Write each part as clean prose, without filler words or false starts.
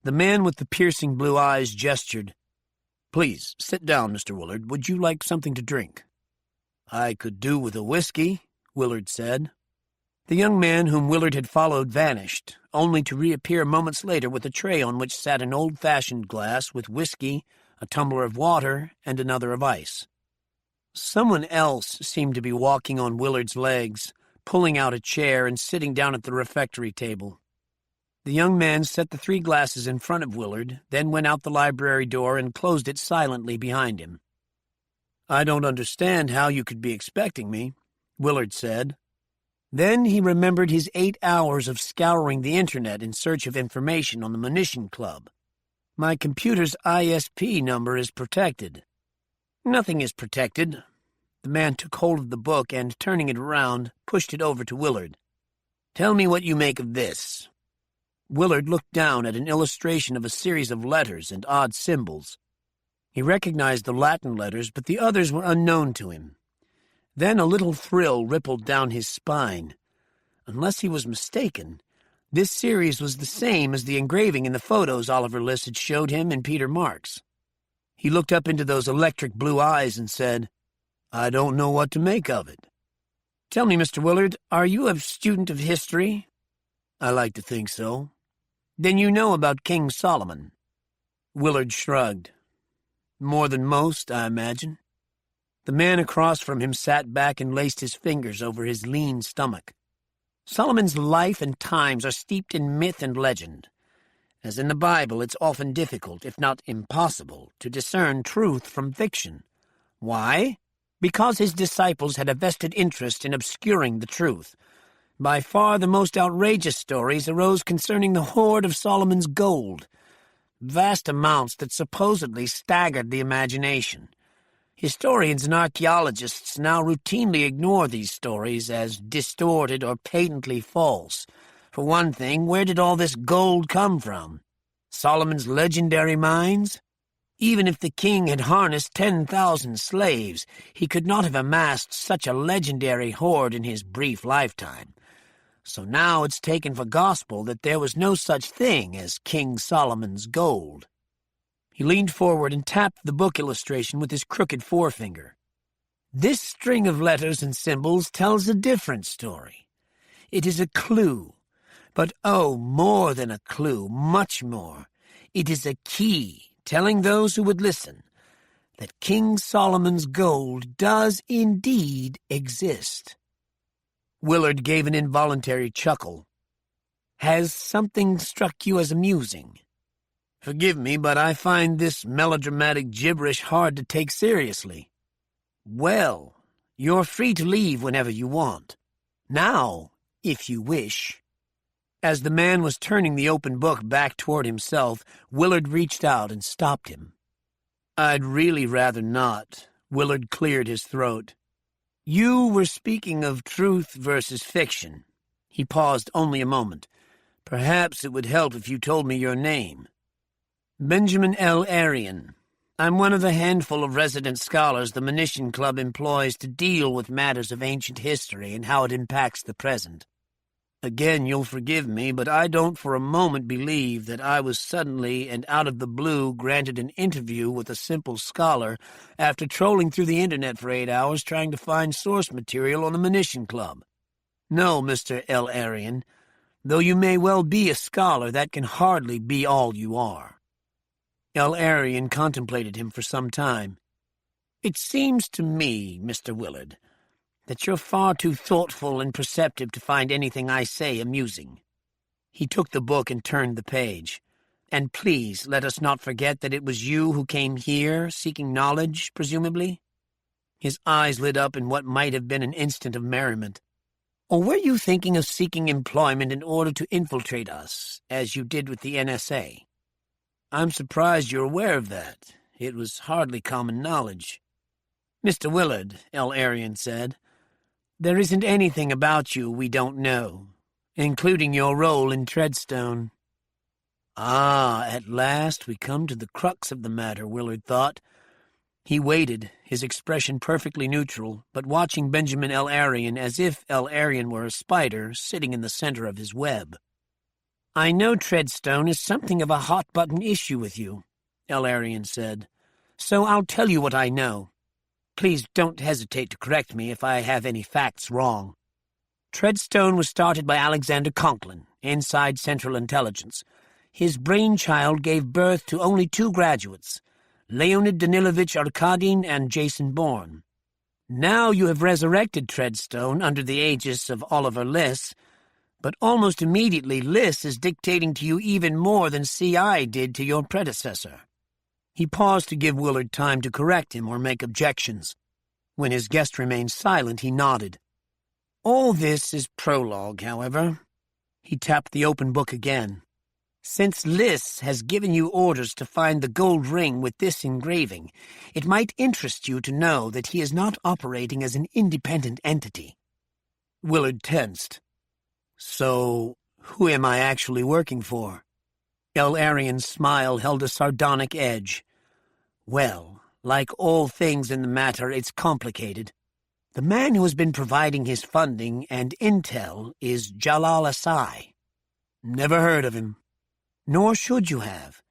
The man with the piercing blue eyes gestured. "Please, sit down, Mr. Willard. Would you like something to drink?" "I could do with a whiskey," Willard said. The young man whom Willard had followed vanished, only to reappear moments later with a tray on which sat an old-fashioned glass with whiskey, a tumbler of water, and another of ice. Someone else seemed to be walking on Willard's legs, pulling out a chair and sitting down at the refectory table. The young man set the 3 glasses in front of Willard, then went out the library door and closed it silently behind him. "I don't understand how you could be expecting me," Willard said. Then he remembered his 8 hours of scouring the internet in search of information on the Munition Club. "My computer's ISP number is protected." "Nothing is protected." The man took hold of the book and, turning it around, pushed it over to Willard. "Tell me what you make of this." Willard looked down at an illustration of a series of letters and odd symbols. He recognized the Latin letters, but the others were unknown to him. Then a little thrill rippled down his spine. Unless he was mistaken, this series was the same as the engraving in the photos Oliver Liss had showed him and Peter Marks. He looked up into those electric blue eyes and said, "I don't know what to make of it." "Tell me, Mr. Willard, are you a student of history?" "I like to think so." "Then you know about King Solomon." Willard shrugged. "More than most, I imagine." The man across from him sat back and laced his fingers over his lean stomach. Solomon's life and times are steeped in myth and legend. As in the Bible, it's often difficult, if not impossible, to discern truth from fiction. Why? Because his disciples had a vested interest in obscuring the truth. By far the most outrageous stories arose concerning the hoard of Solomon's gold, vast amounts that supposedly staggered the imagination. Historians and archaeologists now routinely ignore these stories as distorted or patently false. For one thing, where did all this gold come from? Solomon's legendary mines? Even if the king had harnessed 10,000 slaves, he could not have amassed such a legendary hoard in his brief lifetime. So now it's taken for gospel that there was no such thing as King Solomon's gold. He leaned forward and tapped the book illustration with his crooked forefinger. "This string of letters and symbols tells a different story. It is a clue. But oh, more than a clue, much more. It is a key, telling those who would listen that King Solomon's gold does indeed exist." Willard gave an involuntary chuckle. "Has something struck you as amusing?" "Forgive me, but I find this melodramatic gibberish hard to take seriously." "Well, you're free to leave whenever you want. Now, if you wish." As the man was turning the open book back toward himself, Willard reached out and stopped him. "I'd really rather not." Willard cleared his throat. "You were speaking of truth versus fiction." He paused only a moment. "Perhaps it would help if you told me your name." "Benjamin L. Arian. I'm one of the handful of resident scholars the Munition Club employs to deal with matters of ancient history and how it impacts the present. Again, you'll forgive me, but I don't for a moment believe that I was suddenly and out of the blue granted an interview with a simple scholar after trolling through the internet for 8 hours trying to find source material on the Munition Club. No, Mr. L. Arian, though you may well be a scholar, that can hardly be all you are." L. Arian contemplated him for some time. "It seems to me, Mr. Willard, that you're far too thoughtful and perceptive to find anything I say amusing." He took the book and turned the page. "And please let us not forget that it was you who came here, seeking knowledge, presumably?" His eyes lit up in what might have been an instant of merriment. "Or were you thinking of seeking employment in order to infiltrate us, as you did with the NSA? I'm surprised you're aware of that. It was hardly common knowledge." "Mr. Willard," L. Arian said, "there isn't anything about you we don't know, including your role in Treadstone." "Ah, at last we come to the crux of the matter," Willard thought. He waited, his expression perfectly neutral, but watching Benjamin L. Arian as if L. Arian were a spider sitting in the center of his web. "I know Treadstone is something of a hot-button issue with you," Elarian said, "so I'll tell you what I know. Please don't hesitate to correct me if I have any facts wrong. Treadstone was started by Alexander Conklin, inside Central Intelligence. His brainchild gave birth to only 2 graduates, Leonid Danilovich Arkadin and Jason Bourne. Now you have resurrected Treadstone under the aegis of Oliver Liss, but almost immediately Liss is dictating to you even more than CI did to your predecessor." He paused to give Willard time to correct him or make objections. When his guest remained silent, he nodded. "All this is prologue, however." He tapped the open book again. "Since Liss has given you orders to find the gold ring with this engraving, it might interest you to know that he is not operating as an independent entity." Willard tensed. "So, who am I actually working for?" Elarian's smile held a sardonic edge. "Well, like all things in the matter, it's complicated. The man who has been providing his funding and intel is Jalal Asai." "Never heard of him." "Nor should you have.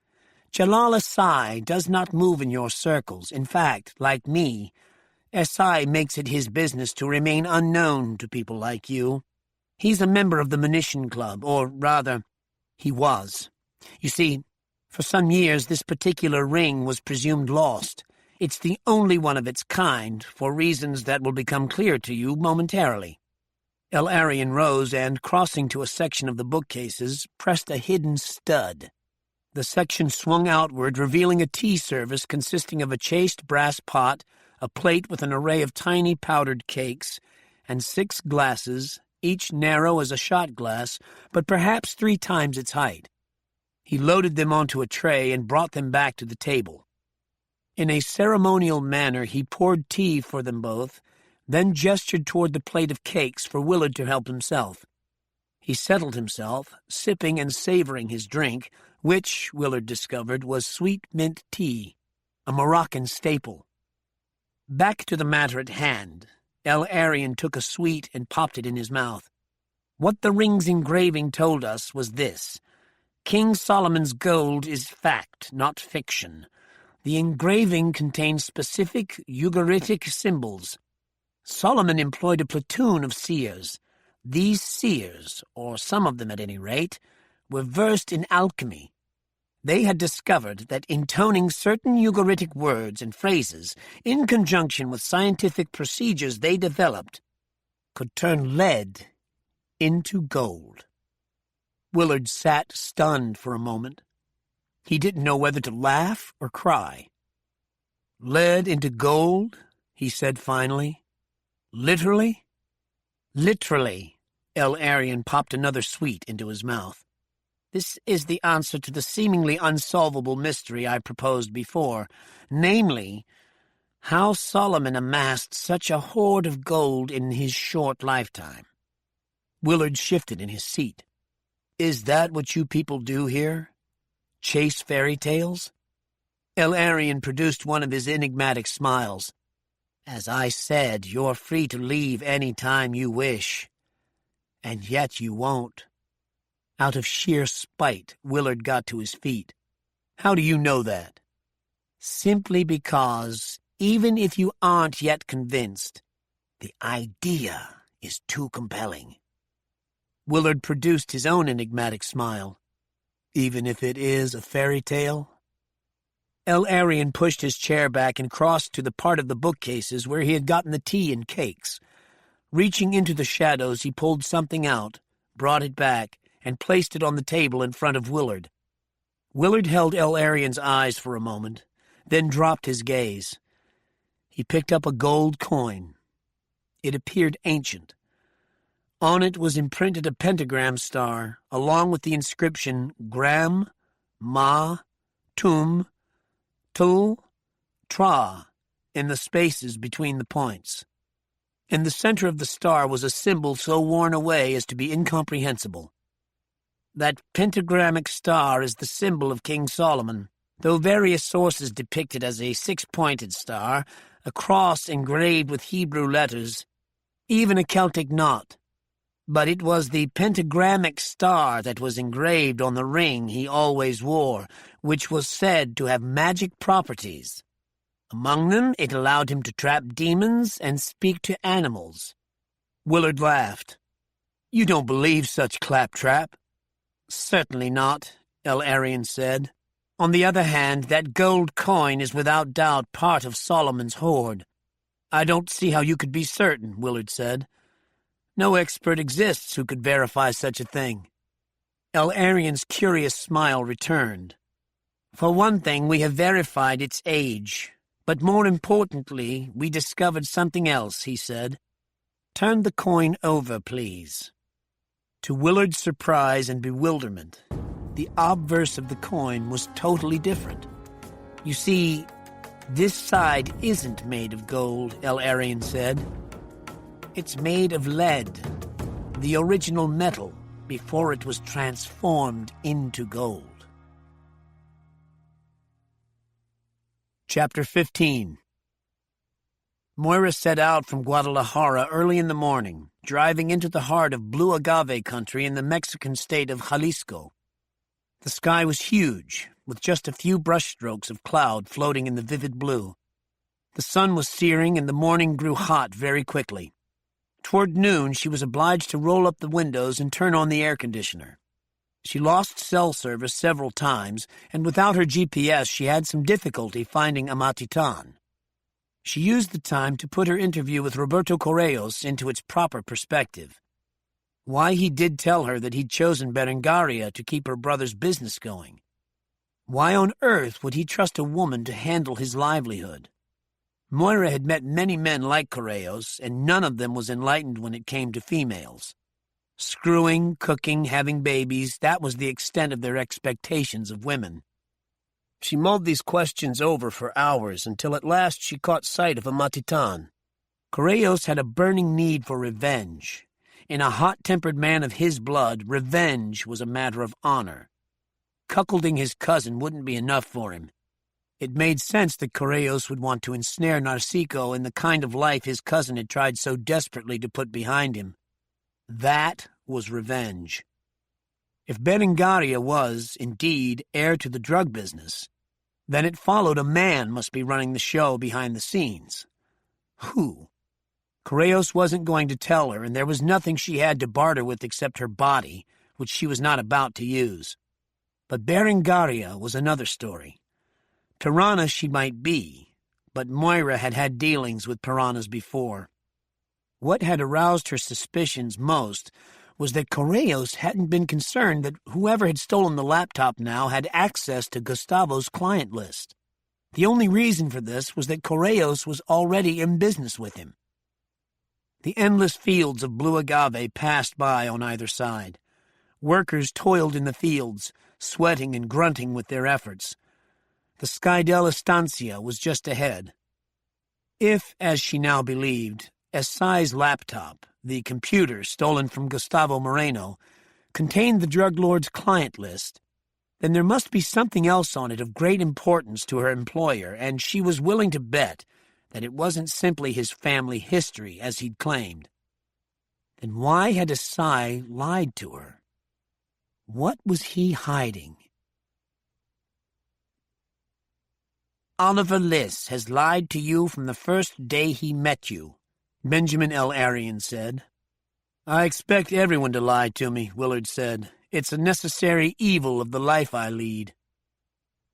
Jalal Asai does not move in your circles. In fact, like me, Asai makes it his business to remain unknown to people like you. He's a member of the Munition Club, or rather, he was. You see, for some years this particular ring was presumed lost. It's the only one of its kind, for reasons that will become clear to you momentarily." Elarian rose and, crossing to a section of the bookcases, pressed a hidden stud. The section swung outward, revealing a tea service consisting of a chased brass pot, a plate with an array of tiny powdered cakes, and 6 glasses, each narrow as a shot glass, but perhaps 3 times its height. He loaded them onto a tray and brought them back to the table. In a ceremonial manner, he poured tea for them both, then gestured toward the plate of cakes for Willard to help himself. He settled himself, sipping and savoring his drink, which, Willard discovered, was sweet mint tea, a Moroccan staple. Back to the matter at hand. Elarian took a sweet and popped it in his mouth. What the ring's engraving told us was this: King Solomon's gold is fact, not fiction. The engraving contains specific Ugaritic symbols. Solomon employed a platoon of seers. These seers, or some of them at any rate, were versed in alchemy. They had discovered that intoning certain Ugaritic words and phrases, in conjunction with scientific procedures they developed, could turn lead into gold. Willard sat stunned for a moment. He didn't know whether to laugh or cry. "Lead into gold?" he said finally. "Literally?" "Literally." Elarian popped another sweet into his mouth. "This is the answer to the seemingly unsolvable mystery I proposed before, namely, how Solomon amassed such a hoard of gold in his short lifetime." Willard shifted in his seat. "Is that what you people do here? Chase fairy tales?" Elarian produced one of his enigmatic smiles. "As I said, you're free to leave any time you wish. And yet you won't." Out of sheer spite, Willard got to his feet. "How do you know that?" "Simply because, even if you aren't yet convinced, the idea is too compelling." Willard produced his own enigmatic smile. "Even if it is a fairy tale?" Elarian pushed his chair back and crossed to the part of the bookcases where he had gotten the tea and cakes. Reaching into the shadows, he pulled something out, brought it back, and placed it on the table in front of Willard. Willard held Elarian's eyes for a moment, then dropped his gaze. He picked up a gold coin. It appeared ancient. On it was imprinted a pentagram star, along with the inscription Gram, Ma, Tum, Tul, Tra, in the spaces between the points. In the center of the star was a symbol so worn away as to be incomprehensible. That pentagrammic star is the symbol of King Solomon, though various sources depict it as a 6-pointed star, a cross engraved with Hebrew letters, even a Celtic knot. but it was the pentagrammic star that was engraved on the ring he always wore, which was said to have magic properties. Among them, it allowed him to trap demons and speak to animals. Willard laughed. "You don't believe such claptrap?" "Certainly not," Arian said. "On the other hand, that gold coin is without doubt part of Solomon's hoard." "I don't see how you could be certain," Willard said. "No expert exists who could verify such a thing." Arian's curious smile returned. "For one thing, we have verified its age. But more importantly, we discovered something else," he said. "Turn the coin over, please." To Willard's surprise and bewilderment, the obverse of the coin was totally different. "You see, this side isn't made of gold," Arian said. "It's made of lead, the original metal, before it was transformed into gold." Chapter 15. Moira set out from Guadalajara early in the morning, driving into the heart of blue agave country in the Mexican state of Jalisco. The sky was huge, with just a few brushstrokes of cloud floating in the vivid blue. The sun was searing and the morning grew hot very quickly. Toward noon, she was obliged to roll up the windows and turn on the air conditioner. She lost cell service several times, and without her GPS, she had some difficulty finding Amatitan. She used the time to put her interview with Roberto Correos into its proper perspective. Why he did tell her that he'd chosen Berengaria to keep her brother's business going. Why on earth would he trust a woman to handle his livelihood? Moira had met many men like Correos, and none of them was enlightened when it came to females. Screwing, cooking, having babies, that was the extent of their expectations of women. She mulled these questions over for hours until at last she caught sight of Amatitan. Correos had a burning need for revenge. In a hot-tempered man of his blood, revenge was a matter of honor. Cuckolding his cousin wouldn't be enough for him. It made sense that Correos would want to ensnare Narciso in the kind of life his cousin had tried so desperately to put behind him. That was revenge. If Berengaria was, indeed, heir to the drug business, then it followed a man must be running the show behind the scenes. Who? Correos wasn't going to tell her, and there was nothing she had to barter with except her body, which she was not about to use. But Berengaria was another story. Piranha she might be, but Moira had had dealings with piranhas before. What had aroused her suspicions most was that Correos hadn't been concerned that whoever had stolen the laptop now had access to Gustavo's client list. The only reason for this was that Correos was already in business with him. The endless fields of blue agave passed by on either side. Workers toiled in the fields, sweating and grunting with their efforts. The Skydel Estancia was just ahead. If, as she now believed, Esai's laptop, the computer stolen from Gustavo Moreno, contained the drug lord's client list, then there must be something else on it of great importance to her employer, and she was willing to bet that it wasn't simply his family history, as he'd claimed. Then why had Esai lied to her? What was he hiding? "Oliver Liss has lied to you from the first day he met you," Benjamin Arian said. "I expect everyone to lie to me," Willard said. "It's a necessary evil of the life I lead."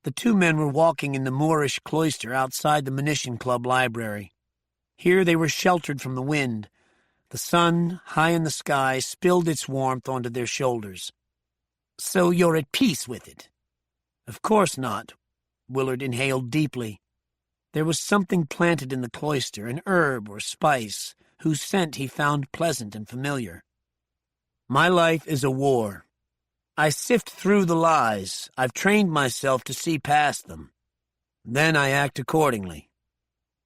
The two men were walking in the Moorish cloister outside the Munition Club library. Here they were sheltered from the wind. The sun, high in the sky, spilled its warmth onto their shoulders. "So you're at peace with it?" "Of course not." Willard inhaled deeply. There was something planted in the cloister, an herb or spice, whose scent he found pleasant and familiar. "My life is a war. I sift through the lies. I've trained myself to see past them. Then I act accordingly.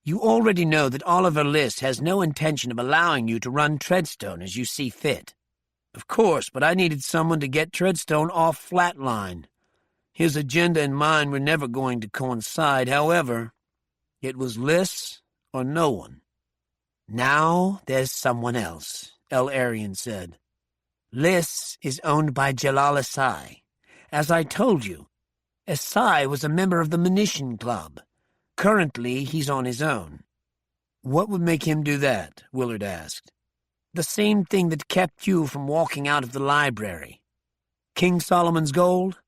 You already know that Oliver Liss has no intention of allowing you to run Treadstone as you see fit." "Of course, but I needed someone to get Treadstone off flatline. His agenda and mine were never going to coincide. However, it was Liss or no one." "Now there's someone else," Arian said. This is owned by Jalal Asai. As I told you, Asai was a member of the Munition Club. Currently, he's on his own." "What would make him do that?" Willard asked. "The same thing that kept you from walking out of the library. King Solomon's gold?"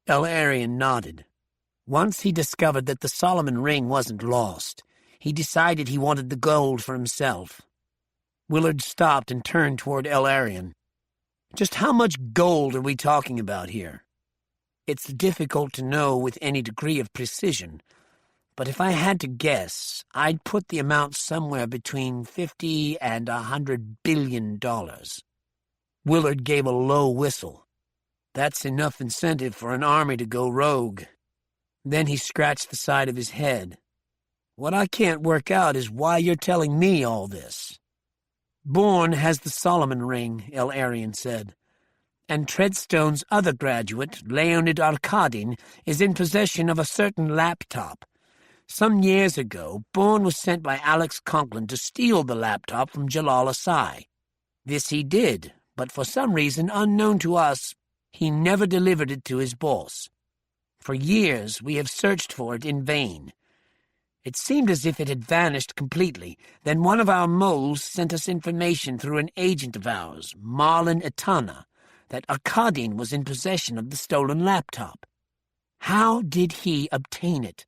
El-Arian nodded. Once he discovered that the Solomon ring wasn't lost, he decided he wanted the gold for himself. Willard stopped and turned toward El-Arian. "Just how much gold are we talking about here?" "It's difficult to know with any degree of precision, but if I had to guess, I'd put the amount somewhere between $50 and $100 billion. Willard gave a low whistle. "That's enough incentive for an army to go rogue." Then he scratched the side of his head. "What I can't work out is why you're telling me all this." "Bourne has the Solomon ring," El-Arian said, "and Treadstone's other graduate, Leonid Arkadin, is in possession of a certain laptop. Some years ago, Bourne was sent by Alex Conklin to steal the laptop from Jalal Asai. This he did, but for some reason unknown to us, he never delivered it to his boss. For years, we have searched for it in vain. It seemed as if it had vanished completely. Then one of our moles sent us information through an agent of ours, Marlon Etana, that Arkadin was in possession of the stolen laptop. How did he obtain it?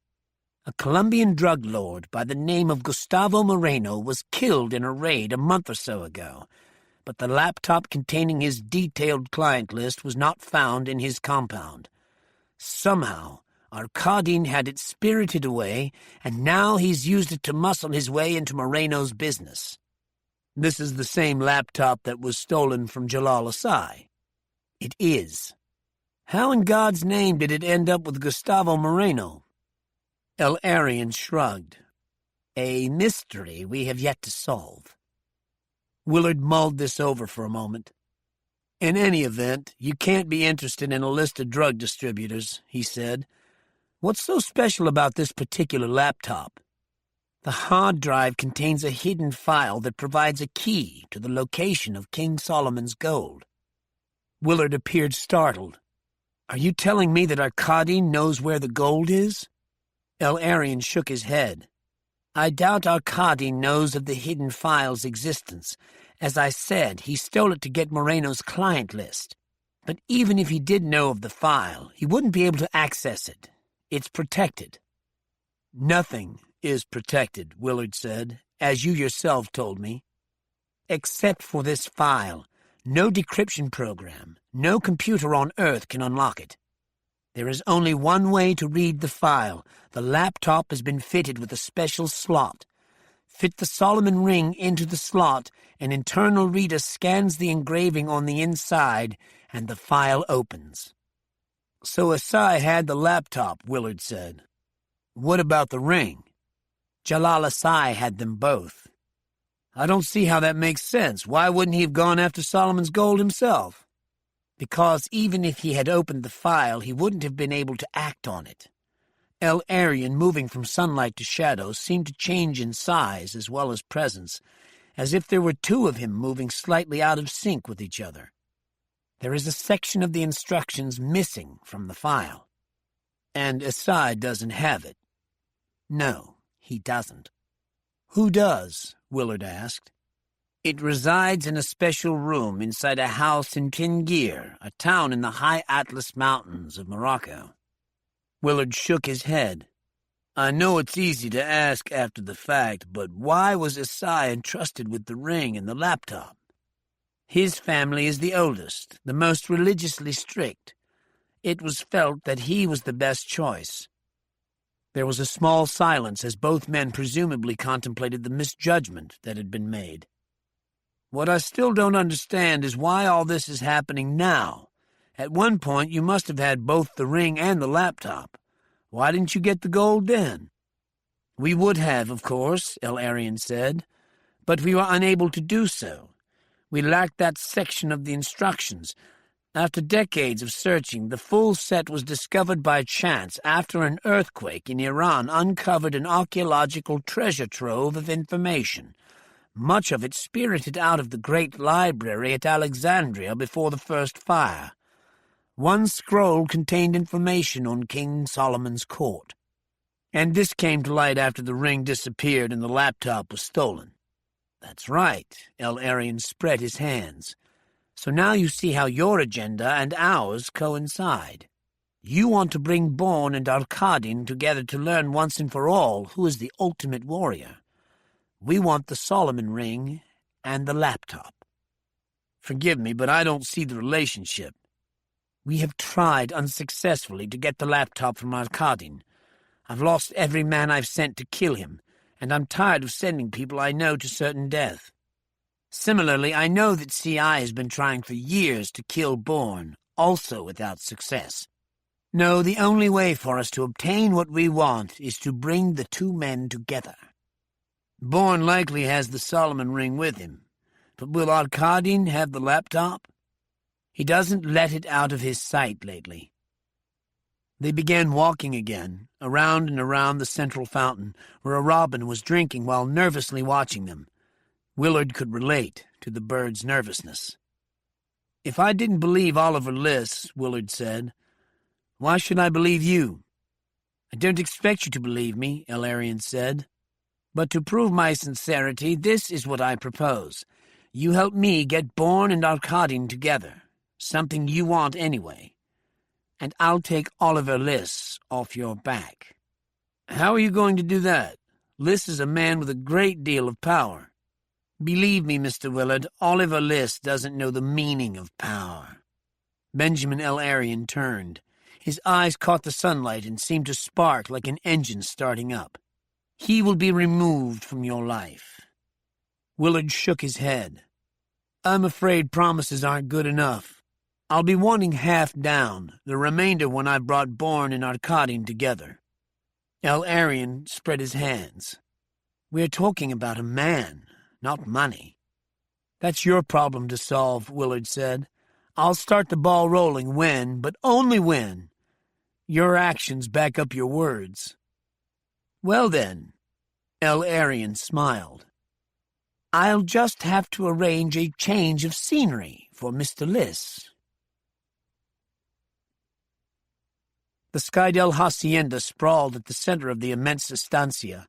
A Colombian drug lord by the name of Gustavo Moreno was killed in a raid a month or so ago, but the laptop containing his detailed client list was not found in his compound. Somehow, Arkadin had it spirited away, and now he's used it to muscle his way into Moreno's business. This is the same laptop that was stolen from Jalal Asai." "It is." "How in God's name did it end up with Gustavo Moreno?" El-Arian shrugged. "A mystery we have yet to solve." Willard mulled this over for a moment. "In any event, you can't be interested in a list of drug distributors," he said. "What's so special about this particular laptop?" "The hard drive contains a hidden file that provides a key to the location of King Solomon's gold." Willard appeared startled. "Are you telling me that Arkadin knows where the gold is?" El-Arian shook his head. "I doubt Arkadin knows of the hidden file's existence. As I said, he stole it to get Moreno's client list. But even if he did know of the file, he wouldn't be able to access it. It's protected." "Nothing is protected," Willard said, "as you yourself told me." "Except for this file. No decryption program, no computer on Earth can unlock it. There is only one way to read the file. The laptop has been fitted with a special slot. Fit the Solomon ring into the slot, an internal reader scans the engraving on the inside, and the file opens." "So Asai had the laptop," Willard said. "What about the ring?" "Jalal Asai had them both." "I don't see how that makes sense. Why wouldn't he have gone after Solomon's gold himself?" "Because even if he had opened the file, he wouldn't have been able to act on it." El-Arian, moving from sunlight to shadow, seemed to change in size as well as presence, as if there were two of him moving slightly out of sync with each other. "There is a section of the instructions missing from the file." "And Asai doesn't have it?" "No, he doesn't." "Who does?" Willard asked. "It resides in a special room inside a house in Kingir, a town in the high Atlas Mountains of Morocco." Willard shook his head. "I know it's easy to ask after the fact, but why was Asai entrusted with the ring and the laptop?" "His family is the oldest, the most religiously strict. It was felt that he was the best choice." There was a small silence as both men presumably contemplated the misjudgment that had been made. "What I still don't understand is why all this is happening now. At one point, you must have had both the ring and the laptop. Why didn't you get the gold then?" "We would have, of course," El-Arian said, "but we were unable to do so. We lacked that section of the instructions. After decades of searching, the full set was discovered by chance after an earthquake in Iran uncovered an archaeological treasure trove of information. much of it spirited out of the great library at Alexandria before the first fire. One scroll contained information on King Solomon's court. And this came to light after the ring disappeared and the laptop was stolen. That's right, Arian spread his hands. So now you see how your agenda and ours coincide. You want to bring Bourne and Arkadin together to learn once and for all who is the ultimate warrior. We want the Solomon ring and the laptop. Forgive me, but I don't see the relationship. We have tried unsuccessfully to get the laptop from Arkadin. I've lost every man I've sent to kill him, and I'm tired of sending people I know to certain death. Similarly, I know that CI has been trying for years to kill Bourne, also without success. No, the only way for us to obtain what we want is to bring the two men together. Bourne likely has the Solomon ring with him, but will Arkadin have the laptop? He doesn't let it out of his sight lately. They began walking again, around and around the central fountain, where a robin was drinking while nervously watching them. Willard could relate to the bird's nervousness. If I didn't believe Oliver Liss, Willard said, why should I believe you? I don't expect you to believe me, Arian said. But to prove my sincerity, this is what I propose. You help me get Bourne and Arkadin together, something you want anyway, and I'll take Oliver Liss off your back. How are you going to do that? Liss is a man with a great deal of power. Believe me, Mr. Willard, Oliver Liss doesn't know the meaning of power. Benjamin Arian turned. His eyes caught the sunlight and seemed to spark like an engine starting up. He will be removed from your life. Willard shook his head. I'm afraid promises aren't good enough. I'll be wanting half down, the remainder when I've brought Bourne and Arkadin together. Arian spread his hands. We're talking about a man, not money. That's your problem to solve, Willard said. I'll start the ball rolling when, but only when, your actions back up your words. Well then, Arian smiled. I'll just have to arrange a change of scenery for Mr. Liss. The Skydell Hacienda sprawled at the center of the immense estancia.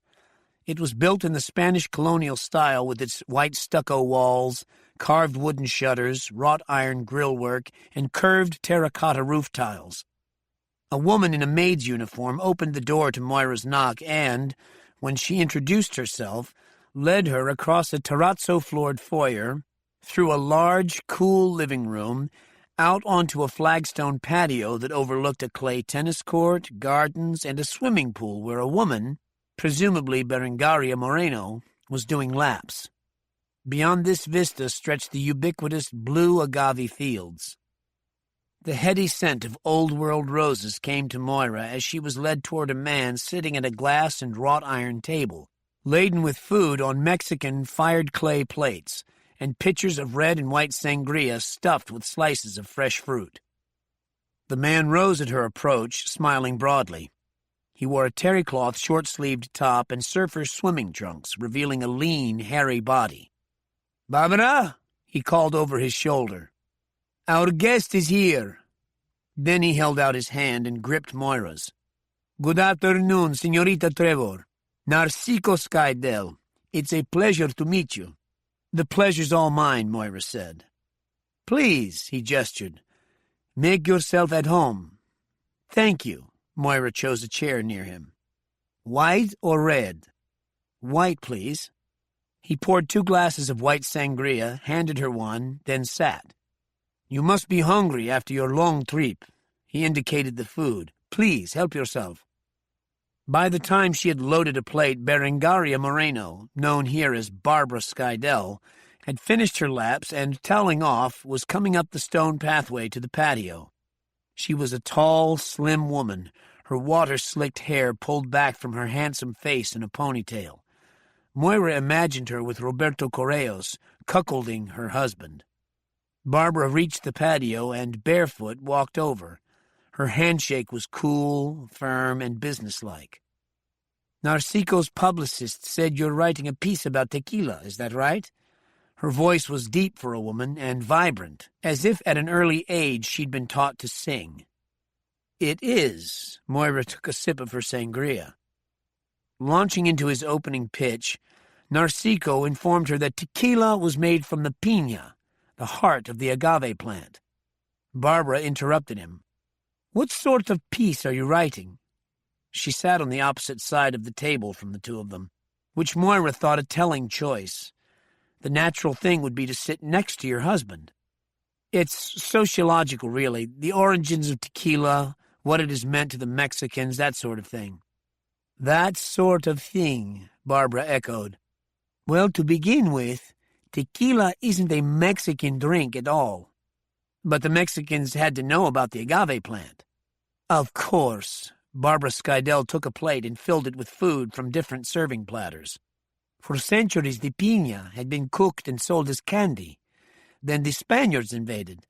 It was built in the Spanish colonial style with its white stucco walls, carved wooden shutters, wrought iron grillwork, and curved terracotta roof tiles. A woman in a maid's uniform opened the door to Moira's knock and, when she introduced herself, led her across a terrazzo-floored foyer, through a large, cool living room, out onto a flagstone patio that overlooked a clay tennis court, gardens, and a swimming pool where a woman, presumably Berengaria Moreno, was doing laps. Beyond this vista stretched the ubiquitous blue agave fields. The heady scent of old-world roses came to Moira as she was led toward a man sitting at a glass and wrought-iron table, laden with food on Mexican fired clay plates, and pitchers of red and white sangria stuffed with slices of fresh fruit. The man rose at her approach, smiling broadly. He wore a terry-cloth short-sleeved top and surfer's swimming trunks, revealing a lean, hairy body. "Barbara," he called over his shoulder. "Our guest is here." Then he held out his hand and gripped Moira's. "Good afternoon, Señorita Trevor. Narciso Skydell. It's a pleasure to meet you." "The pleasure's all mine," Moira said. "Please," he gestured. "Make yourself at home." "Thank you." Moira chose a chair near him. "White or red?" "White, please." He poured 2 glasses of white sangria, handed her one, then sat. "You must be hungry after your long trip." He indicated the food. "Please, help yourself." By the time she had loaded a plate, Berengaria Moreno, known here as Barbara Skydell, had finished her laps and, toweling off, was coming up the stone pathway to the patio. She was a tall, slim woman, her water-slicked hair pulled back from her handsome face in a ponytail. Moira imagined her with Roberto Correos, cuckolding her husband. Barbara reached the patio and, barefoot, walked over. Her handshake was cool, firm, and businesslike. Narcico's publicist said you're writing a piece about tequila, is that right? Her voice was deep for a woman and vibrant, as if at an early age she'd been taught to sing. It is. Moira took a sip of her sangria. Launching into his opening pitch, Narciso informed her that tequila was made from the piña, the heart of the agave plant. Barbara interrupted him. What sort of piece are you writing? She sat on the opposite side of the table from the two of them, which Moira thought a telling choice. The natural thing would be to sit next to your husband. It's sociological, really, the origins of tequila, what it has meant to the Mexicans, that sort of thing. That sort of thing, Barbara echoed. Well, to begin with, tequila isn't a Mexican drink at all. But the Mexicans had to know about the agave plant. Of course. Barbara Skydell took a plate and filled it with food from different serving platters. For centuries, the piña had been cooked and sold as candy. Then the Spaniards invaded.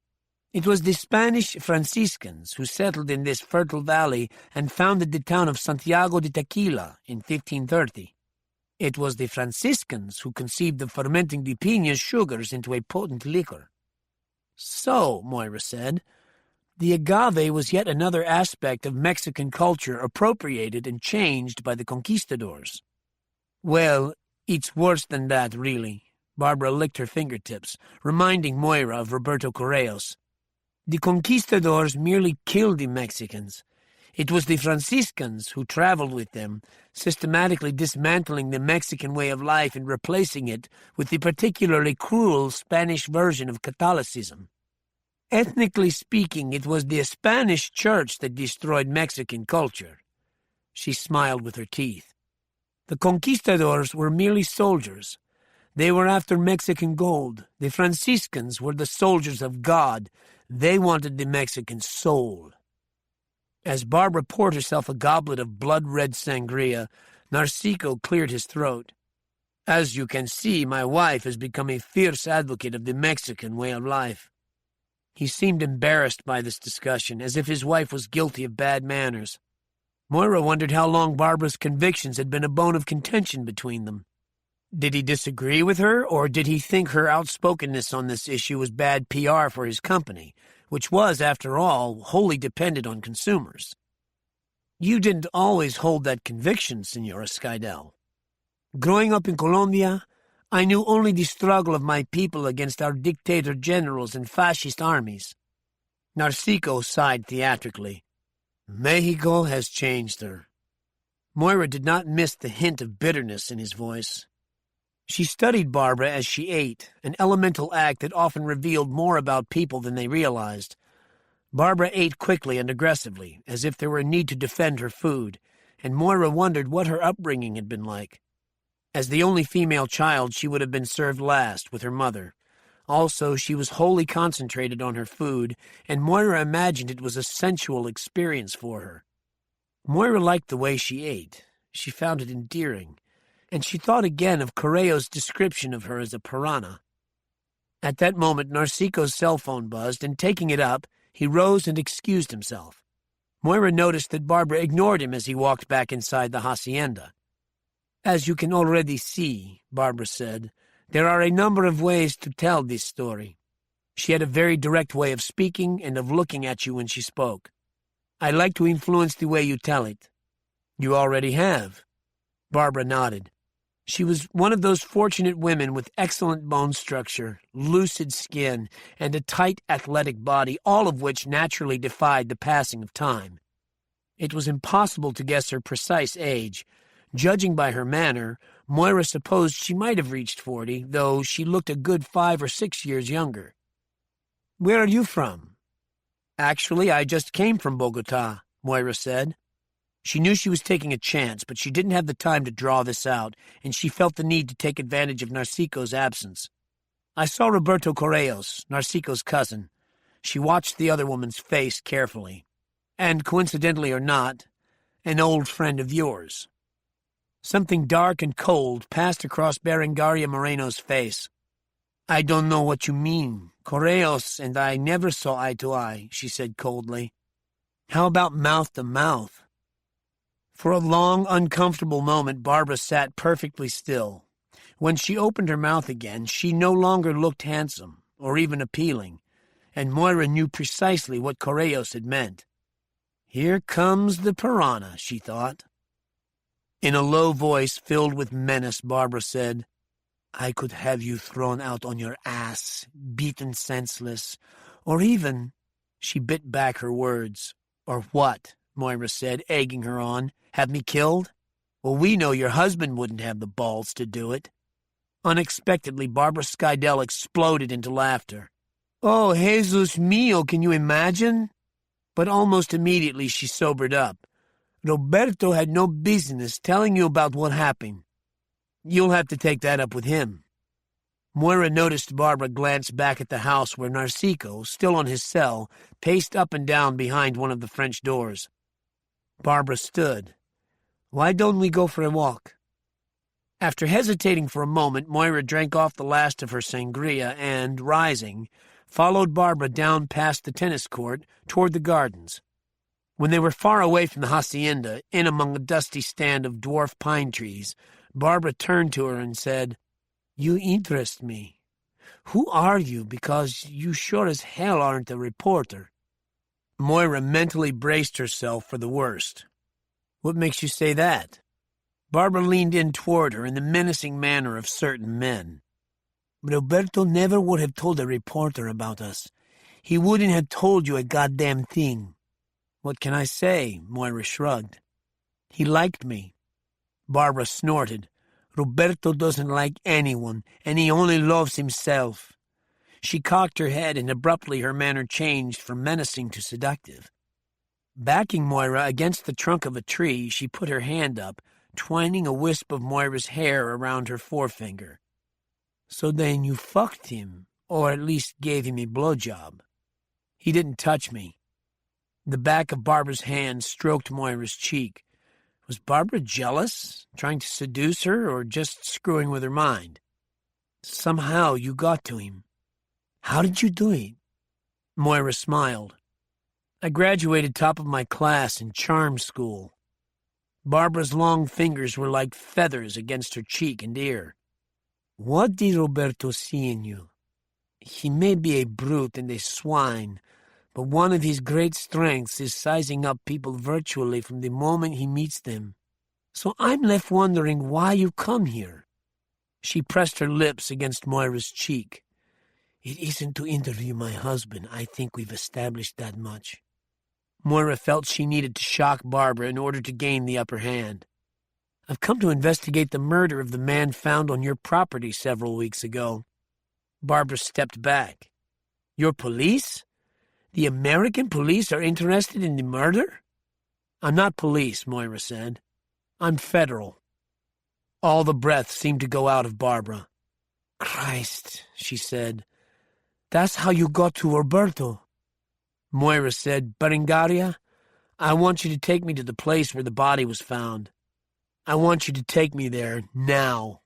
It was the Spanish Franciscans who settled in this fertile valley and founded the town of Santiago de Tequila in 1530. It was the Franciscans who conceived of fermenting the piña's sugars into a potent liquor. So, Moira said, the agave was yet another aspect of Mexican culture appropriated and changed by the conquistadors. Well, it's worse than that, really. Barbara licked her fingertips, reminding Moira of Roberto Correos. The conquistadors merely killed the Mexicans. It was the Franciscans who traveled with them, systematically dismantling the Mexican way of life and replacing it with the particularly cruel Spanish version of Catholicism. Ethnically speaking, it was the Spanish church that destroyed Mexican culture. She smiled with her teeth. The conquistadors were merely soldiers. They were after Mexican gold. The Franciscans were the soldiers of God. They wanted the Mexican soul. As Barbara poured herself a goblet of blood-red sangria, Narciso cleared his throat. As you can see, my wife has become a fierce advocate of the Mexican way of life. He seemed embarrassed by this discussion, as if his wife was guilty of bad manners. Moira wondered how long Barbara's convictions had been a bone of contention between them. Did he disagree with her, or did he think her outspokenness on this issue was bad PR for his company, which was, after all, wholly dependent on consumers? You didn't always hold that conviction, Senora Skydell. Growing up in Colombia, I knew only the struggle of my people against our dictator generals and fascist armies. Narciso sighed theatrically. Mexico has changed her. Moira did not miss the hint of bitterness in his voice. She studied Barbara as she ate, an elemental act that often revealed more about people than they realized. Barbara ate quickly and aggressively, as if there were a need to defend her food, and Moira wondered what her upbringing had been like. As the only female child, she would have been served last with her mother. Also, she was wholly concentrated on her food, and Moira imagined it was a sensual experience for her. Moira liked the way she ate. She found it endearing, and she thought again of Correo's description of her as a piranha. At that moment, Narciso's cell phone buzzed, and taking it up, he rose and excused himself. Moira noticed that Barbara ignored him as he walked back inside the hacienda. As you can already see, Barbara said, there are a number of ways to tell this story. She had a very direct way of speaking and of looking at you when she spoke. I like to influence the way you tell it. You already have. Barbara nodded. She was one of those fortunate women with excellent bone structure, lucid skin, and a tight athletic body, all of which naturally defied the passing of time. It was impossible to guess her precise age. Judging by her manner, Moira supposed she might have reached 40, though she looked a good 5 or 6 years younger. Where are you from? Actually, I just came from Bogota, Moira said. She knew she was taking a chance, but she didn't have the time to draw this out, and she felt the need to take advantage of Narciso's absence. I saw Roberto Correos, Narciso's cousin. She watched the other woman's face carefully. And, coincidentally or not, an old friend of yours. Something dark and cold passed across Berengaria Moreno's face. I don't know what you mean. Correos and I never saw eye to eye, she said coldly. How about mouth to mouth? For a long, uncomfortable moment, Barbara sat perfectly still. When she opened her mouth again, she no longer looked handsome or even appealing, and Moira knew precisely what Correios had meant. Here comes the piranha, she thought. In a low voice filled with menace, Barbara said, I could have you thrown out on your ass, beaten senseless, or even, she bit back her words. Or what? Moira said, egging her on. Have me killed? Well, we know your husband wouldn't have the balls to do it. Unexpectedly, Barbara Skydell exploded into laughter. Oh, Jesus mio, can you imagine? But almost immediately she sobered up. Roberto had no business telling you about what happened. You'll have to take that up with him. Moira noticed Barbara glance back at the house where Narciso, still on his cell, paced up and down behind one of the French doors. Barbara stood. Why don't we go for a walk? After hesitating for a moment, Moira drank off the last of her sangria and, rising, followed Barbara down past the tennis court toward the gardens. When they were far away from the hacienda, in among a dusty stand of dwarf pine trees, Barbara turned to her and said, You interest me. Who are you? Because you sure as hell aren't a reporter. Moira mentally braced herself for the worst. What makes you say that? Barbara leaned in toward her in the menacing manner of certain men. Roberto never would have told a reporter about us. He wouldn't have told you a goddamn thing. What can I say? Moira shrugged. He liked me. Barbara snorted. Roberto doesn't like anyone, and he only loves himself. She cocked her head, and abruptly her manner changed from menacing to seductive. Backing Moira against the trunk of a tree, she put her hand up, twining a wisp of Moira's hair around her forefinger. So then you fucked him, or at least gave him a blowjob. He didn't touch me. The back of Barbara's hand stroked Moira's cheek. Was Barbara jealous, trying to seduce her, or just screwing with her mind? Somehow you got to him. How did you do it? Moira smiled. I graduated top of my class in charm school. Barbara's long fingers were like feathers against her cheek and ear. What did Roberto see in you? He may be a brute and a swine, but one of his great strengths is sizing up people virtually from the moment he meets them. So I'm left wondering why you come here. She pressed her lips against Moira's cheek. It isn't to interview my husband. I think we've established that much. Moira felt she needed to shock Barbara in order to gain the upper hand. I've come to investigate the murder of the man found on your property several weeks ago. Barbara stepped back. Your police? The American police are interested in the murder? I'm not police, Moira said. I'm federal. All the breath seemed to go out of Barbara. Christ, she said. That's how you got to Roberto. Moira said, Berengaria, I want you to take me to the place where the body was found. I want you to take me there now.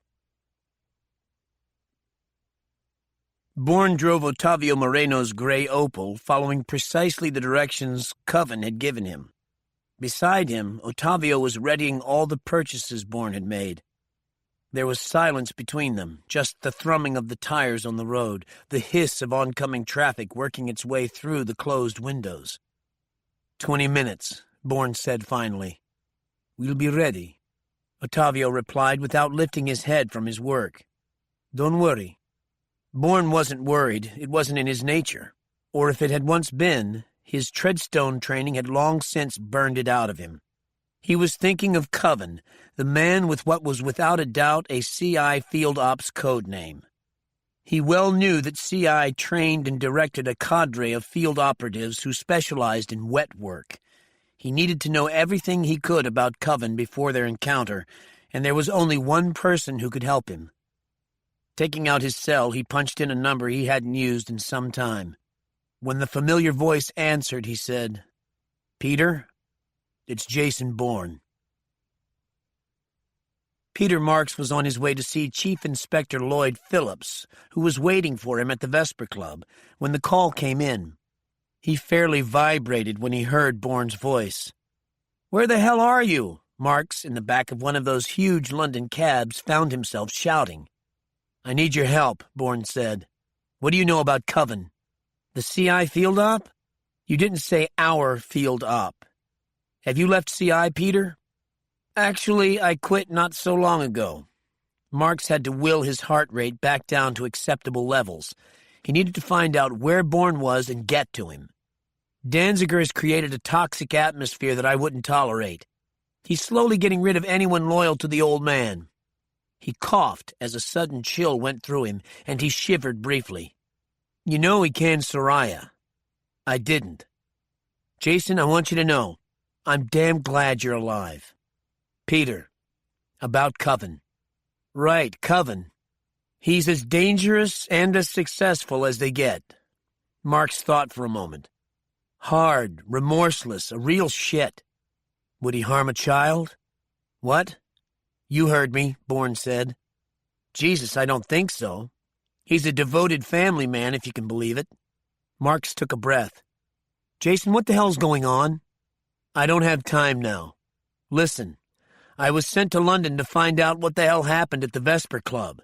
Bourne drove Otavio Moreno's gray Opel, following precisely the directions Coven had given him. Beside him, Otavio was readying all the purchases Bourne had made. There was silence between them, just the thrumming of the tires on the road, the hiss of oncoming traffic working its way through the closed windows. 20 minutes, Bourne said finally. We'll be ready, Otavio replied without lifting his head from his work. Don't worry. Bourne wasn't worried. It wasn't in his nature. Or if it had once been, his treadstone training had long since burned it out of him. He was thinking of Coven, the man with what was without a doubt a CI Field Ops code name. He well knew that CI trained and directed a cadre of field operatives who specialized in wet work. He needed to know everything he could about Coven before their encounter, and there was only one person who could help him. Taking out his cell, he punched in a number he hadn't used in some time. When the familiar voice answered, he said, Peter? It's Jason Bourne. Peter Marks was on his way to see Chief Inspector Lloyd Phillips, who was waiting for him at the Vesper Club, when the call came in. He fairly vibrated when he heard Bourne's voice. Where the hell are you? Marks, in the back of one of those huge London cabs, found himself shouting. "I need your help," Bourne said. "What do you know about Coven?" "The CI field op?" "You didn't say our field op. Have you left CI, Peter?" "Actually, I quit not so long ago." Marks had to will his heart rate back down to acceptable levels. He needed to find out where Bourne was and get to him. "Danziger has created a toxic atmosphere that I wouldn't tolerate. He's slowly getting rid of anyone loyal to the old man." He coughed as a sudden chill went through him, and he shivered briefly. "You know he canned Soraya." "I didn't. Jason, I want you to know, I'm damn glad you're alive." "Peter, about Coven." "Right, Coven. He's as dangerous and as successful as they get." Marks thought for a moment. "Hard, remorseless, a real shit. Would he harm a child?" "What?" "You heard me," Bourne said. "Jesus, I don't think so. He's a devoted family man, if you can believe it." Marks took a breath. "Jason, what the hell's going on?" "I don't have time now. Listen, I was sent to London to find out what the hell happened at the Vesper Club.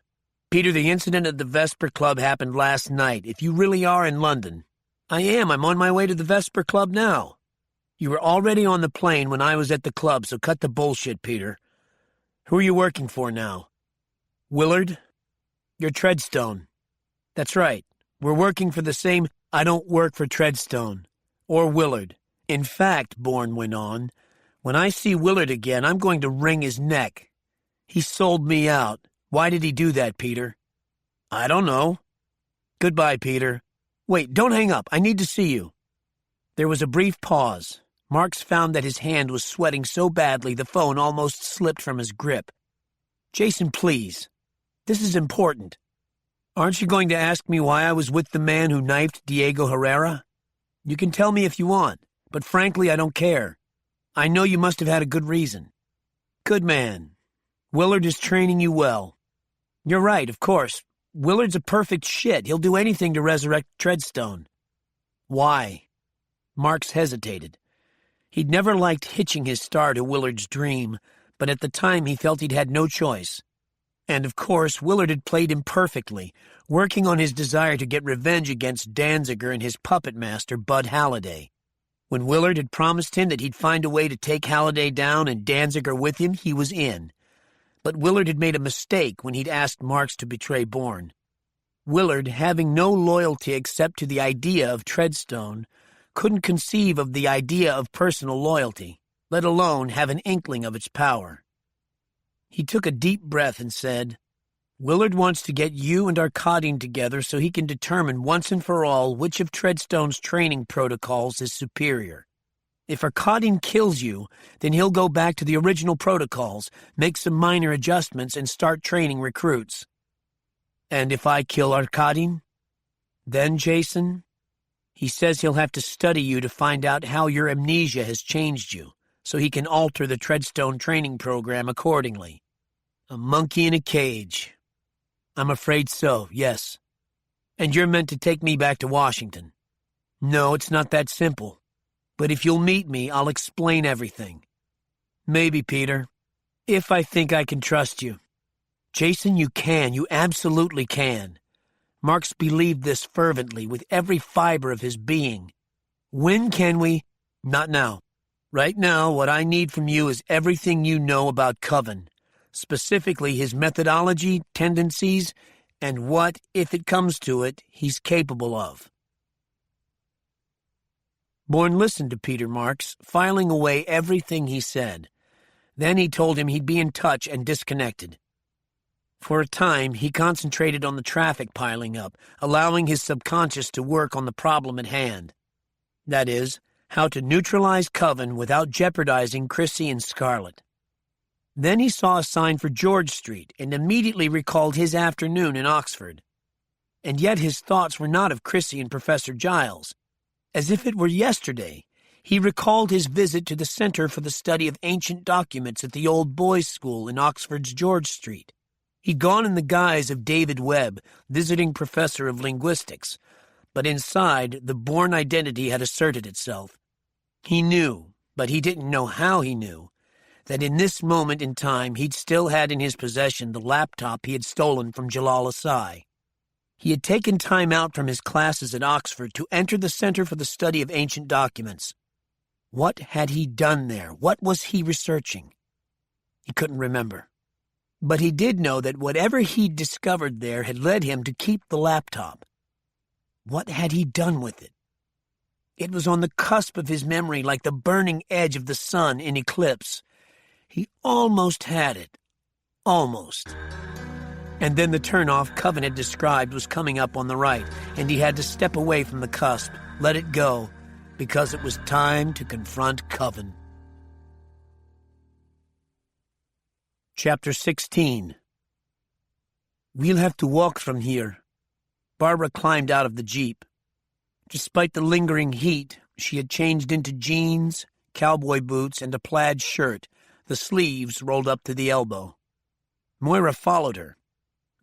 Peter, the incident at the Vesper Club happened last night. If you really are in London." "I am. I'm on my way to the Vesper Club now." "You were already on the plane when I was at the club, so cut the bullshit, Peter. Who are you working for now?" "Willard." "You're Treadstone." "That's right. We're working for the same—" "I don't work for Treadstone. Or Willard. In fact," Bourne went on, "when I see Willard again, I'm going to wring his neck. He sold me out. Why did he do that, Peter?" "I don't know." "Goodbye, Peter. Wait, don't hang up. I need to see you." There was a brief pause. Marks found that his hand was sweating so badly the phone almost slipped from his grip. "Jason, please. This is important. Aren't you going to ask me why I was with the man who knifed Diego Herrera? You can tell me if you want, but frankly, I don't care. I know you must have had a good reason." "Good man. Willard is training you well." "You're right, of course. Willard's a perfect shit. He'll do anything to resurrect Treadstone." "Why?" Marks hesitated. He'd never liked hitching his star to Willard's dream, but at the time he felt he'd had no choice. And of course, Willard had played him perfectly, working on his desire to get revenge against Danziger and his puppet master, Bud Halliday. When Willard had promised him that he'd find a way to take Halliday down and Danziger with him, he was in. But Willard had made a mistake when he'd asked Marks to betray Bourne. Willard, having no loyalty except to the idea of Treadstone, couldn't conceive of the idea of personal loyalty, let alone have an inkling of its power. He took a deep breath and said, "Willard wants to get you and Arkadine together so he can determine once and for all which of Treadstone's training protocols is superior. If Arkadine kills you, then he'll go back to the original protocols, make some minor adjustments, and start training recruits." "And if I kill Arkadine?" "Then, Jason, he says he'll have to study you to find out how your amnesia has changed you, so he can alter the Treadstone training program accordingly. A monkey in a cage." "I'm afraid so, yes." "And you're meant to take me back to Washington." "No, it's not that simple. But if you'll meet me, I'll explain everything." "Maybe, Peter. If I think I can trust you." "Jason, you can. You absolutely can." Marks believed this fervently, with every fiber of his being. "When can we—" "Not now. Right now, what I need from you is everything you know about Coven, specifically his methodology, tendencies, and what, if it comes to it, he's capable of." Bourne listened to Peter Marks, filing away everything he said. Then he told him he'd be in touch and disconnected. For a time, he concentrated on the traffic piling up, allowing his subconscious to work on the problem at hand. That is, how to neutralize Coven without jeopardizing Chrissy and Scarlett. Then he saw a sign for George Street and immediately recalled his afternoon in Oxford. And yet his thoughts were not of Chrissy and Professor Giles. As if it were yesterday, he recalled his visit to the Center for the Study of Ancient Documents at the Old Boys' School in Oxford's George Street. He'd gone in the guise of David Webb, visiting professor of linguistics, but inside, the Bourne identity had asserted itself. He knew, but he didn't know how he knew, that in this moment in time he'd still had in his possession the laptop he had stolen from Jalal Asai. He had taken time out from his classes at Oxford to enter the Center for the Study of Ancient Documents. What had he done there? What was he researching? He couldn't remember. But he did know that whatever he'd discovered there had led him to keep the laptop. What had he done with it? It was on the cusp of his memory, like the burning edge of the sun in eclipse. He almost had it. Almost. And then the turnoff Coven had described was coming up on the right, and he had to step away from the cusp, let it go, because it was time to confront Coven. Chapter 16. We'll have to walk from here. Barbara climbed out of the jeep. Despite the lingering heat, she had changed into jeans, cowboy boots, and a plaid shirt, the sleeves rolled up to the elbow. Moira followed her.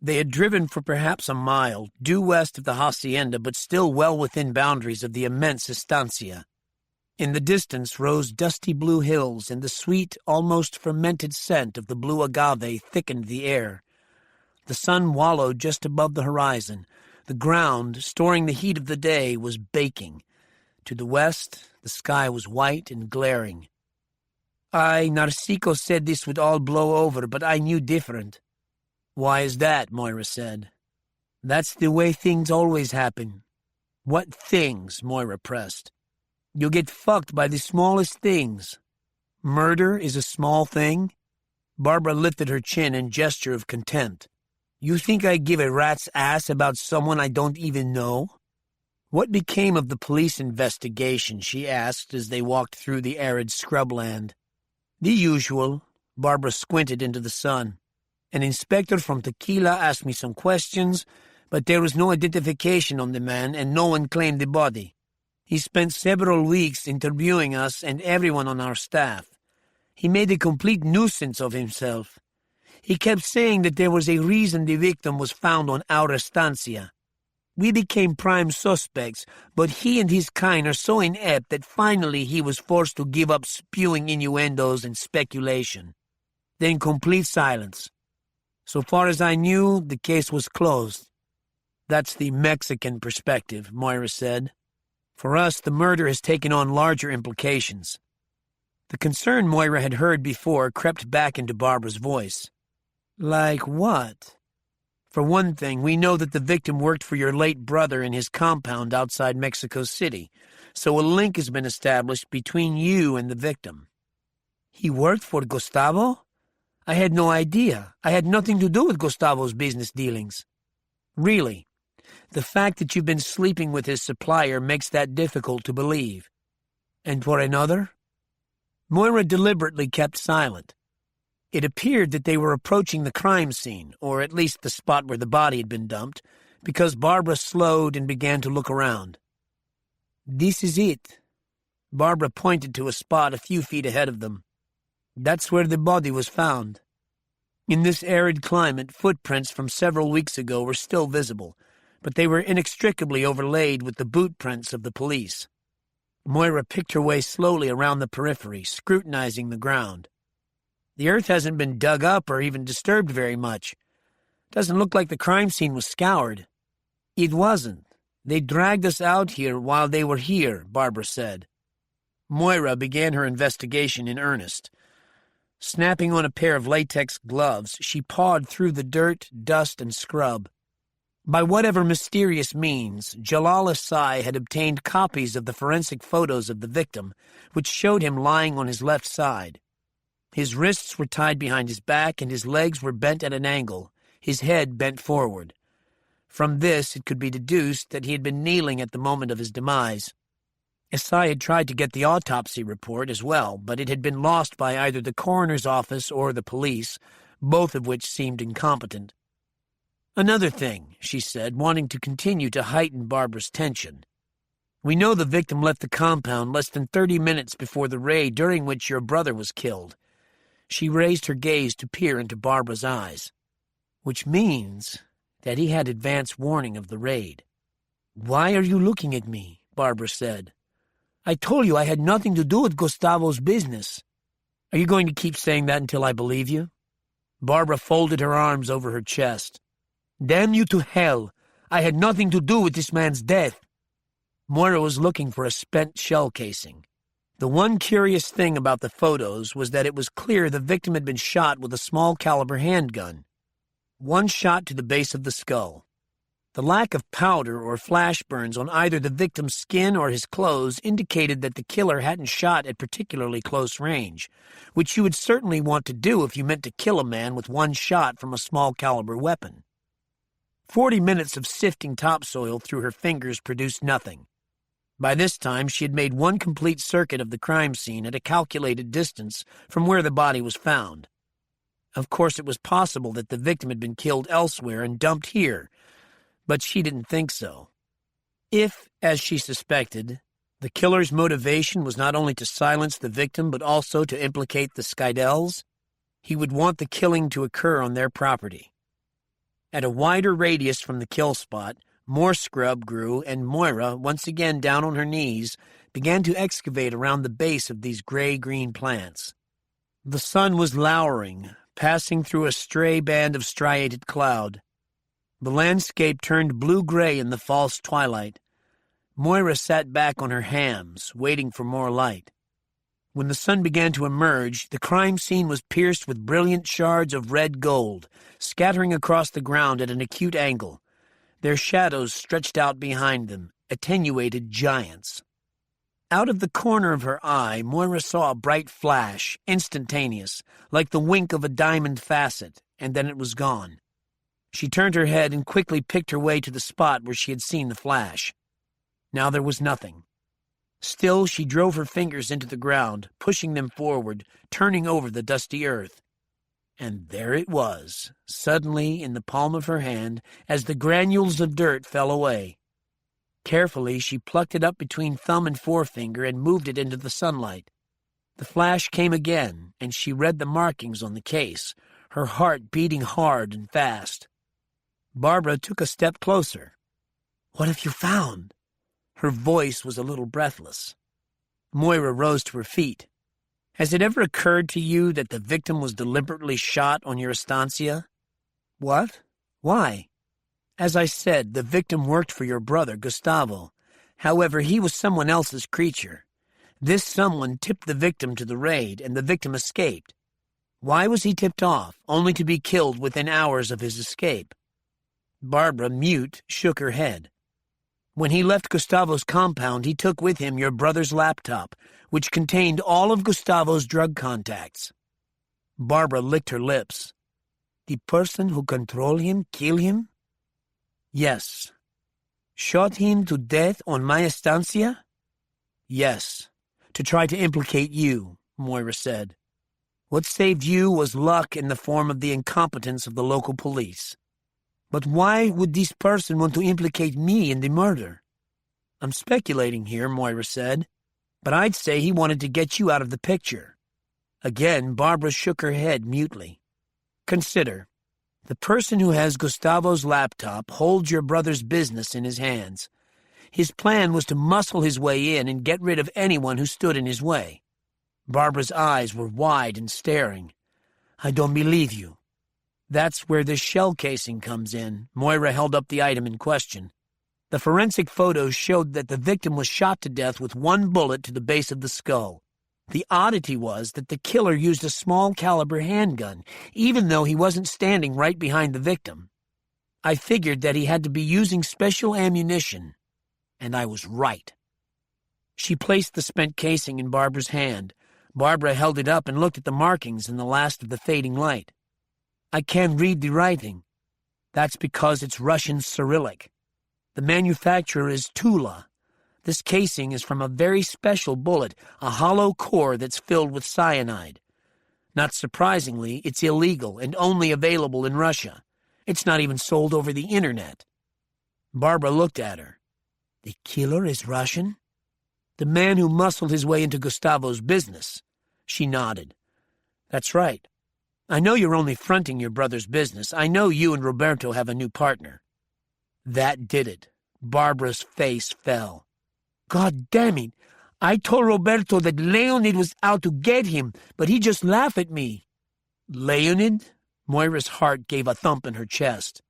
They had driven for perhaps a mile, due west of the hacienda, but still well within boundaries of the immense estancia. In the distance rose dusty blue hills, and the sweet, almost fermented scent of the blue agave thickened the air. The sun wallowed just above the horizon. The ground, storing the heat of the day, was baking. To the west, the sky was white and glaring. Narciso said this would all blow over, but I knew different. Why is that? Moira said. That's the way things always happen. What things? Moira pressed. You'll get fucked by the smallest things. Murder is a small thing? Barbara lifted her chin in gesture of contempt. You think I give a rat's ass about someone I don't even know? What became of the police investigation? She asked as they walked through the arid scrubland. The usual. Barbara squinted into the sun. An inspector from Tequila asked me some questions, but there was no identification on the man and no one claimed the body. He spent several weeks interviewing us and everyone on our staff. He made a complete nuisance of himself. He kept saying that there was a reason the victim was found on our estancia. We became prime suspects, but he and his kind are so inept that finally he was forced to give up spewing innuendos and speculation. Then complete silence. So far as I knew, the case was closed. That's the Mexican perspective, Moira said. For us, the murder has taken on larger implications. The concern Moira had heard before crept back into Barbara's voice. Like what? For one thing, we know that the victim worked for your late brother in his compound outside Mexico City, so a link has been established between you and the victim. He worked for Gustavo? I had no idea. I had nothing to do with Gustavo's business dealings. Really. The fact that you've been sleeping with his supplier makes that difficult to believe. And for another? Moira deliberately kept silent. It appeared that they were approaching the crime scene, or at least the spot where the body had been dumped, because Barbara slowed and began to look around. This is it. Barbara pointed to a spot a few feet ahead of them. That's where the body was found. In this arid climate, footprints from several weeks ago were still visible, but they were inextricably overlaid with the boot prints of the police. Moira picked her way slowly around the periphery, scrutinizing the ground. The earth hasn't been dug up or even disturbed very much. Doesn't look like the crime scene was scoured. It wasn't. They dragged us out here while they were here, Barbara said. Moira began her investigation in earnest. Snapping on a pair of latex gloves, she pawed through the dirt, dust, and scrub. By whatever mysterious means, Jalal Asai had obtained copies of the forensic photos of the victim, which showed him lying on his left side. His wrists were tied behind his back and his legs were bent at an angle, his head bent forward. From this, it could be deduced that he had been kneeling at the moment of his demise. Asai had tried to get the autopsy report as well, but it had been lost by either the coroner's office or the police, both of which seemed incompetent. Another thing, she said, wanting to continue to heighten Barbara's tension. We know the victim left the compound less than 30 minutes before the raid during which your brother was killed. She raised her gaze to peer into Barbara's eyes, which means that he had advance warning of the raid. Why are you looking at me? Barbara said. I told you I had nothing to do with Gustavo's business. Are you going to keep saying that until I believe you? Barbara folded her arms over her chest. Damn you to hell! I had nothing to do with this man's death. Moira was looking for a spent shell casing. The one curious thing about the photos was that it was clear the victim had been shot with a small caliber handgun. One shot to the base of the skull. The lack of powder or flash burns on either the victim's skin or his clothes indicated that the killer hadn't shot at particularly close range, which you would certainly want to do if you meant to kill a man with one shot from a small caliber weapon. 40 minutes of sifting topsoil through her fingers produced nothing. By this time, she had made one complete circuit of the crime scene at a calculated distance from where the body was found. Of course, it was possible that the victim had been killed elsewhere and dumped here, but she didn't think so. If, as she suspected, the killer's motivation was not only to silence the victim but also to implicate the Skydells, he would want the killing to occur on their property. At a wider radius from the kill spot, more scrub grew, and Moira, once again down on her knees, began to excavate around the base of these gray-green plants. The sun was lowering, passing through a stray band of striated cloud. The landscape turned blue-gray in the false twilight. Moira sat back on her hams, waiting for more light. When the sun began to emerge, the crime scene was pierced with brilliant shards of red gold, scattering across the ground at an acute angle. Their shadows stretched out behind them, attenuated giants. Out of the corner of her eye, Moira saw a bright flash, instantaneous, like the wink of a diamond facet, and then it was gone. She turned her head and quickly picked her way to the spot where she had seen the flash. Now there was nothing. Still, she drove her fingers into the ground, pushing them forward, turning over the dusty earth. And there it was, suddenly in the palm of her hand, as the granules of dirt fell away. Carefully, she plucked it up between thumb and forefinger and moved it into the sunlight. The flash came again, and she read the markings on the case, her heart beating hard and fast. Barbara took a step closer. "What have you found?" Her voice was a little breathless. Moira rose to her feet. "Has it ever occurred to you that the victim was deliberately shot on your estancia?" "What? Why?" "As I said, the victim worked for your brother, Gustavo. However, he was someone else's creature. This someone tipped the victim to the raid, and the victim escaped. Why was he tipped off, only to be killed within hours of his escape?" Barbara, mute, shook her head. "When he left Gustavo's compound, he took with him your brother's laptop, which contained all of Gustavo's drug contacts." Barbara licked her lips. "The person who controlled him killed him?" "Yes." "Shot him to death on my estancia?" "Yes, to try to implicate you," Moira said. "What saved you was luck in the form of the incompetence of the local police. But why would this person want to implicate me in the murder?" "I'm speculating here," Moira said, "but I'd say he wanted to get you out of the picture." Again, Barbara shook her head mutely. "Consider, the person who has Gustavo's laptop holds your brother's business in his hands. His plan was to muscle his way in and get rid of anyone who stood in his way." Barbara's eyes were wide and staring. "I don't believe you." "That's where this shell casing comes in." Moira held up the item in question. The forensic photos showed that the victim was shot to death with one bullet to the base of the skull. The oddity was that the killer used a small caliber handgun, even though he wasn't standing right behind the victim. I figured that he had to be using special ammunition, and I was right. She placed the spent casing in Barbara's hand. Barbara held it up and looked at the markings in the last of the fading light. "I can't read the writing." "That's because it's Russian Cyrillic. The manufacturer is Tula. This casing is from a very special bullet, a hollow core that's filled with cyanide. Not surprisingly, it's illegal and only available in Russia. It's not even sold over the internet." Barbara looked at her. "The killer is Russian?" "The man who muscled his way into Gustavo's business." She nodded. "That's right. I know you're only fronting your brother's business. I know you and Roberto have a new partner." That did it. Barbara's face fell. "God damn it! I told Roberto that Leonid was out to get him, but he just laughed at me. Leonid? Moira's heart gave a thump in her chest.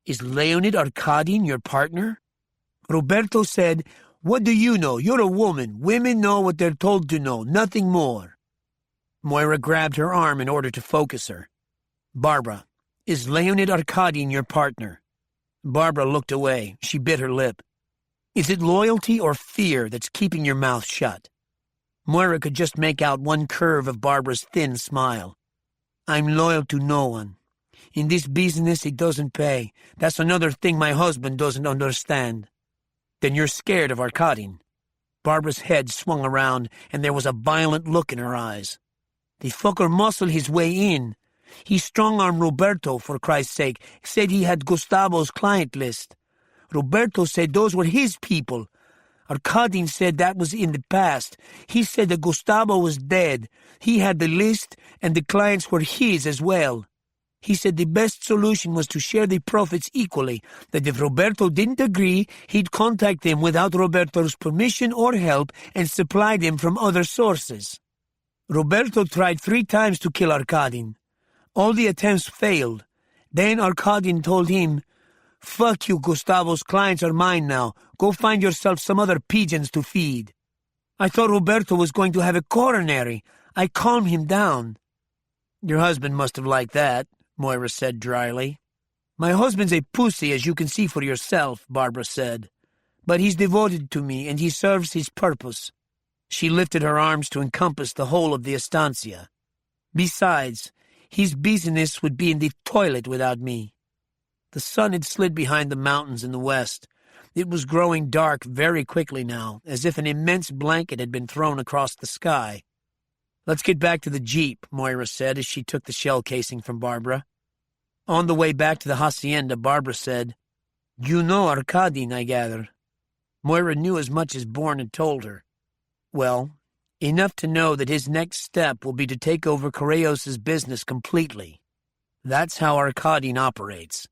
Is Leonid Arkadin your partner? Roberto said, "What do you know? You're a woman. Women know what they're told to know, nothing more." Moira grabbed her arm in order to focus her. Barbara, is Leonid Arkadin your partner? Barbara looked away. She bit her lip. Is it loyalty or fear that's keeping your mouth shut? Moira could just make out one curve of Barbara's thin smile. I'm loyal to no one. In this business, it doesn't pay. That's another thing my husband doesn't understand. Then you're scared of Arkadin. Barbara's head swung around, and there was a violent look in her eyes. The fucker muscled his way in. He strong-armed Roberto, for Christ's sake, said he had Gustavo's client list. Roberto said those were his people. Arkadin said that was in the past. He said that Gustavo was dead. He had the list, and the clients were his as well. He said the best solution was to share the profits equally, that if Roberto didn't agree, he'd contact them without Roberto's permission or help and supply them from other sources. Roberto tried 3 times to kill Arkadin. All the attempts failed. Then Arkadin told him, "Fuck you, Gustavo's clients are mine now. Go find yourself some other pigeons to feed." I thought Roberto was going to have a coronary. I calmed him down. Your husband must have liked that, Moira said dryly. My husband's a pussy, as you can see for yourself, Barbara said. But he's devoted to me, and he serves his purpose. She lifted her arms to encompass the whole of the estancia. Besides, his business would be in the toilet without me. The sun had slid behind the mountains in the west. It was growing dark very quickly now, as if an immense blanket had been thrown across the sky. Let's get back to the jeep, Moira said as she took the shell casing from Barbara. On the way back to the hacienda, Barbara said, You know Arkadin, I gather. Moira knew as much as Bourne had told her. Well, enough to know that his next step will be to take over Correos' business completely. That's how Arkadin operates.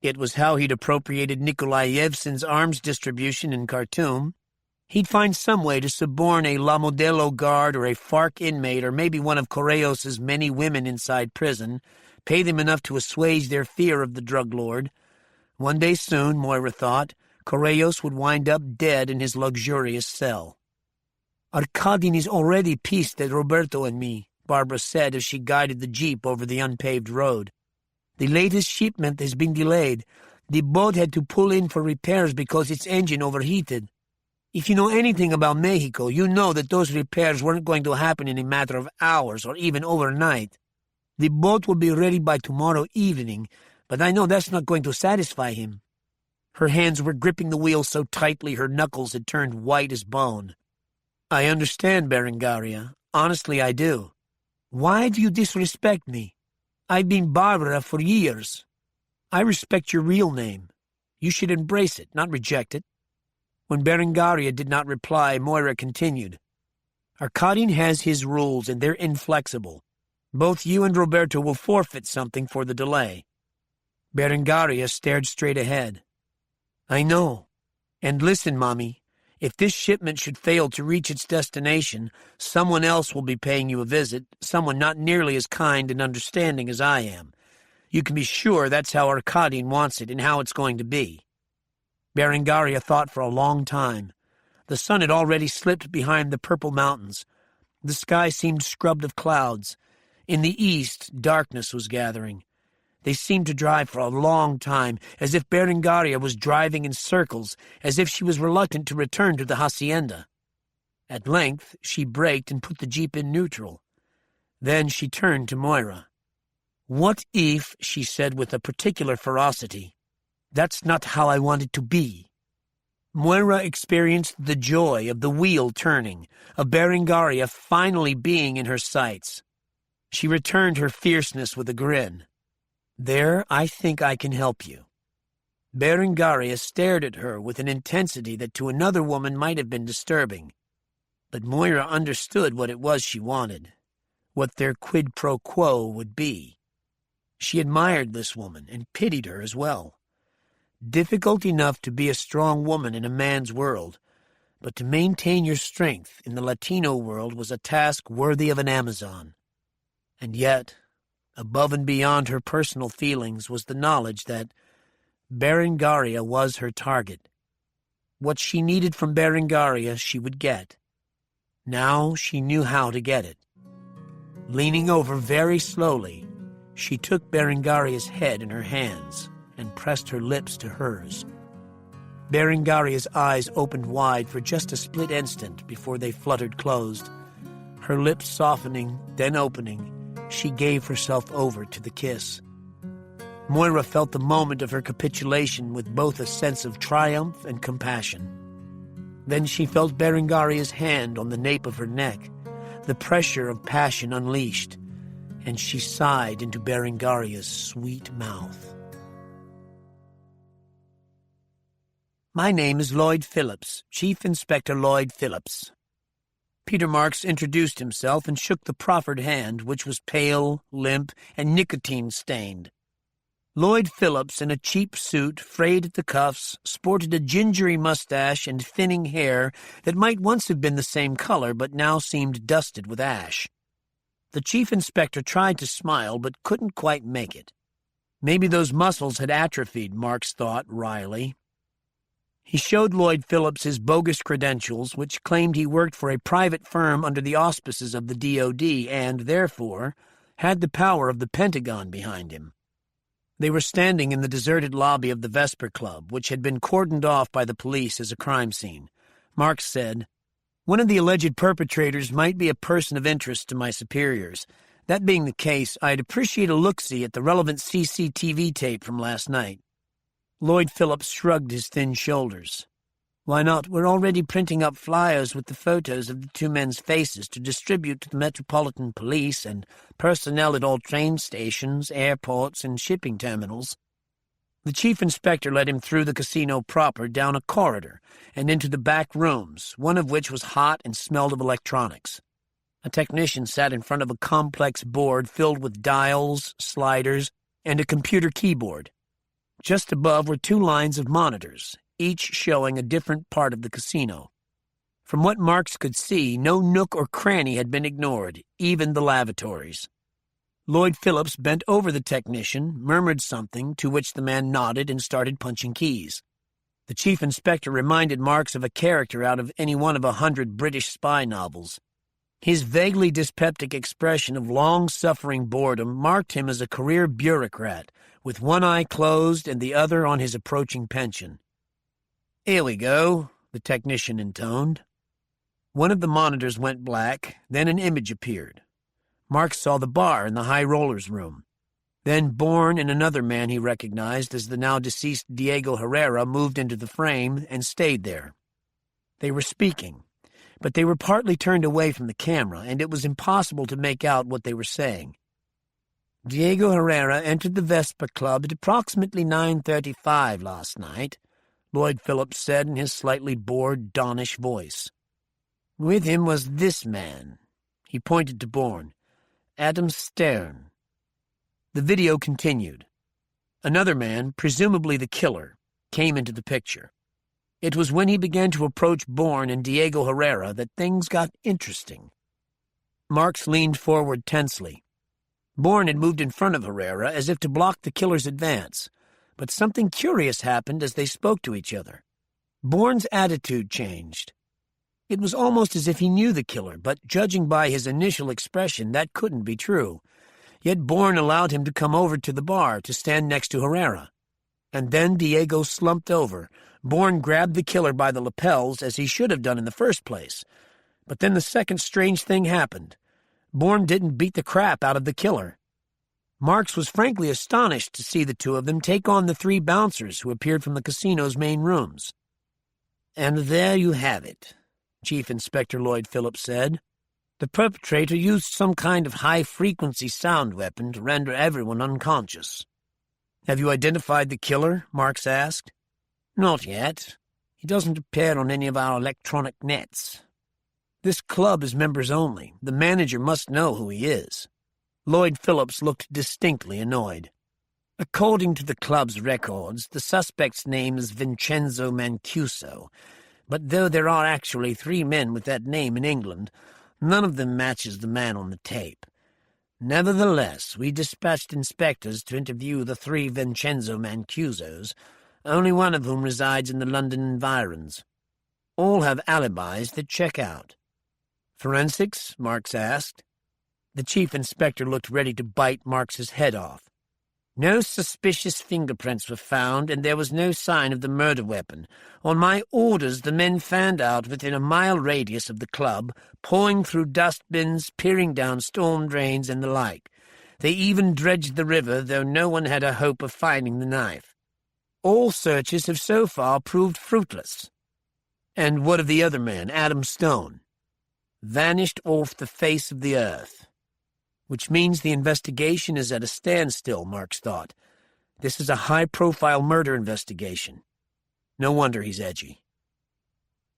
It was how he'd appropriated Nikolai Yevsen's arms distribution in Khartoum. He'd find some way to suborn a La Modelo guard or a FARC inmate or maybe one of Correos' many women inside prison, pay them enough to assuage their fear of the drug lord. One day soon, Moira thought, Correos would wind up dead in his luxurious cell. Arkadin is already pissed at Roberto and me, Barbara said as she guided the jeep over the unpaved road. The latest shipment has been delayed. The boat had to pull in for repairs because its engine overheated. If you know anything about Mexico, you know that those repairs weren't going to happen in a matter of hours or even overnight. The boat will be ready by tomorrow evening, but I know that's not going to satisfy him. Her hands were gripping the wheel so tightly her knuckles had turned white as bone. I understand, Berengaria. Honestly, I do. Why do you disrespect me? I've been Barbara for years. I respect your real name. You should embrace it, not reject it. When Berengaria did not reply, Moira continued. Arkadin has his rules, and they're inflexible. Both you and Roberto will forfeit something for the delay. Berengaria stared straight ahead. I know. And listen, Mommy, if this shipment should fail to reach its destination, someone else will be paying you a visit, someone not nearly as kind and understanding as I am. You can be sure that's how Arkadin wants it and how it's going to be. Berengaria thought for a long time. The sun had already slipped behind the purple mountains. The sky seemed scrubbed of clouds. In the east, darkness was gathering. They seemed to drive for a long time, as if Berengaria was driving in circles, as if she was reluctant to return to the hacienda. At length, she braked and put the jeep in neutral. Then she turned to Moira. What if, she said with a particular ferocity, that's not how I want it to be. Moira experienced the joy of the wheel turning, of Berengaria finally being in her sights. She returned her fierceness with a grin. There, I think I can help you. Berengaria stared at her with an intensity that to another woman might have been disturbing. But Moira understood what it was she wanted, what their quid pro quo would be. She admired this woman and pitied her as well. Difficult enough to be a strong woman in a man's world, but to maintain your strength in the Latino world was a task worthy of an Amazon. And yet, above and beyond her personal feelings was the knowledge that Berengaria was her target. What she needed from Berengaria she would get. Now she knew how to get it. Leaning over very slowly, she took Berengaria's head in her hands and pressed her lips to hers. Berengaria's eyes opened wide for just a split instant before they fluttered closed. Her lips softening, then opening, she gave herself over to the kiss. Moira felt the moment of her capitulation with both a sense of triumph and compassion. Then she felt Berengaria's hand on the nape of her neck, the pressure of passion unleashed, and she sighed into Berengaria's sweet mouth. My name is Lloyd Phillips, Chief Inspector Lloyd Phillips. Peter Marks introduced himself and shook the proffered hand, which was pale, limp, and nicotine-stained. Lloyd Phillips, in a cheap suit, frayed at the cuffs, sported a gingery mustache and thinning hair that might once have been the same color but now seemed dusted with ash. The chief inspector tried to smile but couldn't quite make it. Maybe those muscles had atrophied, Marks thought wryly. He showed Lloyd Phillips his bogus credentials, which claimed he worked for a private firm under the auspices of the DOD and, therefore, had the power of the Pentagon behind him. They were standing in the deserted lobby of the Vesper Club, which had been cordoned off by the police as a crime scene. Marks said, "One of the alleged perpetrators might be a person of interest to my superiors. That being the case, I'd appreciate a look-see at the relevant CCTV tape from last night." Lloyd Phillips shrugged his thin shoulders. "Why not? We're already printing up flyers with the photos of the two men's faces to distribute to the Metropolitan Police and personnel at all train stations, airports, and shipping terminals." The chief inspector led him through the casino proper, down a corridor, and into the back rooms, one of which was hot and smelled of electronics. A technician sat in front of a complex board filled with dials, sliders, and a computer keyboard. Just above were two lines of monitors, each showing a different part of the casino. From what Marks could see, no nook or cranny had been ignored, even the lavatories. Lloyd Phillips bent over the technician, murmured something, to which the man nodded and started punching keys. The chief inspector reminded Marks of a character out of any one of 100 British spy novels. His vaguely dyspeptic expression of long-suffering boredom marked him as a career bureaucrat, with one eye closed and the other on his approaching pension. "Here we go," the technician intoned. One of the monitors went black, then an image appeared. Marks saw the bar in the high rollers room. Then Bourne and another man he recognized as the now-deceased Diego Herrera moved into the frame and stayed there. They were speaking, but they were partly turned away from the camera, and it was impossible to make out what they were saying. "Diego Herrera entered the Vesper Club at approximately 9:35 last night," Lloyd Phillips said in his slightly bored, Donish voice. "With him was this man." He pointed to Bourne. "Adam Stern." The video continued. Another man, presumably the killer, came into the picture. It was when he began to approach Bourne and Diego Herrera that things got interesting. Marks leaned forward tensely. Bourne had moved in front of Herrera as if to block the killer's advance, but something curious happened as they spoke to each other. Bourne's attitude changed. It was almost as if he knew the killer, but judging by his initial expression, that couldn't be true. Yet Bourne allowed him to come over to the bar to stand next to Herrera. And then Diego slumped over. Bourne grabbed the killer by the lapels, as he should have done in the first place. But then the second strange thing happened. Bourne didn't beat the crap out of the killer. Marks was frankly astonished to see the two of them take on the three bouncers who appeared from the casino's main rooms. "And there you have it," Chief Inspector Lloyd Phillips said. "The perpetrator used some kind of high-frequency sound weapon to render everyone unconscious." "Have you identified the killer?" Marks asked. "Not yet. He doesn't appear on any of our electronic nets. This club is members only. The manager must know who he is." Lloyd Phillips looked distinctly annoyed. "According to the club's records, the suspect's name is Vincenzo Mancuso, But though there are actually 3 men with that name in England, none of them matches the man on the tape. Nevertheless, we dispatched inspectors to interview the 3 Vincenzo Mancusos, only one of whom resides in the London environs. All have alibis that check out. Forensics? Marks asked. The chief inspector looked ready to bite Marks's head off. No suspicious fingerprints were found, and there was no sign of the murder weapon. On my orders, the men fanned out within a mile radius of the club, pawing through dustbins, peering down storm drains, and the like. They even dredged the river, though no one had a hope of finding the knife. All searches have so far proved fruitless. And what of the other man, Adam Stone? Vanished off the face of the earth. Which means the investigation is at a standstill, Marks thought. This is a high-profile murder investigation. No wonder he's edgy.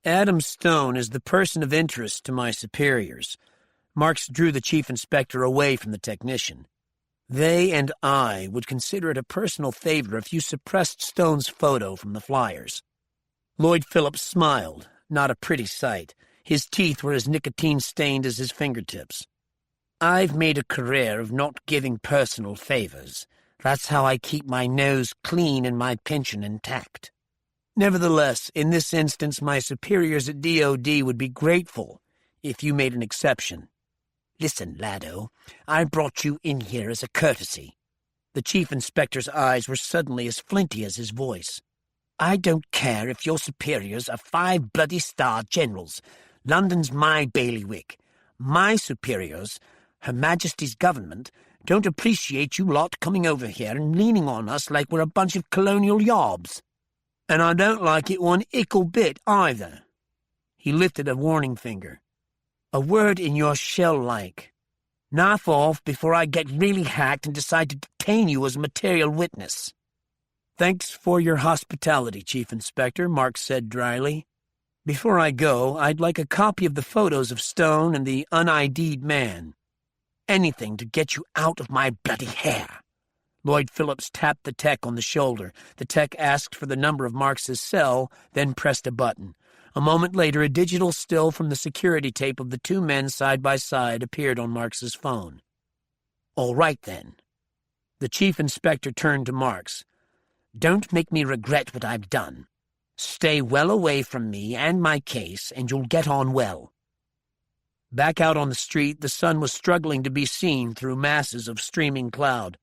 Adam Stone is the person of interest to my superiors. Marks drew the chief inspector away from the technician. They and I would consider it a personal favor if you suppressed Stone's photo from the flyers. Lloyd Phillips smiled, not a pretty sight. His teeth were as nicotine-stained as his fingertips. I've made a career of not giving personal favors. That's how I keep my nose clean and my pension intact. Nevertheless, in this instance, my superiors at DOD would be grateful if you made an exception. Listen, laddo, I brought you in here as a courtesy. The chief inspector's eyes were suddenly as flinty as his voice. I don't care if your superiors are 5 bloody star generals. London's my bailiwick. My superiors, Her Majesty's government, don't appreciate you lot coming over here and leaning on us like we're a bunch of colonial yobs. And I don't like it one ickle bit, either. He lifted a warning finger. A word in your shell-like. Knife off before I get really hacked and decide to detain you as a material witness. Thanks for your hospitality, Chief Inspector, Marks said dryly. Before I go, I'd like a copy of the photos of Stone and the un-ID'd man. Anything to get you out of my bloody hair. Lloyd Phillips tapped the tech on the shoulder. The tech asked for the number of Marks's cell, then pressed a button. A moment later, a digital still from the security tape of the 2 men side by side appeared on Marks's phone. All right, then. The chief inspector turned to Marks. Don't make me regret what I've done. Stay well away from me and my case, and you'll get on well. Back out on the street, the sun was struggling to be seen through masses of streaming cloud.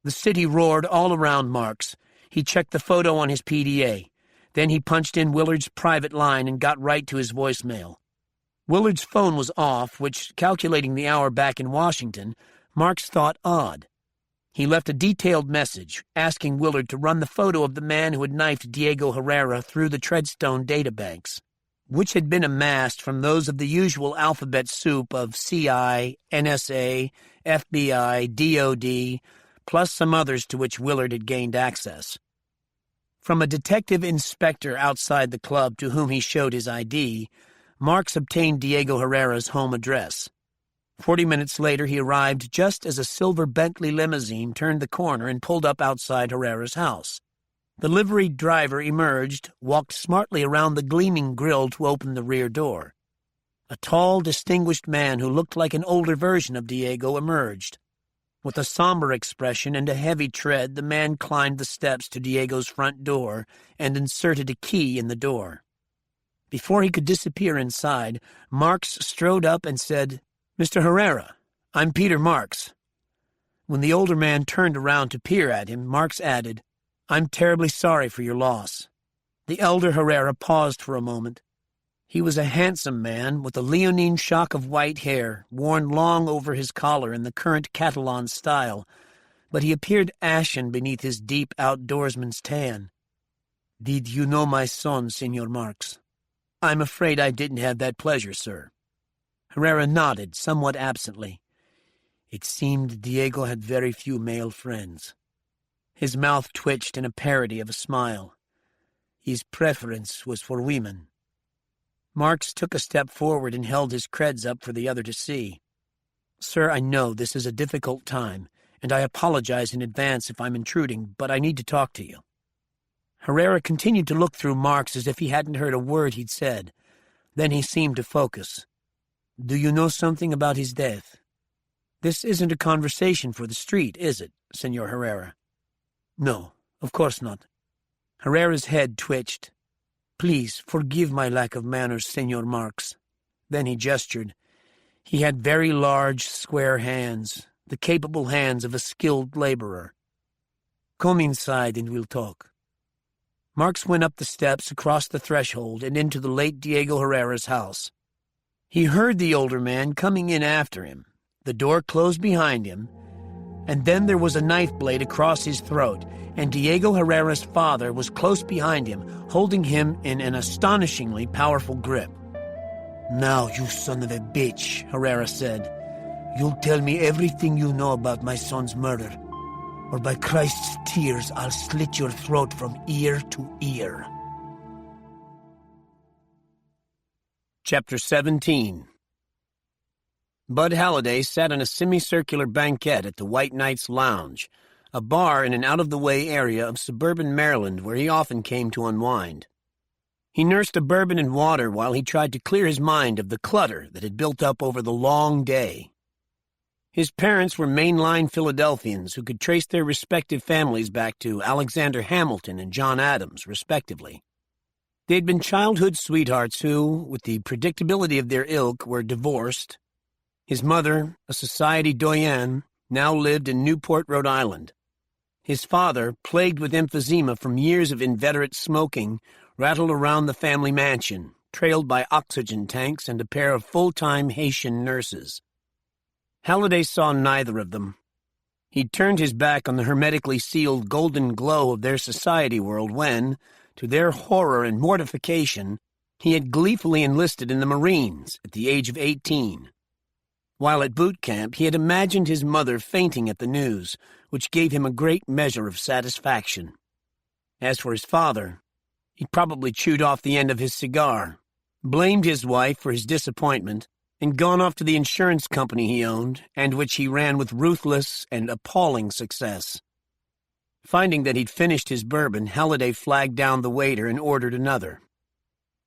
The city roared all around Marks. He checked the photo on his PDA. Then he punched in Willard's private line and got right to his voicemail. Willard's phone was off, which, calculating the hour back in Washington, Marks thought odd. He left a detailed message, asking Willard to run the photo of the man who had knifed Diego Herrera through the Treadstone databanks, which had been amassed from those of the usual alphabet soup of CI, NSA, FBI, DOD, plus some others to which Willard had gained access. From a detective inspector outside the club to whom he showed his ID, Marks obtained Diego Herrera's home address. 40 minutes later, he arrived just as a silver Bentley limousine turned the corner and pulled up outside Herrera's house. The liveried driver emerged, walked smartly around the gleaming grill to open the rear door. A tall, distinguished man who looked like an older version of Diego emerged. With a somber expression and a heavy tread, the man climbed the steps to Diego's front door and inserted a key in the door. Before he could disappear inside, Marks strode up and said, "Mr. Herrera, I'm Peter Marks." When the older man turned around to peer at him, Marks added, "I'm terribly sorry for your loss." The elder Herrera paused for a moment. He was a handsome man with a leonine shock of white hair, worn long over his collar in the current Catalan style, but he appeared ashen beneath his deep outdoorsman's tan. "Did you know my son, Senor Marks?" "I'm afraid I didn't have that pleasure, sir." Herrera nodded, somewhat absently. It seemed Diego had very few male friends. His mouth twitched in a parody of a smile. His preference was for women. Marks took a step forward and held his creds up for the other to see. "Sir, I know this is a difficult time, and I apologize in advance if I'm intruding, but I need to talk to you." Herrera continued to look through Marks as if he hadn't heard a word he'd said. Then he seemed to focus. "Do you know something about his death?" "This isn't a conversation for the street, is it, Senor Herrera?" "No, of course not." Herrera's head twitched. "Please forgive my lack of manners, Senor Marks." Then he gestured. He had very large, square hands, the capable hands of a skilled laborer. "Come inside and we'll talk." Marks went up the steps, across the threshold, and into the late Diego Herrera's house. He heard the older man coming in after him. The door closed behind him, and then there was a knife blade across his throat, and Diego Herrera's father was close behind him, holding him in an astonishingly powerful grip. "Now, you son of a bitch," Herrera said, "you'll tell me everything you know about my son's murder, or by Christ's tears I'll slit your throat from ear to ear." Chapter 17. Bud Halliday sat in a semicircular banquette at the White Knight's Lounge, a bar in an out-of-the-way area of suburban Maryland where he often came to unwind. He nursed a bourbon and water while he tried to clear his mind of the clutter that had built up over the long day. His parents were mainline Philadelphians who could trace their respective families back to Alexander Hamilton and John Adams, respectively. They had been childhood sweethearts who, with the predictability of their ilk, were divorced. His mother, a society doyenne, now lived in Newport, Rhode Island. His father, plagued with emphysema from years of inveterate smoking, rattled around the family mansion, trailed by oxygen tanks and a pair of full-time Haitian nurses. Halliday saw neither of them. He'd turned his back on the hermetically sealed golden glow of their society world when, to their horror and mortification, he had gleefully enlisted in the Marines at the age of 18. While at boot camp, he had imagined his mother fainting at the news, which gave him a great measure of satisfaction. As for his father, he'd probably chewed off the end of his cigar, blamed his wife for his disappointment, and gone off to the insurance company he owned, and which he ran with ruthless and appalling success. Finding that he'd finished his bourbon, Halliday flagged down the waiter and ordered another.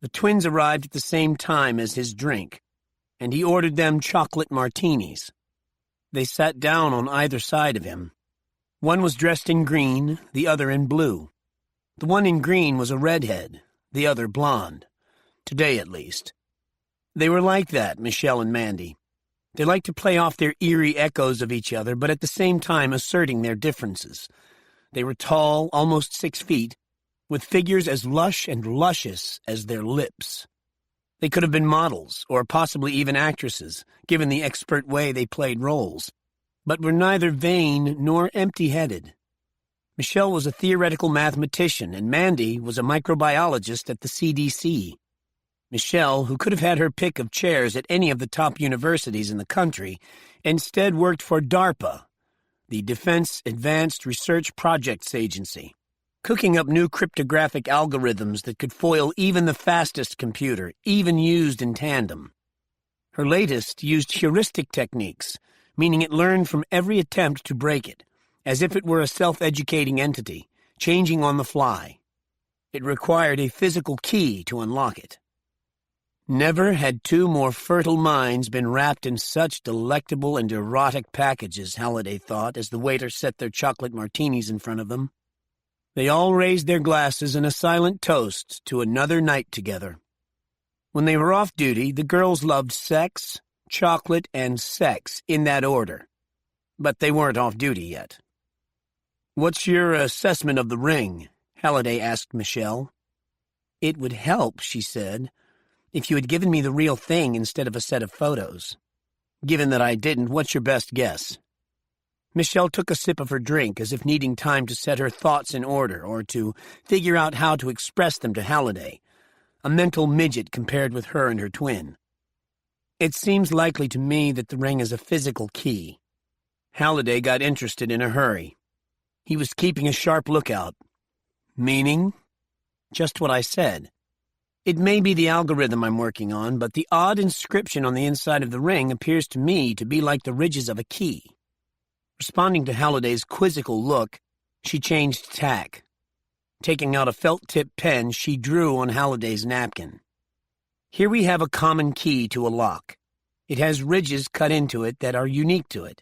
The twins arrived at the same time as his drink, and he ordered them chocolate martinis. They sat down on either side of him. One was dressed in green, the other in blue. The one in green was a redhead, the other blonde. Today, at least. They were like that, Michelle and Mandy. They liked to play off their eerie echoes of each other, but at the same time asserting their differences. They were tall, almost 6 feet, with figures as lush and luscious as their lips. They could have been models, or possibly even actresses, given the expert way they played roles, but were neither vain nor empty-headed. Michelle was a theoretical mathematician, and Mandy was a microbiologist at the CDC. Michelle, who could have had her pick of chairs at any of the top universities in the country, instead worked for DARPA, the Defense Advanced Research Projects Agency, cooking up new cryptographic algorithms that could foil even the fastest computer, even used in tandem. Her latest used heuristic techniques, meaning it learned from every attempt to break it, as if it were a self-educating entity, changing on the fly. It required a physical key to unlock it. Never had two more fertile minds been wrapped in such delectable and erotic packages, Halliday thought, as the waiter set their chocolate martinis in front of them. They all raised their glasses in a silent toast to another night together. When they were off duty, the girls loved sex, chocolate, and sex in that order. But they weren't off duty yet. "What's your assessment of the ring?" Halliday asked Michelle. "It would help," she said, "if you had given me the real thing instead of a set of photos. Given that I didn't, what's your best guess?" Michelle took a sip of her drink as if needing time to set her thoughts in order or to figure out how to express them to Halliday, a mental midget compared with her and her twin. "It seems likely to me that the ring is a physical key." Halliday got interested in a hurry. He was keeping a sharp lookout. "Meaning?" "Just what I said. It may be the algorithm I'm working on, but the odd inscription on the inside of the ring appears to me to be like the ridges of a key." Responding to Halliday's quizzical look, she changed tack. Taking out a felt-tip pen, she drew on Halliday's napkin. Here we have a common key to a lock. It has ridges cut into it that are unique to it.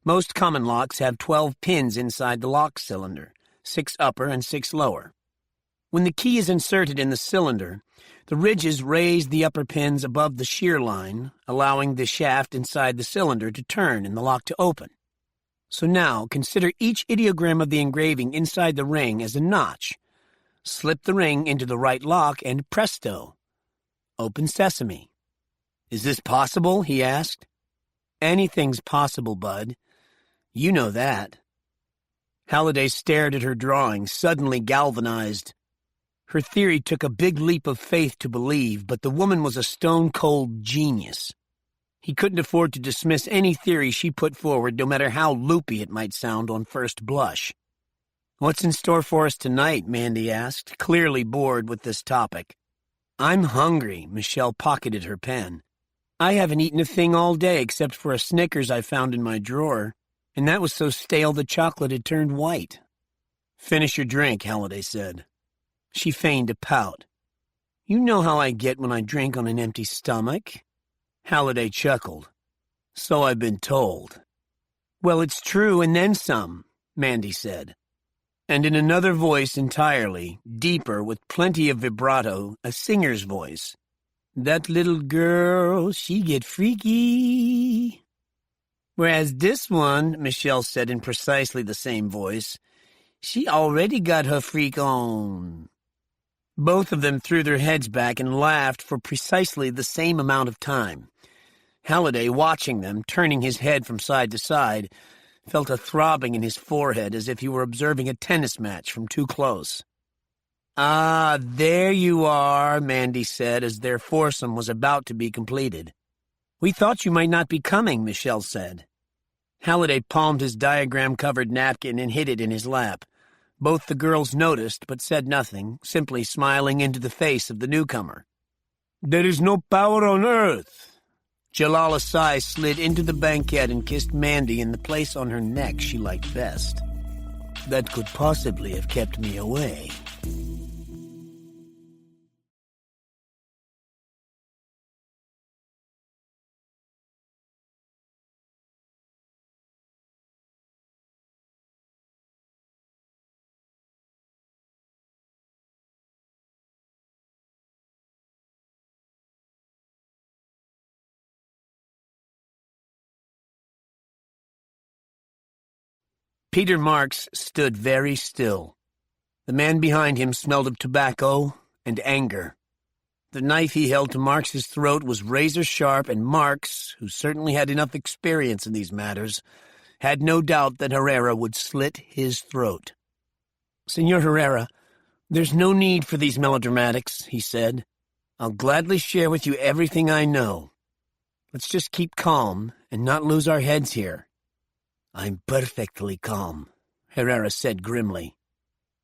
Most common locks have 12 pins inside the lock cylinder, 6 upper and 6 lower. When the key is inserted in the cylinder, the ridges raise the upper pins above the shear line, allowing the shaft inside the cylinder to turn and the lock to open. So now, consider each ideogram of the engraving inside the ring as a notch. Slip the ring into the right lock and presto! Open sesame. "Is this possible?" he asked. "Anything's possible, Bud. You know that." Halliday stared at her drawing, suddenly galvanized. Her theory took a big leap of faith to believe, but the woman was a stone-cold genius. He couldn't afford to dismiss any theory she put forward, no matter how loopy it might sound on first blush. "What's in store for us tonight?" Mandy asked, clearly bored with this topic. "I'm hungry." Michelle pocketed her pen. "I haven't eaten a thing all day except for a Snickers I found in my drawer, and that was so stale the chocolate had turned white." "Finish your drink," Halliday said. She feigned a pout. "You know how I get when I drink on an empty stomach." Halliday chuckled. "So I've been told." "Well, it's true, and then some," Mandy said. And in another voice entirely, deeper, with plenty of vibrato, a singer's voice. "That little girl, she get freaky." "Whereas this one," Michelle said in precisely the same voice, "she already got her freak on." Both of them threw their heads back and laughed for precisely the same amount of time. Halliday, watching them, turning his head from side to side, felt a throbbing in his forehead as if he were observing a tennis match from too close. "Ah, there you are," Mandy said as their foursome was about to be completed. "We thought you might not be coming," Michelle said. Halliday palmed his diagram-covered napkin and hid it in his lap. Both the girls noticed, but said nothing, simply smiling into the face of the newcomer. "There is no power on earth." Jalala's sigh slid into the banquette and kissed Mandy in the place on her neck she liked best. "That could possibly have kept me away." Peter Marks stood very still. The man behind him smelled of tobacco and anger. The knife he held to Marks's throat was razor-sharp, and Marks, who certainly had enough experience in these matters, had no doubt that Herrera would slit his throat. "Senor Herrera, there's no need for these melodramatics," he said. "I'll gladly share with you everything I know. Let's just keep calm and not lose our heads here." "I'm perfectly calm," Herrera said grimly.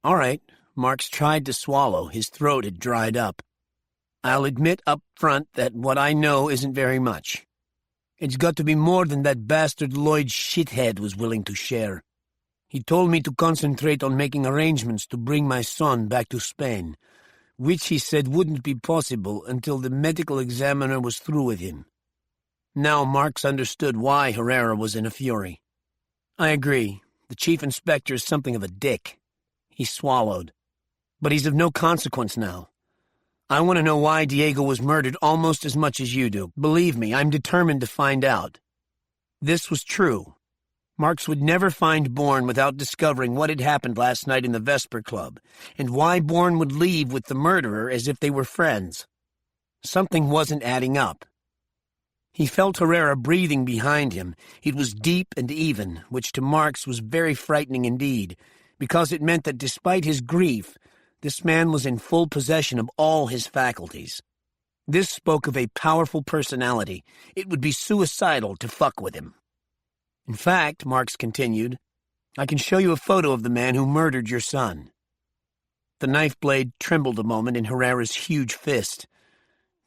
"All right." Marks tried to swallow. His throat had dried up. "I'll admit up front that what I know isn't very much. It's got to be more than that bastard Lloyd shithead was willing to share. He told me to concentrate on making arrangements to bring my son back to Spain, which he said wouldn't be possible until the medical examiner was through with him." Now Marks understood why Herrera was in a fury. "I agree. The chief inspector is something of a dick." He swallowed. "But he's of no consequence now. I want to know why Diego was murdered almost as much as you do. Believe me, I'm determined to find out." This was true. Marks would never find Bourne without discovering what had happened last night in the Vesper Club, and why Bourne would leave with the murderer as if they were friends. Something wasn't adding up. He felt Herrera breathing behind him. It was deep and even, which to Marks was very frightening indeed, because it meant that despite his grief, this man was in full possession of all his faculties. This spoke of a powerful personality. It would be suicidal to fuck with him. "In fact," Marks continued, "I can show you a photo of the man who murdered your son." The knife blade trembled a moment in Herrera's huge fist.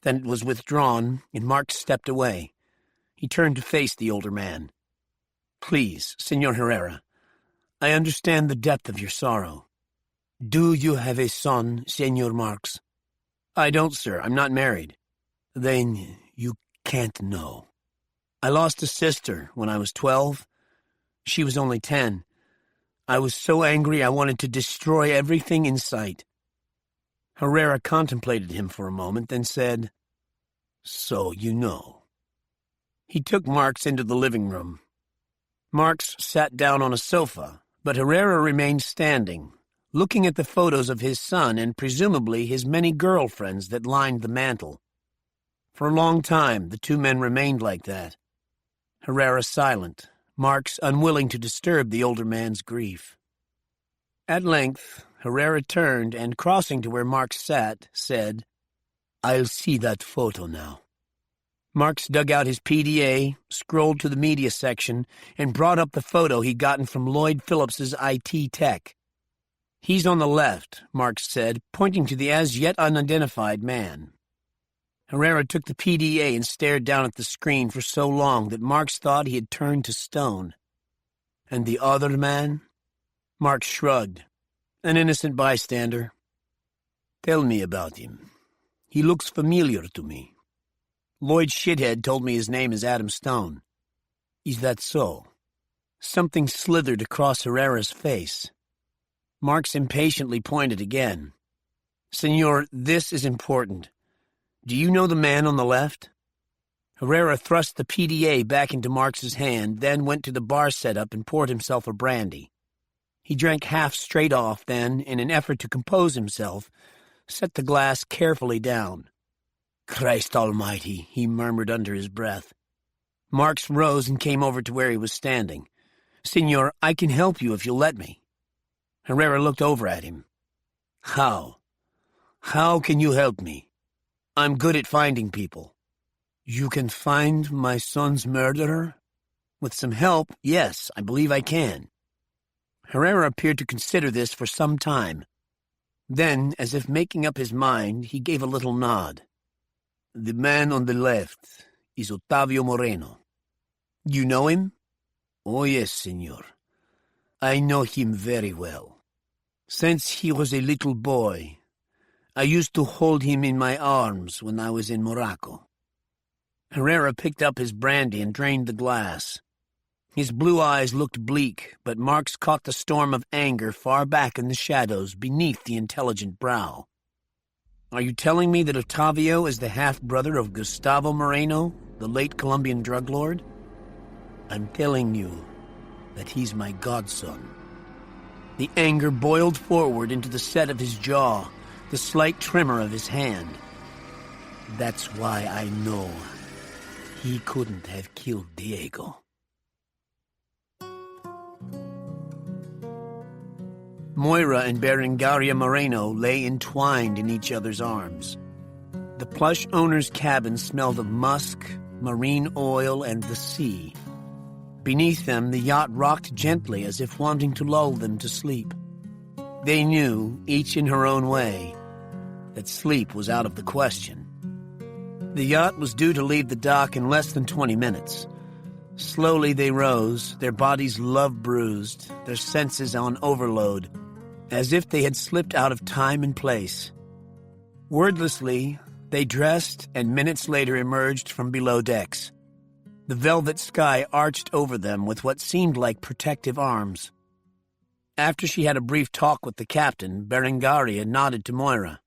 Then it was withdrawn, and Marks stepped away. He turned to face the older man. "Please, Senor Herrera, I understand the depth of your sorrow. Do you have a son, Senor Marx? I don't, sir. I'm not married. Then you can't know. I lost a sister when I was 12. She was only 10. I was so angry I wanted to destroy everything in sight. Herrera contemplated him for a moment, then said, So you know. He took Marx into the living room. Marx sat down on a sofa, but Herrera remained standing, looking at the photos of his son and presumably his many girlfriends that lined the mantel. For a long time, the two men remained like that. Herrera silent, Marx unwilling to disturb the older man's grief. At length, Herrera turned and, crossing to where Marx sat, said, I'll see that photo now. Marx dug out his PDA, scrolled to the media section, and brought up the photo he'd gotten from Lloyd Phillips's IT tech. He's on the left, Marx said, pointing to the as-yet unidentified man. Herrera took the PDA and stared down at the screen for so long that Marx thought he had turned to stone. And the other man? Marx shrugged. An innocent bystander. Tell me about him. He looks familiar to me. Lloyd Shithead told me his name is Adam Stone. Is that so? Something slithered across Herrera's face. Marx impatiently pointed again. Senor, this is important. Do you know the man on the left? Herrera thrust the PDA back into Marx's hand, then went to the bar setup and poured himself a brandy. He drank half straight off, then, in an effort to compose himself, set the glass carefully down. Christ almighty, he murmured under his breath. Marx rose and came over to where he was standing. Senor, I can help you if you'll let me. Herrera looked over at him. How? How can you help me? I'm good at finding people. You can find my son's murderer? With some help, yes, I believe I can. Herrera appeared to consider this for some time. Then, as if making up his mind, he gave a little nod. The man on the left is Octavio Moreno. You know him? Oh, yes, senor. I know him very well. Since he was a little boy, I used to hold him in my arms when I was in Morocco. Herrera picked up his brandy and drained the glass. His blue eyes looked bleak, but Marx caught the storm of anger far back in the shadows beneath the intelligent brow. Are you telling me that Octavio is the half-brother of Gustavo Moreno, the late Colombian drug lord? I'm telling you that he's my godson. The anger boiled forward into the set of his jaw, the slight tremor of his hand. That's why I know he couldn't have killed Diego. Moira and Berengaria Moreno lay entwined in each other's arms. The plush owner's cabin smelled of musk, marine oil, and the sea. Beneath them, the yacht rocked gently as if wanting to lull them to sleep. They knew, each in her own way, that sleep was out of the question. The yacht was due to leave the dock in less than 20 minutes. Slowly they rose, their bodies love-bruised, their senses on overload, as if they had slipped out of time and place. Wordlessly, they dressed and minutes later emerged from below decks. The velvet sky arched over them with what seemed like protective arms. After she had a brief talk with the captain, Berengaria nodded to Moira.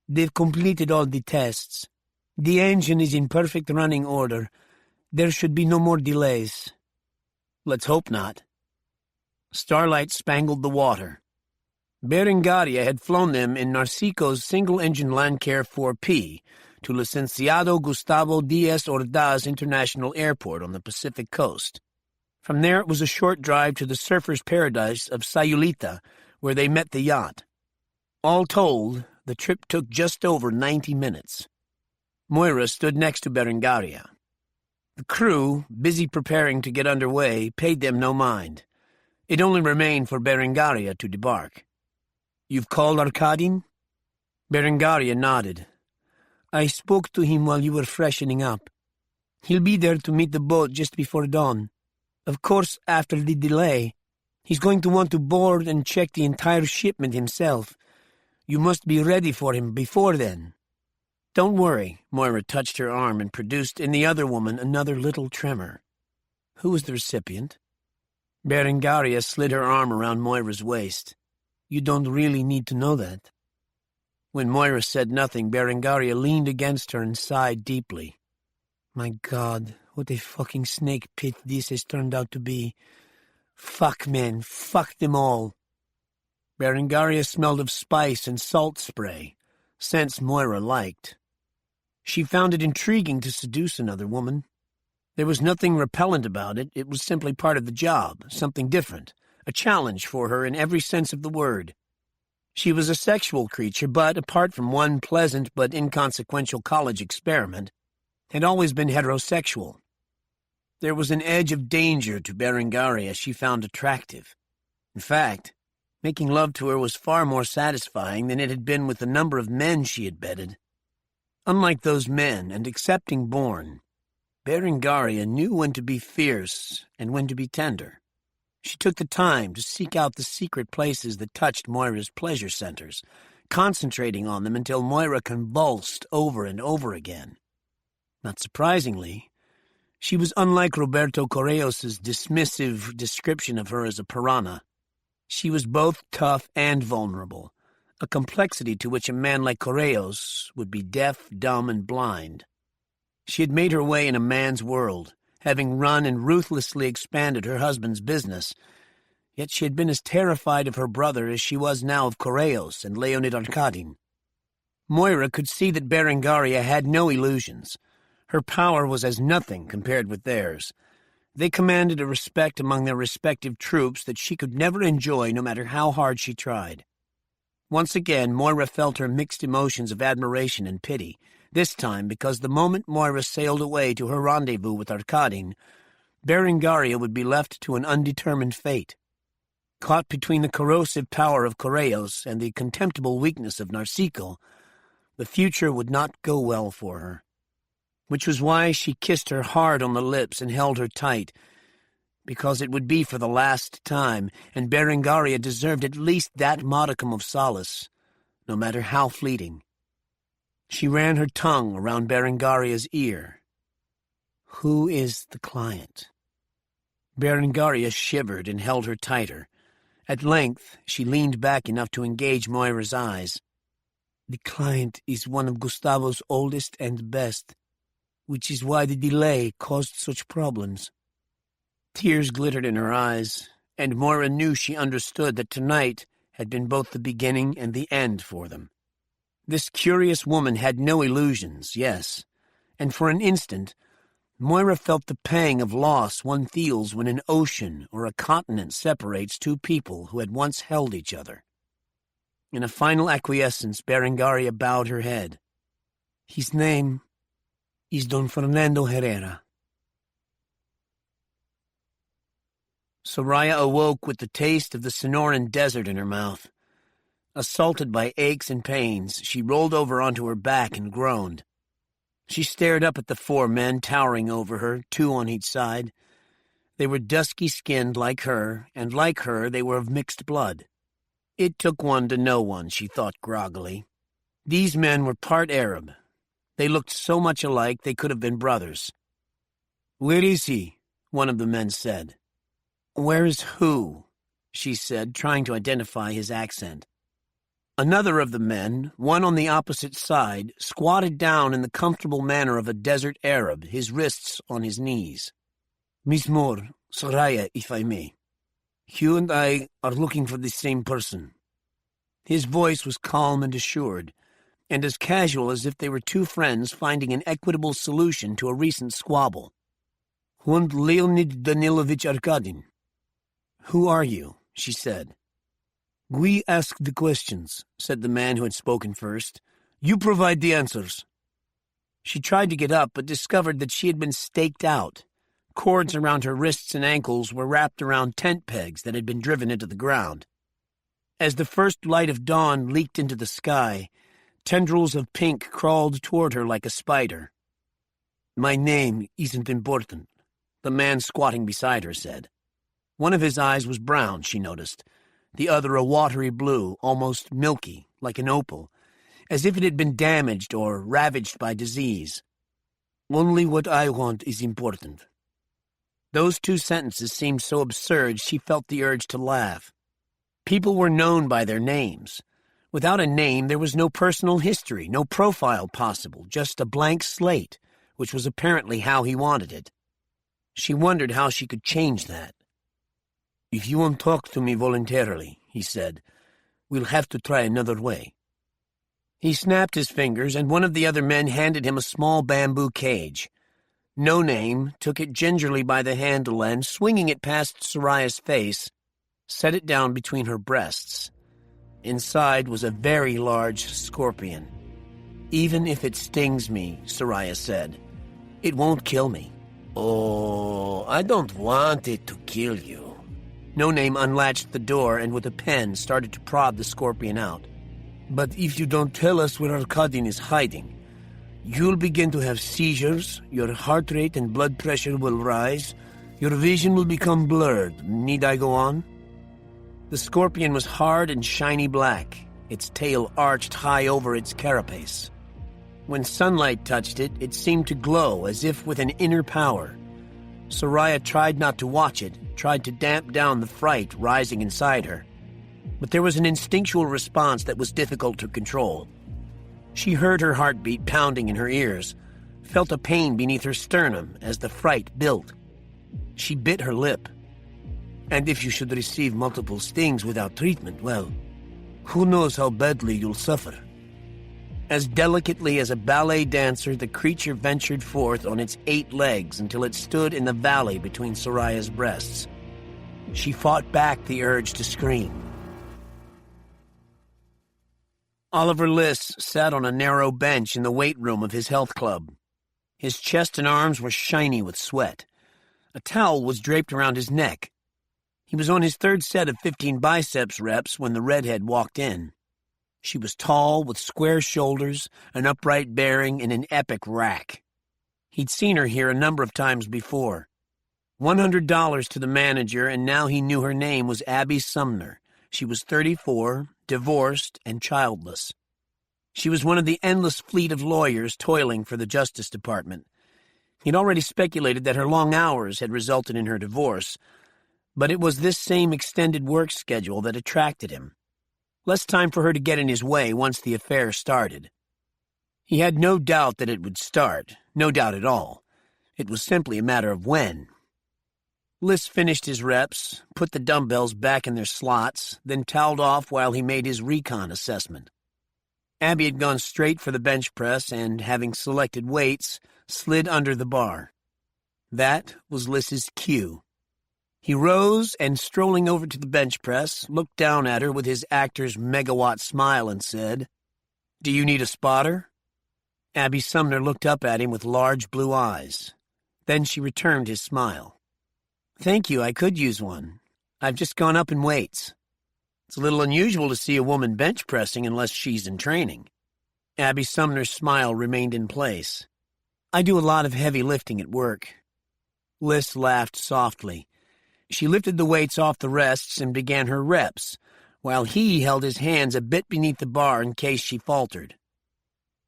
They've completed all the tests. The engine is in perfect running order. There should be no more delays. Let's hope not. Starlight spangled the water. Berengaria had flown them in Narcico's single-engine Lancair 4P to Licenciado Gustavo Diaz Ordaz International Airport on the Pacific coast. From there it was a short drive to the surfer's paradise of Sayulita, where they met the yacht. All told, the trip took just over 90 minutes. Moira stood next to Berengaria. The crew, busy preparing to get underway, paid them no mind. It only remained for Berengaria to debark. You've called Arkadin? Berengaria nodded. I spoke to him while you were freshening up. He'll be there to meet the boat just before dawn. Of course, after the delay, He's going to want to board and check the entire shipment himself. You must be ready for him before then." "Don't worry." Moira touched her arm and produced in the other woman another little tremor. "Who was the recipient?" Berengaria slid her arm around Moira's waist. "You don't really need to know that." When Moira said nothing, Berengaria leaned against her and sighed deeply. "My God, what a fucking snake pit this has turned out to be. Fuck, men, fuck them all." Berengaria smelled of spice and salt spray, scents Moira liked. She found it intriguing to seduce another woman. There was nothing repellent about it. It was simply part of the job, something different, a challenge for her in every sense of the word. She was a sexual creature, but, apart from one pleasant but inconsequential college experiment, had always been heterosexual. There was an edge of danger to Berengaria she found attractive. In fact, making love to her was far more satisfying than it had been with the number of men she had bedded. Unlike those men, and excepting Bourne, Berengaria knew when to be fierce and when to be tender. She took the time to seek out the secret places that touched Moira's pleasure centers, concentrating on them until Moira convulsed over and over again. Not surprisingly, she was unlike Roberto Correos's dismissive description of her as a piranha. She was both tough and vulnerable, a complexity to which a man like Correos would be deaf, dumb, and blind. She had made her way in a man's world, having run and ruthlessly expanded her husband's business, yet she had been as terrified of her brother as she was now of Correos and Leonid Arkadin. Moira could see that Berengaria had no illusions. Her power was as nothing compared with theirs. They commanded a respect among their respective troops that she could never enjoy no matter how hard she tried. Once again, Moira felt her mixed emotions of admiration and pity, this time because the moment Moira sailed away to her rendezvous with Arkadin, Berengaria would be left to an undetermined fate. Caught between the corrosive power of Correos and the contemptible weakness of Narciso, the future would not go well for her. Which was why she kissed her hard on the lips and held her tight, because it would be for the last time, and Berengaria deserved at least that modicum of solace, no matter how fleeting. She ran her tongue around Berengaria's ear. "Who is the client?" Berengaria shivered and held her tighter. At length, she leaned back enough to engage Moira's eyes. "The client is one of Gustavo's oldest and best, which is why the delay caused such problems." Tears glittered in her eyes, and Moira knew she understood that tonight had been both the beginning and the end for them. This curious woman had no illusions, yes, and for an instant, Moira felt the pang of loss one feels when an ocean or a continent separates two people who had once held each other. In a final acquiescence, Berengaria bowed her head. "His name is Don Fernando Herrera." Soraya awoke with the taste of the Sonoran desert in her mouth. Assaulted by aches and pains, she rolled over onto her back and groaned. She stared up at the four men towering over her, two on each side. They were dusky-skinned like her, and like her they were of mixed blood. It took one to know one, she thought groggily. These men were part Arab. They looked so much alike they could have been brothers. "Where is he?" one of the men said. "Where is who?" she said, trying to identify his accent. Another of the men, one on the opposite side, squatted down in the comfortable manner of a desert Arab, his wrists on his knees. "Miss Moore, Soraya, if I may. Hugh and I are looking for the same person." His voice was calm and assured, and as casual as if they were two friends finding an equitable solution to a recent squabble. "Und Leonid Danilovich Arkadin." "Who are you?" she said. "We ask the questions," said the man who had spoken first. "You provide the answers." She tried to get up, but discovered that she had been staked out. Cords around her wrists and ankles were wrapped around tent pegs that had been driven into the ground. As the first light of dawn leaked into the sky, tendrils of pink crawled toward her like a spider. "My name isn't important," the man squatting beside her said. One of his eyes was brown, she noticed, the other a watery blue, almost milky, like an opal, as if it had been damaged or ravaged by disease. "Only what I want is important." Those two sentences seemed so absurd she felt the urge to laugh. People were known by their names. Without a name, there was no personal history, no profile possible, just a blank slate, which was apparently how he wanted it. She wondered how she could change that. "If you won't talk to me voluntarily," he said, "we'll have to try another way." He snapped his fingers, and one of the other men handed him a small bamboo cage. No Name took it gingerly by the handle and, swinging it past Soraya's face, set it down between her breasts. Inside was a very large scorpion. "Even if it stings me," Soraya said, "it won't kill me." "Oh, I don't want it to kill you." No Name unlatched the door and with a pen started to prod the scorpion out. "But if you don't tell us where Arkadin is hiding, you'll begin to have seizures, your heart rate and blood pressure will rise, your vision will become blurred. Need I go on?" The scorpion was hard and shiny black, its tail arched high over its carapace. When sunlight touched it, it seemed to glow as if with an inner power. Soraya tried not to watch it, tried to damp down the fright rising inside her. But there was an instinctual response that was difficult to control. She heard her heartbeat pounding in her ears, felt a pain beneath her sternum as the fright built. She bit her lip. "And if you should receive multiple stings without treatment, well, who knows how badly you'll suffer." As delicately as a ballet dancer, the creature ventured forth on its 8 legs until it stood in the valley between Soraya's breasts. She fought back the urge to scream. Oliver Liss sat on a narrow bench in the weight room of his health club. His chest and arms were shiny with sweat. A towel was draped around his neck. He was on his 3rd set of 15 biceps reps when the redhead walked in. She was tall, with square shoulders, an upright bearing, and an epic rack. He'd seen her here a number of times before. $100 to the manager, and now he knew her name was Abby Sumner. She was 34, divorced, and childless. She was one of the endless fleet of lawyers toiling for the Justice Department. He'd already speculated that her long hours had resulted in her divorce, but it was this same extended work schedule that attracted him. Less time for her to get in his way once the affair started. He had no doubt that it would start, no doubt at all. It was simply a matter of when. Liss finished his reps, put the dumbbells back in their slots, then toweled off while he made his recon assessment. Abby had gone straight for the bench press and, having selected weights, slid under the bar. That was Liss's cue. He rose and, strolling over to the bench press, looked down at her with his actor's megawatt smile and said, "Do you need a spotter?" Abby Sumner looked up at him with large blue eyes. Then she returned his smile. "Thank you, I could use one. I've just gone up in weights. It's a little unusual to see a woman bench pressing unless she's in training." Abby Sumner's smile remained in place. "I do a lot of heavy lifting at work." Liss laughed softly. She lifted the weights off the rests and began her reps, while he held his hands a bit beneath the bar in case she faltered.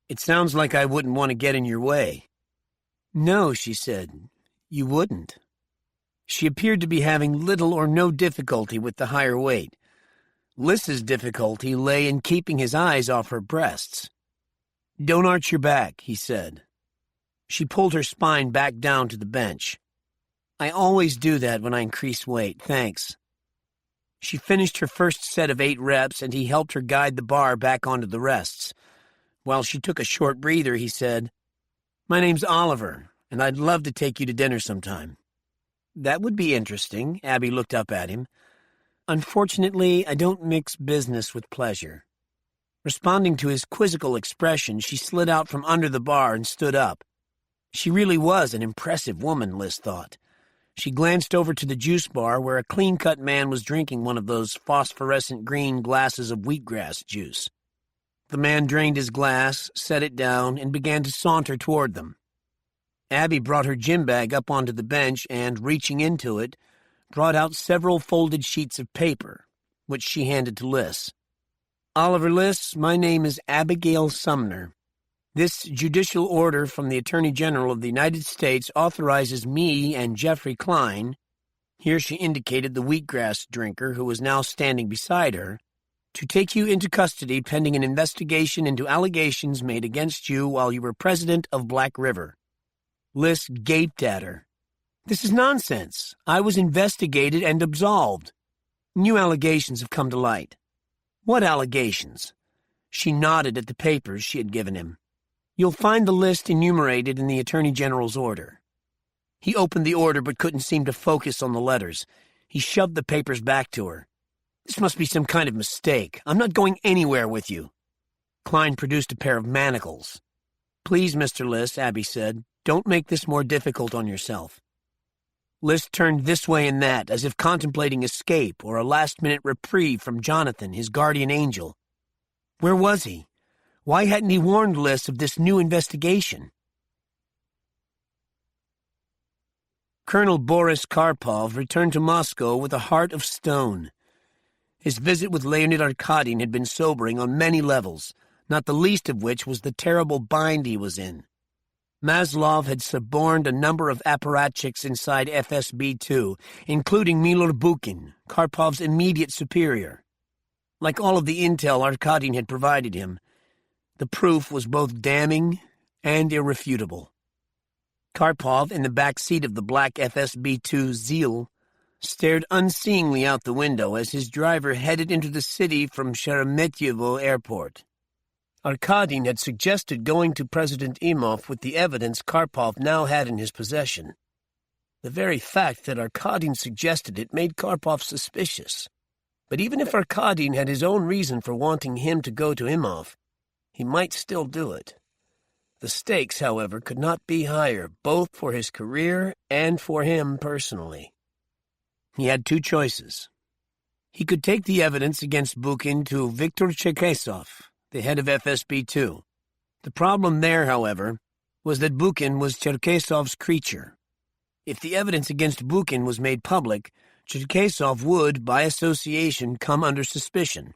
"It sounds like I wouldn't want to get in your way." "No," she said, "you wouldn't." She appeared to be having little or no difficulty with the higher weight. Liss's difficulty lay in keeping his eyes off her breasts. "Don't arch your back," he said. She pulled her spine back down to the bench. "I always do that when I increase weight, thanks." She finished her first set of 8 reps, and he helped her guide the bar back onto the rests. While she took a short breather, he said, "My name's Oliver, and I'd love to take you to dinner sometime." "That would be interesting." Abby looked up at him. "Unfortunately, I don't mix business with pleasure." Responding to his quizzical expression, she slid out from under the bar and stood up. She really was an impressive woman, Liss thought. She glanced over to the juice bar where a clean-cut man was drinking one of those phosphorescent green glasses of wheatgrass juice. The man drained his glass, set it down, and began to saunter toward them. Abby brought her gym bag up onto the bench and, reaching into it, brought out several folded sheets of paper, which she handed to Liss. "Oliver Liss, my name is Abigail Sumner. This judicial order from the Attorney General of the United States authorizes me and Jeffrey Klein," here she indicated the wheatgrass drinker who was now standing beside her, "to take you into custody pending an investigation into allegations made against you while you were president of Black River." Liss gaped at her. "This is nonsense. I was investigated and absolved. New allegations have come to light." "What allegations?" She nodded at the papers she had given him. "You'll find the list enumerated in the Attorney General's order." He opened the order but couldn't seem to focus on the letters. He shoved the papers back to her. "This must be some kind of mistake. I'm not going anywhere with you." Klein produced a pair of manacles. "Please, Mr. Liss," Abby said, "don't make this more difficult on yourself." Liss turned this way and that, as if contemplating escape or a last-minute reprieve from Jonathan, his guardian angel. Where was he? Why hadn't he warned Liss of this new investigation? Colonel Boris Karpov returned to Moscow with a heart of stone. His visit with Leonid Arkadin had been sobering on many levels, not the least of which was the terrible bind he was in. Maslov had suborned a number of apparatchiks inside FSB-2, including Milor Bukin, Karpov's immediate superior. Like all of the intel Arkadin had provided him, the proof was both damning and irrefutable. Karpov, in the back seat of the black FSB-2 Zeal, stared unseeingly out the window as his driver headed into the city from Sheremetyevo Airport. Arkadin had suggested going to President Imov with the evidence Karpov now had in his possession. The very fact that Arkadin suggested it made Karpov suspicious. But even if Arkadin had his own reason for wanting him to go to Imov, he might still do it. The stakes, however, could not be higher, both for his career and for him personally. He had two choices. He could take the evidence against Bukin to Viktor Cherkesov, the head of FSB-2. The problem there, however, was that Bukin was Cherkesov's creature. If the evidence against Bukin was made public, Cherkesov would, by association, come under suspicion.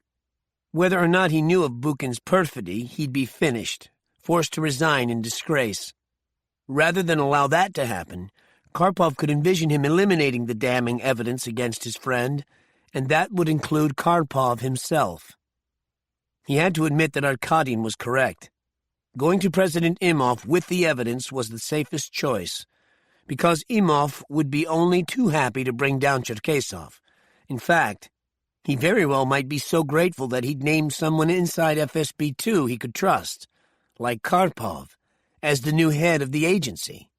Whether or not he knew of Bukin's perfidy, he'd be finished, forced to resign in disgrace. Rather than allow that to happen, Karpov could envision him eliminating the damning evidence against his friend, and that would include Karpov himself. He had to admit that Arkadin was correct. Going to President Imov with the evidence was the safest choice, because Imov would be only too happy to bring down Cherkesov. In fact, he very well might be so grateful that he'd named someone inside FSB-2 he could trust, like Karpov, as the new head of the agency.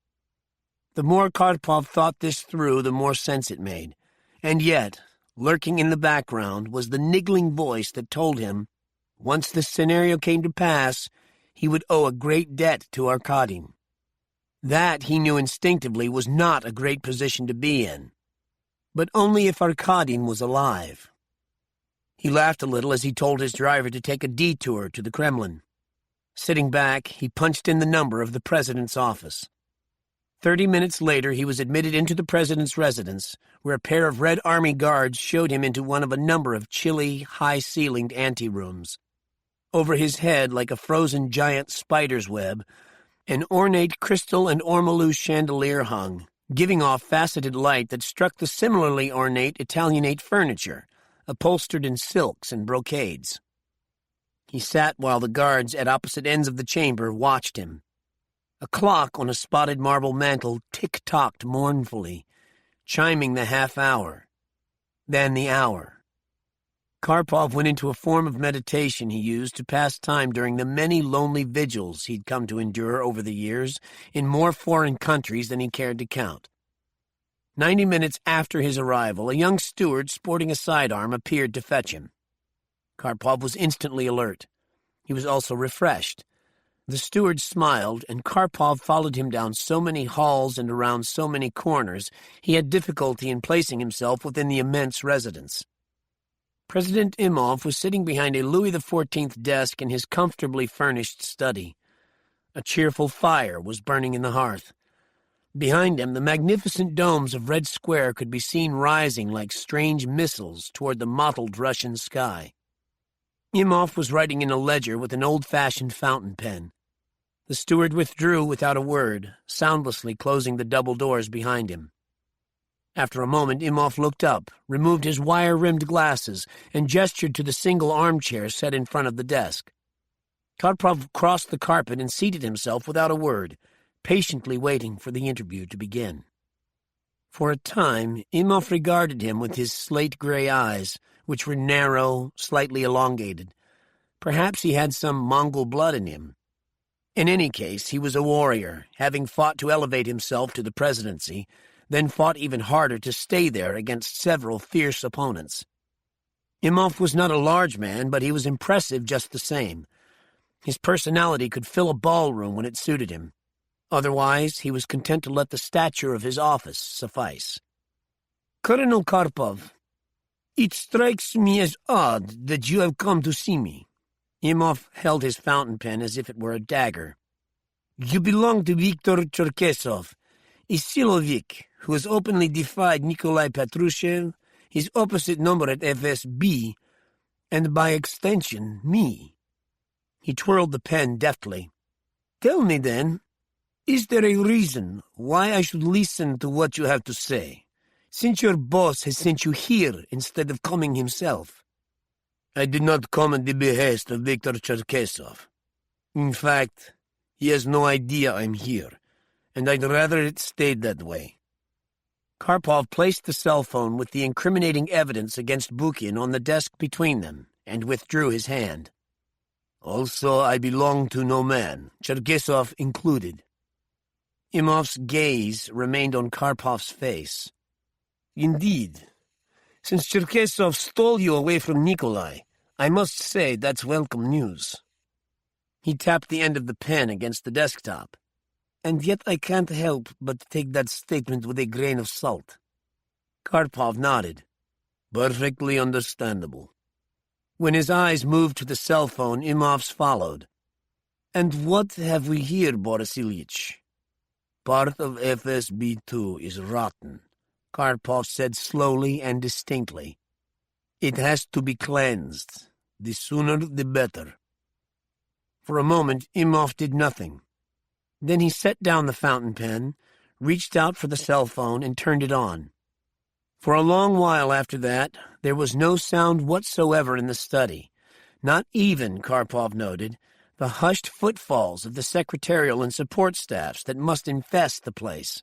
The more Karpov thought this through, the more sense it made. And yet, lurking in the background was the niggling voice that told him, once this scenario came to pass, he would owe a great debt to Arkadin. That, he knew instinctively, was not a great position to be in. But only if Arkadin was alive. He laughed a little as he told his driver to take a detour to the Kremlin. Sitting back, he punched in the number of the president's office. 30 minutes later, he was admitted into the president's residence, where a pair of Red Army guards showed him into one of a number of chilly, high-ceilinged anterooms. Over his head, like a frozen giant spider's web, an ornate crystal and ormolu chandelier hung, giving off faceted light that struck the similarly ornate Italianate furniture, upholstered in silks and brocades. He sat while the guards at opposite ends of the chamber watched him. A clock on a spotted marble mantel tick-tocked mournfully, chiming the half-hour, then the hour. Karpov went into a form of meditation he used to pass time during the many lonely vigils he'd come to endure over the years in more foreign countries than he cared to count. 90 minutes after his arrival, a young steward sporting a sidearm appeared to fetch him. Karpov was instantly alert. He was also refreshed. The steward smiled, and Karpov followed him down so many halls and around so many corners, he had difficulty in placing himself within the immense residence. President Imov was sitting behind a Louis XIV desk in his comfortably furnished study. A cheerful fire was burning in the hearth. Behind him, the magnificent domes of Red Square could be seen rising like strange missiles toward the mottled Russian sky. Imhoff was writing in a ledger with an old-fashioned fountain pen. The steward withdrew without a word, soundlessly closing the double doors behind him. After a moment, Imhoff looked up, removed his wire-rimmed glasses, and gestured to the single armchair set in front of the desk. Karpov crossed the carpet and seated himself without a word, patiently waiting for the interview to begin. For a time, Imhoff regarded him with his slate-gray eyes, which were narrow, slightly elongated. Perhaps he had some Mongol blood in him. In any case, he was a warrior, having fought to elevate himself to the presidency, then fought even harder to stay there against several fierce opponents. Imhoff was not a large man, but he was impressive just the same. His personality could fill a ballroom when it suited him. Otherwise, he was content to let the stature of his office suffice. "Colonel Karpov, it strikes me as odd that you have come to see me." Imhoff held his fountain pen as if it were a dagger. "You belong to Viktor Cherkesov, a Silovik who has openly defied Nikolai Patrushev, his opposite number at FSB, and by extension, me." He twirled the pen deftly. "Tell me then, is there a reason why I should listen to what you have to say, since your boss has sent you here instead of coming himself?" "I did not come at the behest of Viktor Cherkesov. In fact, he has no idea I'm here, and I'd rather it stayed that way." Karpov placed the cell phone with the incriminating evidence against Bukin on the desk between them and withdrew his hand. "Also, I belong to no man, Cherkesov included." Imhoff's gaze remained on Karpov's face. "Indeed. Since Cherkesov stole you away from Nikolai, I must say that's welcome news." He tapped the end of the pen against the desktop. "And yet I can't help but take that statement with a grain of salt." Karpov nodded. "Perfectly understandable." When his eyes moved to the cell phone, Imhoff's followed. "And what have we here, Boris Ilyich?" "Part of FSB-2 is rotten," Karpov said slowly and distinctly. "It has to be cleansed. The sooner the better." For a moment, Imhoff did nothing. Then he set down the fountain pen, reached out for the cell phone, and turned it on. For a long while after that, there was no sound whatsoever in the study, not even, Karpov noted, the hushed footfalls of the secretarial and support staffs that must infest the place.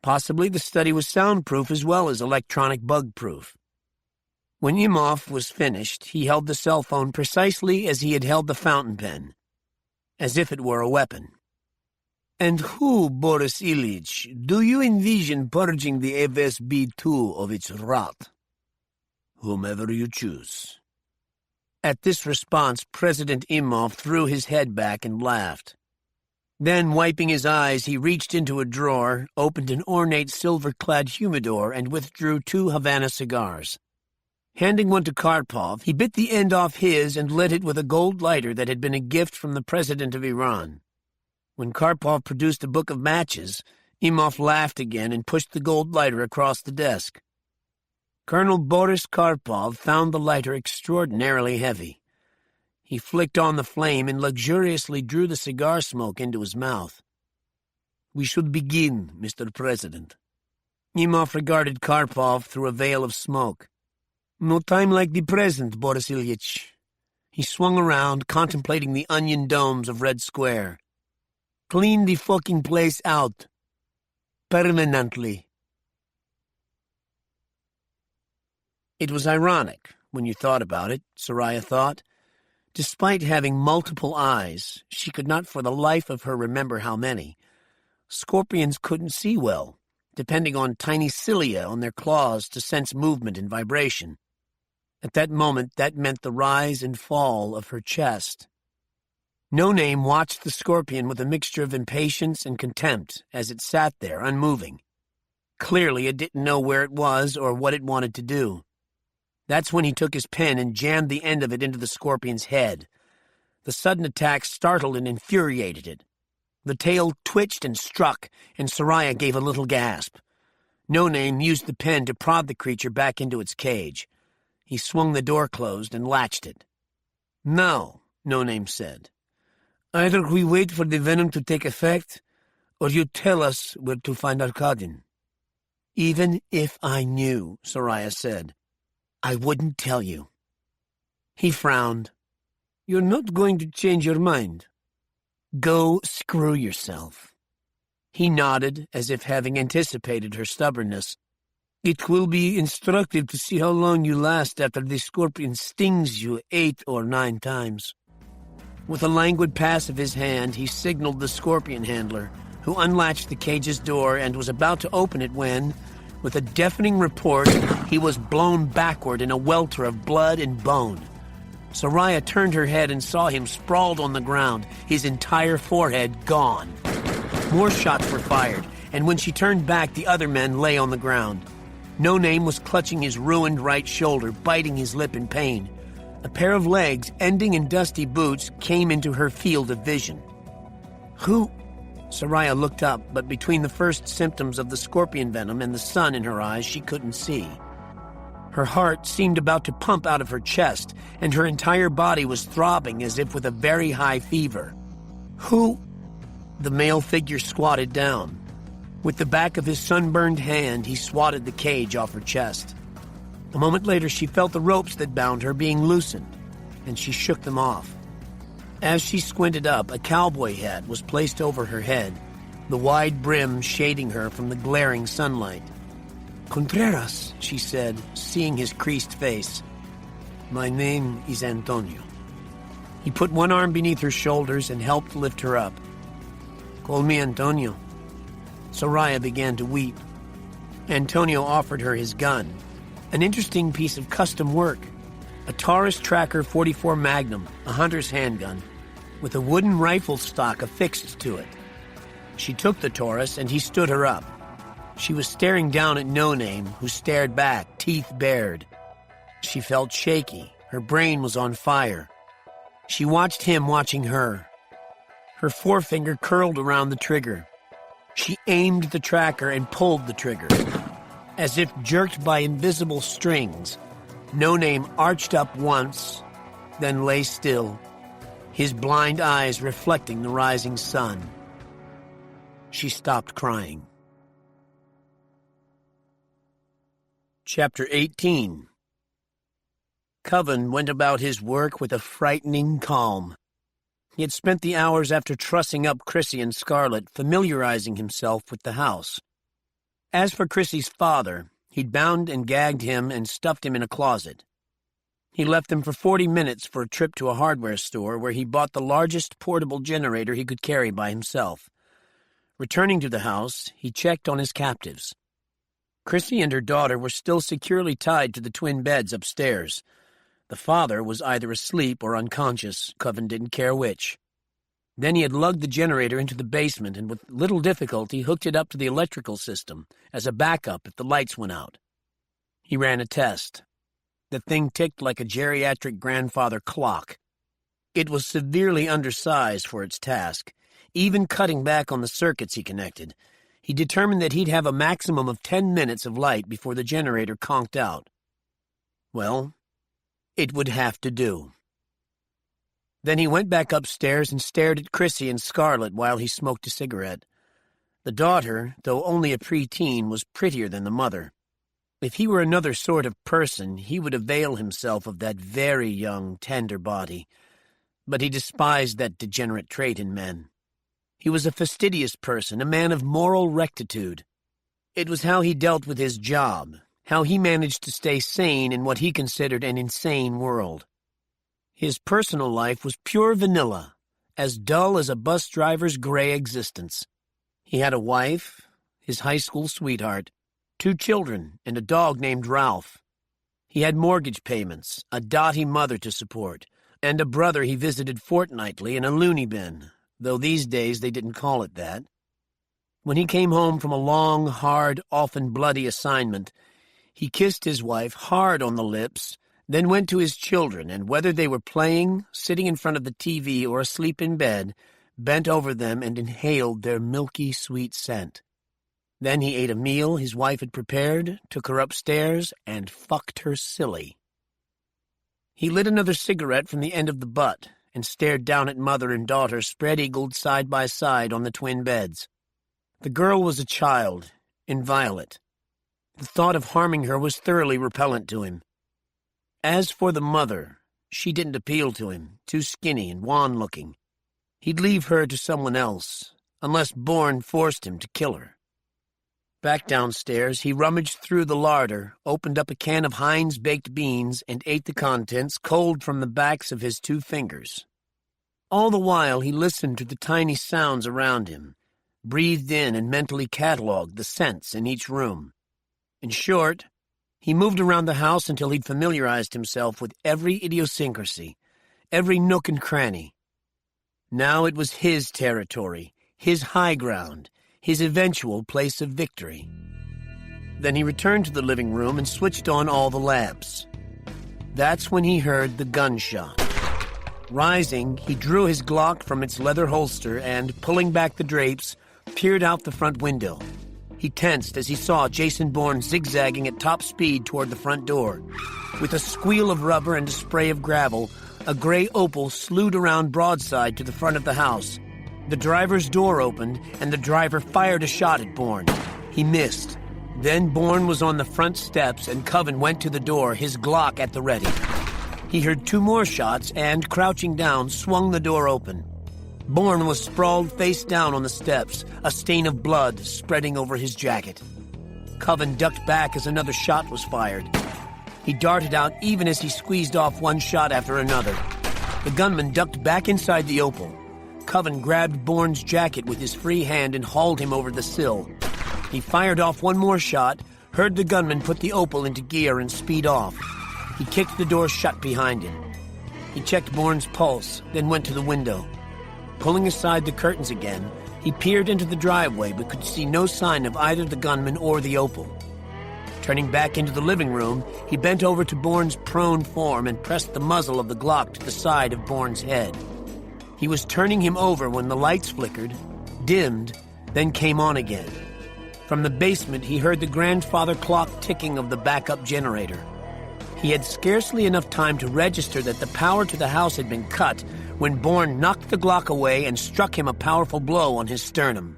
Possibly the study was soundproof as well as electronic bug-proof. When Imhoff was finished, he held the cell phone precisely as he had held the fountain pen, as if it were a weapon. "And who, Boris Ilyich, do you envision purging the FSB-2 of its rot?" "Whomever you choose." At this response, President Imhoff threw his head back and laughed. Then, wiping his eyes, he reached into a drawer, opened an ornate silver-clad humidor, and withdrew 2 Havana cigars. Handing one to Karpov, he bit the end off his and lit it with a gold lighter that had been a gift from the president of Iran. When Karpov produced a book of matches, Imhoff laughed again and pushed the gold lighter across the desk. Colonel Boris Karpov found the lighter extraordinarily heavy. He flicked on the flame and luxuriously drew the cigar smoke into his mouth. "We should begin, Mr. President." Imhoff regarded Karpov through a veil of smoke. "No time like the present, Boris Ilyich." He swung around, contemplating the onion domes of Red Square. "Clean the fucking place out. Permanently." It was ironic, when you thought about it, Soraya thought. Despite having multiple eyes, she could not for the life of her remember how many. Scorpions couldn't see well, depending on tiny cilia on their claws to sense movement and vibration. At that moment, that meant the rise and fall of her chest. No Name watched the scorpion with a mixture of impatience and contempt as it sat there, unmoving. Clearly, it didn't know where it was or what it wanted to do. That's when he took his pen and jammed the end of it into the scorpion's head. The sudden attack startled and infuriated it. The tail twitched and struck, and Soraya gave a little gasp. No Name used the pen to prod the creature back into its cage. He swung the door closed and latched it. "Now," No Name said, "either we wait for the venom to take effect, or you tell us where to find Arkadin." "Even if I knew," Soraya said, "I wouldn't tell you." He frowned. "You're not going to change your mind?" "Go screw yourself." He nodded, as if having anticipated her stubbornness. "It will be instructive to see how long you last after the scorpion stings you 8 or 9 times. With a languid pass of his hand, he signaled the scorpion handler, who unlatched the cage's door and was about to open it when, with a deafening report, he was blown backward in a welter of blood and bone. Soraya turned her head and saw him sprawled on the ground, his entire forehead gone. More shots were fired, and when she turned back, the other men lay on the ground. No Name was clutching his ruined right shoulder, biting his lip in pain. A pair of legs, ending in dusty boots, came into her field of vision. "Who?" Soraya looked up, but between the first symptoms of the scorpion venom and the sun in her eyes, she couldn't see. Her heart seemed about to pump out of her chest, and her entire body was throbbing as if with a very high fever. "Who?" The male figure squatted down. With the back of his sunburned hand, he swatted the cage off her chest. A moment later, she felt the ropes that bound her being loosened, and she shook them off. As she squinted up, a cowboy hat was placed over her head, the wide brim shading her from the glaring sunlight. "Contreras," she said, seeing his creased face. "My name is Antonio." He put one arm beneath her shoulders and helped lift her up. "Call me Antonio." Soraya began to weep. Antonio offered her his gun, an interesting piece of custom work, a Taurus Tracker 44 Magnum, a hunter's handgun, with a wooden rifle stock affixed to it. She took the Taurus, and he stood her up. She was staring down at No Name, who stared back, teeth bared. She felt shaky. Her brain was on fire. She watched him watching her. Her forefinger curled around the trigger. She aimed the tracker and pulled the trigger. As if jerked by invisible strings, No Name arched up once, then lay still, his blind eyes reflecting the rising sun. She stopped crying. Chapter 18. Coven went about his work with a frightening calm. He had spent the hours after trussing up Chrissy and Scarlett familiarizing himself with the house. As for Chrissy's father, he'd bound and gagged him and stuffed him in a closet. He left him for 40 minutes for a trip to a hardware store where he bought the largest portable generator he could carry by himself. Returning to the house, he checked on his captives. Chrissy and her daughter were still securely tied to the twin beds upstairs. The father was either asleep or unconscious. Coven didn't care which. Then he had lugged the generator into the basement and with little difficulty hooked it up to the electrical system as a backup if the lights went out. He ran a test. The thing ticked like a geriatric grandfather clock. It was severely undersized for its task. Even cutting back on the circuits he connected, he determined that he'd have a maximum of 10 minutes of light before the generator conked out. Well, it would have to do. Then he went back upstairs and stared at Chrissy and Scarlett while he smoked a cigarette. The daughter, though only a preteen, was prettier than the mother. If he were another sort of person, he would avail himself of that very young, tender body. But he despised that degenerate trait in men. He was a fastidious person, a man of moral rectitude. It was how he dealt with his job, how he managed to stay sane in what he considered an insane world. His personal life was pure vanilla, as dull as a bus driver's gray existence. He had a wife, his high school sweetheart, 2 children, and a dog named Ralph. He had mortgage payments, a dotty mother to support, and a brother he visited fortnightly in a loony bin, though these days they didn't call it that. When he came home from a long, hard, often bloody assignment, he kissed his wife hard on the lips, then went to his children, and whether they were playing, sitting in front of the TV, or asleep in bed, bent over them and inhaled their milky, sweet scent. Then he ate a meal his wife had prepared, took her upstairs, and fucked her silly. He lit another cigarette from the end of the butt and stared down at mother and daughter spread-eagled side by side on the twin beds. The girl was a child, inviolate. The thought of harming her was thoroughly repellent to him. As for the mother, she didn't appeal to him, too skinny and wan-looking. He'd leave her to someone else, unless Bourne forced him to kill her. Back downstairs, he rummaged through the larder, opened up a can of Heinz baked beans, and ate the contents cold from the backs of his 2 fingers. All the while, he listened to the tiny sounds around him, breathed in and mentally catalogued the scents in each room. In short, he moved around the house until he'd familiarized himself with every idiosyncrasy, every nook and cranny. Now it was his territory, his high ground, his eventual place of victory. Then he returned to the living room and switched on all the lamps. That's when he heard the gunshot. Rising, he drew his Glock from its leather holster and, pulling back the drapes, peered out the front window. He tensed as he saw Jason Bourne zigzagging at top speed toward the front door. With a squeal of rubber and a spray of gravel, a gray Opel slewed around broadside to the front of the house. The driver's door opened, and the driver fired a shot at Bourne. He missed. Then Bourne was on the front steps, and Coven went to the door, his Glock at the ready. He heard 2 more shots and, crouching down, swung the door open. Bourne was sprawled face down on the steps, a stain of blood spreading over his jacket. Coven ducked back as another shot was fired. He darted out even as he squeezed off one shot after another. The gunman ducked back inside the Opel. Coven grabbed Bourne's jacket with his free hand and hauled him over the sill. He fired off one more shot, heard the gunman put the Opel into gear and speed off. He kicked the door shut behind him. He checked Bourne's pulse, then went to the window. Pulling aside the curtains again, he peered into the driveway but could see no sign of either the gunman or the Opel. Turning back into the living room, he bent over to Bourne's prone form and pressed the muzzle of the Glock to the side of Bourne's head. He was turning him over when the lights flickered, dimmed, then came on again. From the basement, he heard the grandfather clock ticking of the backup generator. He had scarcely enough time to register that the power to the house had been cut when Bourne knocked the Glock away and struck him a powerful blow on his sternum.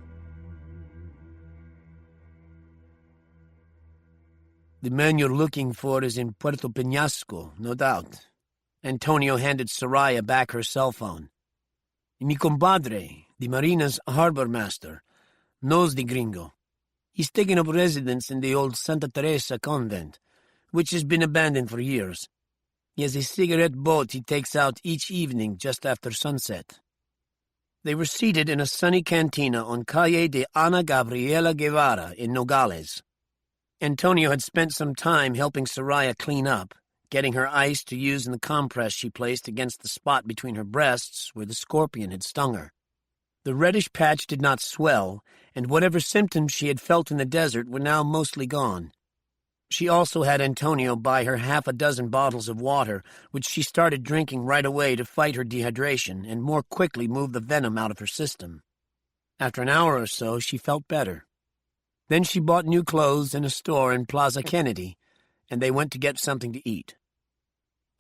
"The man you're looking for is in Puerto Peñasco, no doubt." Antonio handed Soraya back her cell phone. "Mi compadre, the Marina's harbor master, knows the gringo. He's taken up residence in the old Santa Teresa convent, which has been abandoned for years. He has a cigarette boat he takes out each evening just after sunset." They were seated in a sunny cantina on Calle de Ana Gabriela Guevara in Nogales. Antonio had spent some time helping Soraya clean up, getting her ice to use in the compress she placed against the spot between her breasts where the scorpion had stung her. The reddish patch did not swell, and whatever symptoms she had felt in the desert were now mostly gone. She also had Antonio buy her 6 bottles of water, which she started drinking right away to fight her dehydration and more quickly move the venom out of her system. After an hour or so, she felt better. Then she bought new clothes in a store in Plaza Kennedy, and they went to get something to eat.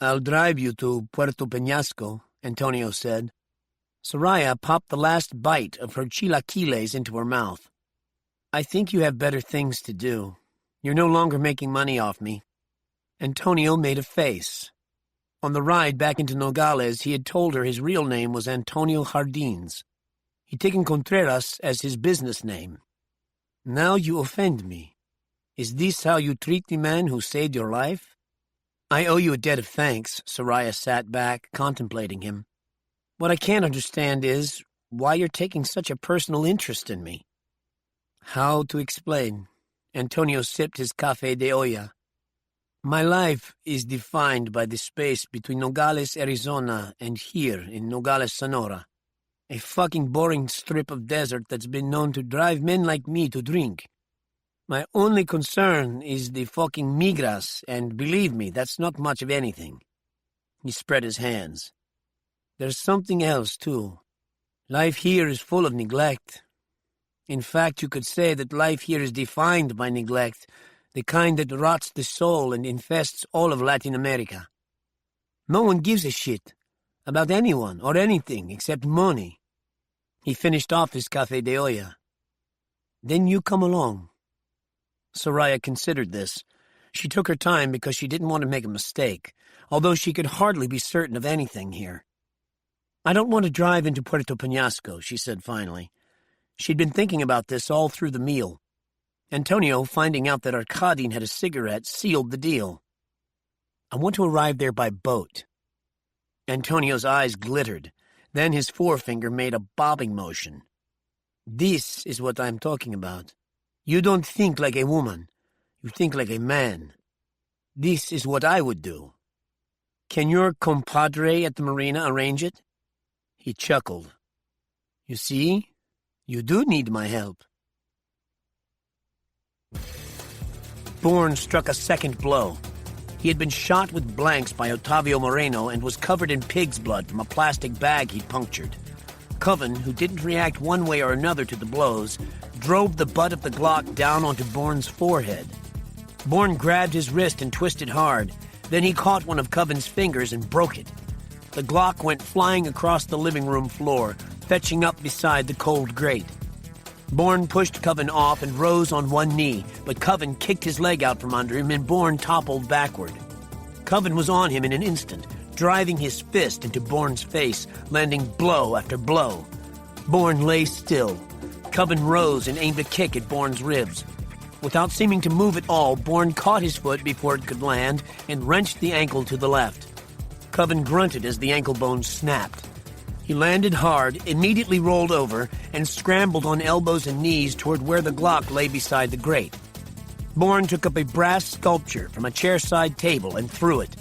"I'll drive you to Puerto Peñasco," Antonio said. Soraya popped the last bite of her chilaquiles into her mouth. "I think you have better things to do. You're no longer making money off me." Antonio made a face. On the ride back into Nogales, he had told her his real name was Antonio Jardines. He'd taken Contreras as his business name. "Now you offend me. Is this how you treat the man who saved your life?" "I owe you a debt of thanks." Soraya sat back, contemplating him. "What I can't understand is why you're taking such a personal interest in me." "How to explain?" Antonio sipped his café de olla. "My life is defined by the space between Nogales, Arizona, and here in Nogales, Sonora. A fucking boring strip of desert that's been known to drive men like me to drink. My only concern is the fucking migras, and believe me, that's not much of anything." He spread his hands. "There's something else, too. Life here is full of neglect. In fact, you could say that life here is defined by neglect, the kind that rots the soul and infests all of Latin America. No one gives a shit about anyone or anything except money. He finished off his café de olla. Then you come along. Soraya considered this. She took her time because she didn't want to make a mistake, although she could hardly be certain of anything here. I don't want to drive into Puerto Peñasco, she said finally. She'd been thinking about this all through the meal. Antonio, finding out that Arkadin had a cigarette, sealed the deal. I want to arrive there by boat. Antonio's eyes glittered. Then his forefinger made a bobbing motion. This is what I'm talking about. You don't think like a woman. You think like a man. This is what I would do. Can your compadre at the marina arrange it? He chuckled. You see, you do need my help. Bourne struck a second blow. He had been shot with blanks by Otavio Moreno and was covered in pig's blood from a plastic bag he'd punctured. Coven, who didn't react one way or another to the blows, drove the butt of the Glock down onto Bourne's forehead. Bourne grabbed his wrist and twisted hard. Then he caught one of Coven's fingers and broke it. The Glock went flying across the living room floor, fetching up beside the cold grate. Bourne pushed Coven off and rose on one knee, but Coven kicked his leg out from under him and Bourne toppled backward. Coven was on him in an instant, driving his fist into Bourne's face, landing blow after blow. Bourne lay still. Coven rose and aimed a kick at Bourne's ribs. Without seeming to move at all, Bourne caught his foot before it could land and wrenched the ankle to the left. Coven grunted as the ankle bone snapped. He landed hard, immediately rolled over, and scrambled on elbows and knees toward where the Glock lay beside the grate. Bourne took up a brass sculpture from a chairside table and threw it.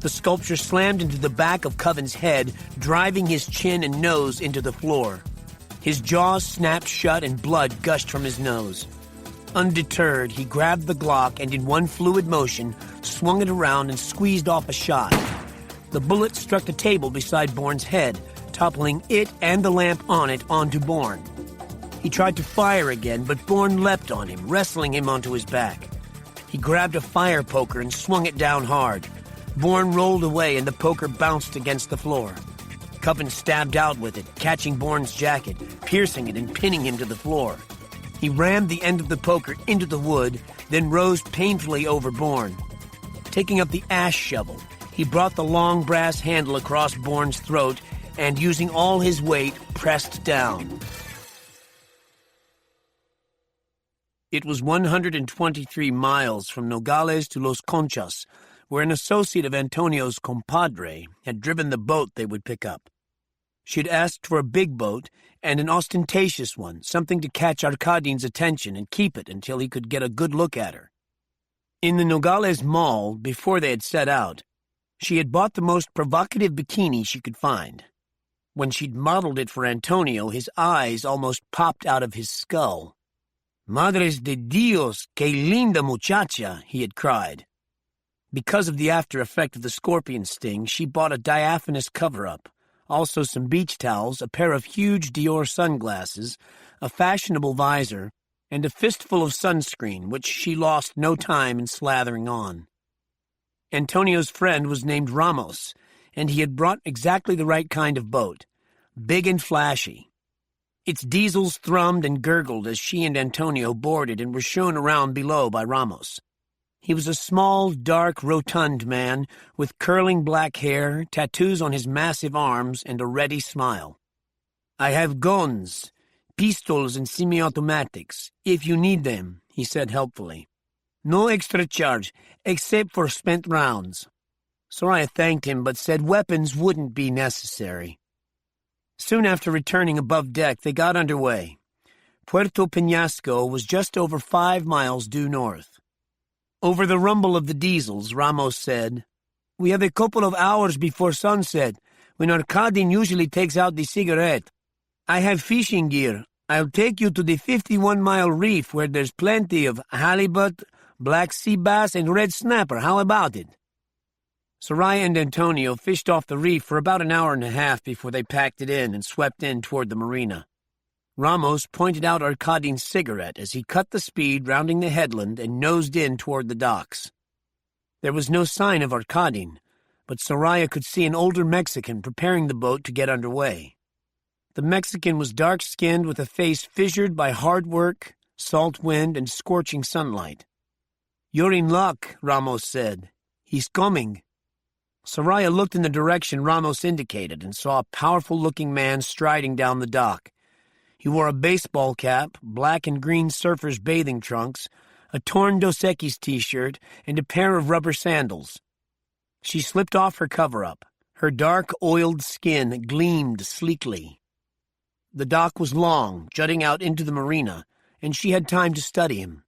The sculpture slammed into the back of Coven's head, driving his chin and nose into the floor. His jaws snapped shut and blood gushed from his nose. Undeterred, he grabbed the Glock and in one fluid motion, swung it around and squeezed off a shot. The bullet struck the table beside Bourne's head, toppling it and the lamp on it onto Bourne. He tried to fire again, but Bourne leapt on him, wrestling him onto his back. He grabbed a fire poker and swung it down hard. Bourne rolled away and the poker bounced against the floor. Coven stabbed out with it, catching Bourne's jacket, piercing it and pinning him to the floor. He rammed the end of the poker into the wood, then rose painfully over Bourne. Taking up the ash shovel, he brought the long brass handle across Bourne's throat and, using all his weight, pressed down. It was 123 miles from Nogales to Los Conchas, where an associate of Antonio's compadre had driven the boat they would pick up. She had asked for a big boat and an ostentatious one, something to catch Arkadin's attention and keep it until he could get a good look at her. In the Nogales Mall, before they had set out, she had bought the most provocative bikini she could find. When she'd modeled it for Antonio, his eyes almost popped out of his skull. "Madres de Dios, que linda muchacha," he had cried. Because of the after effect of the scorpion sting, she bought a diaphanous cover-up, also some beach towels, a pair of huge Dior sunglasses, a fashionable visor, and a fistful of sunscreen, which she lost no time in slathering on. Antonio's friend was named Ramos, and he had brought exactly the right kind of boat, big and flashy. Its diesels thrummed and gurgled as she and Antonio boarded and were shown around below by Ramos. He was a small, dark, rotund man with curling black hair, tattoos on his massive arms, and a ready smile. "I have guns, pistols, and semi-automatics, if you need them," he said helpfully. "No extra charge, except for spent rounds." Soraya thanked him, but said weapons wouldn't be necessary. Soon after returning above deck, they got underway. Puerto Peñasco was just over 5 miles due north. Over the rumble of the diesels, Ramos said, "We have a couple of hours before sunset, when Arkadin usually takes out the cigarette. I have fishing gear. I'll take you to the 51-mile reef where there's plenty of halibut, black sea bass, and red snapper. How about it?" Soraya and Antonio fished off the reef for about an hour and a half before they packed it in and swept in toward the marina. Ramos pointed out Arkadin's cigarette as he cut the speed rounding the headland and nosed in toward the docks. There was no sign of Arkadin, but Soraya could see an older Mexican preparing the boat to get underway. The Mexican was dark-skinned with a face fissured by hard work, salt wind, and scorching sunlight. "You're in luck," Ramos said. "He's coming." Soraya looked in the direction Ramos indicated and saw a powerful-looking man striding down the dock. He wore a baseball cap, black and green surfers' bathing trunks, a torn Dos Equis t-shirt, and a pair of rubber sandals. She slipped off her cover-up. Her dark, oiled skin gleamed sleekly. The dock was long, jutting out into the marina, and she had time to study him.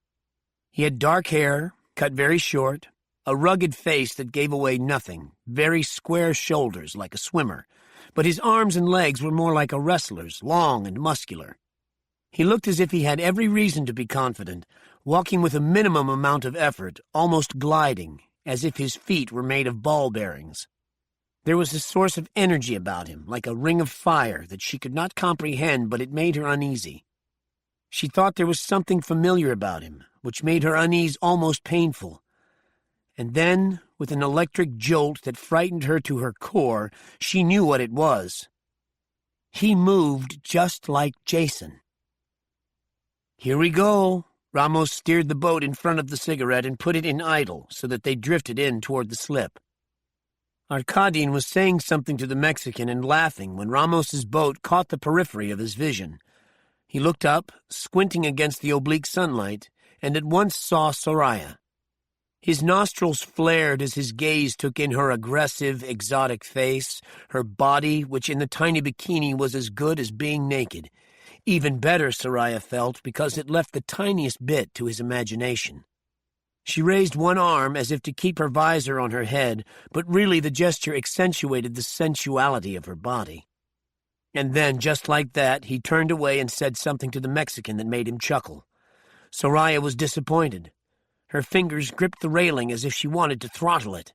He had dark hair, cut very short, a rugged face that gave away nothing, very square shoulders like a swimmer, but his arms and legs were more like a wrestler's, long and muscular. He looked as if he had every reason to be confident, walking with a minimum amount of effort, almost gliding, as if his feet were made of ball bearings. There was a source of energy about him, like a ring of fire that she could not comprehend, but it made her uneasy. She thought there was something familiar about him, which made her unease almost painful. And then, with an electric jolt that frightened her to her core, she knew what it was. He moved just like Jason. "Here we go." Ramos steered the boat in front of the cigarette and put it in idle so that they drifted in toward the slip. Arkadin was saying something to the Mexican and laughing when Ramos's boat caught the periphery of his vision. He looked up, squinting against the oblique sunlight, and at once saw Soraya. His nostrils flared as his gaze took in her aggressive, exotic face, her body, which in the tiny bikini was as good as being naked. Even better, Soraya felt, because it left the tiniest bit to his imagination. She raised one arm as if to keep her visor on her head, but really the gesture accentuated the sensuality of her body. And then, just like that, he turned away and said something to the Mexican that made him chuckle. Soraya was disappointed. Her fingers gripped the railing as if she wanted to throttle it.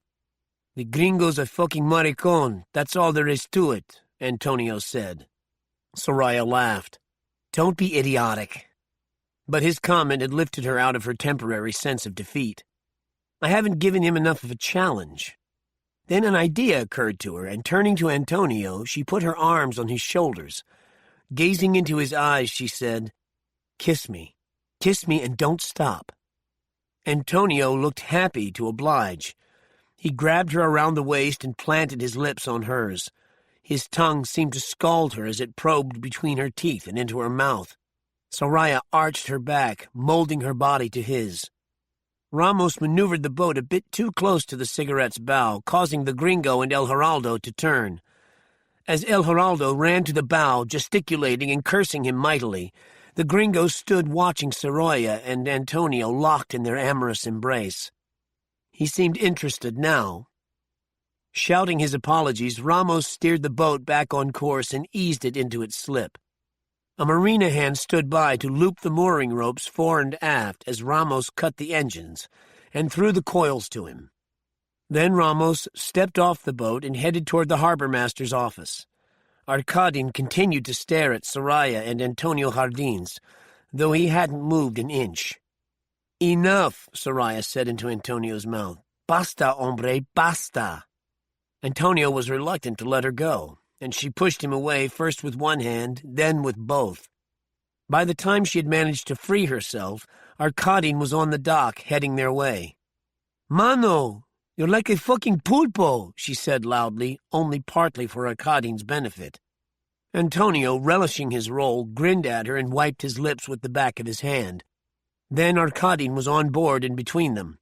"The gringo's a fucking maricon, that's all there is to it," Antonio said. Soraya laughed. "Don't be idiotic." But his comment had lifted her out of her temporary sense of defeat. "I haven't given him enough of a challenge." Then an idea occurred to her, and turning to Antonio, she put her arms on his shoulders. Gazing into his eyes, she said, "Kiss me. Kiss me and don't stop." Antonio looked happy to oblige. He grabbed her around the waist and planted his lips on hers. His tongue seemed to scald her as it probed between her teeth and into her mouth. Soraya arched her back, molding her body to his. Ramos maneuvered the boat a bit too close to the cigarette's bow, causing the gringo and El Geraldo to turn. As El Geraldo ran to the bow, gesticulating and cursing him mightily, the gringo stood watching Soraya and Antonio locked in their amorous embrace. He seemed interested now. Shouting his apologies, Ramos steered the boat back on course and eased it into its slip. A marina hand stood by to loop the mooring ropes fore and aft as Ramos cut the engines and threw the coils to him. Then Ramos stepped off the boat and headed toward the harbor master's office. Arkadin continued to stare at Soraya and Antonio Jardines, though he hadn't moved an inch. "Enough," Soraya said into Antonio's mouth. "Basta, hombre, basta." Antonio was reluctant to let her go, and she pushed him away first with one hand, then with both. By the time she had managed to free herself, Arkadin was on the dock, heading their way. "Mano, you're like a fucking pulpo," she said loudly, only partly for Arkadin's benefit. Antonio, relishing his role, grinned at her and wiped his lips with the back of his hand. Then Arkadin was on board and between them.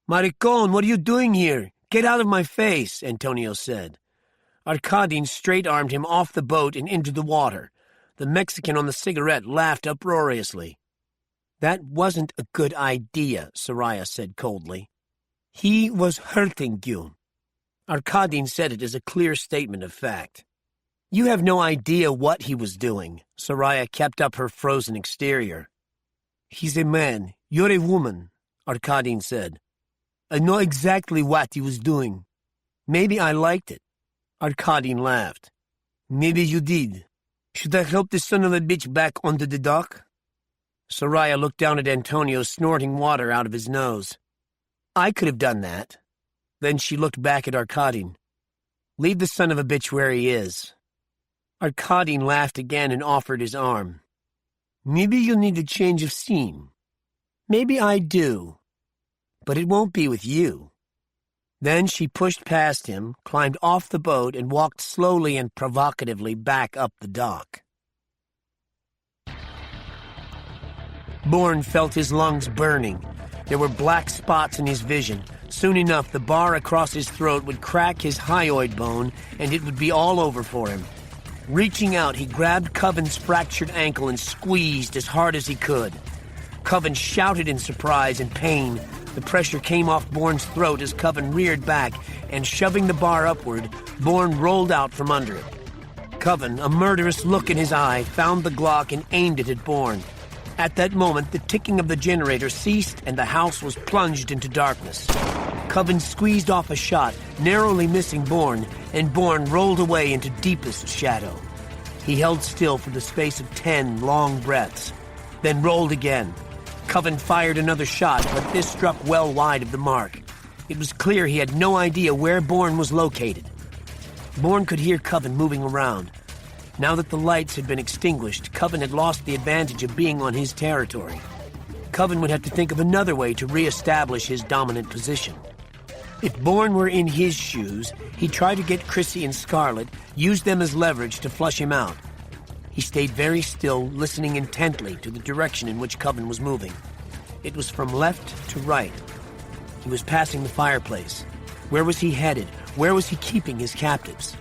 "Maricon, what are you doing here? Get out of my face," Antonio said. Arkadin straight-armed him off the boat and into the water. The Mexican on the cigarette laughed uproariously. "That wasn't a good idea," Soraya said coldly. "He was hurting you." Arkadin said it as a clear statement of fact. "You have no idea what he was doing." Soraya kept up her frozen exterior. "He's a man. You're a woman," Arkadin said. "I know exactly what he was doing." Maybe I liked it. Arkadin laughed. Maybe you did. Should I help the son of a bitch back onto the dock? Soraya looked down at Antonio snorting water out of his nose. I could have done that. Then she looked back at Arkadin. Leave the son of a bitch where he is. Arkadin laughed again and offered his arm. Maybe you'll need a change of scene. Maybe I do. But it won't be with you. Then she pushed past him, climbed off the boat, and walked slowly and provocatively back up the dock. Bourne felt his lungs burning. There were black spots in his vision. Soon enough, the bar across his throat would crack his hyoid bone, and it would be all over for him. Reaching out, he grabbed Coven's fractured ankle and squeezed as hard as he could. Coven shouted in surprise and pain. The pressure came off Bourne's throat as Coven reared back, and shoving the bar upward, Bourne rolled out from under it. Coven, a murderous look in his eye, found the Glock and aimed it at Bourne. At that moment, the ticking of the generator ceased and the house was plunged into darkness. Coven squeezed off a shot, narrowly missing Bourne, and Bourne rolled away into deepest shadow. He held still for the space of 10 long breaths, then rolled again. Coven fired another shot, but this struck well wide of the mark. It was clear he had no idea where Bourne was located. Bourne could hear Coven moving around. Now that the lights had been extinguished, Coven had lost the advantage of being on his territory. Coven would have to think of another way to re-establish his dominant position. If Bourne were in his shoes, he'd try to get Chrissy and Scarlett, use them as leverage to flush him out. He stayed very still, listening intently to the direction in which Coven was moving. It was from left to right. He was passing the fireplace. Where was he headed? Where was he keeping his captives?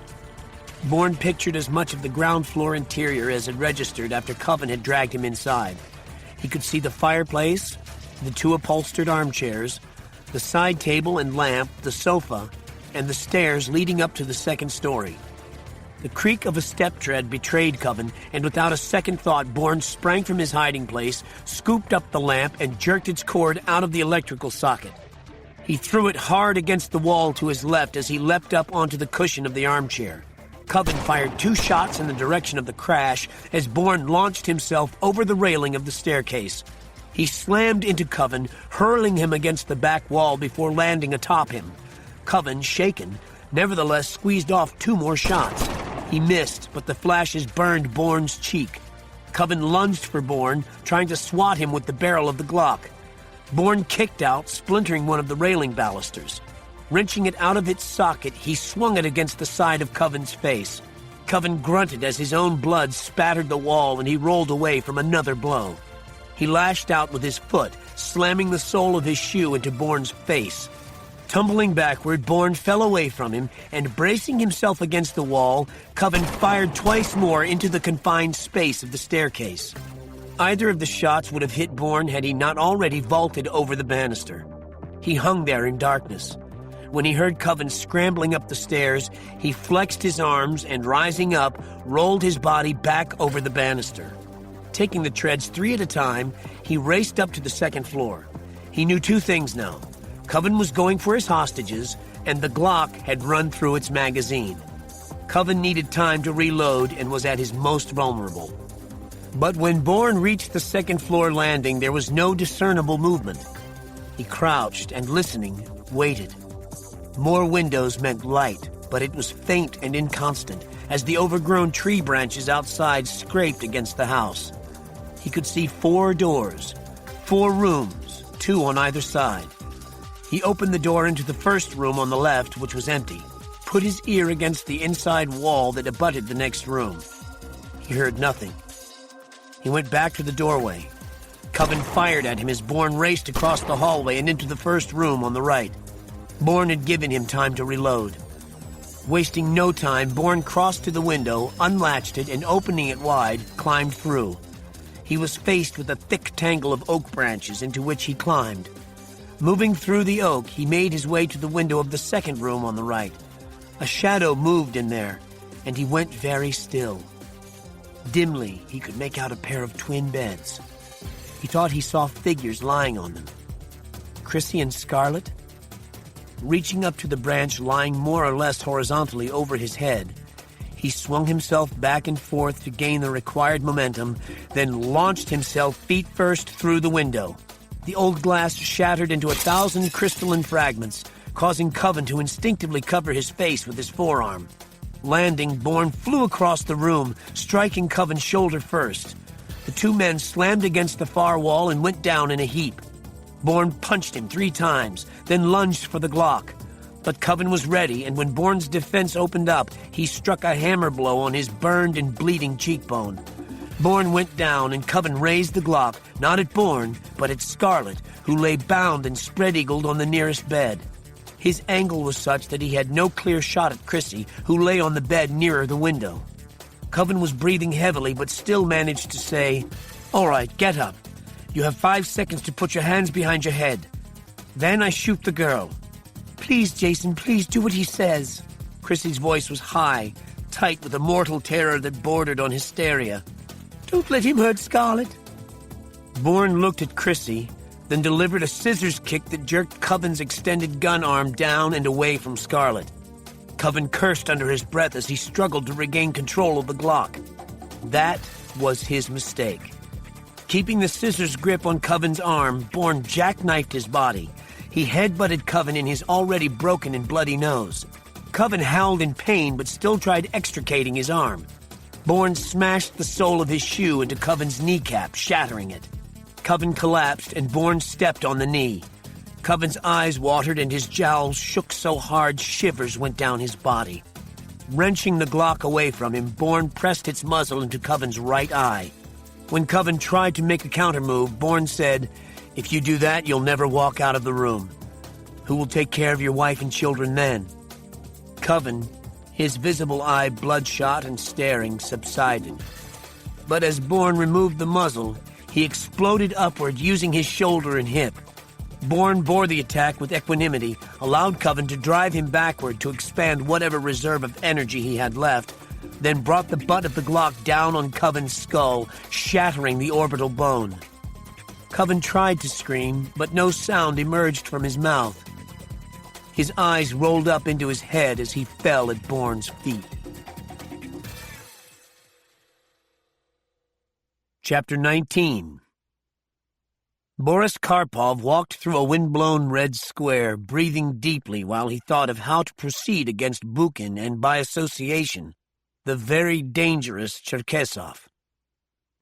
Bourne pictured as much of the ground floor interior as had registered after Coven had dragged him inside. He could see the fireplace, the 2 upholstered armchairs, the side table and lamp, the sofa, and the stairs leading up to the 2nd story. The creak of a step tread betrayed Coven, and without a second thought, Bourne sprang from his hiding place, scooped up the lamp, and jerked its cord out of the electrical socket. He threw it hard against the wall to his left as he leapt up onto the cushion of the armchair. Coven fired 2 shots in the direction of the crash as Bourne launched himself over the railing of the staircase. He slammed into Coven, hurling him against the back wall before landing atop him. Coven, shaken, nevertheless squeezed off 2 more shots. He missed, but the flashes burned Bourne's cheek. Coven lunged for Bourne, trying to swat him with the barrel of the Glock. Bourne kicked out, splintering one of the railing balusters. Wrenching it out of its socket, he swung it against the side of Coven's face. Coven grunted as his own blood spattered the wall and he rolled away from another blow. He lashed out with his foot, slamming the sole of his shoe into Bourne's face. Tumbling backward, Bourne fell away from him, and bracing himself against the wall, Coven fired twice more into the confined space of the staircase. Either of the shots would have hit Bourne had he not already vaulted over the banister. He hung there in darkness. When he heard Coven scrambling up the stairs, he flexed his arms and, rising up, rolled his body back over the banister. Taking the treads 3 at a time, he raced up to the 2nd floor. He knew 2 things now. Coven was going for his hostages, and the Glock had run through its magazine. Coven needed time to reload and was at his most vulnerable. But when Bourne reached the 2nd floor landing, there was no discernible movement. He crouched and, listening, waited. More windows meant light, but it was faint and inconstant as the overgrown tree branches outside scraped against the house. He could see 4 doors, 4 rooms, 2 on either side. He opened the door into the first room on the left, which was empty, put his ear against the inside wall that abutted the next room. He heard nothing. He went back to the doorway. Coven fired at him as Bourne raced across the hallway and into the first room on the right. Bourne had given him time to reload. Wasting no time, Bourne crossed to the window, unlatched it, and opening it wide, climbed through. He was faced with a thick tangle of oak branches into which he climbed. Moving through the oak, he made his way to the window of the 2nd room on the right. A shadow moved in there, and he went very still. Dimly, he could make out a pair of twin beds. He thought he saw figures lying on them. Chrissy and Scarlett? reaching up to the branch lying more or less horizontally over his head. He swung himself back and forth to gain the required momentum, then launched himself feet first through the window. The old glass shattered into 1,000 crystalline fragments, causing Coven to instinctively cover his face with his forearm. Landing, Bourne flew across the room, striking Coven's shoulder first. The two men slammed against the far wall and went down in a heap. Bourne punched him 3 times, then lunged for the Glock. But Coven was ready, and when Bourne's defense opened up, he struck a hammer blow on his burned and bleeding cheekbone. Bourne went down, and Coven raised the Glock, not at Bourne, but at Scarlet, who lay bound and spread-eagled on the nearest bed. His angle was such that he had no clear shot at Chrissy, who lay on the bed nearer the window. Coven was breathing heavily, but still managed to say, "All right, get up. You have 5 seconds to put your hands behind your head. Then I shoot the girl." "Please, Jason, please do what he says." Chrissy's voice was high, tight with a mortal terror that bordered on hysteria. "Don't let him hurt Scarlet." Bourne looked at Chrissy, then delivered a scissors kick that jerked Coven's extended gun arm down and away from Scarlet. Coven cursed under his breath as he struggled to regain control of the Glock. That was his mistake. Keeping the scissors grip on Coven's arm, Bourne jackknifed his body. He headbutted Coven in his already broken and bloody nose. Coven howled in pain but still tried extricating his arm. Bourne smashed the sole of his shoe into Coven's kneecap, shattering it. Coven collapsed and Bourne stepped on the knee. Coven's eyes watered and his jowls shook so hard shivers went down his body. Wrenching the Glock away from him, Bourne pressed its muzzle into Coven's right eye. When Coven tried to make a countermove, Bourne said, "If you do that, you'll never walk out of the room. Who will take care of your wife and children then?" Coven, his visible eye bloodshot and staring, subsided. But as Bourne removed the muzzle, he exploded upward using his shoulder and hip. Bourne bore the attack with equanimity, allowed Coven to drive him backward to expand whatever reserve of energy he had left, then brought the butt of the Glock down on Coven's skull, shattering the orbital bone. Coven tried to scream, but no sound emerged from his mouth. His eyes rolled up into his head as he fell at Bourne's feet. Chapter 19. Boris Karpov walked through a wind-blown red square, breathing deeply while he thought of how to proceed against Bukin and, by association, the very dangerous Cherkesov.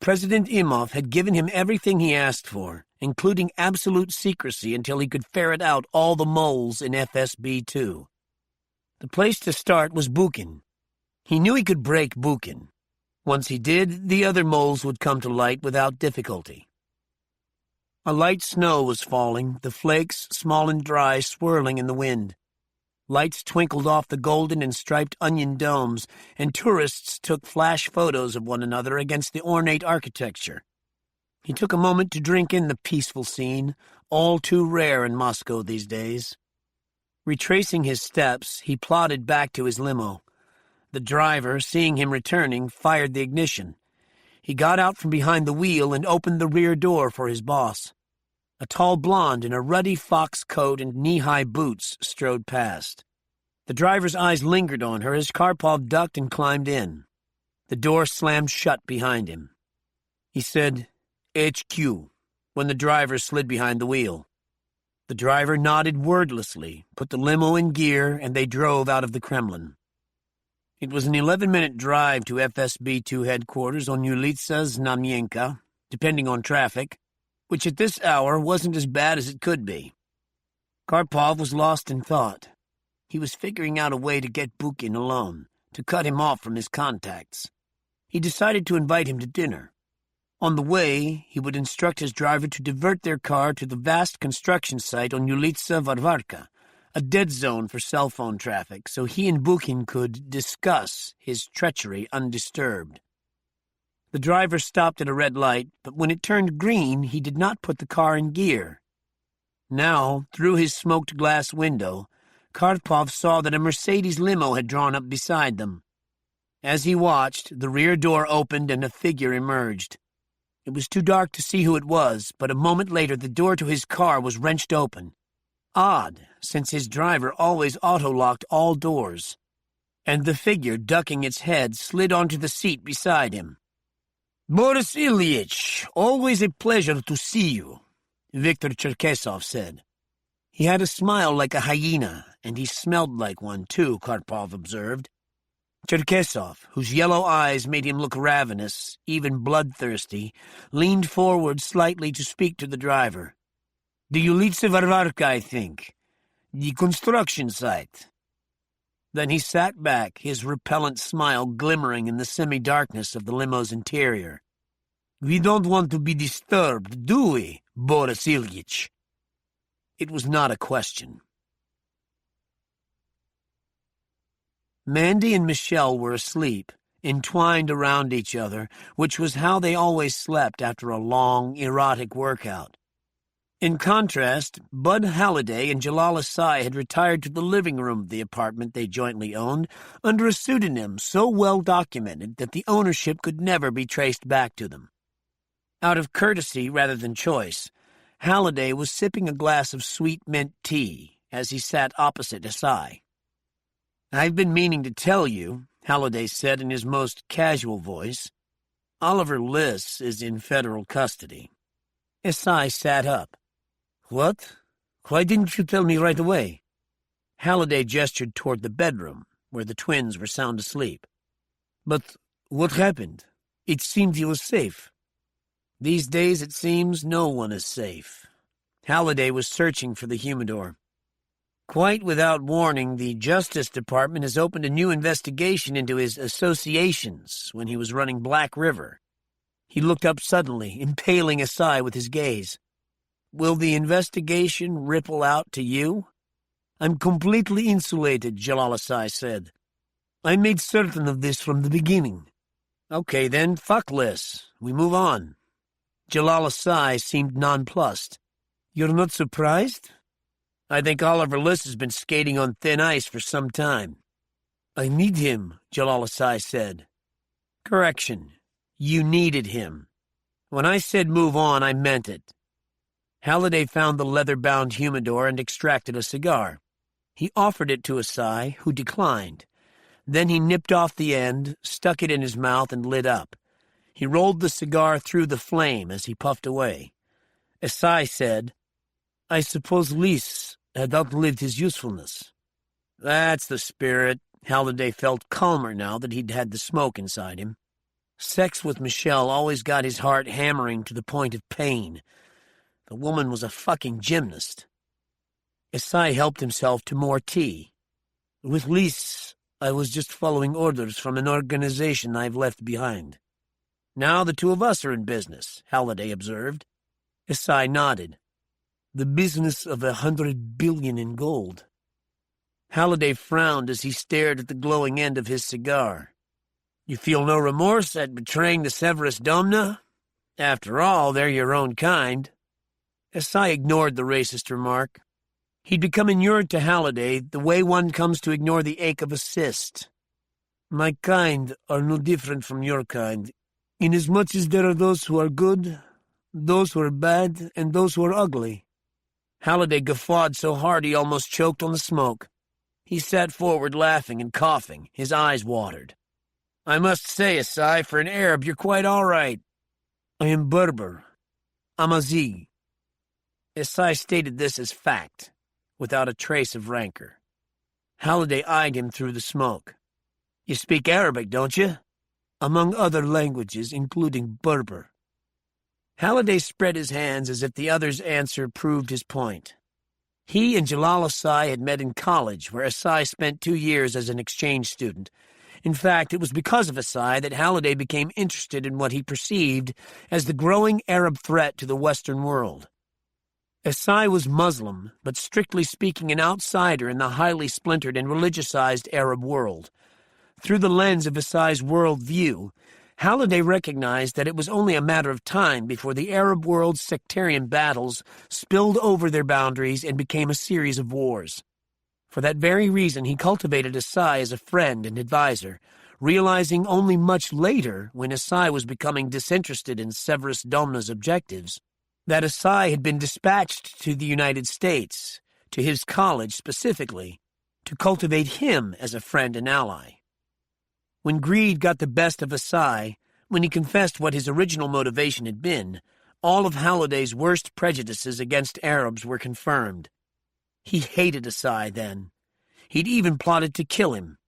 President Imov had given him everything he asked for, including absolute secrecy until he could ferret out all the moles in FSB-2. The place to start was Bukin. He knew he could break Bukin. Once he did, the other moles would come to light without difficulty. A light snow was falling, the flakes, small and dry, swirling in the wind. Lights twinkled off the golden and striped onion domes, and tourists took flash photos of one another against the ornate architecture. He took a moment to drink in the peaceful scene, all too rare in Moscow these days. Retracing his steps, he plodded back to his limo. The driver, seeing him returning, fired the ignition. He got out from behind the wheel and opened the rear door for his boss. A tall blonde in a ruddy fox coat and knee-high boots strode past. The driver's eyes lingered on her as Karpov ducked and climbed in. The door slammed shut behind him. He said, "HQ," when the driver slid behind the wheel. The driver nodded wordlessly, put the limo in gear, and they drove out of the Kremlin. It was an 11-minute drive to FSB-2 headquarters on Ulitsa Znamenka, depending on traffic, which at this hour wasn't as bad as it could be. Karpov was lost in thought. He was figuring out a way to get Bukin alone, to cut him off from his contacts. He decided to invite him to dinner. On the way, he would instruct his driver to divert their car to the vast construction site on Ulitsa Varvarka, a dead zone for cell phone traffic, so he and Bukin could discuss his treachery undisturbed. The driver stopped at a red light, but when it turned green, he did not put the car in gear. Now, through his smoked glass window, Karpov saw that a Mercedes limo had drawn up beside them. As he watched, the rear door opened and a figure emerged. It was too dark to see who it was, but a moment later the door to his car was wrenched open. Odd, since his driver always auto-locked all doors, and the figure ducking its head slid onto the seat beside him. "Boris Ilyich, always a pleasure to see you," Viktor Cherkesov said. He had a smile like a hyena, and he smelled like one, too, Karpov observed. Cherkesov, whose yellow eyes made him look ravenous, even bloodthirsty, leaned forward slightly to speak to the driver. "The Ulica Varvarka, I think. The construction site." Then he sat back, his repellent smile glimmering in the semi-darkness of the limo's interior. "We don't want to be disturbed, do we, Boris Ilyich?" It was not a question. Mandy and Michelle were asleep, entwined around each other, which was how they always slept after a long, erotic workout. In contrast, Bud Halliday and Jalal Asai had retired to the living room of the apartment they jointly owned under a pseudonym so well documented that the ownership could never be traced back to them. Out of courtesy rather than choice, Halliday was sipping a glass of sweet mint tea as he sat opposite Asai. "I've been meaning to tell you," Halliday said in his most casual voice, "Oliver Liss is in federal custody." Asai sat up. "What? Why didn't you tell me right away?" Halliday gestured toward the bedroom, where the twins were sound asleep. "But what happened? It seemed he was safe." "These days, it seems, no one is safe." Halliday was searching for the humidor. "Quite without warning, the Justice Department has opened a new investigation into his associations when he was running Black River." He looked up suddenly, impaling Asai with his gaze. "Will the investigation ripple out to you?" "I'm completely insulated," Jalal Asai said. "I made certain of this from the beginning." "Okay, then, fuck Liss. We move on." Jalal Asai seemed nonplussed. "You're not surprised?" "I think Oliver Liss has been skating on thin ice for some time." "I need him," Jalal Asai said. "Correction. You needed him. When I said move on, I meant it." Halliday found the leather-bound humidor and extracted a cigar. He offered it to Asai, who declined. Then he nipped off the end, stuck it in his mouth, and lit up. He rolled the cigar through the flame as he puffed away. Asai said, "I suppose Liss had outlived his usefulness." "That's the spirit." Halliday felt calmer now that he'd had the smoke inside him. Sex with Michelle always got his heart hammering to the point of pain. The woman was a fucking gymnast. Asai helped himself to more tea. "With Liss, I was just following orders from an organization I've left behind." "Now the two of us are in business," Halliday observed. Asai nodded. "The business of 100 billion in gold." Halliday frowned as he stared at the glowing end of his cigar. "You feel no remorse at betraying the Severus Domna? After all, they're your own kind." Asai ignored the racist remark. He'd become inured to Halliday the way one comes to ignore the ache of a cyst. "My kind are no different from your kind, inasmuch as there are those who are good, those who are bad, and those who are ugly." Halliday guffawed so hard he almost choked on the smoke. He sat forward laughing and coughing, his eyes watered. "I must say, Asai, for an Arab, you're quite all right." "I am Berber. Amazigh." Asai stated this as fact, without a trace of rancor. Halliday eyed him through the smoke. "You speak Arabic, don't you?" "Among other languages, including Berber." Halliday spread his hands as if the other's answer proved his point. He and Jalal Asai had met in college, where Asai spent 2 years as an exchange student. In fact, it was because of Asai that Halliday became interested in what he perceived as the growing Arab threat to the Western world. Asai was Muslim, but strictly speaking an outsider in the highly splintered and religiousized Arab world. Through the lens of Asai's world view, Halliday recognized that it was only a matter of time before the Arab world's sectarian battles spilled over their boundaries and became a series of wars. For that very reason, he cultivated Asai as a friend and advisor, realizing only much later, when Asai was becoming disinterested in Severus Domna's objectives, that Asai had been dispatched to the United States to his college specifically, to cultivate him as a friend and ally. When greed got the best of Asai, when he confessed what his original motivation had been, all of Halliday's worst prejudices against Arabs were confirmed. He hated Asai then. He'd even plotted to kill him.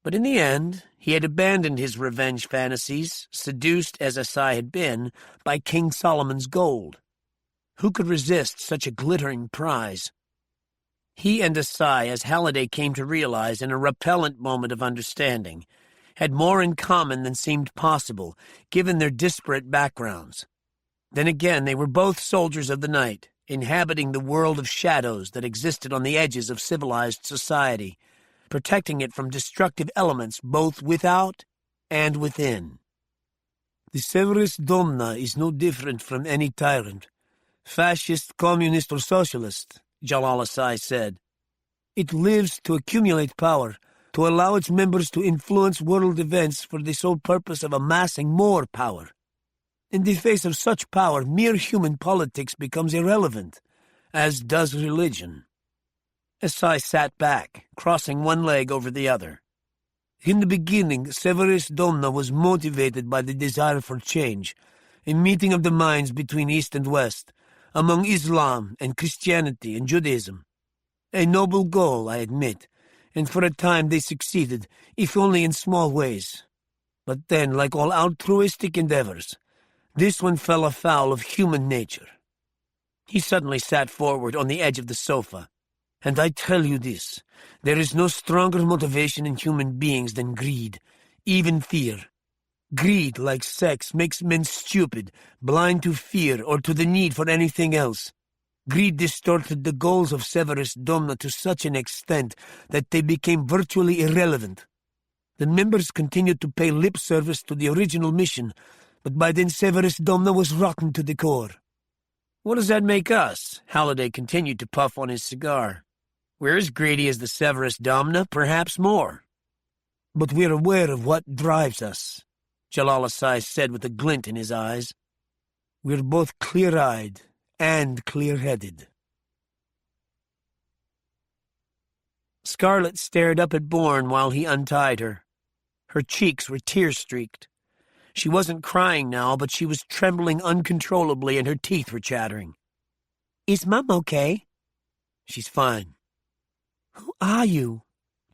But in the end, he had abandoned his revenge fantasies, seduced as Asai had been by King Solomon's gold. Who could resist such a glittering prize? He and Asai, as Halliday came to realize in a repellent moment of understanding, had more in common than seemed possible, given their disparate backgrounds. Then again, they were both soldiers of the night, inhabiting the world of shadows that existed on the edges of civilized society, protecting it from destructive elements both without and within. The Severus Domna is no different from any tyrant, fascist, communist, or socialist, Jalal Asai said. It lives to accumulate power, to allow its members to influence world events for the sole purpose of amassing more power. In the face of such power, mere human politics becomes irrelevant, as does religion. Asai sat back, crossing one leg over the other. In the beginning, Severus Domna was motivated by the desire for change, a meeting of the minds between East and West, among Islam and Christianity and Judaism. A noble goal, I admit, and for a time they succeeded, if only in small ways. But then, like all altruistic endeavors, this one fell afoul of human nature. He suddenly sat forward on the edge of the sofa. And I tell you this, there is no stronger motivation in human beings than greed, even fear. Greed, like sex, makes men stupid, blind to fear or to the need for anything else. Greed distorted the goals of Severus Domna to such an extent that they became virtually irrelevant. The members continued to pay lip service to the original mission, but by then Severus Domna was rotten to the core. What does that make us? Halliday continued to puff on his cigar. We're as greedy as the Severus Domna, perhaps more. But we're aware of what drives us, Jalal Asai said with a glint in his eyes. We're both clear-eyed and clear-headed. Scarlet stared up at Bourne while he untied her. Her cheeks were tear-streaked. She wasn't crying now, but she was trembling uncontrollably and her teeth were chattering. Is Mum okay? She's fine. Who are you?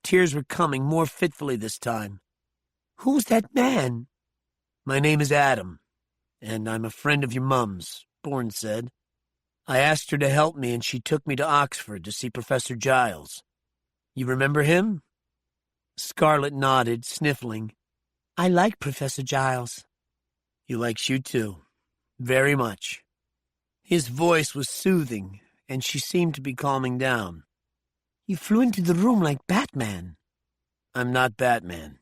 Tears were coming more fitfully this time. Who's that man? My name is Adam, and I'm a friend of your Mum's, Bourne said. I asked her to help me, and she took me to Oxford to see Professor Giles. You remember him? Scarlet nodded, sniffling. I like Professor Giles. He likes you too. Very much. His voice was soothing, and she seemed to be calming down. You flew into the room like Batman. I'm not Batman.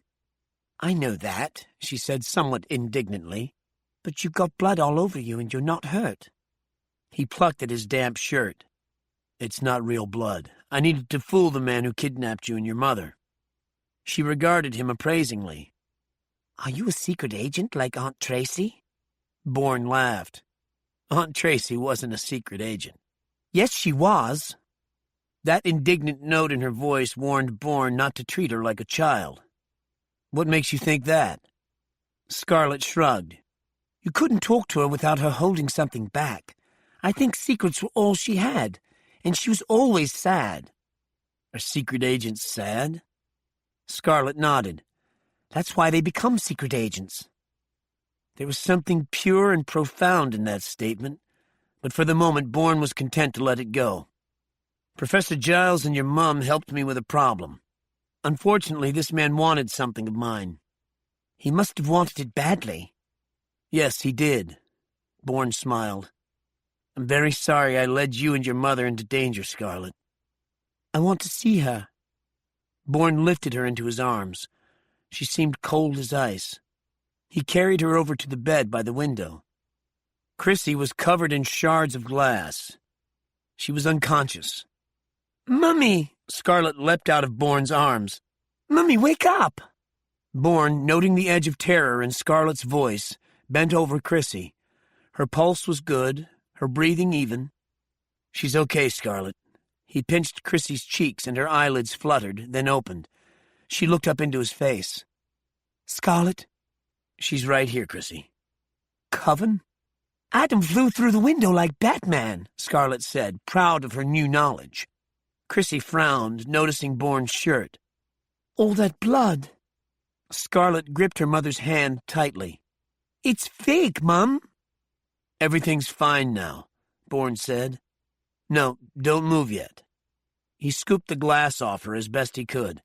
I know that, she said somewhat indignantly. But you've got blood all over you and you're not hurt. He plucked at his damp shirt. It's not real blood. I needed to fool the man who kidnapped you and your mother. She regarded him appraisingly. Are you a secret agent like Aunt Tracy? Bourne laughed. Aunt Tracy wasn't a secret agent. Yes, she was. That indignant note in her voice warned Bourne not to treat her like a child. What makes you think that? Scarlet shrugged. You couldn't talk to her without her holding something back. I think secrets were all she had, and she was always sad. Are secret agents sad? Scarlet nodded. That's why they become secret agents. There was something pure and profound in that statement, but for the moment Bourne was content to let it go. Professor Giles and your mum helped me with a problem. Unfortunately, this man wanted something of mine. He must have wanted it badly. Yes, he did. Bourne smiled. I'm very sorry I led you and your mother into danger, Scarlet. I want to see her. Bourne lifted her into his arms. She seemed cold as ice. He carried her over to the bed by the window. Chrissy was covered in shards of glass. She was unconscious. Mummy! Scarlet leapt out of Bourne's arms. Mummy, wake up! Bourne, noting the edge of terror in Scarlet's voice, bent over Chrissy. Her pulse was good, her breathing even. She's okay, Scarlet. He pinched Chrissy's cheeks and her eyelids fluttered, then opened. She looked up into his face. "Scarlet?" "She's right here, Chrissy." "Coven?" "Adam flew through the window like Batman," Scarlet said, proud of her new knowledge. Chrissy frowned, noticing Bourne's shirt. "All that blood." Scarlet gripped her mother's hand tightly. "It's fake, Mum." "Everything's fine now," Bourne said. "No, don't move yet." He scooped the glass off her as best he could.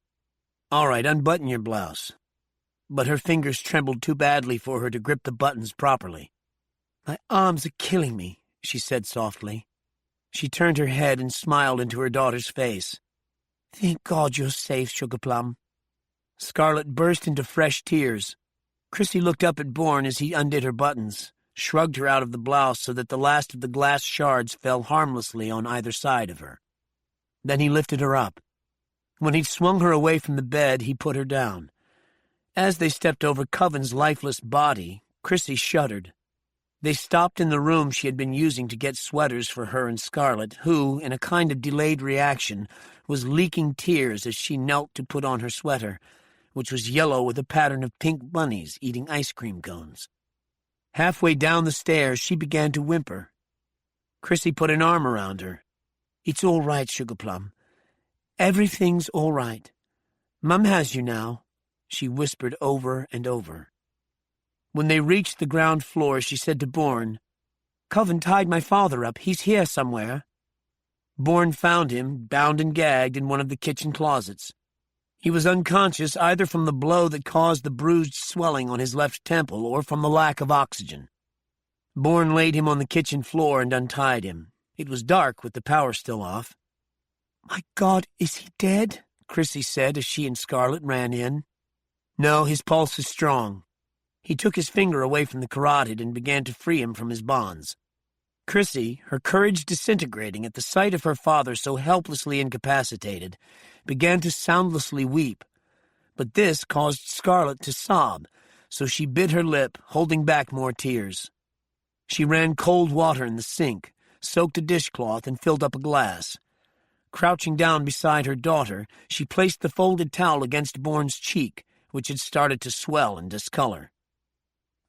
"All right, unbutton your blouse." But her fingers trembled too badly for her to grip the buttons properly. "My arms are killing me," she said softly. She turned her head and smiled into her daughter's face. "Thank God you're safe, Sugar Plum." Scarlet burst into fresh tears. Chrissy looked up at Bourne as he undid her buttons, shrugged her out of the blouse so that the last of the glass shards fell harmlessly on either side of her. Then he lifted her up. When he'd swung her away from the bed, he put her down. As they stepped over Coven's lifeless body, Chrissy shuddered. They stopped in the room she had been using to get sweaters for her and Scarlet, who, in a kind of delayed reaction, was leaking tears as she knelt to put on her sweater, which was yellow with a pattern of pink bunnies eating ice cream cones. Halfway down the stairs, she began to whimper. Chrissy put an arm around her. "It's all right, Sugar Plum. Everything's all right. Mum has you now," she whispered over and over. When they reached the ground floor, she said to Bourne, "Coven tied my father up. He's here somewhere." Bourne found him, bound and gagged, in one of the kitchen closets. He was unconscious either from the blow that caused the bruised swelling on his left temple or from the lack of oxygen. Bourne laid him on the kitchen floor and untied him. It was dark with the power still off. "My God, is he dead?" Chrissy said as she and Scarlet ran in. "No, his pulse is strong." He took his finger away from the carotid and began to free him from his bonds. Chrissy, her courage disintegrating at the sight of her father so helplessly incapacitated, began to soundlessly weep. But this caused Scarlet to sob, so she bit her lip, holding back more tears. She ran cold water in the sink, soaked a dishcloth, and filled up a glass. Crouching down beside her daughter, she placed the folded towel against Bourne's cheek, which had started to swell and discolor.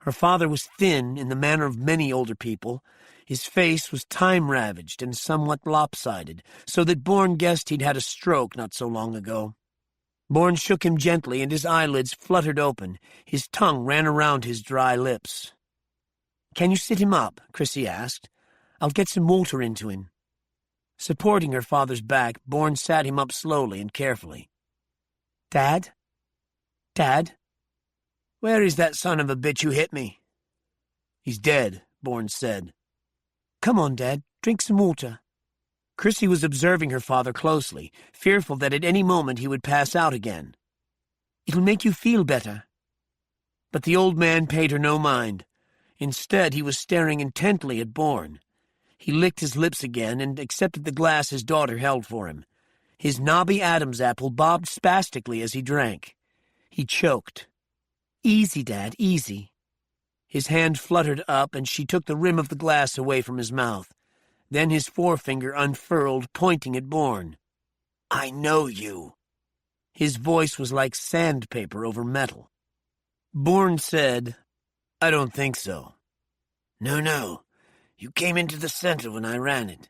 Her father was thin in the manner of many older people. His face was time-ravaged and somewhat lopsided, so that Bourne guessed he'd had a stroke not so long ago. Bourne shook him gently, and his eyelids fluttered open. His tongue ran around his dry lips. "Can you sit him up?" Chrissy asked. "I'll get some water into him." Supporting her father's back, Bourne sat him up slowly and carefully. "Dad? Dad? Where is that son of a bitch who hit me?" "He's dead," Bourne said. "Come on, Dad, drink some water." Chrissy was observing her father closely, fearful that at any moment he would pass out again. "It'll make you feel better." But the old man paid her no mind. Instead, he was staring intently at Bourne. He licked his lips again and accepted the glass his daughter held for him. His knobby Adam's apple bobbed spastically as he drank. He choked. "Easy, Dad, easy." His hand fluttered up, and she took the rim of the glass away from his mouth. Then his forefinger unfurled, pointing at Bourne. "I know you." His voice was like sandpaper over metal. Bourne said, "I don't think so." No. You came into the center when I ran it.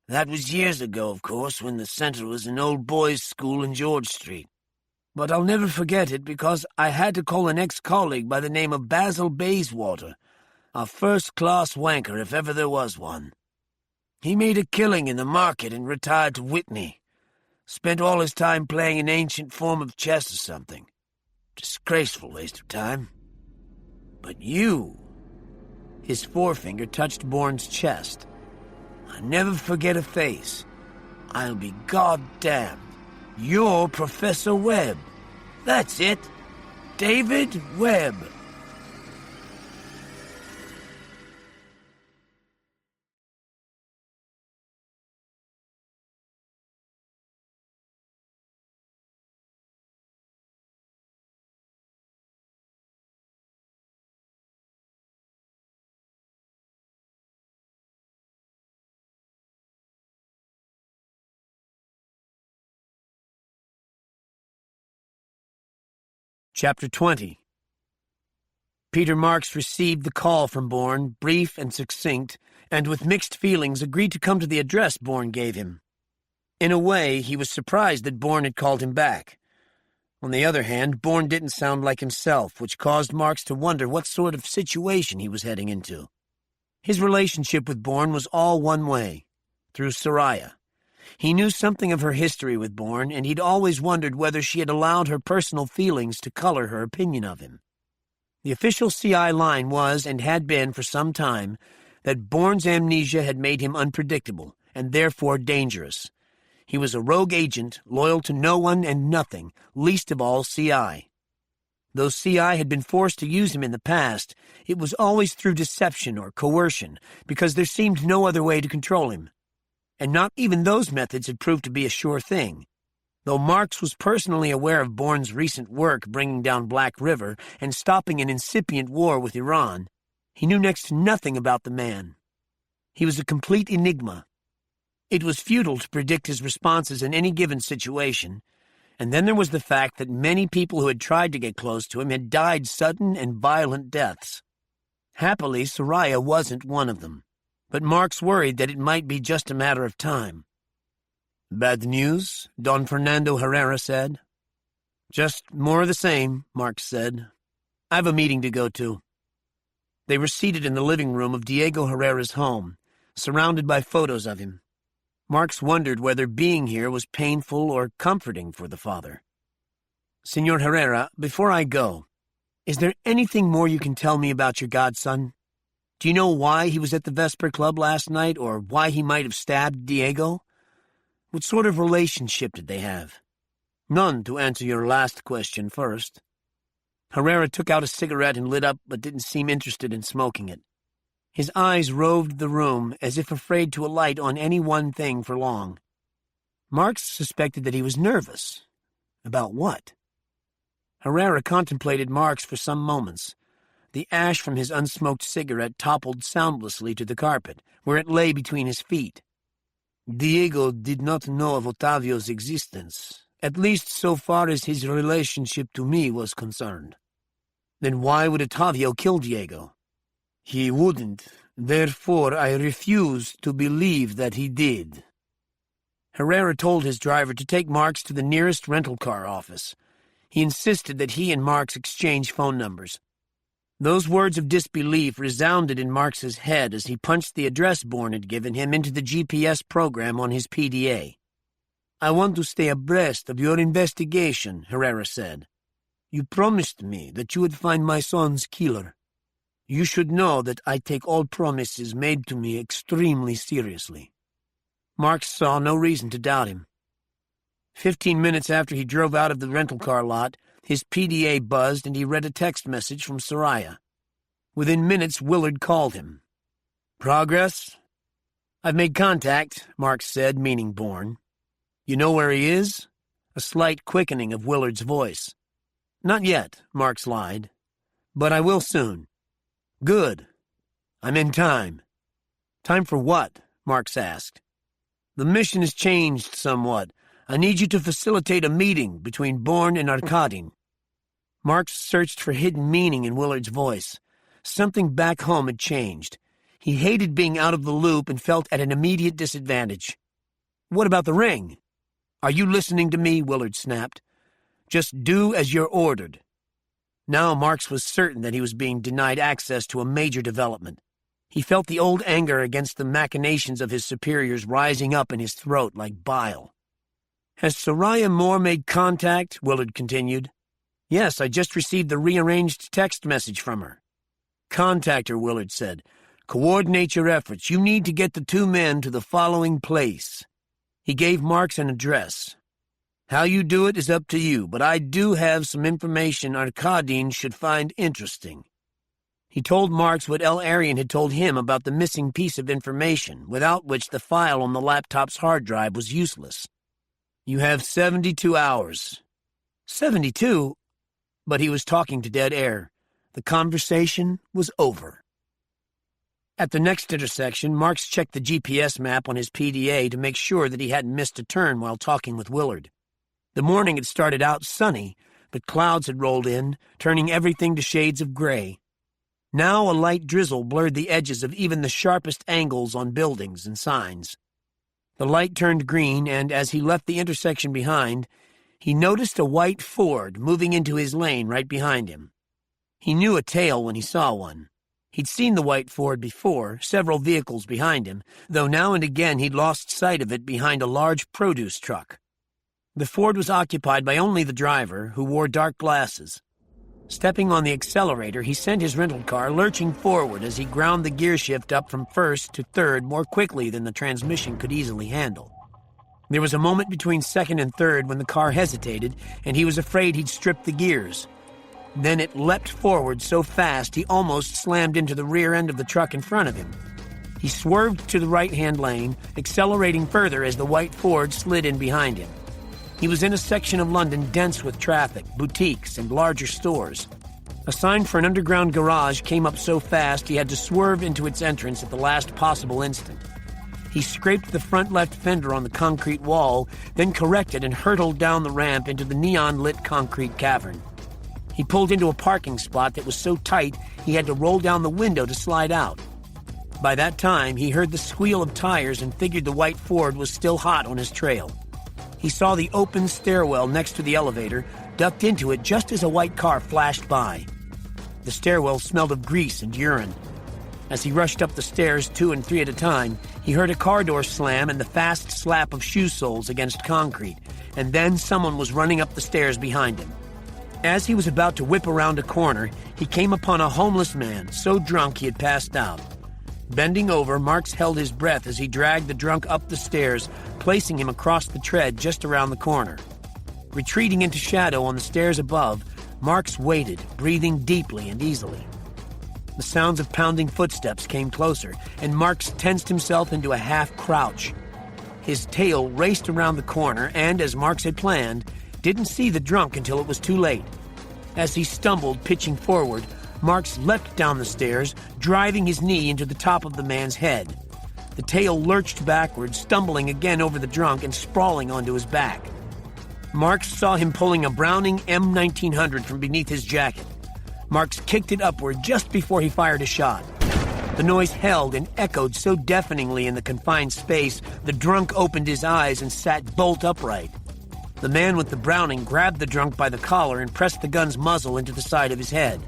That was years ago, of course, when the center was an old boys' school in George Street. But I'll never forget it because I had to call an ex-colleague by the name of Basil Bayswater, a first-class wanker if ever there was one. He made a killing in the market and retired to Whitney. Spent all his time playing an ancient form of chess or something. Disgraceful waste of time. But you..." His forefinger touched Bourne's chest. "I never forget a face. I'll be goddamned. You're Professor Webb. That's it. David Webb." Chapter 20. Peter Marks received the call from Bourne, brief and succinct, and with mixed feelings agreed to come to the address Bourne gave him. In a way, he was surprised that Bourne had called him back. On the other hand, Bourne didn't sound like himself, which caused Marks to wonder what sort of situation he was heading into. His relationship with Bourne was all one way, through Soraya. He knew something of her history with Bourne, and he'd always wondered whether she had allowed her personal feelings to color her opinion of him. The official CI line was, and had been for some time, that Bourne's amnesia had made him unpredictable, and therefore dangerous. He was a rogue agent, loyal to no one and nothing, least of all CI. Though CI had been forced to use him in the past, it was always through deception or coercion, because there seemed no other way to control him. And not even those methods had proved to be a sure thing. Though Marks was personally aware of Bourne's recent work bringing down Black River and stopping an incipient war with Iran, he knew next to nothing about the man. He was a complete enigma. It was futile to predict his responses in any given situation, and then there was the fact that many people who had tried to get close to him had died sudden and violent deaths. Happily, Soraya wasn't one of them, but Marks worried that it might be just a matter of time. "Bad news?" Don Fernando Herrera said. "Just more of the same," Marks said. "I have a meeting to go to." They were seated in the living room of Diego Herrera's home, surrounded by photos of him. Marks wondered whether being here was painful or comforting for the father. "Senor Herrera, before I go, is there anything more you can tell me about your godson? Do you know why he was at the Vesper Club last night, or why he might have stabbed Diego? What sort of relationship did they have?" "None, to answer your last question first." Herrera took out a cigarette and lit up, but didn't seem interested in smoking it. His eyes roved the room, as if afraid to alight on any one thing for long. Marks suspected that he was nervous. About what? Herrera contemplated Marks for some moments. The ash from his unsmoked cigarette toppled soundlessly to the carpet, where it lay between his feet. "Diego did not know of Otavio's existence, at least so far as his relationship to me was concerned." "Then why would Otavio kill Diego?" "He wouldn't. Therefore, I refuse to believe that he did." Herrera told his driver to take Marks to the nearest rental car office. He insisted that he and Marks exchange phone numbers. Those words of disbelief resounded in Marks's head as he punched the address Bourne had given him into the GPS program on his PDA. "I want to stay abreast of your investigation," Herrera said. "You promised me that you would find my son's killer. You should know that I take all promises made to me extremely seriously." Marks saw no reason to doubt him. 15 minutes after he drove out of the rental car lot, his PDA buzzed and he read a text message from Soraya. Within minutes, Willard called him. "Progress?" "I've made contact," Marks said, meaning Bourne. "You know where he is?" A slight quickening of Willard's voice. "Not yet," Marks lied. "But I will soon." "Good. I'm in time." "Time for what?" Marks asked. "The mission has changed somewhat. I need you to facilitate a meeting between Bourne and Arkadin." Marks searched for hidden meaning in Willard's voice. Something back home had changed. He hated being out of the loop and felt at an immediate disadvantage. "What about the ring?" "Are you listening to me?" Willard snapped. "Just do as you're ordered." Now Marks was certain that he was being denied access to a major development. He felt the old anger against the machinations of his superiors rising up in his throat like bile. "Has Soraya Moore made contact?" Willard continued. "Yes, I just received the rearranged text message from her." "Contact her," Willard said. "Coordinate your efforts. You need to get the two men to the following place." He gave Marks an address. "How you do it is up to you, but I do have some information Arkadin should find interesting." He told Marks what El Arian had told him about the missing piece of information, without which the file on the laptop's hard drive was useless. "You have 72 hours. 72? But he was talking to dead air. The conversation was over. At the next intersection, Marks checked the GPS map on his PDA to make sure that he hadn't missed a turn while talking with Willard. The morning had started out sunny, but clouds had rolled in, turning everything to shades of gray. Now a light drizzle blurred the edges of even the sharpest angles on buildings and signs. The light turned green, and as he left the intersection behind, he noticed a white Ford moving into his lane right behind him. He knew a tail when he saw one. He'd seen the white Ford before, several vehicles behind him, though now and again he'd lost sight of it behind a large produce truck. The Ford was occupied by only the driver, who wore dark glasses. Stepping on the accelerator, he sent his rental car lurching forward as he ground the gear shift up from first to third more quickly than the transmission could easily handle. There was a moment between second and third when the car hesitated, and he was afraid he'd stripped the gears. Then it leapt forward so fast he almost slammed into the rear end of the truck in front of him. He swerved to the right-hand lane, accelerating further as the white Ford slid in behind him. He was in a section of London dense with traffic, boutiques, and larger stores. A sign for an underground garage came up so fast he had to swerve into its entrance at the last possible instant. He scraped the front left fender on the concrete wall, then corrected and hurtled down the ramp into the neon-lit concrete cavern. He pulled into a parking spot that was so tight he had to roll down the window to slide out. By that time, he heard the squeal of tires and figured the white Ford was still hot on his trail. He saw the open stairwell next to the elevator, ducked into it just as a white car flashed by. The stairwell smelled of grease and urine. As he rushed up the stairs 2 and 3 at a time, he heard a car door slam and the fast slap of shoe soles against concrete, and then someone was running up the stairs behind him. As he was about to whip around a corner, he came upon a homeless man, so drunk he had passed out. Bending over, Marks held his breath as he dragged the drunk up the stairs, placing him across the tread just around the corner. Retreating into shadow on the stairs above, Marks waited, breathing deeply and easily. The sounds of pounding footsteps came closer, and Marks tensed himself into a half-crouch. His tail raced around the corner and, as Marks had planned, didn't see the drunk until it was too late. As he stumbled, pitching forward, Marks leapt down the stairs, driving his knee into the top of the man's head. The tail lurched backward, stumbling again over the drunk and sprawling onto his back. Marks saw him pulling a Browning M1900 from beneath his jacket. Marks kicked it upward just before he fired a shot. The noise held and echoed so deafeningly in the confined space, the drunk opened his eyes and sat bolt upright. The man with the Browning grabbed the drunk by the collar and pressed the gun's muzzle into the side of his head.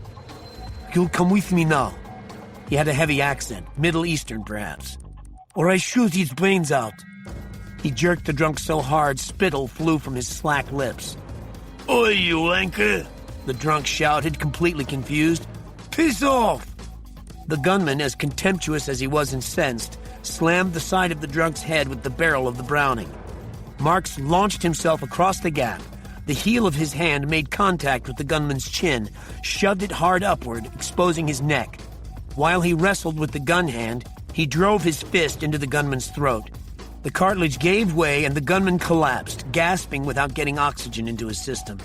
"You'll come with me now." He had a heavy accent, Middle Eastern perhaps. "Or I shoot his brains out." He jerked the drunk so hard spittle flew from his slack lips. "Oi, you wanker!" the drunk shouted, completely confused. "Piss off!" The gunman, as contemptuous as he was incensed, slammed the side of the drunk's head with the barrel of the Browning. Marks launched himself across the gap. The heel of his hand made contact with the gunman's chin, shoved it hard upward, exposing his neck. While he wrestled with the gun hand, he drove his fist into the gunman's throat. The cartilage gave way and the gunman collapsed, gasping without getting oxygen into his system.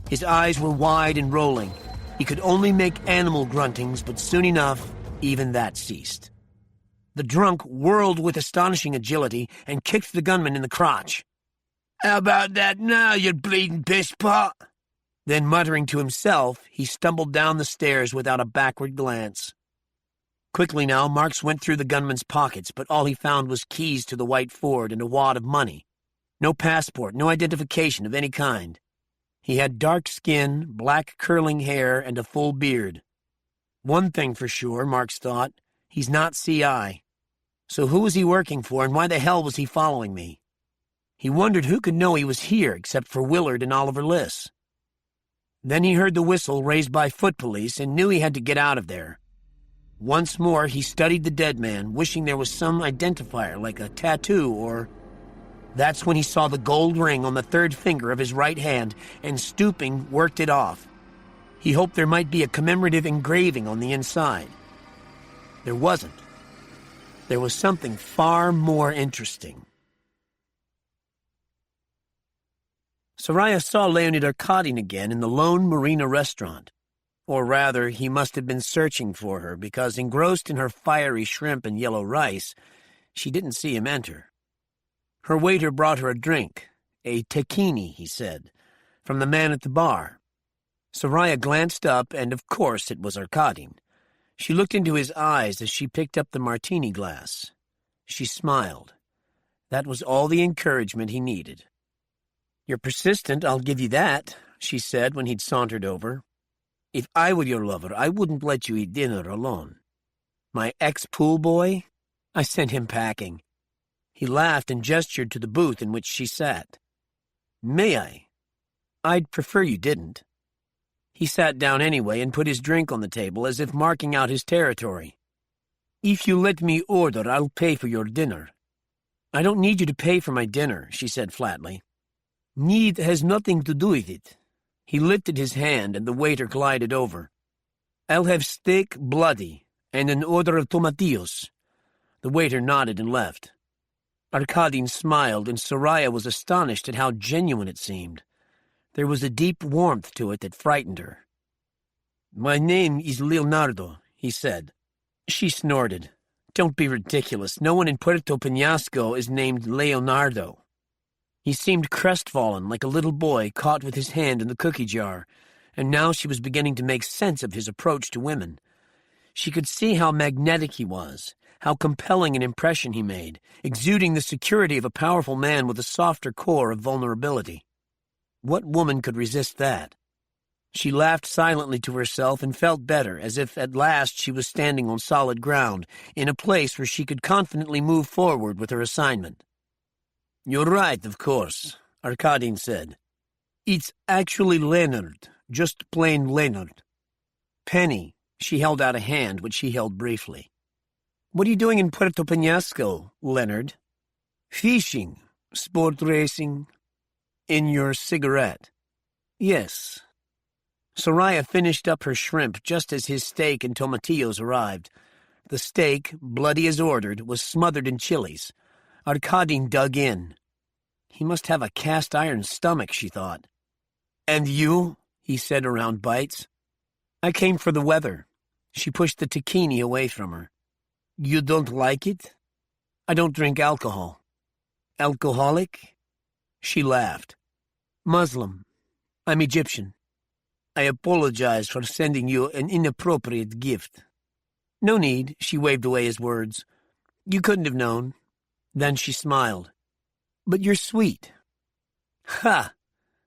His eyes were wide and rolling. He could only make animal gruntings, but soon enough, even that ceased. The drunk whirled with astonishing agility and kicked the gunman in the crotch. "How about that now, you bleeding pisspot?" Then, muttering to himself, he stumbled down the stairs without a backward glance. Quickly now, Marks went through the gunman's pockets, but all he found was keys to the white Ford and a wad of money. No passport, no identification of any kind. He had dark skin, black curling hair, and a full beard. One thing for sure, Marks thought, he's not CI. So who was he working for, and why the hell was he following me? He wondered who could know he was here except for Willard and Oliver Liss. Then he heard the whistle raised by foot police and knew he had to get out of there. Once more he studied the dead man, wishing there was some identifier like a tattoo or... That's when he saw the gold ring on the third finger of his right hand and, stooping, worked it off. He hoped there might be a commemorative engraving on the inside. There wasn't. There was something far more interesting. Soraya saw Leonid Arkadin again in the lone Marina restaurant. Or rather, he must have been searching for her, because engrossed in her fiery shrimp and yellow rice, she didn't see him enter. Her waiter brought her a drink, a tequini, he said, from the man at the bar. Soraya glanced up, and of course it was Arkadin. She looked into his eyes as she picked up the martini glass. She smiled. That was all the encouragement he needed. "You're persistent, I'll give you that," she said when he'd sauntered over. "If I were your lover, I wouldn't let you eat dinner alone. My ex-pool boy? I sent him packing." He laughed and gestured to the booth in which she sat. "May I? I'd prefer you didn't." He sat down anyway and put his drink on the table as if marking out his territory. "If you let me order, I'll pay for your dinner." "I don't need you to pay for my dinner," she said flatly. "Need has nothing to do with it." He lifted his hand and the waiter glided over. "I'll have steak bloody and an order of tomatillos." The waiter nodded and left. Arkadin smiled, and Soraya was astonished at how genuine it seemed. There was a deep warmth to it that frightened her. "My name is Leonardo," he said. She snorted. "Don't be ridiculous. No one in Puerto Peñasco is named Leonardo." He seemed crestfallen, like a little boy caught with his hand in the cookie jar, and now she was beginning to make sense of his approach to women. She could see how magnetic he was, how compelling an impression he made, exuding the security of a powerful man with a softer core of vulnerability. What woman could resist that? She laughed silently to herself and felt better, as if at last she was standing on solid ground, in a place where she could confidently move forward with her assignment. "You're right, of course," Arkadin said. "It's actually Leonard, just plain Leonard." "Penny," she held out a hand, which he held briefly. "What are you doing in Puerto Peñasco, Leonard?" "Fishing, sport racing." "In your cigarette?" "Yes." Soraya finished up her shrimp just as his steak and tomatillos arrived. The steak, bloody as ordered, was smothered in chilies. Arkadin dug in. He must have a cast-iron stomach, she thought. "And you?" he said around bites. "I came for the weather." She pushed the tahini away from her. "You don't like it?" "I don't drink alcohol." "Alcoholic?" She laughed. "Muslim. I'm Egyptian. I apologize for sending you an inappropriate gift." "No need," she waved away his words. "You couldn't have known." Then she smiled. "But you're sweet." "Ha!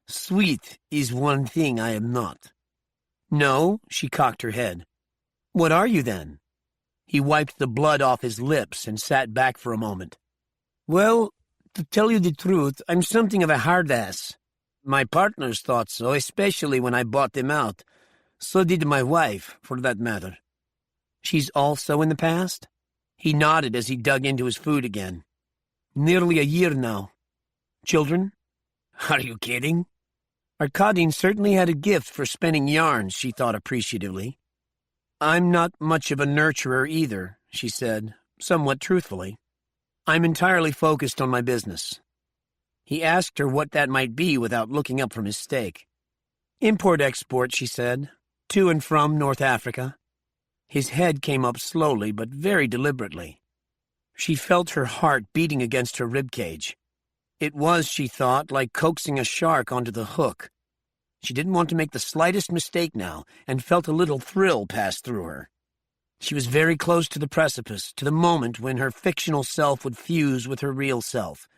Sweet is one thing I am not." "No," she cocked her head. "What are you then?" He wiped the blood off his lips and sat back for a moment. "Well, to tell you the truth, I'm something of a hard-ass. My partners thought so, especially when I bought them out. So did my wife, for that matter." "She's also in the past?" He nodded as he dug into his food again. "Nearly a year now." "Children?" "Are you kidding?" Arkadin certainly had a gift for spinning yarns, she thought appreciatively. "I'm not much of a nurturer either," she said, somewhat truthfully. "I'm entirely focused on my business." He asked her what that might be without looking up from his steak. "Import-export," she said, "to and from North Africa." His head came up slowly but very deliberately. She felt her heart beating against her ribcage. It was, she thought, like coaxing a shark onto the hook. She didn't want to make the slightest mistake now, and felt a little thrill pass through her. She was very close to the precipice, to the moment when her fictional self would fuse with her real self.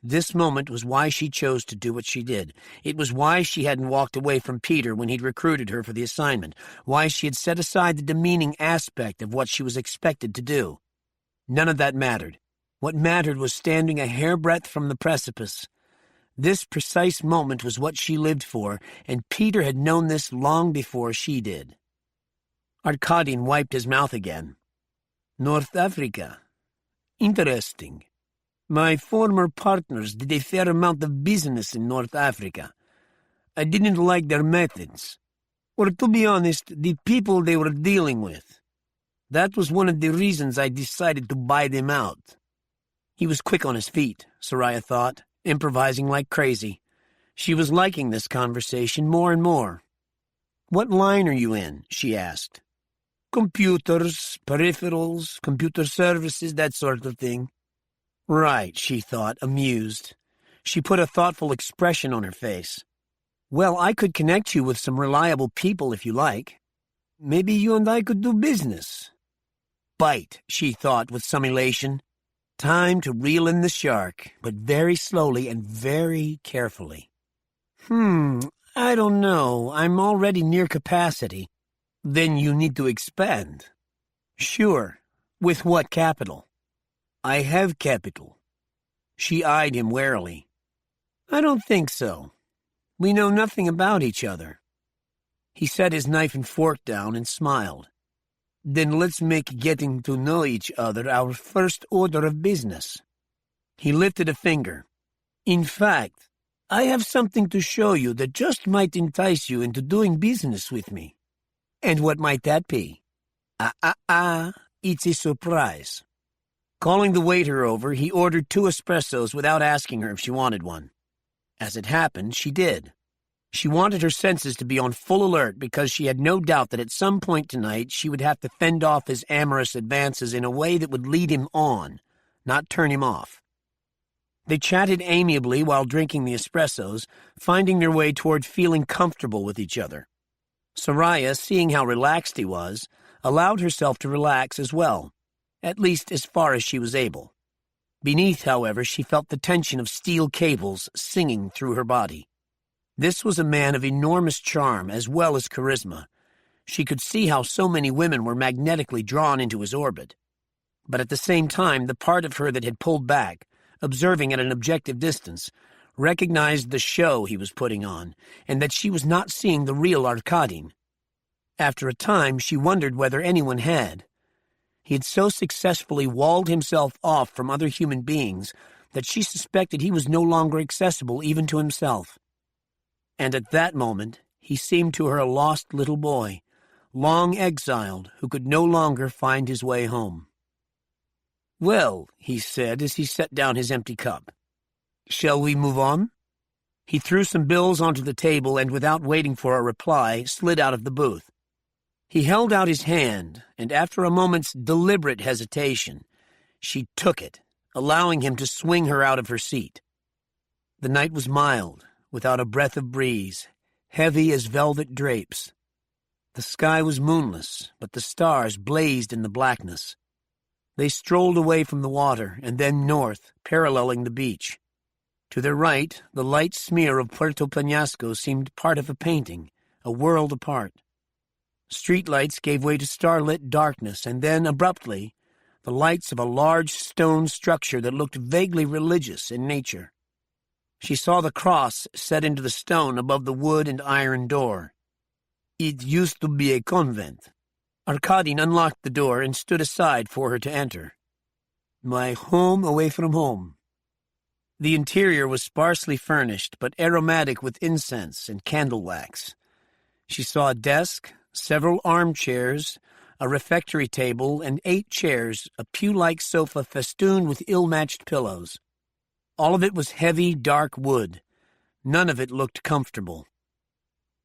This moment was why she chose to do what she did. It was why she hadn't walked away from Peter when he'd recruited her for the assignment, why she had set aside the demeaning aspect of what she was expected to do. None of that mattered. What mattered was standing a hairbreadth from the precipice. This precise moment was what she lived for, and Peter had known this long before she did. Arkadin wiped his mouth again. "North Africa. Interesting. My former partners did a fair amount of business in North Africa. I didn't like their methods, or to be honest, the people they were dealing with. That was one of the reasons I decided to buy them out." He was quick on his feet, Soraya thought, improvising like crazy. She was liking this conversation more and more. "What line are you in?" she asked. "Computers, peripherals, computer services, that sort of thing." "Right," she thought, amused. She put a thoughtful expression on her face. Well, I could connect you with some reliable people if you like. Maybe you and I could do business. Bite, she thought with some elation. Time to reel in the shark, but very slowly and very carefully. I don't know. I'm already near capacity. Then you need to expand. Sure. With what capital? I have capital. She eyed him warily. I don't think so. We know nothing about each other. He set his knife and fork down and smiled. Then let's make getting to know each other our first order of business. He lifted a finger. In fact, I have something to show you that just might entice you into doing business with me. And what might that be? It's a surprise. Calling the waiter over, he ordered 2 espressos without asking her if she wanted one. As it happened, she did. She wanted her senses to be on full alert because she had no doubt that at some point tonight she would have to fend off his amorous advances in a way that would lead him on, not turn him off. They chatted amiably while drinking the espressos, finding their way toward feeling comfortable with each other. Soraya, seeing how relaxed he was, allowed herself to relax as well, at least as far as she was able. Beneath, however, she felt the tension of steel cables singing through her body. This was a man of enormous charm as well as charisma. She could see how so many women were magnetically drawn into his orbit. But at the same time, the part of her that had pulled back, observing at an objective distance, recognized the show he was putting on, and that she was not seeing the real Arkadin. After a time, she wondered whether anyone had. He had so successfully walled himself off from other human beings that she suspected he was no longer accessible even to himself. And at that moment, he seemed to her a lost little boy, long exiled, who could no longer find his way home. Well, he said as he set down his empty cup. Shall we move on? He threw some bills onto the table and, without waiting for a reply, slid out of the booth. He held out his hand, and after a moment's deliberate hesitation, she took it, allowing him to swing her out of her seat. The night was mild, without a breath of breeze, heavy as velvet drapes. The sky was moonless, but the stars blazed in the blackness. They strolled away from the water and then north, paralleling the beach. To their right, the light smear of Puerto Peñasco seemed part of a painting, a world apart. Streetlights gave way to starlit darkness, and then, abruptly, the lights of a large stone structure that looked vaguely religious in nature. She saw the cross set into the stone above the wood and iron door. It used to be a convent. Arkadin unlocked the door and stood aside for her to enter. My home away from home. The interior was sparsely furnished, but aromatic with incense and candle wax. She saw a desk, several armchairs, a refectory table, and 8 chairs, a pew-like sofa festooned with ill-matched pillows. All of it was heavy, dark wood. None of it looked comfortable.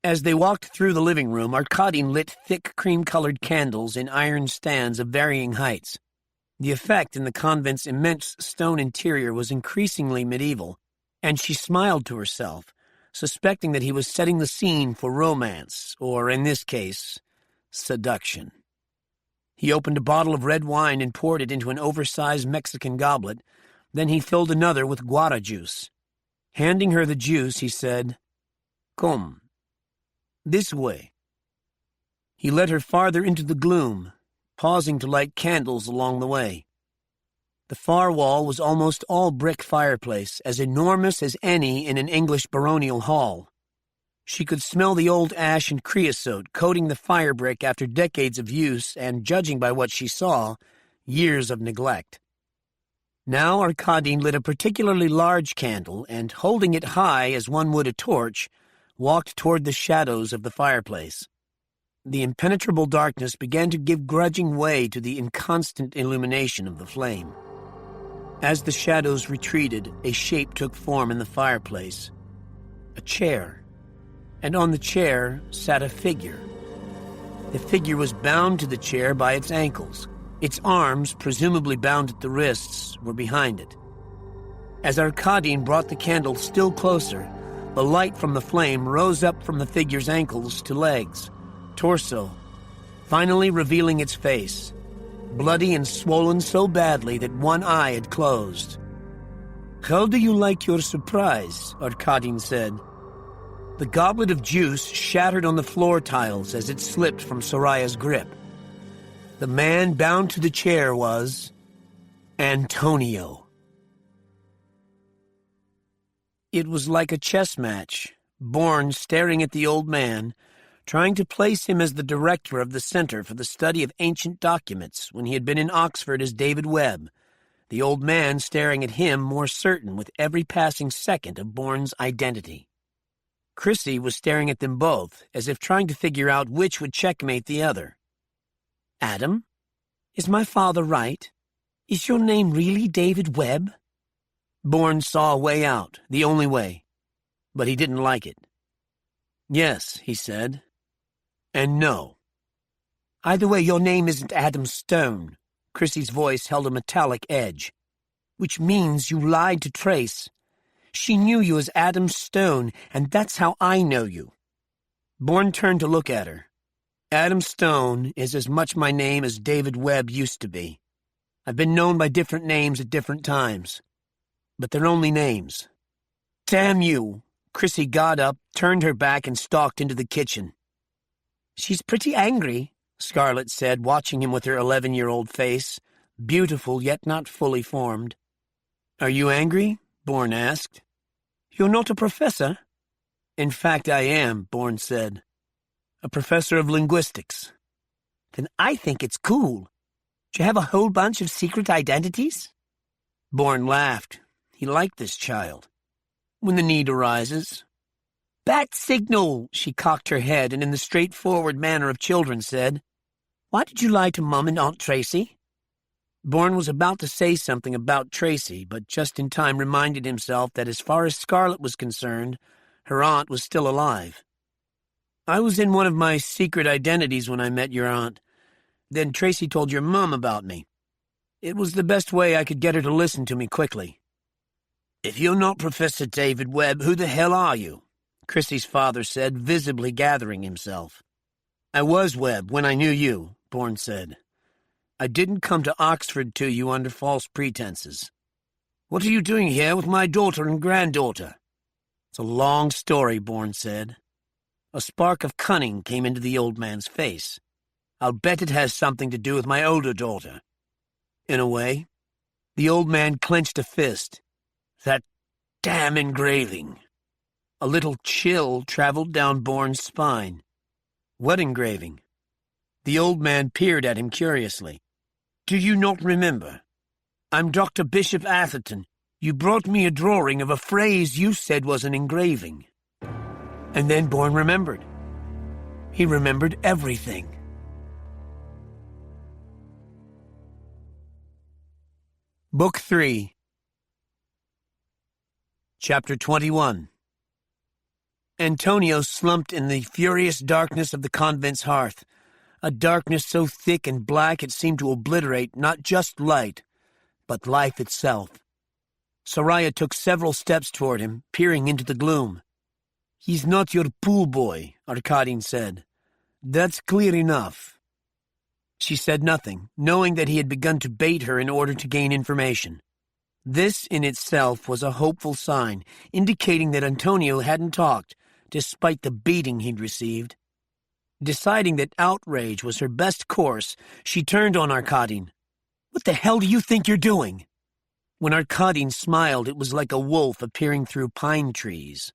As they walked through the living room, Arkadin lit thick cream-colored candles in iron stands of varying heights. The effect in the convent's immense stone interior was increasingly medieval, and she smiled to herself, suspecting that he was setting the scene for romance, or, in this case, seduction. He opened a bottle of red wine and poured it into an oversized Mexican goblet. Then he filled another with guara juice. Handing her the juice, he said, Come. This way. He led her farther into the gloom, pausing to light candles along the way. The far wall was almost all brick fireplace, as enormous as any in an English baronial hall. She could smell the old ash and creosote coating the fire brick after decades of use and, judging by what she saw, years of neglect. Now Arkadin lit a particularly large candle and, holding it high as one would a torch, walked toward the shadows of the fireplace. The impenetrable darkness began to give grudging way to the inconstant illumination of the flame. As the shadows retreated, a shape took form in the fireplace. A chair. And on the chair sat a figure. The figure was bound to the chair by its ankles. Its arms, presumably bound at the wrists, were behind it. As Arkadin brought the candle still closer, The light from the flame rose up from the figure's ankles to legs, torso, finally revealing its face, bloody and swollen so badly that one eye had closed. "How do you like your surprise?" Arkadin said. The goblet of juice shattered on the floor tiles as it slipped from Soraya's grip. The man bound to the chair was Antonio. It was like a chess match, Bourne staring at the old man, trying to place him as the director of the Center for the Study of Ancient Documents when he had been in Oxford as David Webb, the old man staring at him more certain with every passing second of Bourne's identity. Chrissy was staring at them both, as if trying to figure out which would checkmate the other. "Adam? Is my father right? Is your name really David Webb?" Bourne saw a way out, the only way, but he didn't like it. "Yes," he said, "and no." "Either way, your name isn't Adam Stone." Chrissy's voice held a metallic edge. "Which means you lied to Trace. She knew you as Adam Stone, and that's how I know you." Bourne turned to look at her. "Adam Stone is as much my name as David Webb used to be. I've been known by different names at different times, but they're only names." "Damn you!" Chrissy got up, turned her back, and stalked into the kitchen. "She's pretty angry," Scarlett said, watching him with her 11-year-old face, beautiful yet not fully formed. "Are you angry?" Bourne asked. "You're not a professor?" "In fact, I am," Bourne said. "A professor of linguistics." "Then I think it's cool. Do you have a whole bunch of secret identities?" Bourne laughed. He liked this child. "When the need arises." "Bat signal!" She cocked her head and in the straightforward manner of children said, "Why did you lie to Mum and Aunt Tracy?" Bourne was about to say something about Tracy, but just in time reminded himself that as far as Scarlett was concerned, her aunt was still alive. "I was in one of my secret identities when I met your aunt. Then Tracy told your mum about me. It was the best way I could get her to listen to me quickly." "If you're not Professor David Webb, who the hell are you?" Chrissy's father said, visibly gathering himself. "I was Webb when I knew you," Bourne said. "I didn't come to Oxford to you under false pretenses. What are you doing here with my daughter and granddaughter?" "It's a long story," Bourne said. A spark of cunning came into the old man's face. "I'll bet it has something to do with my older daughter." "In a way." The old man clenched a fist. "That damn engraving." A little chill traveled down Bourne's spine. "What engraving?" The old man peered at him curiously. "Do you not remember? I'm Dr. Bishop Atherton. You brought me a drawing of a phrase you said was an engraving." And then Bourne remembered. He remembered everything. Book 3. Chapter 21. Antonio slumped in the furious darkness of the convent's hearth, a darkness so thick and black it seemed to obliterate not just light, but life itself. Soraya took several steps toward him, peering into the gloom. "He's not your pool boy," Arkadin said. "That's clear enough." She said nothing, knowing that he had begun to bait her in order to gain information. This in itself was a hopeful sign, indicating that Antonio hadn't talked, despite the beating he'd received. Deciding that outrage was her best course, she turned on Arkadin. "What the hell do you think you're doing?" When Arkadin smiled, it was like a wolf appearing through pine trees.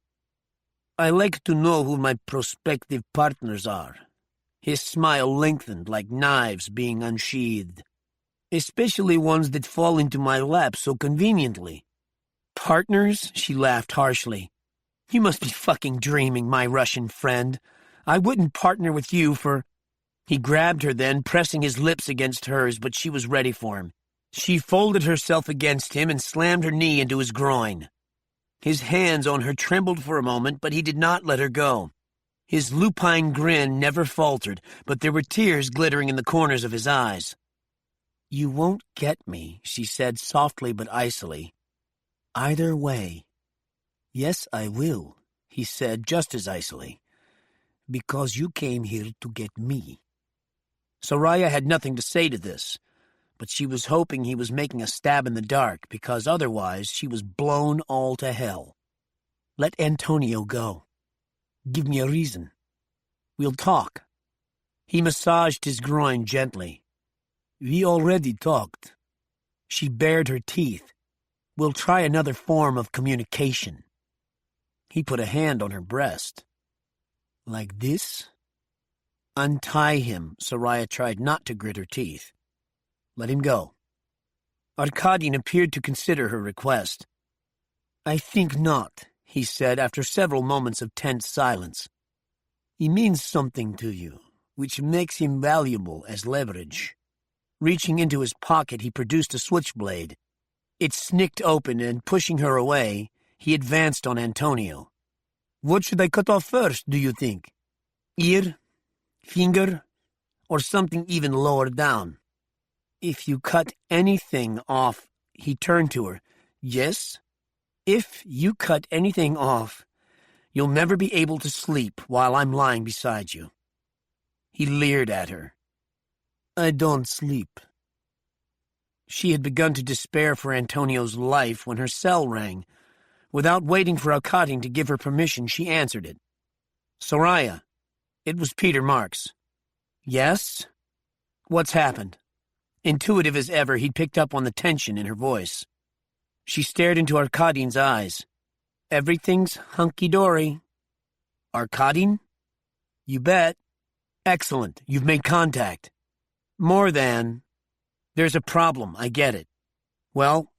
"I like to know who my prospective partners are." His smile lengthened like knives being unsheathed. "Especially ones that fall into my lap so conveniently." "Partners?" She laughed harshly. "You must be fucking dreaming, my Russian friend. I wouldn't partner with you for—" He grabbed her then, pressing his lips against hers, but she was ready for him. She folded herself against him and slammed her knee into his groin. His hands on her trembled for a moment, but he did not let her go. His lupine grin never faltered, but there were tears glittering in the corners of his eyes. "You won't get me," she said softly but icily. "Either way." "Yes, I will," he said just as icily. "Because you came here to get me." Soraya had nothing to say to this, but she was hoping he was making a stab in the dark, because otherwise she was blown all to hell. "Let Antonio go. Give me a reason. We'll talk." He massaged his groin gently. "We already talked." She bared her teeth. "We'll try another form of communication." He put a hand on her breast. "Like this?" "Untie him." Soraya tried not to grit her teeth. "Let him go." Arkadin appeared to consider her request. "I think not," he said after several moments of tense silence. "He means something to you, which makes him valuable as leverage." Reaching into his pocket, he produced a switchblade. It snicked open, and pushing her away, he advanced on Antonio. "What should I cut off first, do you think? Ear? Finger? Or something even lower down?" "If you cut anything off," he turned to her. "Yes? If you cut anything off, you'll never be able to sleep while I'm lying beside you." He leered at her. "I don't sleep." She had begun to despair for Antonio's life when her cell rang. Without waiting for Arkadin to give her permission, she answered it. "Soraya." It was Peter Marks. "Yes? What's happened?" Intuitive as ever, he'd picked up on the tension in her voice. She stared into Arkadin's eyes. "Everything's hunky-dory." "Arkadin?" "You bet." "Excellent. You've made contact." "More than. There's a problem, I get it. Well,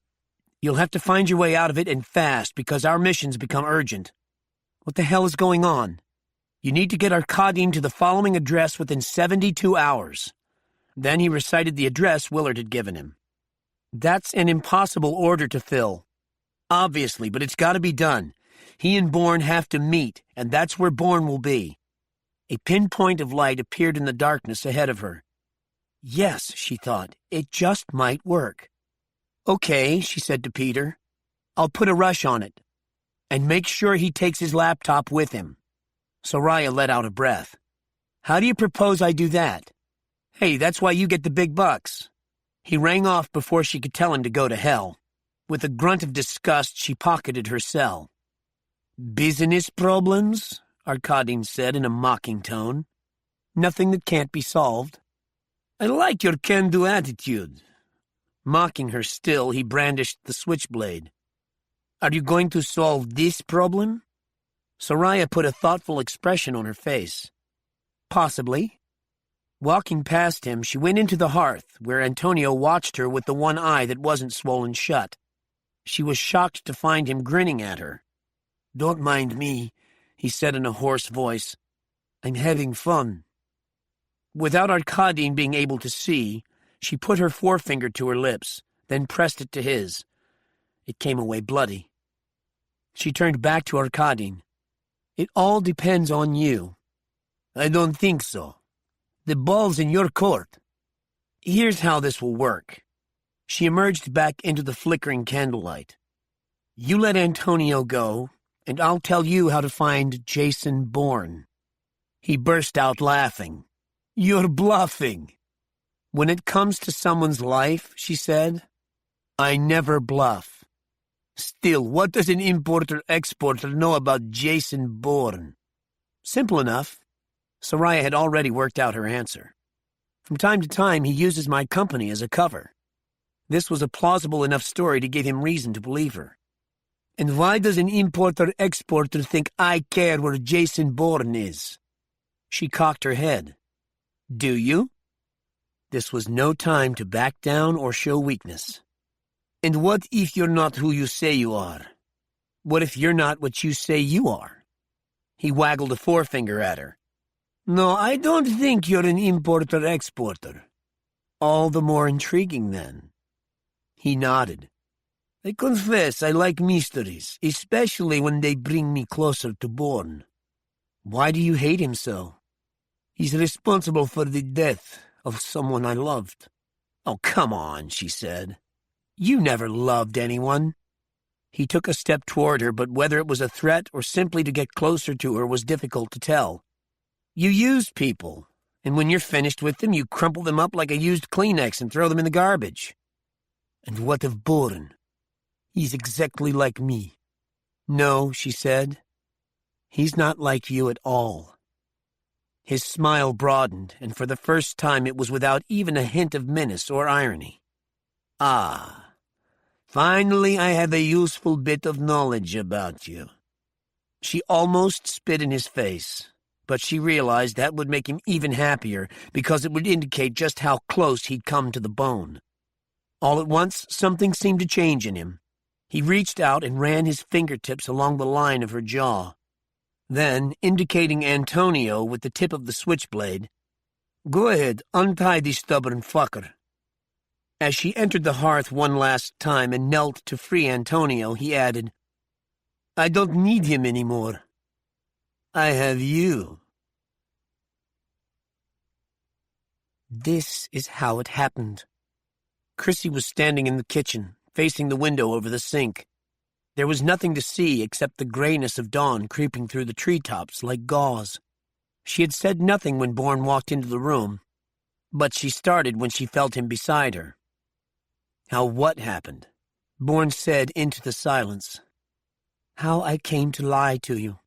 you'll have to find your way out of it, and fast, because our mission's become urgent." "What the hell is going on?" "You need to get Arkadin to the following address within 72 hours. Then he recited the address Willard had given him. "That's an impossible order to fill." "Obviously, but it's got to be done. He and Bourne have to meet, and that's where Bourne will be." A pinpoint of light appeared in the darkness ahead of her. Yes, she thought, it just might work. "Okay," she said to Peter. "I'll put a rush on it. And make sure he takes his laptop with him." Soraya let out a breath. "How do you propose I do that?" "Hey, that's why you get the big bucks." He rang off before she could tell him to go to hell. With a grunt of disgust, she pocketed her cell. "Business problems?" Arkadin said in a mocking tone. "Nothing that can't be solved." "I like your can-do attitude." Mocking her still, he brandished the switchblade. "Are you going to solve this problem?" Soraya put a thoughtful expression on her face. "Possibly." Walking past him, she went into the hearth, where Antonio watched her with the one eye that wasn't swollen shut. She was shocked to find him grinning at her. "Don't mind me," he said in a hoarse voice. "I'm having fun." Without Arkadin being able to see, she put her forefinger to her lips, then pressed it to his. It came away bloody. She turned back to Arkadin. "It all depends on you." "I don't think so. The ball's in your court." "Here's how this will work." She emerged back into the flickering candlelight. "You let Antonio go, and I'll tell you how to find Jason Bourne." He burst out laughing. "You're bluffing." "When it comes to someone's life," she said, "I never bluff." "Still, what does an importer-exporter know about Jason Bourne?" "Simple enough." Soraya had already worked out her answer. "From time to time, he uses my company as a cover." This was a plausible enough story to give him reason to believe her. "And why does an importer-exporter think I care where Jason Bourne is?" She cocked her head. "Do you?" This was no time to back down or show weakness. "And what if you're not who you say you are? What if you're not what you say you are?" He waggled a forefinger at her. "No, I don't think you're an importer-exporter." "All the more intriguing, then." He nodded. "I confess I like mysteries, especially when they bring me closer to Bourne." "Why do you hate him so?" "He's responsible for the death of someone I loved." "Oh, come on," she said. "You never loved anyone." He took a step toward her, but whether it was a threat or simply to get closer to her was difficult to tell. You use people, and when you're finished with them, you crumple them up like a used Kleenex and throw them in the garbage. And what of Bourne? He's exactly like me. No, she said. He's not like you at all. His smile broadened, and for the first time it was without even a hint of menace or irony. Ah, finally I have a useful bit of knowledge about you. She almost spit in his face, but she realized that would make him even happier because it would indicate just how close he'd come to the bone. All at once, something seemed to change in him. He reached out and ran his fingertips along the line of her jaw. Then, indicating Antonio with the tip of the switchblade, "Go ahead, untie the stubborn fucker." As she entered the hearth one last time and knelt to free Antonio, he added, "I don't need him anymore. I have you." This is how it happened. Chrissy was standing in the kitchen, facing the window over the sink. There was nothing to see except the grayness of dawn creeping through the treetops like gauze. She had said nothing when Bourne walked into the room, but she started when she felt him beside her. "How what happened?" Bourne said into the silence. "How I came to lie to you."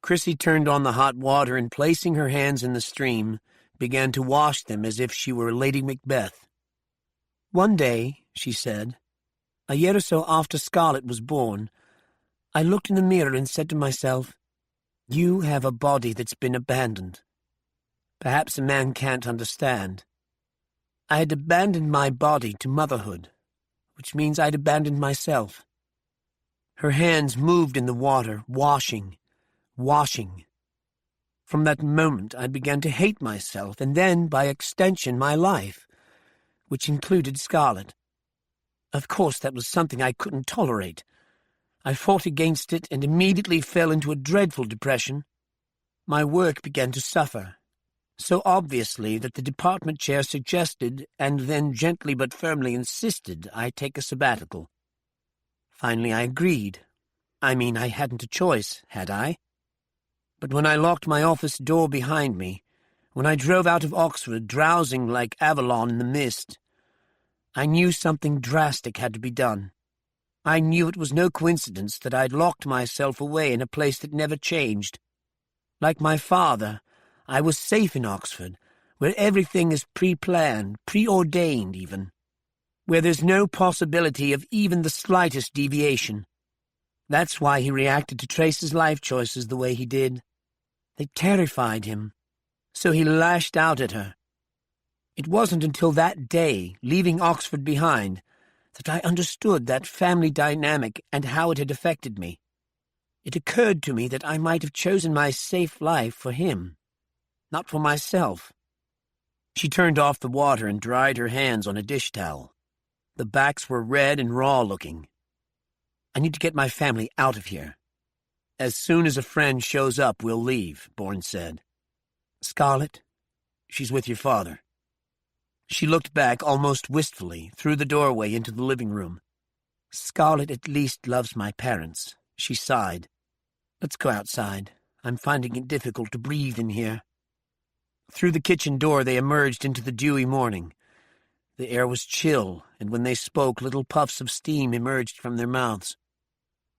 Chrissy turned on the hot water and, placing her hands in the stream, began to wash them as if she were Lady Macbeth. "One day," she said, "a year or so after Scarlett was born, I looked in the mirror and said to myself, 'You have a body that's been abandoned.' Perhaps a man can't understand. I had abandoned my body to motherhood, which means I'd abandoned myself." Her hands moved in the water, washing. From that moment I began to hate myself, and then, by extension, my life, which included Scarlett. Of course, that was something I couldn't tolerate. I fought against it and immediately fell into a dreadful depression. My work began to suffer, so obviously that the department chair suggested, and then gently but firmly insisted, I take a sabbatical. Finally I agreed. I mean, I hadn't a choice, had I? But when I locked my office door behind me, when I drove out of Oxford drowsing like Avalon in the mist, I knew something drastic had to be done. I knew it was no coincidence that I'd locked myself away in a place that never changed. Like my father, I was safe in Oxford, where everything is pre-planned, preordained even, where there's no possibility of even the slightest deviation. That's why he reacted to Trace's life choices the way he did. They terrified him, so he lashed out at her. It wasn't until that day, leaving Oxford behind, that I understood that family dynamic and how it had affected me. It occurred to me that I might have chosen my safe life for him, not for myself. She turned off the water and dried her hands on a dish towel. The backs were red and raw-looking. "I need to get my family out of here. As soon as a friend shows up, we'll leave," Bourne said. "Scarlett? She's with your father." She looked back almost wistfully through the doorway into the living room. "Scarlett at least loves my parents," she sighed. "Let's go outside. I'm finding it difficult to breathe in here." Through the kitchen door they emerged into the dewy morning. The air was chill, and when they spoke, little puffs of steam emerged from their mouths.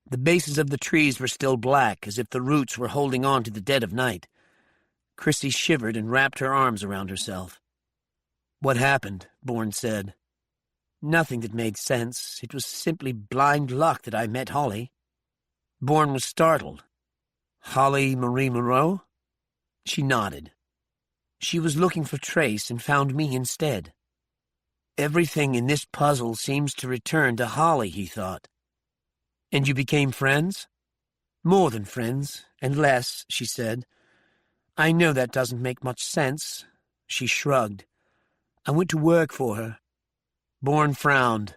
The bases of the trees were still black, as if the roots were holding on to the dead of night. Chrissy shivered and wrapped her arms around herself. "What happened?" Bourne said. "Nothing that made sense. It was simply blind luck that I met Holly." Bourne was startled. "Holly Marie Moreau?" She nodded. "She was looking for Trace and found me instead." Everything in this puzzle seems to return to Holly, he thought. "And you became friends?" "More than friends, and less," she said. "I know that doesn't make much sense." She shrugged. "I went to work for her." Bourne frowned.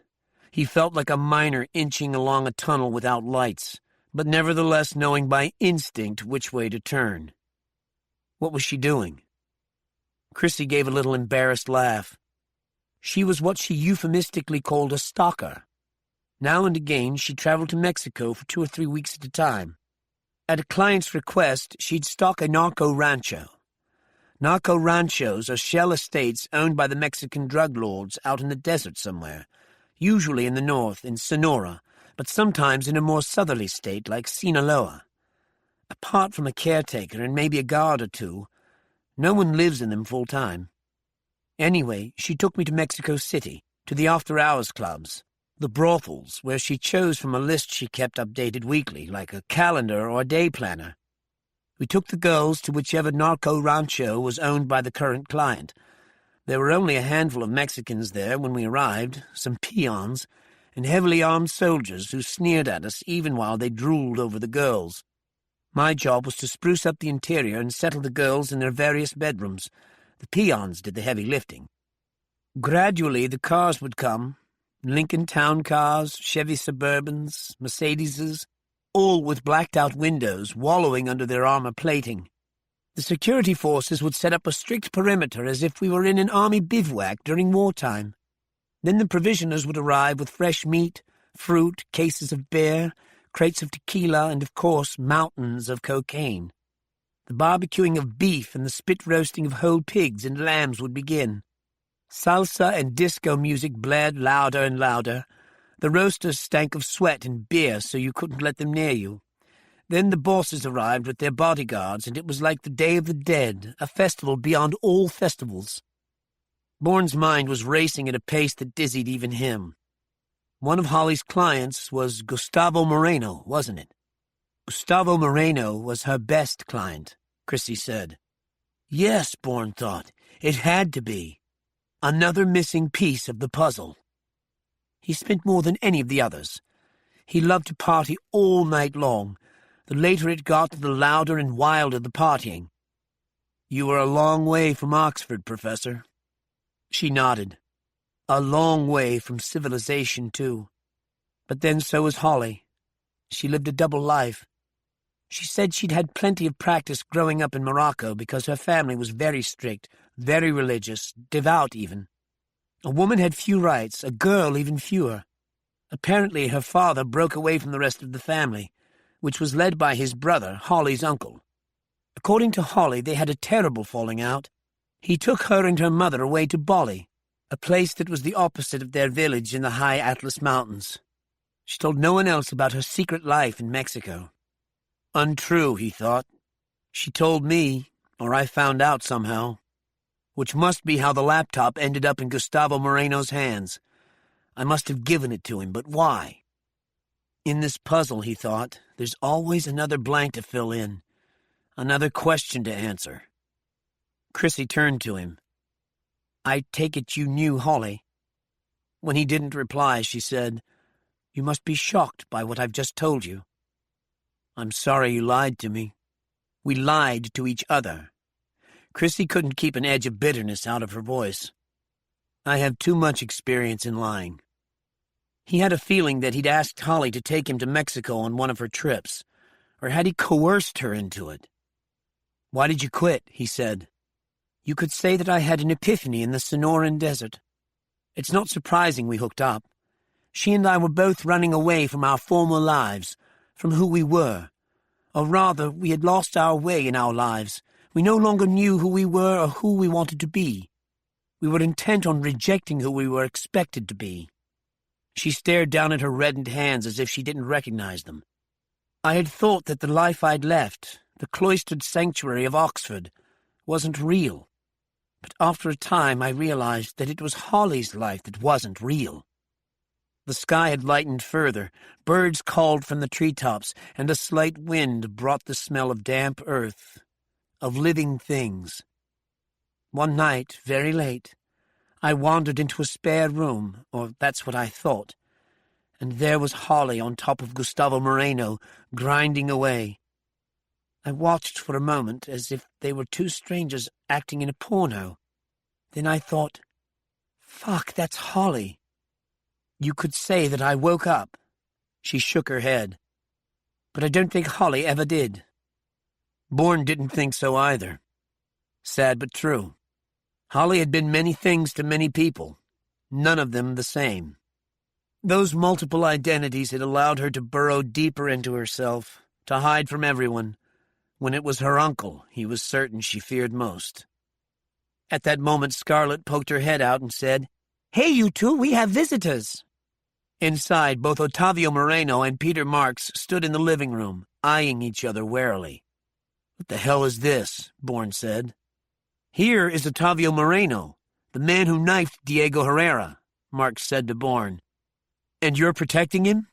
He felt like a miner inching along a tunnel without lights, but nevertheless knowing by instinct which way to turn. "What was she doing?" Chrissy gave a little embarrassed laugh. "She was what she euphemistically called a stalker." Now and again she traveled to Mexico for 2 or 3 weeks at a time. At a client's request, she'd stock a narco rancho. Narco ranchos are shell estates owned by the Mexican drug lords out in the desert somewhere, usually in the north, in Sonora, but sometimes in a more southerly state like Sinaloa. Apart from a caretaker and maybe a guard or two, no one lives in them full time. Anyway, she took me to Mexico City, to the after-hours clubs, the brothels, where she chose from a list she kept updated weekly, like a calendar or a day planner. We took the girls to whichever narco rancho was owned by the current client. There were only a handful of Mexicans there when we arrived, some peons, and heavily armed soldiers who sneered at us even while they drooled over the girls. My job was to spruce up the interior and settle the girls in their various bedrooms. The peons did the heavy lifting. Gradually the cars would come, Lincoln Town cars, Chevy Suburbans, Mercedeses, all with blacked-out windows wallowing under their armor plating. The security forces would set up a strict perimeter as if we were in an army bivouac during wartime. Then the provisioners would arrive with fresh meat, fruit, cases of beer, crates of tequila, and, of course, mountains of cocaine. The barbecuing of beef and the spit-roasting of whole pigs and lambs would begin. Salsa and disco music blared louder and louder. The roasters stank of sweat and beer so you couldn't let them near you. Then the bosses arrived with their bodyguards, and it was like the Day of the Dead, a festival beyond all festivals. Bourne's mind was racing at a pace that dizzied even him. One of Holly's clients was Gustavo Moreno, wasn't it? Gustavo Moreno was her best client, Chrissy said. Yes, Bourne thought. It had to be. Another missing piece of the puzzle. He spent more than any of the others. He loved to party all night long. The later it got, the louder and wilder the partying. You were a long way from Oxford, Professor. She nodded. A long way from civilization, too. But then so was Holly. She lived a double life. She said she'd had plenty of practice growing up in Morocco because her family was very strict, very religious, devout even. A woman had few rights, a girl even fewer. Apparently her father broke away from the rest of the family, which was led by his brother, Holly's uncle. According to Holly, they had a terrible falling out. He took her and her mother away to Bali, a place that was the opposite of their village in the high Atlas Mountains. She told no one else about her secret life in Mexico. Untrue, he thought. She told me, or I found out somehow. Which must be how the laptop ended up in Gustavo Moreno's hands. I must have given it to him, but why? In this puzzle, he thought, there's always another blank to fill in, another question to answer. Chrissy turned to him. I take it you knew Holly. When he didn't reply, she said, You must be shocked by what I've just told you. I'm sorry you lied to me. We lied to each other. Chrissy couldn't keep an edge of bitterness out of her voice. I have too much experience in lying. He had a feeling that he'd asked Holly to take him to Mexico on one of her trips, or had he coerced her into it? Why did you quit? He said. You could say that I had an epiphany in the Sonoran desert. It's not surprising we hooked up. She and I were both running away from our former lives, from who we were. Or rather, we had lost our way in our lives. We no longer knew who we were or who we wanted to be. We were intent on rejecting who we were expected to be. She stared down at her reddened hands as if she didn't recognize them. I had thought that the life I'd left, the cloistered sanctuary of Oxford, wasn't real. But after a time I realized that it was Holly's life that wasn't real. The sky had lightened further, birds called from the treetops, and a slight wind brought the smell of damp earth, of living things. One night, very late, I wandered into a spare room, or that's what I thought, and there was Holly on top of Gustavo Moreno, grinding away. I watched for a moment as if they were two strangers acting in a porno. Then I thought, fuck, that's Holly. You could say that I woke up. She shook her head. But I don't think Holly ever did. Bourne didn't think so either. Sad but true. Holly had been many things to many people, none of them the same. Those multiple identities had allowed her to burrow deeper into herself, to hide from everyone. When it was her uncle, he was certain she feared most. At that moment, Scarlett poked her head out and said, "Hey, you two, we have visitors." Inside, both Ottavio Moreno and Peter Marks stood in the living room, eyeing each other warily. "What the hell is this?" Bourne said. "Here is Ottavio Moreno, the man who knifed Diego Herrera," Marks said to Bourne. "And you're protecting him?"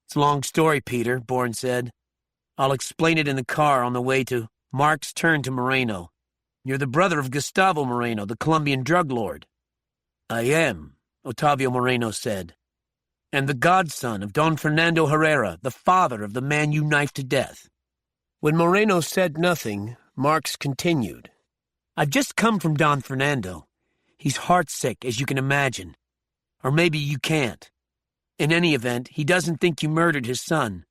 "It's a long story, Peter," Bourne said. "I'll explain it in the car on the way to—" Marks turned to Moreno. "You're the brother of Gustavo Moreno, the Colombian drug lord." "I am," Ottavio Moreno said. "And the godson of Don Fernando Herrera, the father of the man you knifed to death." When Moreno said nothing, Marks continued. "I've just come from Don Fernando. He's heartsick, as you can imagine. Or maybe you can't. In any event, he doesn't think you murdered his son.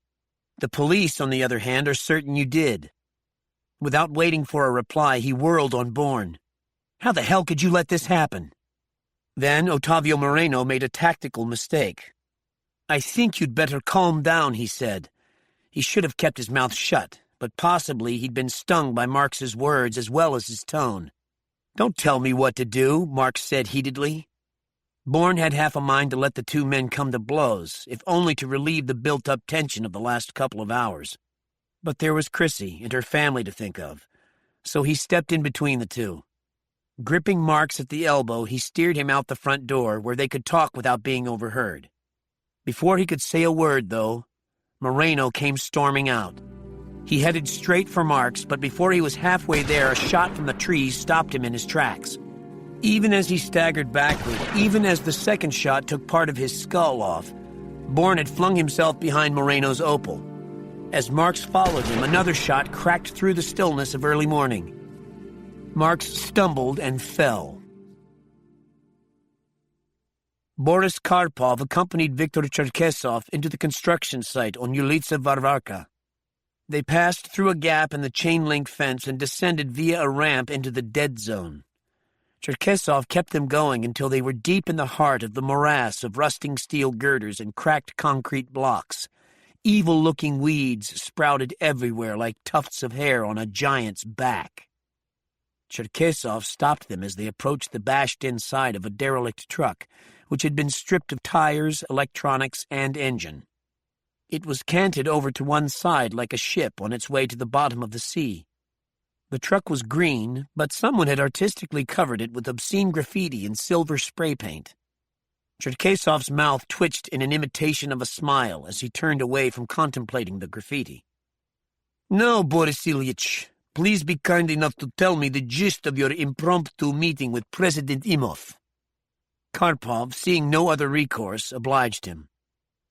The police, on the other hand, are certain you did." Without waiting for a reply, he whirled on Bourne. "How the hell could you let this happen?" Then Ottavio Moreno made a tactical mistake. "I think you'd better calm down," he said. He should have kept his mouth shut, but possibly he'd been stung by Marks's words as well as his tone. "Don't tell me what to do," Marks said heatedly. Bourne had half a mind to let the two men come to blows, if only to relieve the built-up tension of the last couple of hours. But there was Chrissy and her family to think of, so he stepped in between the two. Gripping Marks at the elbow, he steered him out the front door where they could talk without being overheard. Before he could say a word, though, Moreno came storming out. He headed straight for Marks, but before he was halfway there, a shot from the trees stopped him in his tracks. Even as he staggered backward, even as the second shot took part of his skull off, Bourne had flung himself behind Moreno's Opel. As Marks followed him, another shot cracked through the stillness of early morning. Marks stumbled and fell. Boris Karpov accompanied Viktor Cherkesov into the construction site on Ulica Varvarka. They passed through a gap in the chain-link fence and descended via a ramp into the dead zone. Cherkesov kept them going until they were deep in the heart of the morass of rusting steel girders and cracked concrete blocks. Evil-looking weeds sprouted everywhere like tufts of hair on a giant's back. Cherkesov stopped them as they approached the bashed-in side of a derelict truck, which had been stripped of tires, electronics, and engine. It was canted over to one side like a ship on its way to the bottom of the sea. The truck was green, but someone had artistically covered it with obscene graffiti and silver spray paint. Cherkesov's mouth twitched in an imitation of a smile as he turned away from contemplating the graffiti. "Now, Boris Ilyich, please be kind enough to tell me the gist of your impromptu meeting with President Imov." Karpov, seeing no other recourse, obliged him.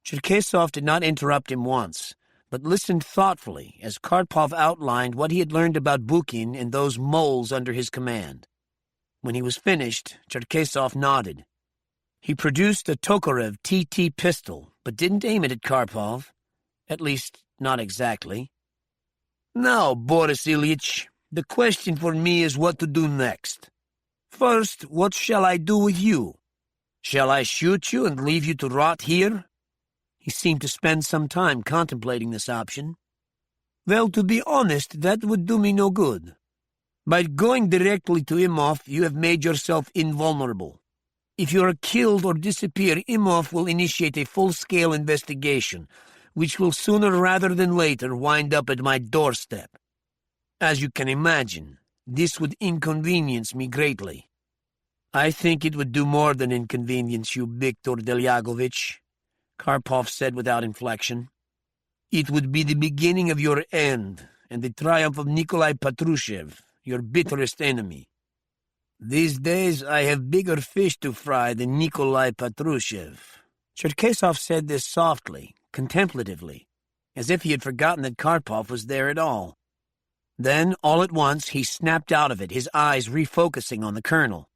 Cherkesov did not interrupt him once, but listened thoughtfully as Karpov outlined what he had learned about Bukin and those moles under his command. When he was finished, Cherkesov nodded. He produced a Tokarev TT pistol, but didn't aim it at Karpov. At least, not exactly. "Now, Boris Ilyich, the question for me is what to do next. First, what shall I do with you? Shall I shoot you and leave you to rot here?" He seemed to spend some time contemplating this option. "Well, to be honest, that would do me no good. By going directly to Imov, you have made yourself invulnerable. If you are killed or disappear, Imov will initiate a full-scale investigation, which will sooner rather than later wind up at my doorstep. As you can imagine, this would inconvenience me greatly." "I think it would do more than inconvenience you, Viktor Delyagovich," Karpov said without inflection. "It would be the beginning of your end and the triumph of Nikolai Patrushev, your bitterest enemy. These days I have bigger fish to fry than Nikolai Patrushev." Cherkesov said this softly, contemplatively, as if he had forgotten that Karpov was there at all. Then, all at once, he snapped out of it, his eyes refocusing on the colonel.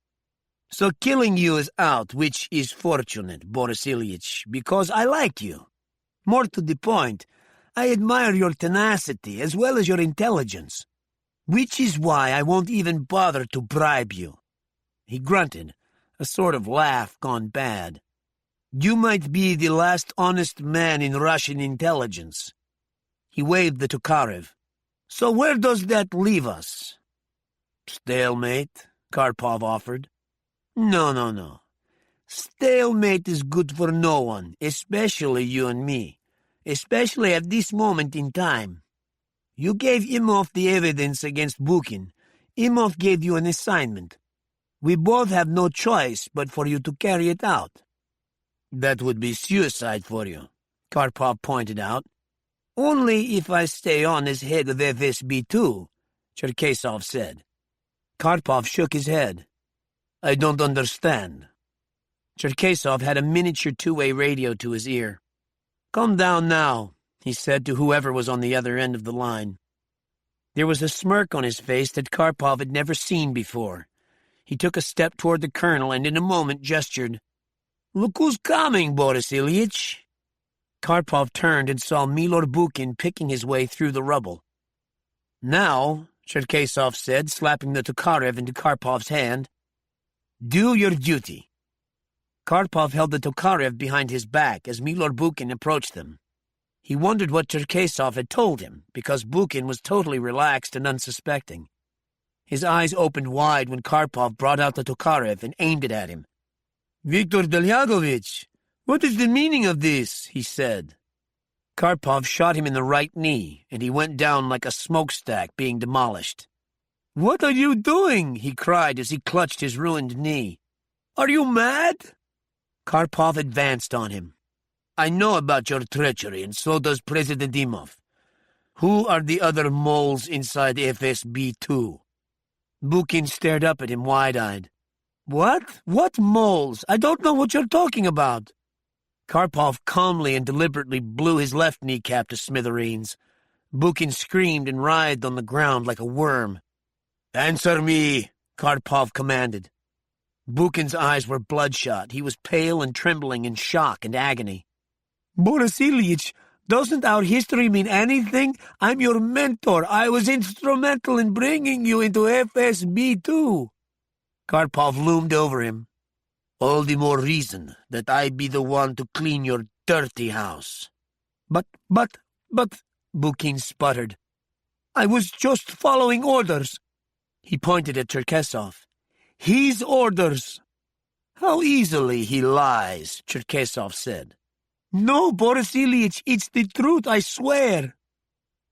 "So killing you is out, which is fortunate, Boris Ilyich, because I like you. More to the point, I admire your tenacity as well as your intelligence, which is why I won't even bother to bribe you." He grunted, a sort of laugh gone bad. You might be the last honest man in Russian intelligence. He waved the Tokarev. So where does that leave us? Stalemate, Karpov offered. No. Stalemate is good for no one, especially you and me. Especially at this moment in time. You gave Imhoff the evidence against Bukin. Imhoff gave you an assignment. We both have no choice but for you to carry it out. That would be suicide for you, Karpov pointed out. Only if I stay on as head of FSB-2, Cherkesov said. Karpov shook his head. I don't understand. Cherkesov had a miniature two-way radio to his ear. Calm down now, he said to whoever was on the other end of the line. There was a smirk on his face that Karpov had never seen before. He took a step toward the colonel and in a moment gestured. Look who's coming, Boris Ilyich. Karpov turned and saw Milor Bukin picking his way through the rubble. Now, Cherkesov said, slapping the Tokarev into Karpov's hand, do your duty. Karpov held the Tokarev behind his back as Milor Bukin approached them. He wondered what Cherkesov had told him, because Bukin was totally relaxed and unsuspecting. His eyes opened wide when Karpov brought out the Tokarev and aimed it at him. Viktor Delyagovich, what is the meaning of this? He said. Karpov shot him in the right knee, and he went down like a smokestack being demolished. What are you doing? He cried as he clutched his ruined knee. Are you mad? Karpov advanced on him. I know about your treachery, and so does President Imhoff. Who are the other moles inside FSB-2? Bukin stared up at him wide-eyed. What? What moles? I don't know what you're talking about. Karpov calmly and deliberately blew his left kneecap to smithereens. Bukin screamed and writhed on the ground like a worm. Answer me, Karpov commanded. Bukin's eyes were bloodshot. He was pale and trembling in shock and agony. Boris Ilyich, doesn't our history mean anything? I'm your mentor. I was instrumental in bringing you into FSB-2. Karpov loomed over him. All the more reason that I be the one to clean your dirty house. But, Bukin sputtered. I was just following orders. He pointed at Cherkesov. His orders. How easily he lies, Cherkesov said. No, Boris Ilyich, it's the truth, I swear.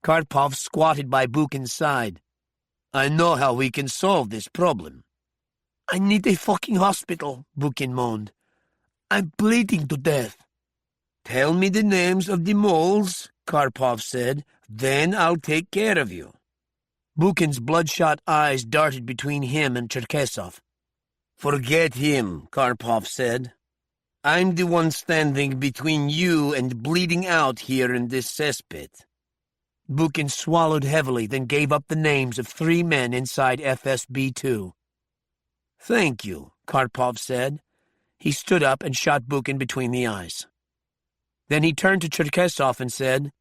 Karpov squatted by Bukin's side. I know how we can solve this problem. I need a fucking hospital, Bukin moaned. I'm bleeding to death. Tell me the names of the moles, Karpov said. Then I'll take care of you. Bukin's bloodshot eyes darted between him and Cherkesov. Forget him, Karpov said. I'm the one standing between you and bleeding out here in this cesspit. Bukin swallowed heavily, then gave up the names of 3 men inside FSB-2. Thank you, Karpov said. He stood up and shot Bukin between the eyes. Then he turned to Cherkesov and said,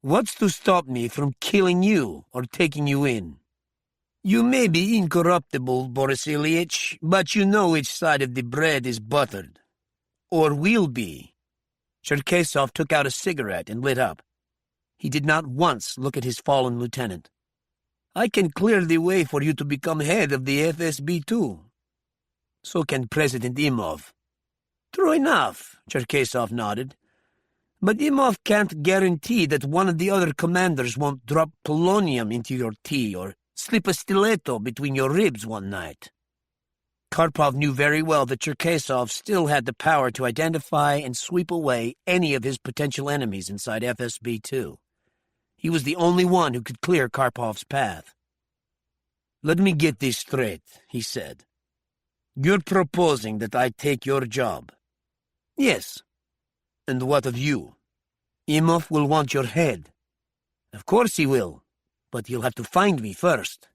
What's to stop me from killing you or taking you in? You may be incorruptible, Boris Ilyich, but you know which side of the bread is buttered. Or will be. Cherkesov took out a cigarette and lit up. He did not once look at his fallen lieutenant. I can clear the way for you to become head of the FSB-2. So can President Imhoff. True enough, Cherkesov nodded. But Imhoff can't guarantee that one of the other commanders won't drop polonium into your tea or slip a stiletto between your ribs one night. Karpov knew very well that Cherkesov still had the power to identify and sweep away any of his potential enemies inside FSB-2. He was the only one who could clear Karpov's path. Let me get this straight, he said. You're proposing that I take your job? Yes. And what of you? Imhoff will want your head. Of course he will, but you'll have to find me first.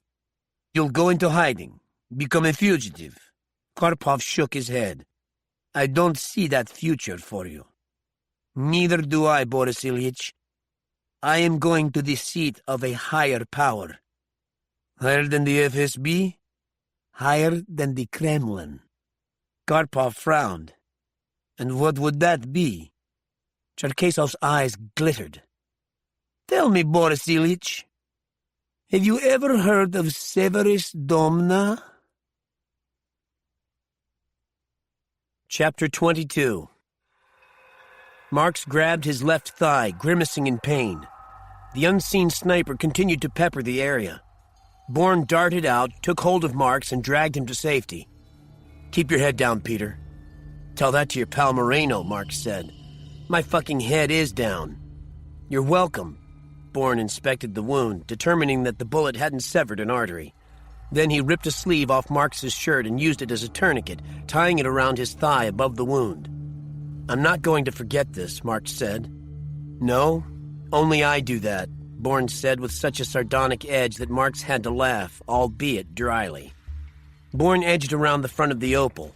You'll go into hiding, become a fugitive. Karpov shook his head. I don't see that future for you. Neither do I, Boris Ilyich. I am going to the seat of a higher power. Higher than the FSB? Higher than the Kremlin. Karpov frowned. And what would that be? Cherkesov's eyes glittered. Tell me, Boris Ilyich, have you ever heard of Severus Domna? Chapter 22. Marks grabbed his left thigh, grimacing in pain. The unseen sniper continued to pepper the area. Bourne darted out, took hold of Marks, and dragged him to safety. Keep your head down, Peter. Tell that to your pal Moreno, Marks said. My fucking head is down. You're welcome. Bourne inspected the wound, determining that the bullet hadn't severed an artery. Then he ripped a sleeve off Marks's shirt and used it as a tourniquet, tying it around his thigh above the wound. I'm not going to forget this, Marks said. No, only I do that, Bourne said with such a sardonic edge that Marks had to laugh, albeit dryly. Bourne edged around the front of the Opal.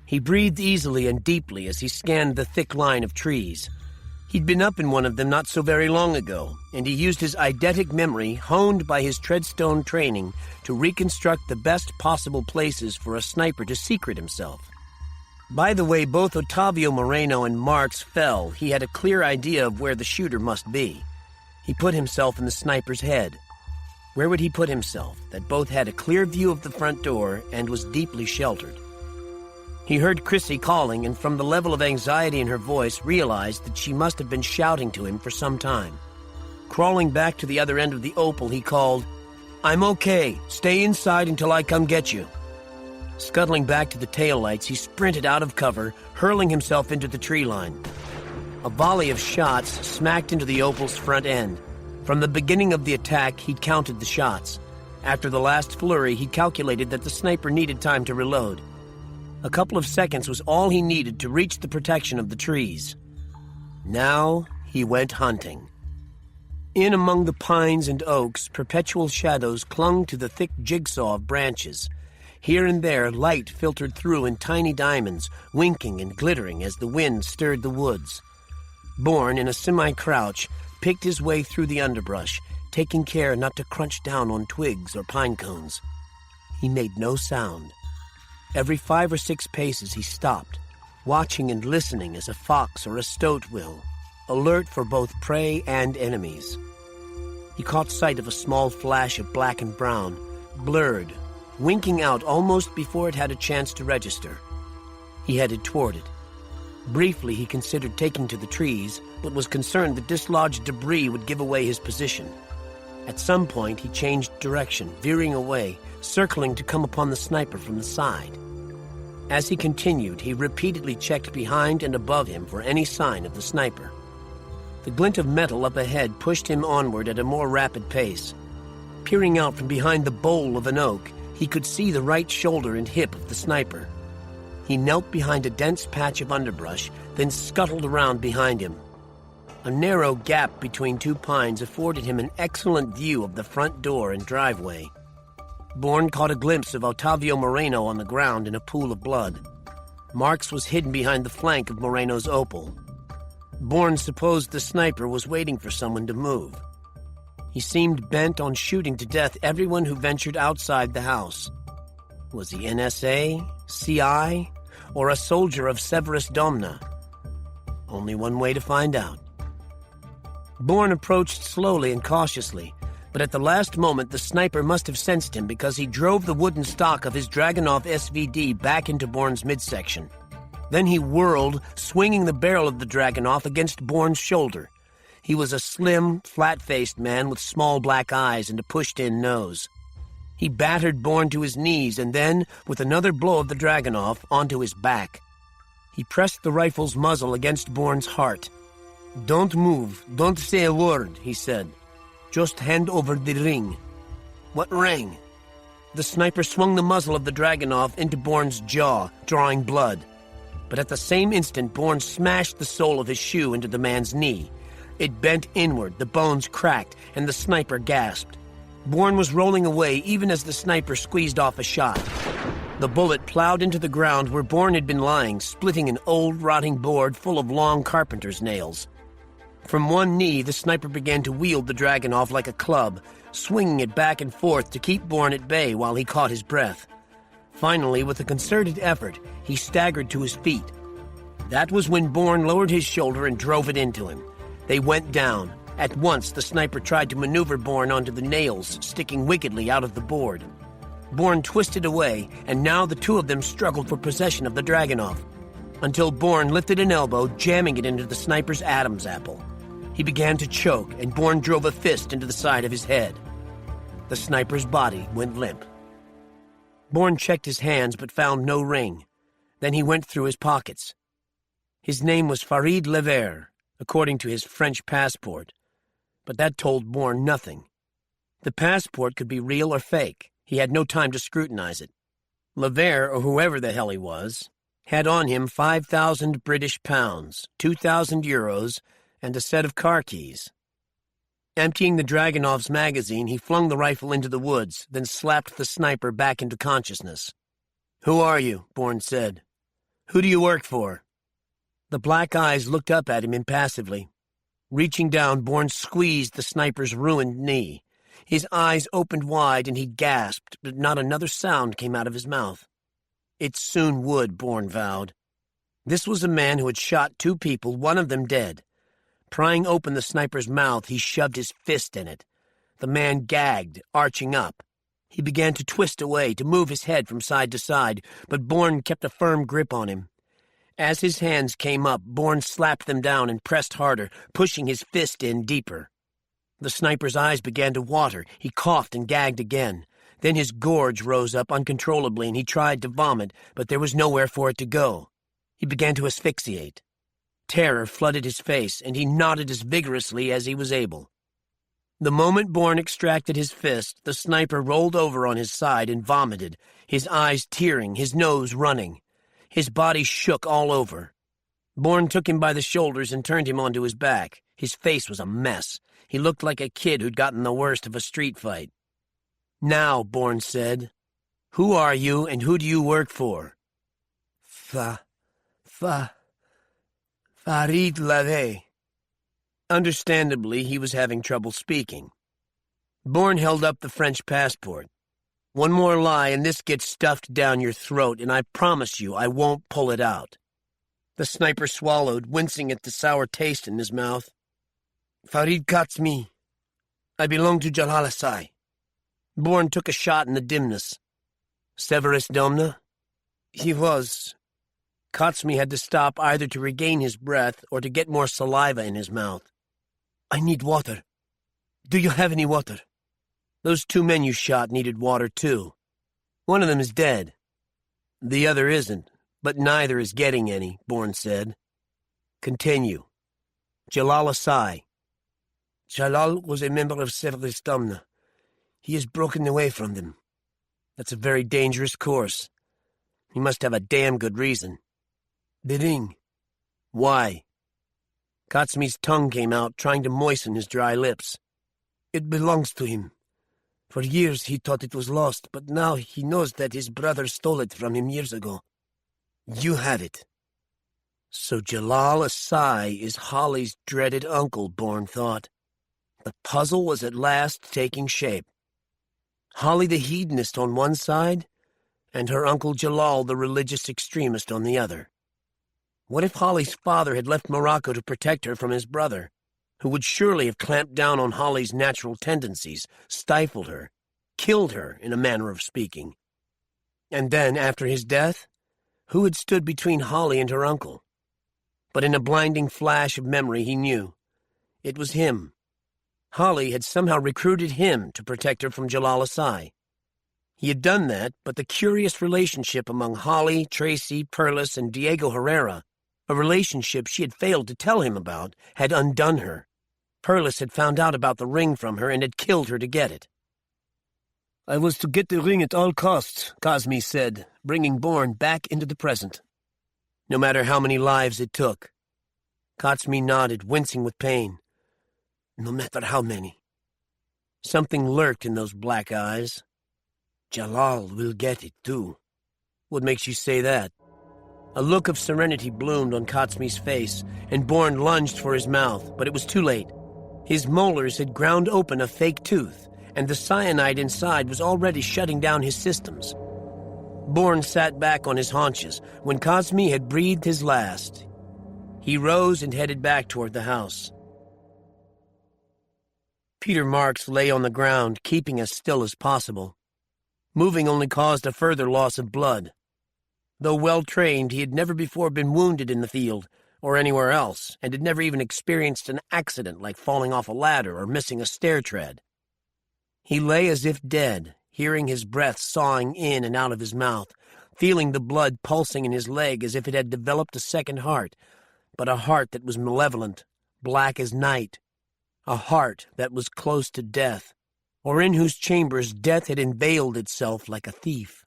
He breathed easily and deeply as he scanned the thick line of trees. He'd been up in one of them not so very long ago, and he used his eidetic memory, honed by his treadstone training, to reconstruct the best possible places for a sniper to secret himself. By the way both Ottavio Moreno and Marks fell, he had a clear idea of where the shooter must be. He put himself in the sniper's head. Where would he put himself, that both had a clear view of the front door and was deeply sheltered? He heard Chrissy calling, and from the level of anxiety in her voice realized that she must have been shouting to him for some time. Crawling back to the other end of the Opal, he called, I'm okay. Stay inside until I come get you. Scuttling back to the taillights, he sprinted out of cover, hurling himself into the tree line. A volley of shots smacked into the Opal's front end. From the beginning of the attack, he'd counted the shots. After the last flurry, he calculated that the sniper needed time to reload. A couple of seconds was all he needed to reach the protection of the trees. Now he went hunting. In among the pines and oaks, perpetual shadows clung to the thick jigsaw of branches. Here and there, light filtered through in tiny diamonds, winking and glittering as the wind stirred the woods. Bourne, in a semi-crouch, picked his way through the underbrush, taking care not to crunch down on twigs or pine cones. He made no sound. Every 5 or 6 paces he stopped, watching and listening as a fox or a stoat will, alert for both prey and enemies. He caught sight of a small flash of black and brown, blurred, winking out almost before it had a chance to register. He headed toward it. Briefly he considered taking to the trees, but was concerned that dislodged debris would give away his position. At some point he changed direction, veering away, circling to come upon the sniper from the side. As he continued, he repeatedly checked behind and above him for any sign of the sniper. The glint of metal up ahead pushed him onward at a more rapid pace. Peering out from behind the bole of an oak, he could see the right shoulder and hip of the sniper. He knelt behind a dense patch of underbrush, then scuttled around behind him. A narrow gap between 2 pines afforded him an excellent view of the front door and driveway. Bourne caught a glimpse of Ottavio Moreno on the ground in a pool of blood. Marks was hidden behind the flank of Moreno's Opal. Bourne supposed the sniper was waiting for someone to move. He seemed bent on shooting to death everyone who ventured outside the house. Was he NSA, CI, or a soldier of Severus Domna? Only one way to find out. Bourne approached slowly and cautiously, but at the last moment the sniper must have sensed him because he drove the wooden stock of his Dragunov SVD back into Bourne's midsection. Then he whirled, swinging the barrel of the Dragunov against Bourne's shoulder. He was a slim, flat-faced man with small black eyes and a pushed-in nose. He battered Bourne to his knees and then, with another blow of the Dragunov, onto his back. He pressed the rifle's muzzle against Bourne's heart. "Don't move, don't say a word," he said. "Just hand over the ring." "What ring?" The sniper swung the muzzle of the Dragunov into Bourne's jaw, drawing blood. But at the same instant, Bourne smashed the sole of his shoe into the man's knee. It bent inward, the bones cracked, and the sniper gasped. Bourne was rolling away even as the sniper squeezed off a shot. The bullet plowed into the ground where Bourne had been lying, splitting an old, rotting board full of long carpenter's nails. From one knee, the sniper began to wield the Dragunov like a club, swinging it back and forth to keep Bourne at bay while he caught his breath. Finally, with a concerted effort, he staggered to his feet. That was when Bourne lowered his shoulder and drove it into him. They went down. At once, the sniper tried to maneuver Bourne onto the nails, sticking wickedly out of the board. Bourne twisted away, and now the two of them struggled for possession of the Dragunov, until Bourne lifted an elbow, jamming it into the sniper's Adam's apple. He began to choke, and Bourne drove a fist into the side of his head. The sniper's body went limp. Bourne checked his hands but found no ring. Then he went through his pockets. His name was Farid Lever, according to his French passport, but that told Bourne nothing. The passport could be real or fake. He had no time to scrutinize it. Lever, or whoever the hell he was, had on him 5,000 British pounds, 2,000 euros, and a set of car keys. Emptying the Dragunov's magazine, he flung the rifle into the woods, then slapped the sniper back into consciousness. "Who are you?" Bourne said. "Who do you work for?" The black eyes looked up at him impassively. Reaching down, Bourne squeezed the sniper's ruined knee. His eyes opened wide and he gasped, but not another sound came out of his mouth. It soon would, Bourne vowed. This was a man who had shot 2 people, one of them dead. Prying open the sniper's mouth, he shoved his fist in it. The man gagged, arching up. He began to twist away, to move his head from side to side, but Bourne kept a firm grip on him. As his hands came up, Bourne slapped them down and pressed harder, pushing his fist in deeper. The sniper's eyes began to water. He coughed and gagged again. Then his gorge rose up uncontrollably and he tried to vomit, but there was nowhere for it to go. He began to asphyxiate. Terror flooded his face, and he nodded as vigorously as he was able. The moment Bourne extracted his fist, the sniper rolled over on his side and vomited, his eyes tearing, his nose running. His body shook all over. Bourne took him by the shoulders and turned him onto his back. His face was a mess. He looked like a kid who'd gotten the worst of a street fight. "Now," Bourne said, "who are you and who do you work for?" Farid Lever. Understandably, he was having trouble speaking. Bourne held up the French passport. "One more lie and this gets stuffed down your throat, and I promise you I won't pull it out." The sniper swallowed, wincing at the sour taste in his mouth. "Farid Katsmi. I belong to Jalalasai." Bourne took a shot in the dimness. "Severus Domna?" "He was." Katsmi had to stop either to regain his breath or to get more saliva in his mouth. "I need water. Do you have any water?" "Those 2 men you shot needed water, too. One of them is dead. The other isn't, but neither is getting any," Bourne said. "Continue." "Jalalasai." "Jalal was a member of Severus Domna. He has broken away from them." "That's a very dangerous course. He must have a damn good reason." "The ring." "Why?" Katsmi's tongue came out, trying to moisten his dry lips. "It belongs to him. For years he thought it was lost, but now he knows that his brother stole it from him years ago. You have it." So Jalal Asai is Holly's dreaded uncle, Bourne thought. The puzzle was at last taking shape. Holly the hedonist on one side, and her uncle Jalal the religious extremist on the other. What if Holly's father had left Morocco to protect her from his brother, who would surely have clamped down on Holly's natural tendencies, stifled her, killed her, in a manner of speaking? And then, after his death, who had stood between Holly and her uncle? But in a blinding flash of memory he knew. It was him. Holly had somehow recruited him to protect her from Jalal Asai. He had done that, but the curious relationship among Holly, Tracy, Perlis, and Diego Herrera, a relationship she had failed to tell him about, had undone her. Perlis had found out about the ring from her and had killed her to get it. "I was to get the ring at all costs," Katsmi said, bringing Bourne back into the present. "No matter how many lives it took." Katsmi nodded, wincing with pain. "No matter how many." Something lurked in those black eyes. "Jalal will get it, too." "What makes you say that?" A look of serenity bloomed on Katsmi's face, and Bourne lunged for his mouth, but it was too late. His molars had ground open a fake tooth, and the cyanide inside was already shutting down his systems. Bourne sat back on his haunches. When Katsmi had breathed his last, He rose and headed back toward the house. Peter Marks lay on the ground, keeping as still as possible. Moving only caused a further loss of blood. Though well-trained, he had never before been wounded in the field or anywhere else, and had never even experienced an accident like falling off a ladder or missing a stair tread. He lay as if dead, hearing his breath sawing in and out of his mouth, feeling the blood pulsing in his leg as if it had developed a second heart, but a heart that was malevolent, black as night, a heart that was close to death, or in whose chambers death had unveiled itself like a thief.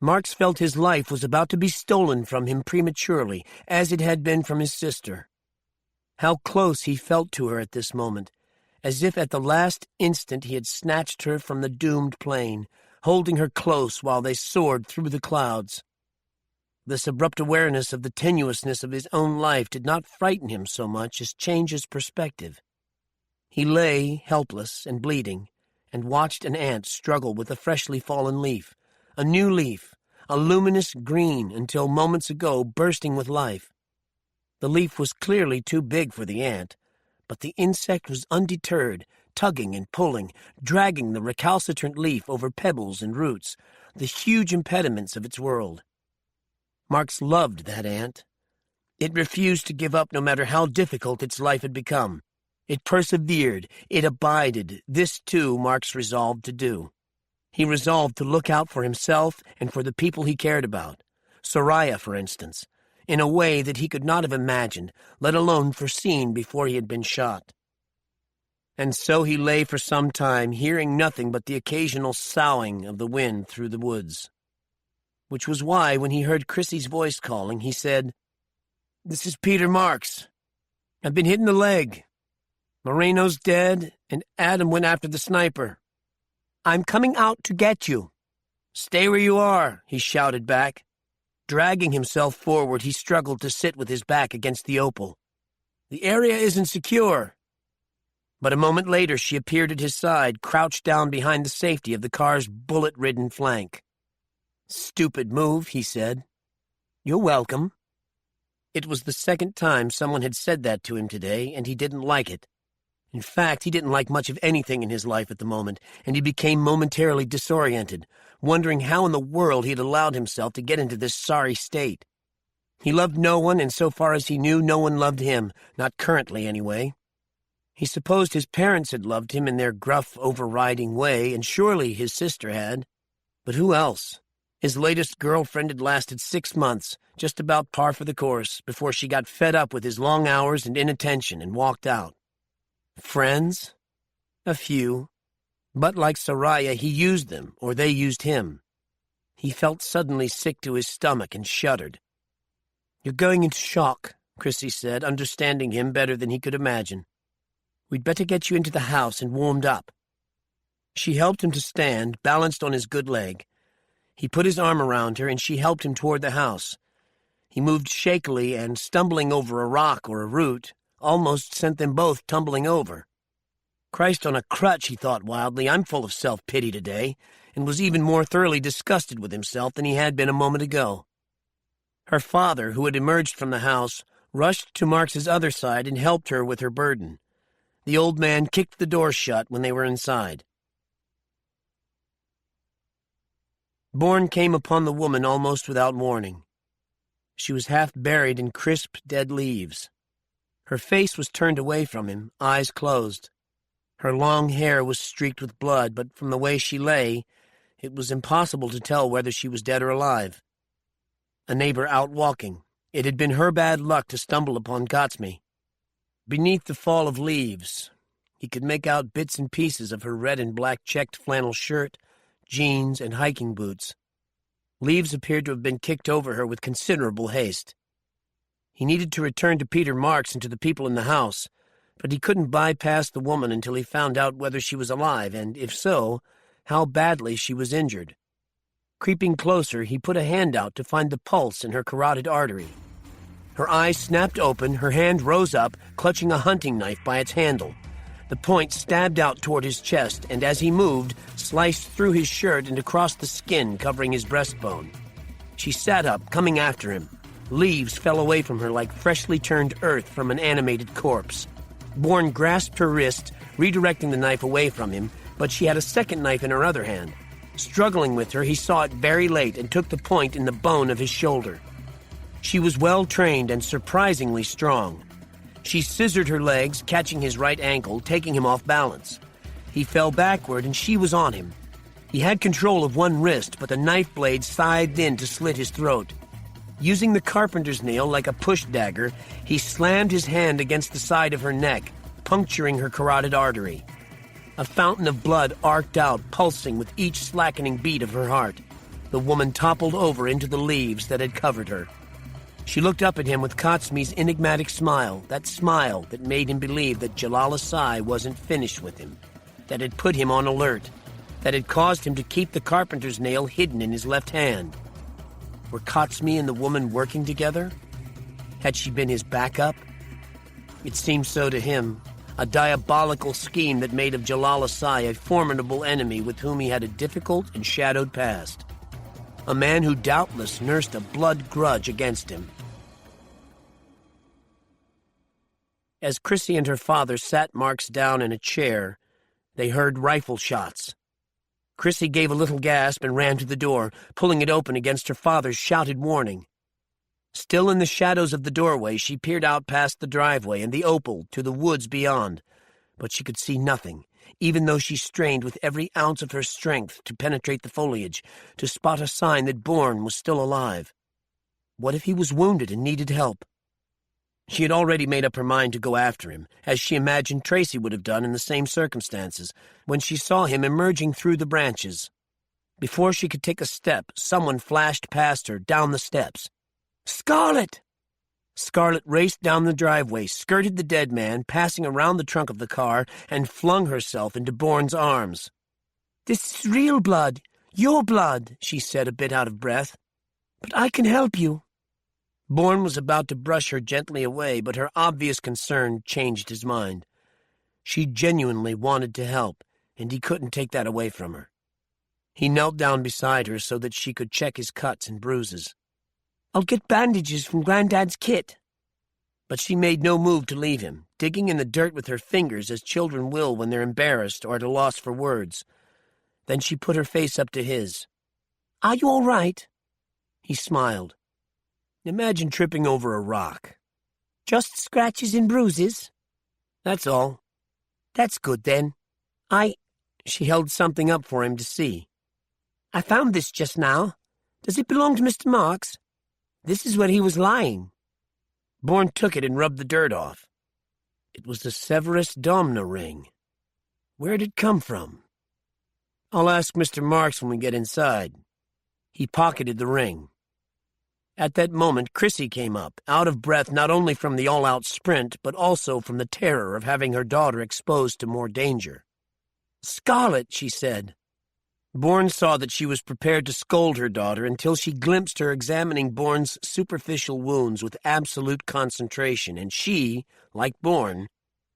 Marks felt his life was about to be stolen from him prematurely, as it had been from his sister. How close he felt to her at this moment, as if at the last instant he had snatched her from the doomed plane, holding her close while they soared through the clouds. This abrupt awareness of the tenuousness of his own life did not frighten him so much as change his perspective. He lay, helpless and bleeding, and watched an ant struggle with a freshly fallen leaf, a new leaf, a luminous green until moments ago bursting with life. The leaf was clearly too big for the ant, but the insect was undeterred, tugging and pulling, dragging the recalcitrant leaf over pebbles and roots, the huge impediments of its world. Marks loved that ant. It refused to give up no matter how difficult its life had become. It persevered, it abided. This, too, Marks resolved to do. He resolved to look out for himself and for the people he cared about, Soraya, for instance, in a way that he could not have imagined, let alone foreseen before he had been shot. And so he lay for some time, hearing nothing but the occasional soughing of the wind through the woods. Which was why, when he heard Chrissy's voice calling, he said, "This is Peter Marks. I've been hit in the leg. Moreno's dead, and Adam went after the sniper. I'm coming out to get you." "Stay where you are," he shouted back. Dragging himself forward, he struggled to sit with his back against the opal. "The area isn't secure." But a moment later she appeared at his side, crouched down behind the safety of the car's bullet-ridden flank. "Stupid move," he said. "You're welcome." It was the second time someone had said that to him today, and he didn't like it. In fact, he didn't like much of anything in his life at the moment, and he became momentarily disoriented, wondering how in the world he had allowed himself to get into this sorry state. He loved no one, and so far as he knew, no one loved him, not currently anyway. He supposed his parents had loved him in their gruff, overriding way, and surely his sister had. But who else? His latest girlfriend had lasted 6 months, just about par for the course, before she got fed up with his long hours and inattention and walked out. Friends? A few. But like Soraya, he used them, or they used him. He felt suddenly sick to his stomach and shuddered. "You're going into shock," Chrissy said, understanding him better than he could imagine. "We'd better get you into the house and warmed up." She helped him to stand, balanced on his good leg. He put his arm around her, and she helped him toward the house. He moved shakily, and, stumbling over a rock or a root, almost sent them both tumbling over. Christ on a crutch, he thought wildly, I'm full of self-pity today, and was even more thoroughly disgusted with himself than he had been a moment ago. Her father, who had emerged from the house, rushed to Marks's other side and helped her with her burden. The old man kicked the door shut when they were inside. Bourne came upon the woman almost without warning. She was half buried in crisp, dead leaves. Her face was turned away from him, eyes closed. Her long hair was streaked with blood, but from the way she lay, it was impossible to tell whether she was dead or alive. A neighbor out walking. It had been her bad luck to stumble upon Gatsby. Beneath the fall of leaves, he could make out bits and pieces of her red and black checked flannel shirt, jeans, and hiking boots. Leaves appeared to have been kicked over her with considerable haste. He needed to return to Peter Marks and to the people in the house, but he couldn't bypass the woman until he found out whether she was alive, and, if so, how badly she was injured. Creeping closer, he put a hand out to find the pulse in her carotid artery. Her eyes snapped open, her hand rose up, clutching a hunting knife by its handle. The point stabbed out toward his chest, and as he moved, sliced through his shirt and across the skin covering his breastbone. She sat up, coming after him. Leaves fell away from her like freshly turned earth from an animated corpse. Bourne grasped her wrist, redirecting the knife away from him, but she had a second knife in her other hand. Struggling with her, he saw it very late and took the point in the bone of his shoulder. She was well-trained and surprisingly strong. She scissored her legs, catching his right ankle, taking him off balance. He fell backward and she was on him. He had control of one wrist, but the knife blade scythed in to slit his throat. Using the carpenter's nail like a push dagger, he slammed his hand against the side of her neck, puncturing her carotid artery. A fountain of blood arced out, pulsing with each slackening beat of her heart. The woman toppled over into the leaves that had covered her. She looked up at him with Katsmi's enigmatic smile, that smile that made him believe that Jalal Asai wasn't finished with him, that had put him on alert, that had caused him to keep the carpenter's nail hidden in his left hand. Were Katsmi and the woman working together? Had she been his backup? It seemed so to him, a diabolical scheme that made of Jalal Asai a formidable enemy with whom he had a difficult and shadowed past. A man who doubtless nursed a blood grudge against him. As Chrissy and her father sat Marks down in a chair, they heard rifle shots. Chrissy gave a little gasp and ran to the door, pulling it open against her father's shouted warning. Still in the shadows of the doorway, she peered out past the driveway and the opal to the woods beyond, but she could see nothing, even though she strained with every ounce of her strength to penetrate the foliage, to spot a sign that Bourne was still alive. What if he was wounded and needed help? She had already made up her mind to go after him, as she imagined Tracy would have done in the same circumstances, when she saw him emerging through the branches. Before she could take a step, someone flashed past her down the steps. "Scarlet!" Scarlet raced down the driveway, skirted the dead man, passing around the trunk of the car, and flung herself into Bourne's arms. "This is real blood, your blood," she said, a bit out of breath. "But I can help you." Bourne was about to brush her gently away, but her obvious concern changed his mind. She genuinely wanted to help, and he couldn't take that away from her. He knelt down beside her so that she could check his cuts and bruises. "I'll get bandages from Granddad's kit." But she made no move to leave him, digging in the dirt with her fingers as children will when they're embarrassed or at a loss for words. Then she put her face up to his. "Are you all right?" He smiled. "Imagine tripping over a rock." "Just scratches and bruises?" "That's all." "That's good, then. She held something up for him to see. "I found this just now. Does it belong to Mr. Marks? This is where he was lying." Bourne took it and rubbed the dirt off. It was the Severus Domna ring. Where'd it come from? "I'll ask Mr. Marks when we get inside." He pocketed the ring. At that moment, Chrissy came up, out of breath not only from the all-out sprint, but also from the terror of having her daughter exposed to more danger. "Scarlet," she said. Bourne saw that she was prepared to scold her daughter until she glimpsed her examining Bourne's superficial wounds with absolute concentration, and she, like Bourne,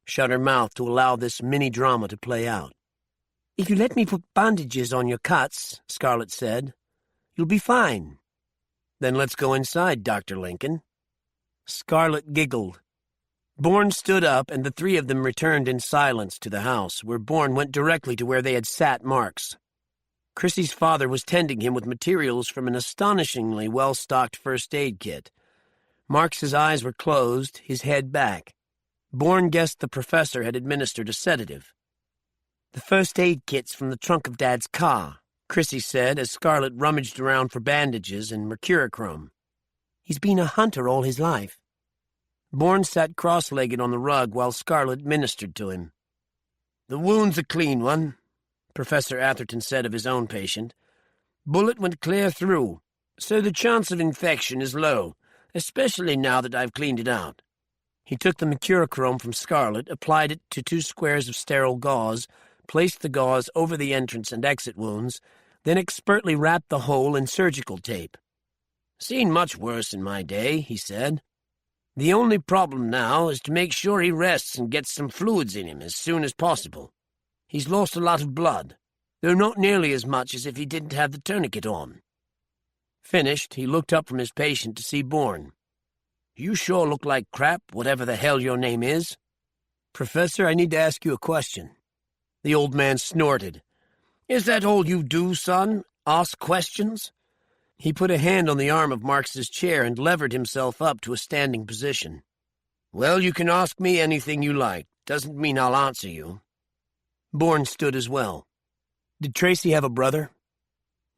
shut her mouth to allow this mini-drama to play out. "If you let me put bandages on your cuts," Scarlet said, "you'll be fine." "Then let's go inside, Dr. Lincoln." Scarlet giggled. Bourne stood up, and the three of them returned in silence to the house, where Bourne went directly to where they had sat Marks. Chrissy's father was tending him with materials from an astonishingly well-stocked first-aid kit. Marks's eyes were closed, his head back. Bourne guessed the professor had administered a sedative. "The first-aid kit's from the trunk of Dad's car," Chrissy said as Scarlet rummaged around for bandages and mercurochrome. "He's been a hunter all his life." Bourne sat cross-legged on the rug while Scarlet ministered to him. "The wound's a clean one," Professor Atherton said of his own patient. "Bullet went clear through, so the chance of infection is low, especially now that I've cleaned it out." He took the mercurochrome from Scarlet, applied it to 2 squares of sterile gauze, placed the gauze over the entrance and exit wounds, then expertly wrapped the whole in surgical tape. "Seen much worse in my day," he said. "The only problem now is to make sure he rests and gets some fluids in him as soon as possible. He's lost a lot of blood, though not nearly as much as if he didn't have the tourniquet on." Finished, he looked up from his patient to see Bourne. You sure look like crap, whatever the hell your name is. Professor, I need to ask you a question. The old man snorted. Is that all you do, son? Ask questions? He put a hand on the arm of Marx's chair and levered himself up to a standing position. Well, you can ask me anything you like. Doesn't mean I'll answer you. Bourne stood as well. Did Tracy have a brother?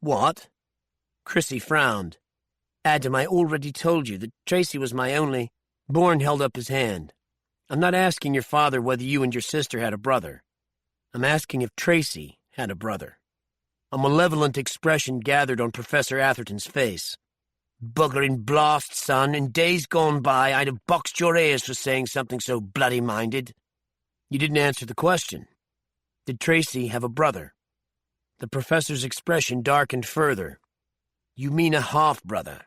What? Chrissy frowned. Adam, I already told you that Tracy was my only... Bourne held up his hand. I'm not asking your father whether you and your sister had a brother. I'm asking if Tracy had a brother. A malevolent expression gathered on Professor Atherton's face. Buggering blast, son. In days gone by, I'd have boxed your ears for saying something so bloody-minded. You didn't answer the question. Did Tracy have a brother? The professor's expression darkened further. You mean a half-brother?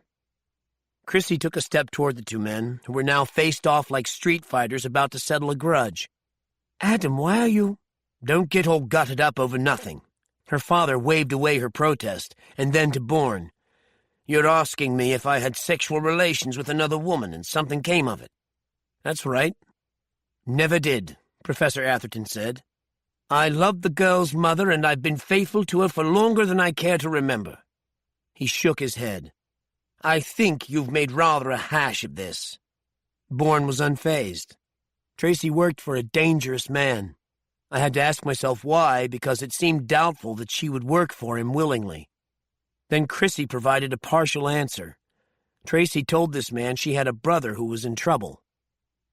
Chrissy took a step toward the two men, who were now faced off like street fighters about to settle a grudge. Adam, why are you... Don't get all gutted up over nothing. Her father waved away her protest, and then to Bourne. You're asking me if I had sexual relations with another woman and something came of it. That's right. Never did, Professor Atherton said. I loved the girl's mother, and I've been faithful to her for longer than I care to remember. He shook his head. I think you've made rather a hash of this. Bourne was unfazed. Tracy worked for a dangerous man. I had to ask myself why, because it seemed doubtful that she would work for him willingly. Then Chrissy provided a partial answer. Tracy told this man she had a brother who was in trouble.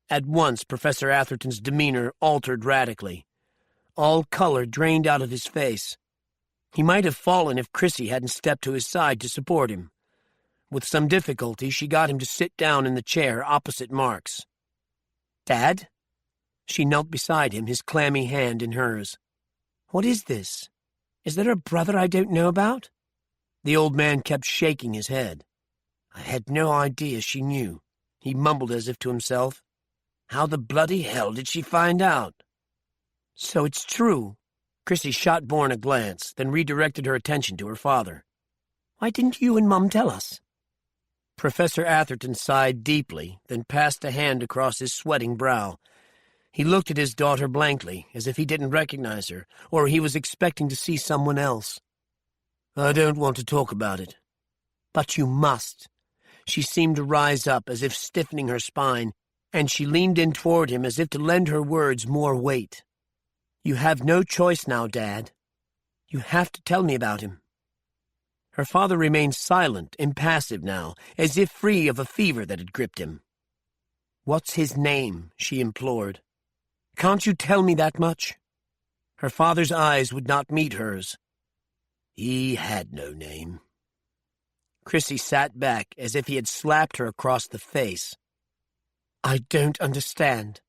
At once, Professor Atherton's demeanor altered radically. All color drained out of his face. He might have fallen if Chrissy hadn't stepped to his side to support him. With some difficulty, she got him to sit down in the chair opposite Marx. Dad? She knelt beside him, his clammy hand in hers. What is this? Is there a brother I don't know about? The old man kept shaking his head. I had no idea she knew, he mumbled as if to himself. How the bloody hell did she find out? So it's true. Chrissy shot Bourne a glance, then redirected her attention to her father. Why didn't you and Mum tell us? Professor Atherton sighed deeply, then passed a hand across his sweating brow. He looked at his daughter blankly, as if he didn't recognize her, or he was expecting to see someone else. I don't want to talk about it. But you must. She seemed to rise up, as if stiffening her spine, and she leaned in toward him as if to lend her words more weight. You have no choice now, Dad. You have to tell me about him. Her father remained silent, impassive now, as if free of a fever that had gripped him. What's his name? She implored. Can't you tell me that much? Her father's eyes would not meet hers. He had no name. Chrissy sat back as if he had slapped her across the face. I don't understand.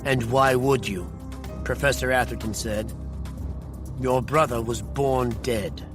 And why would you? Professor Atherton said. Your brother was born dead.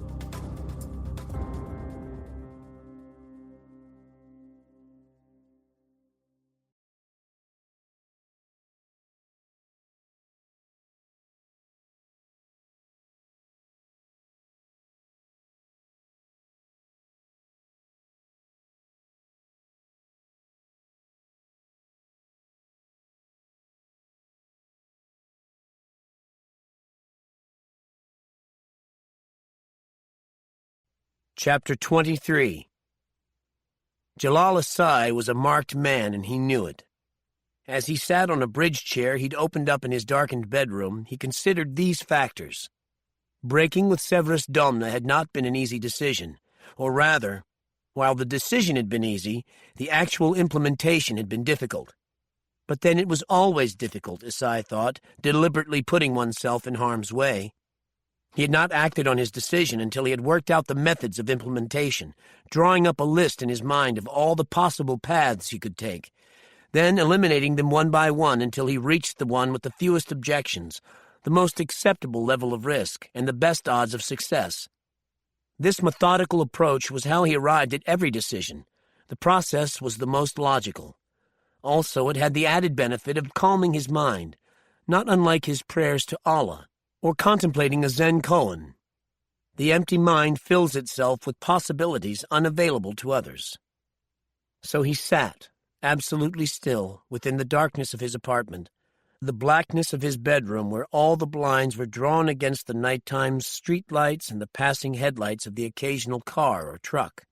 Chapter 23. Jalal Asai was a marked man, and he knew it. As he sat on a bridge chair he'd opened up in his darkened bedroom, he considered these factors. Breaking with Severus Domna had not been an easy decision, or rather, while the decision had been easy, the actual implementation had been difficult. But then it was always difficult, Asai thought, deliberately putting oneself in harm's way. He had not acted on his decision until he had worked out the methods of implementation, drawing up a list in his mind of all the possible paths he could take, then eliminating them one by one until he reached the one with the fewest objections, the most acceptable level of risk, and the best odds of success. This methodical approach was how he arrived at every decision. The process was the most logical. Also, it had the added benefit of calming his mind, not unlike his prayers to Allah, or contemplating a Zen koan. The empty mind fills itself with possibilities unavailable to others. So he sat, absolutely still, within the darkness of his apartment, the blackness of his bedroom where all the blinds were drawn against the nighttime street lights and the passing headlights of the occasional car or truck.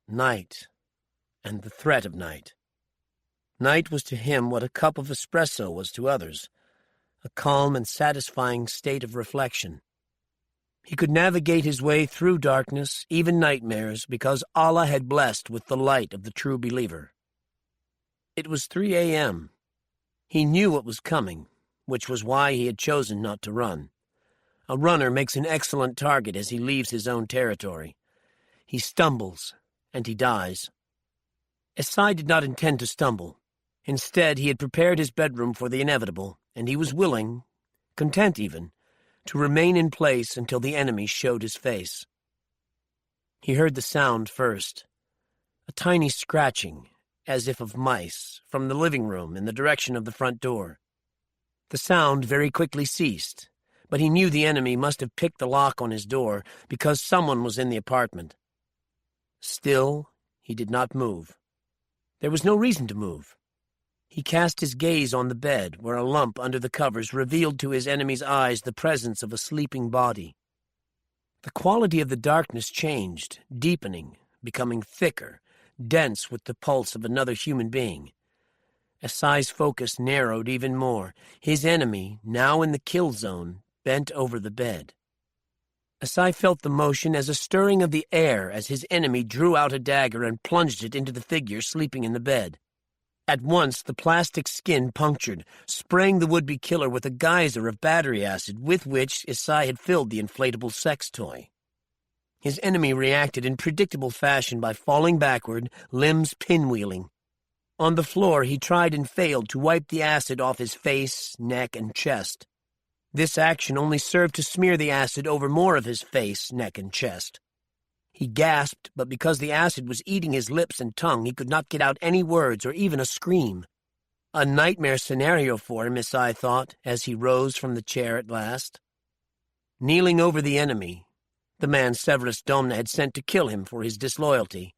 Night, and the threat of night. Night was to him what a cup of espresso was to others, a calm and satisfying state of reflection. He could navigate his way through darkness, even nightmares, because Allah had blessed with the light of the true believer. It was 3 a.m. He knew what was coming, which was why he had chosen not to run. A runner makes an excellent target as he leaves his own territory. He stumbles, and he dies. Esai did not intend to stumble. Instead, he had prepared his bedroom for the inevitable, and he was willing, content even, to remain in place until the enemy showed his face. He heard the sound first, a tiny scratching, as if of mice, from the living room in the direction of the front door. The sound very quickly ceased, but he knew the enemy must have picked the lock on his door because someone was in the apartment. Still, he did not move. There was no reason to move. He cast his gaze on the bed, where a lump under the covers revealed to his enemy's eyes the presence of a sleeping body. The quality of the darkness changed, deepening, becoming thicker, dense with the pulse of another human being. Esai's focus narrowed even more. His enemy, now in the kill zone, bent over the bed. Esai felt the motion as a stirring of the air as his enemy drew out a dagger and plunged it into the figure sleeping in the bed. At once, the plastic skin punctured, spraying the would-be killer with a geyser of battery acid with which Esai had filled the inflatable sex toy. His enemy reacted in predictable fashion by falling backward, limbs pinwheeling. On the floor, he tried and failed to wipe the acid off his face, neck, and chest. This action only served to smear the acid over more of his face, neck, and chest. He gasped, but because the acid was eating his lips and tongue, he could not get out any words or even a scream. A nightmare scenario for him, Esai thought, as he rose from the chair at last. Kneeling over the enemy, the man Severus Domna had sent to kill him for his disloyalty,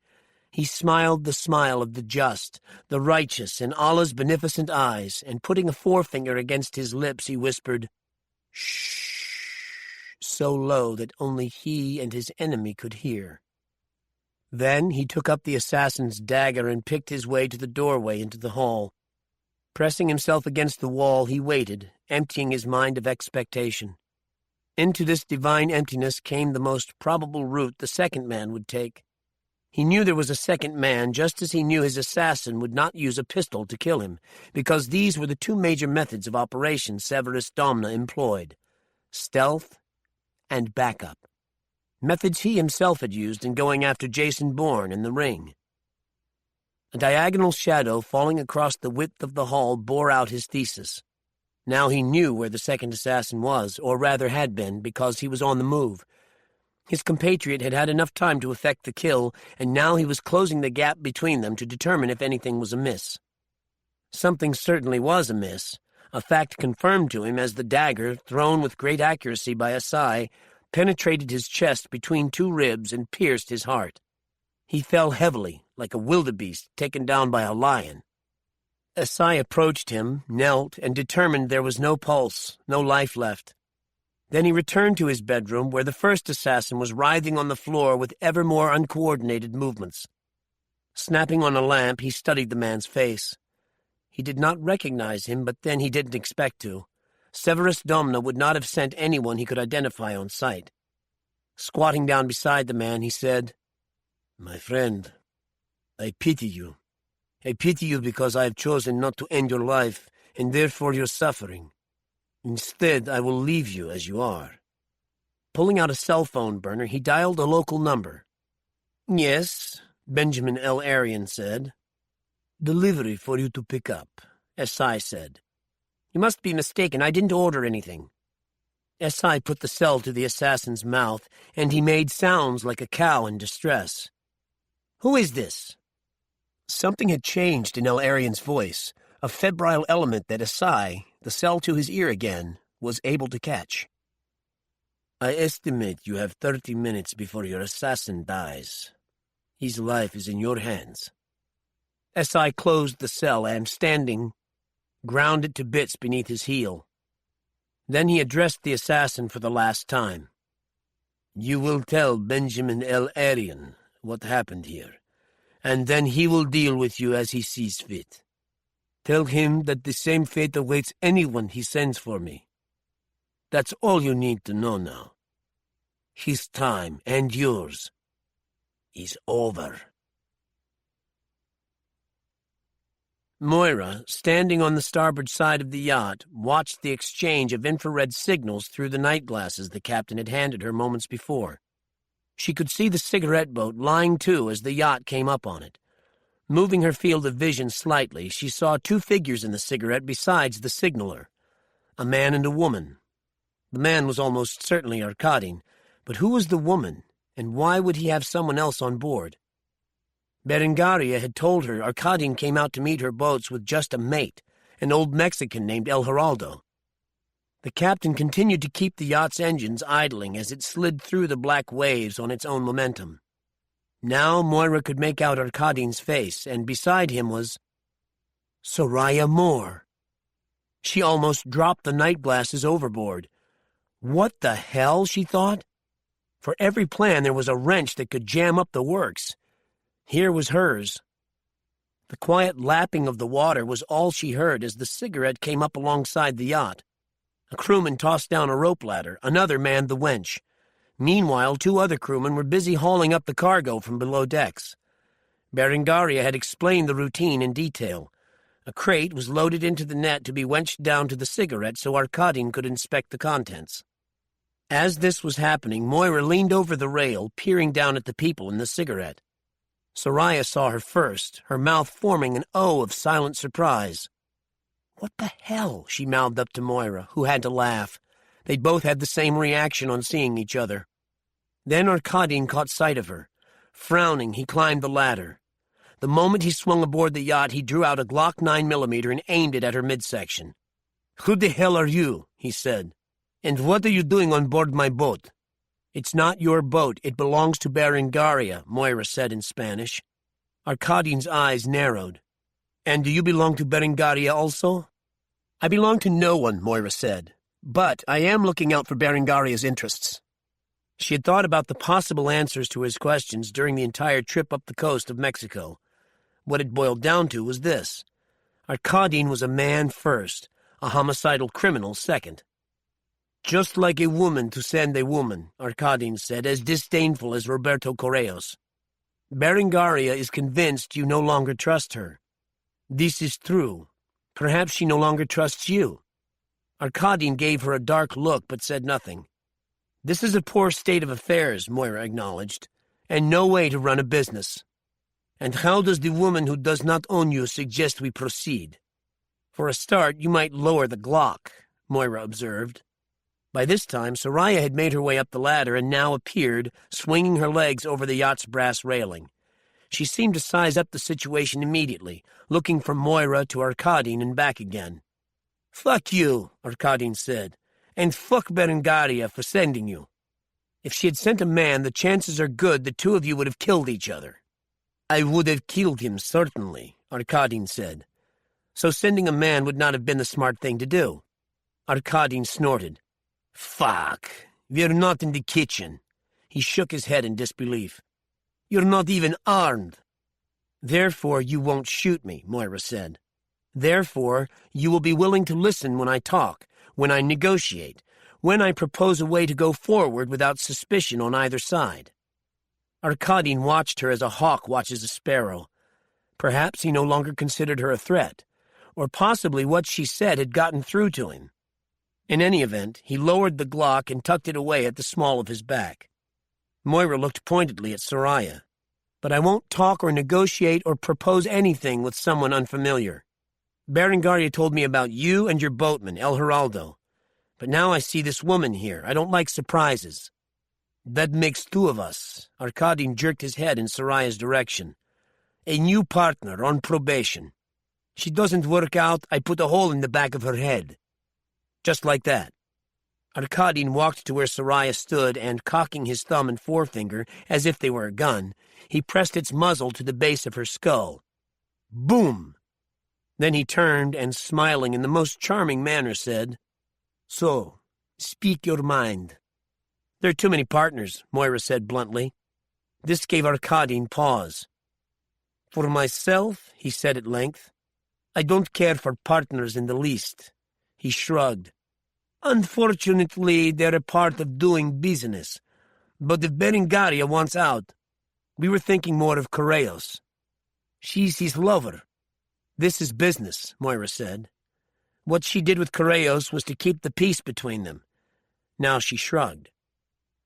he smiled the smile of the just, the righteous, in Allah's beneficent eyes, and putting a forefinger against his lips, he whispered, "Shh," so low that only he and his enemy could hear. Then he took up the assassin's dagger and picked his way to the doorway into the hall. Pressing himself against the wall, he waited, emptying his mind of expectation. Into this divine emptiness came the most probable route the second man would take. He knew there was a second man, just as he knew his assassin would not use a pistol to kill him, because these were the two major methods of operation Severus Domna employed: stealth and backup. Methods he himself had used in going after Jason Bourne in the ring. A diagonal shadow falling across the width of the hall bore out his thesis. Now he knew where the second assassin was, or rather had been, because he was on the move. His compatriot had had enough time to effect the kill, and now he was closing the gap between them to determine if anything was amiss. Something certainly was amiss, a fact confirmed to him as the dagger, thrown with great accuracy by Esai, penetrated his chest between two ribs and pierced his heart. He fell heavily, like a wildebeest taken down by a lion. Esai approached him, knelt, and determined there was no pulse, no life left. Then he returned to his bedroom, where the first assassin was writhing on the floor with ever more uncoordinated movements. Snapping on a lamp, he studied the man's face. He did not recognize him, but then he didn't expect to. Severus Domna would not have sent anyone he could identify on sight. Squatting down beside the man, he said, "My friend, I pity you. I pity you because I have chosen not to end your life, and therefore your suffering. Instead, I will leave you as you are." Pulling out a cell phone burner, he dialed a local number. "Yes," Benjamin L. Arian said. "Delivery for you to pick up," Esai said. "You must be mistaken. I didn't order anything." Esai put the cell to the assassin's mouth, and he made sounds like a cow in distress. "Who is this?" Something had changed in El Arian's voice, a febrile element that Esai, the cell to his ear again, was able to catch. "I estimate you have 30 minutes before your assassin dies. His life is in your hands." SI closed the cell and, standing, ground it to bits beneath his heel. Then he addressed the assassin for the last time. You will tell Benjamin L. Arian what happened here, and then he will deal with you as he sees fit. Tell him that the same fate awaits anyone he sends for me. That's all you need to know now. His time, and yours, is over. Moira, standing on the starboard side of the yacht, watched the exchange of infrared signals through the night glasses the captain had handed her moments before. She could see the cigarette boat lying to as the yacht came up on it. Moving her field of vision slightly, she saw two figures in the cigarette besides the signaler, a man and a woman. The man was almost certainly Arkadin, but who was the woman, and why would he have someone else on board? Berengaria had told her Arkadin came out to meet her boats with just a mate, an old Mexican named El Geraldo. The captain continued to keep the yacht's engines idling as it slid through the black waves on its own momentum. Now Moira could make out Arkadin's face, and beside him was Soraya Moore. She almost dropped the night glasses overboard. What the hell, she thought? For every plan there was a wrench that could jam up the works. Here was hers. The quiet lapping of the water was all she heard as the cigarette came up alongside the yacht. A crewman tossed down a rope ladder, another manned the winch. Meanwhile, two other crewmen were busy hauling up the cargo from below decks. Berengaria had explained the routine in detail. A crate was loaded into the net to be wenched down to the cigarette so Arkadin could inspect the contents. As this was happening, Moira leaned over the rail, peering down at the people in the cigarette. Soraya saw her first, her mouth forming an O of silent surprise. "What the hell?" she mouthed up to Moira, who had to laugh. They'd both had the same reaction on seeing each other. Then Arkadin caught sight of her. Frowning, he climbed the ladder. The moment he swung aboard the yacht, he drew out a Glock 9mm and aimed it at her midsection. "Who the hell are you?" he said. "And what are you doing on board my boat?" "It's not your boat. It belongs to Berengaria," Moira said in Spanish. Arkadin's eyes narrowed. "And do you belong to Berengaria also?" "I belong to no one," Moira said. "But I am looking out for Berengaria's interests." She had thought about the possible answers to his questions during the entire trip up the coast of Mexico. What it boiled down to was this. Arkadin was a man first, a homicidal criminal second. "Just like a woman to send a woman," Arkadin said, as disdainful as Roberto Correos. "Berengaria is convinced you no longer trust her. This is true. Perhaps she no longer trusts you." Arkadin gave her a dark look but said nothing. "This is a poor state of affairs," Moira acknowledged, "and no way to run a business." "And how does the woman who does not own you suggest we proceed?" "For a start, you might lower the Glock," Moira observed. By this time, Soraya had made her way up the ladder and now appeared, swinging her legs over the yacht's brass railing. She seemed to size up the situation immediately, looking from Moira to Arkadin and back again. "Fuck you," Arkadin said, "and fuck Berengaria for sending you. If she had sent a man, the chances are good the two of you would have killed each other." "I would have killed him, certainly," Arkadin said. "So sending a man would not have been the smart thing to do." Arkadin snorted. "Fuck, we're not in the kitchen." He shook his head in disbelief. "You're not even armed." "Therefore you won't shoot me," Moira said. "Therefore you will be willing to listen when I talk, when I negotiate, when I propose a way to go forward without suspicion on either side." Arkadin watched her as a hawk watches a sparrow. Perhaps he no longer considered her a threat, or possibly what she said had gotten through to him. In any event, he lowered the Glock and tucked it away at the small of his back. Moira looked pointedly at Soraya. "But I won't talk or negotiate or propose anything with someone unfamiliar. Berengaria told me about you and your boatman, El Geraldo. But now I see this woman here. I don't like surprises." "That makes two of us." Arkadin jerked his head in Soraya's direction. "A new partner on probation. She doesn't work out, I put a hole in the back of her head." Just like that. Arkadin walked to where Soraya stood and, cocking his thumb and forefinger as if they were a gun, he pressed its muzzle to the base of her skull. Boom! Then he turned and, smiling in the most charming manner, said, "So, speak your mind." "There are too many partners," Moira said bluntly. This gave Arkadine pause. "For myself," he said at length, "I don't care for partners in the least." He shrugged. "Unfortunately, they're a part of doing business. But if Berengaria wants out, we were thinking more of Correos. She's his lover." "This is business," Moira said. What she did with Correos was to keep the peace between them. Now she shrugged.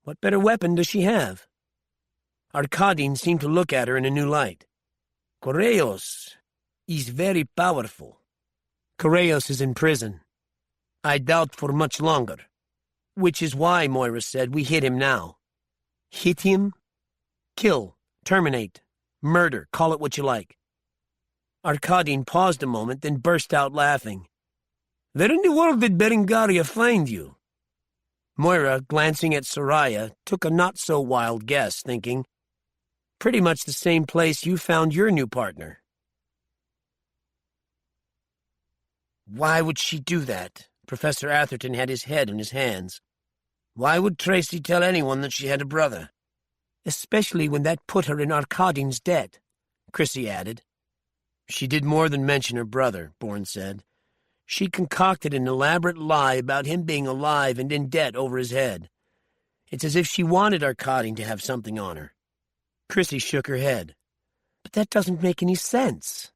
What better weapon does she have? Arkadine seemed to look at her in a new light. "Correos is very powerful." "Correos is in prison. I doubt for much longer. Which is why," Moira said, "we hit him now." "Hit him?" "Kill, terminate, murder, call it what you like." Arkadine paused a moment, then burst out laughing. "Where in the world did Berengaria find you?" Moira, glancing at Soraya, took a not-so-wild guess, thinking, "Pretty much the same place you found your new partner." Why would she do that? Professor Atherton had his head in his hands. Why would Tracy tell anyone that she had a brother? Especially when that put her in Arkadine's debt, Chrissy added. She did more than mention her brother, Bourne said. She concocted an elaborate lie about him being alive and in debt over his head. It's as if she wanted Arkadine to have something on her. Chrissy shook her head. But that doesn't make any sense.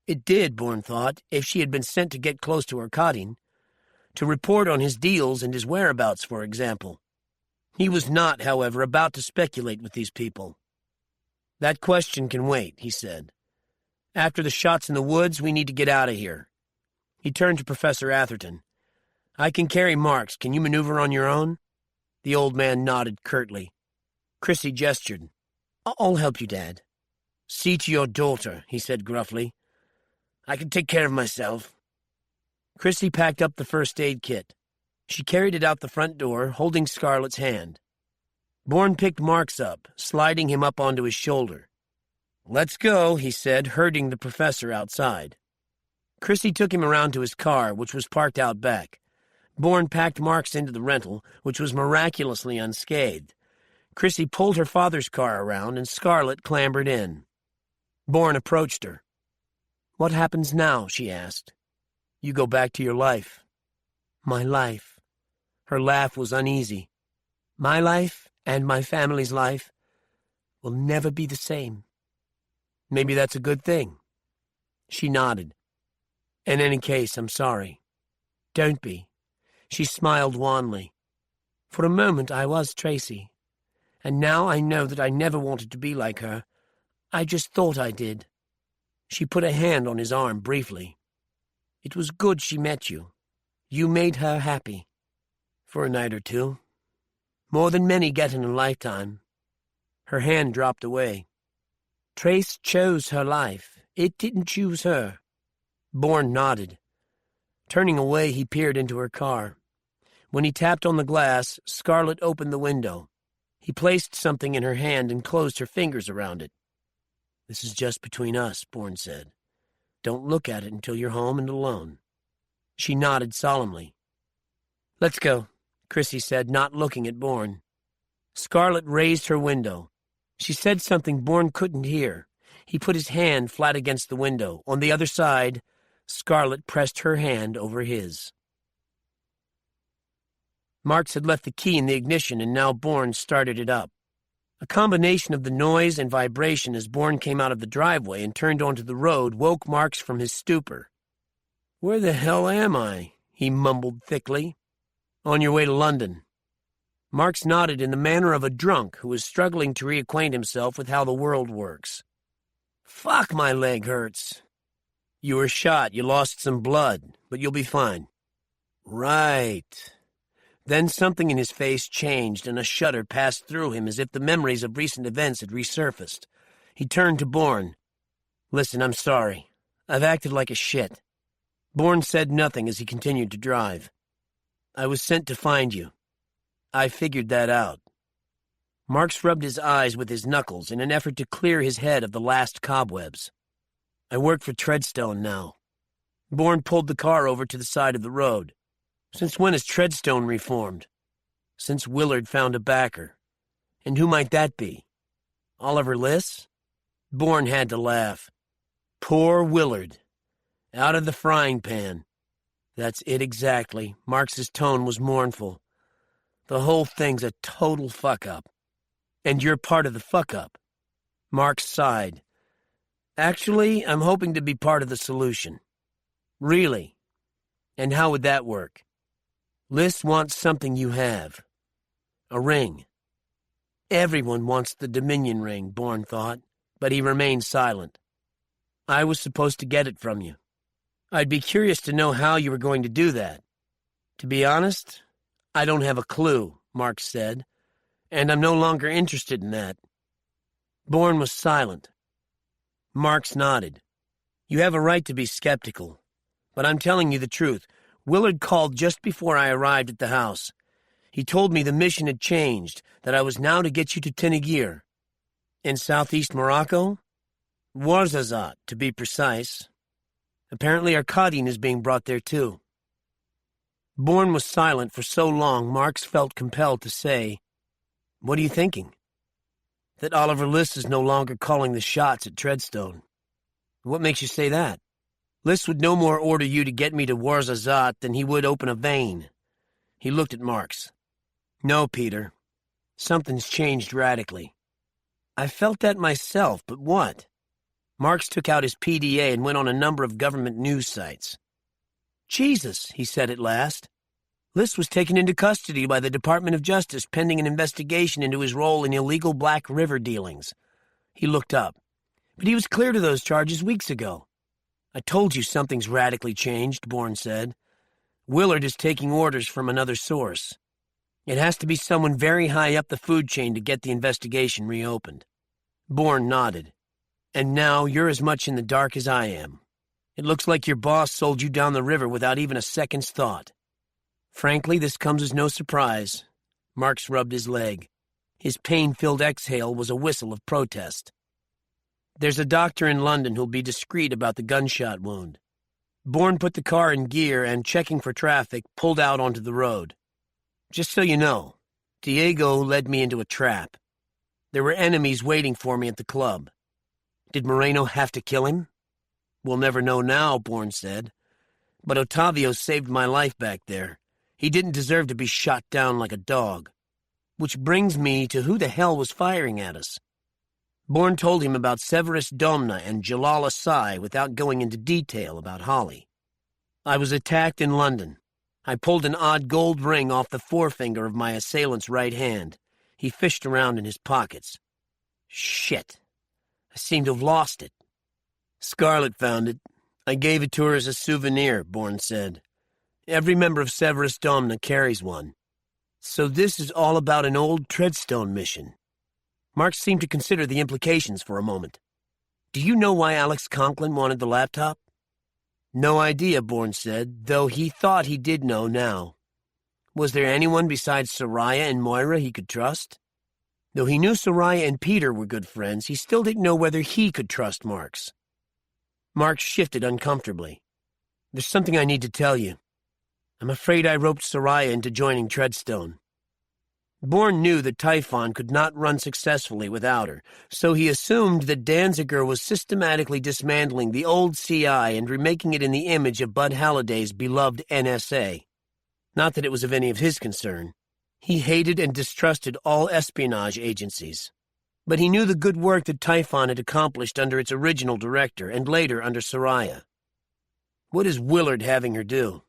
It did, Bourne thought, if she had been sent to get close to Arkadine, to report on his deals and his whereabouts, for example. He was not, however, about to speculate with these people. "That question can wait," he said. "After the shots in the woods, we need to get out of here." He turned to Professor Atherton. "I can carry Marks. Can you maneuver on your own?" The old man nodded curtly. Chrissy gestured. "I'll help you, Dad." "See to your daughter," he said gruffly. "I can take care of myself." Chrissy packed up the first aid kit. She carried it out the front door, holding Scarlett's hand. Bourne picked Marks up, sliding him up onto his shoulder. "Let's go," he said, herding the professor outside. Chrissy took him around to his car, which was parked out back. Bourne packed Marks into the rental, which was miraculously unscathed. Chrissy pulled her father's car around, and Scarlett clambered in. Bourne approached her. "What happens now?" she asked. "You go back to your life." "My life." Her laugh was uneasy. "My life and my family's life will never be the same." "Maybe that's a good thing." She nodded. "In any case, I'm sorry." "Don't be." She smiled wanly. "For a moment I was Tracy, and now I know that I never wanted to be like her. I just thought I did." She put a hand on his arm briefly. "It was good she met you. You made her happy. For a night or two. More than many get in a lifetime." Her hand dropped away. "Trace chose her life. It didn't choose her." Bourne nodded. Turning away, he peered into her car. When he tapped on the glass, Scarlett opened the window. He placed something in her hand and closed her fingers around it. "This is just between us," Bourne said. "Don't look at it until you're home and alone." She nodded solemnly. "Let's go," Chrissy said, not looking at Bourne. Scarlett raised her window. She said something Bourne couldn't hear. He put his hand flat against the window. On the other side, Scarlett pressed her hand over his. Marks had left the key in the ignition, and now Bourne started it up. A combination of the noise and vibration as Bourne came out of the driveway and turned onto the road woke Marks from his stupor. "Where the hell am I?" he mumbled thickly. "On your way to London." Marks nodded in the manner of a drunk who is struggling to reacquaint himself with how the world works. "Fuck, my leg hurts." "You were shot. You lost some blood, but you'll be fine." "Right." Then something in his face changed, and a shudder passed through him as if the memories of recent events had resurfaced. He turned to Bourne. "Listen, I'm sorry. I've acted like a shit." Bourne said nothing as he continued to drive. "I was sent to find you. I figured that out." Marks rubbed his eyes with his knuckles in an effort to clear his head of the last cobwebs. I work for Treadstone now. Bourne pulled the car over to the side of the road. Since when has Treadstone reformed? Since Willard found a backer. And who might that be? Oliver Liss? Bourne had to laugh. Poor Willard. Out of the frying pan. That's it exactly. Marx's tone was mournful. The whole thing's a total fuck-up. And you're part of the fuck-up. Marx sighed. Actually, I'm hoping to be part of the solution. Really? And how would that work? Liss wants something you have. A ring. Everyone wants the Dominion ring, Bourne thought, but he remained silent. I was supposed to get it from you. I'd be curious to know how you were going to do that. To be honest, I don't have a clue, Marx said, and I'm no longer interested in that. Bourne was silent. Marx nodded. You have a right to be skeptical, but I'm telling you the truth. Willard called just before I arrived at the house. He told me the mission had changed, that I was now to get you to Tinagir. In southeast Morocco? Ouarzazate, to be precise. Apparently Arkadin is being brought there too. Bourne was silent for so long, Marx felt compelled to say, What are you thinking? That Oliver Liss is no longer calling the shots at Treadstone. What makes you say that? Liss would no more order you to get me to Ouarzazate than he would open a vein. He looked at Marx. No, Peter. Something's changed radically. I felt that myself, but what? Marx took out his PDA and went on a number of government news sites. Jesus, he said at last. Liss was taken into custody by the Department of Justice pending an investigation into his role in illegal Black River dealings. He looked up. But he was cleared of those charges weeks ago. I told you something's radically changed, Bourne said. Willard is taking orders from another source. It has to be someone very high up the food chain to get the investigation reopened. Bourne nodded. And now you're as much in the dark as I am. It looks like your boss sold you down the river without even a second's thought. Frankly, this comes as no surprise. Marx rubbed his leg. His pain-filled exhale was a whistle of protest. There's a doctor in London who'll be discreet about the gunshot wound. Bourne put the car in gear and, checking for traffic, pulled out onto the road. Just so you know, Diego led me into a trap. There were enemies waiting for me at the club. Did Moreno have to kill him? We'll never know now, Bourne said. But Otavio saved my life back there. He didn't deserve to be shot down like a dog. Which brings me to who the hell was firing at us. Bourne told him about Severus Domna and Jalal Asai without going into detail about Holly. I was attacked in London. I pulled an odd gold ring off the forefinger of my assailant's right hand. He fished around in his pockets. Shit. I seem to have lost it. Scarlett found it. I gave it to her as a souvenir, Bourne said. Every member of Severus Domna carries one. So this is all about an old Treadstone mission. Marx seemed to consider the implications for a moment. Do you know why Alex Conklin wanted the laptop? No idea, Bourne said, though he thought he did know now. Was there anyone besides Soraya and Moira he could trust? Though he knew Soraya and Peter were good friends, he still didn't know whether he could trust Marx. Marx shifted uncomfortably. There's something I need to tell you. I'm afraid I roped Soraya into joining Treadstone. Bourne knew that Typhon could not run successfully without her, so he assumed that Danziger was systematically dismantling the old CI and remaking it in the image of Bud Halliday's beloved NSA. Not that it was of any of his concern. He hated and distrusted all espionage agencies. But he knew the good work that Typhon had accomplished under its original director and later under Soraya. What is Willard having her do?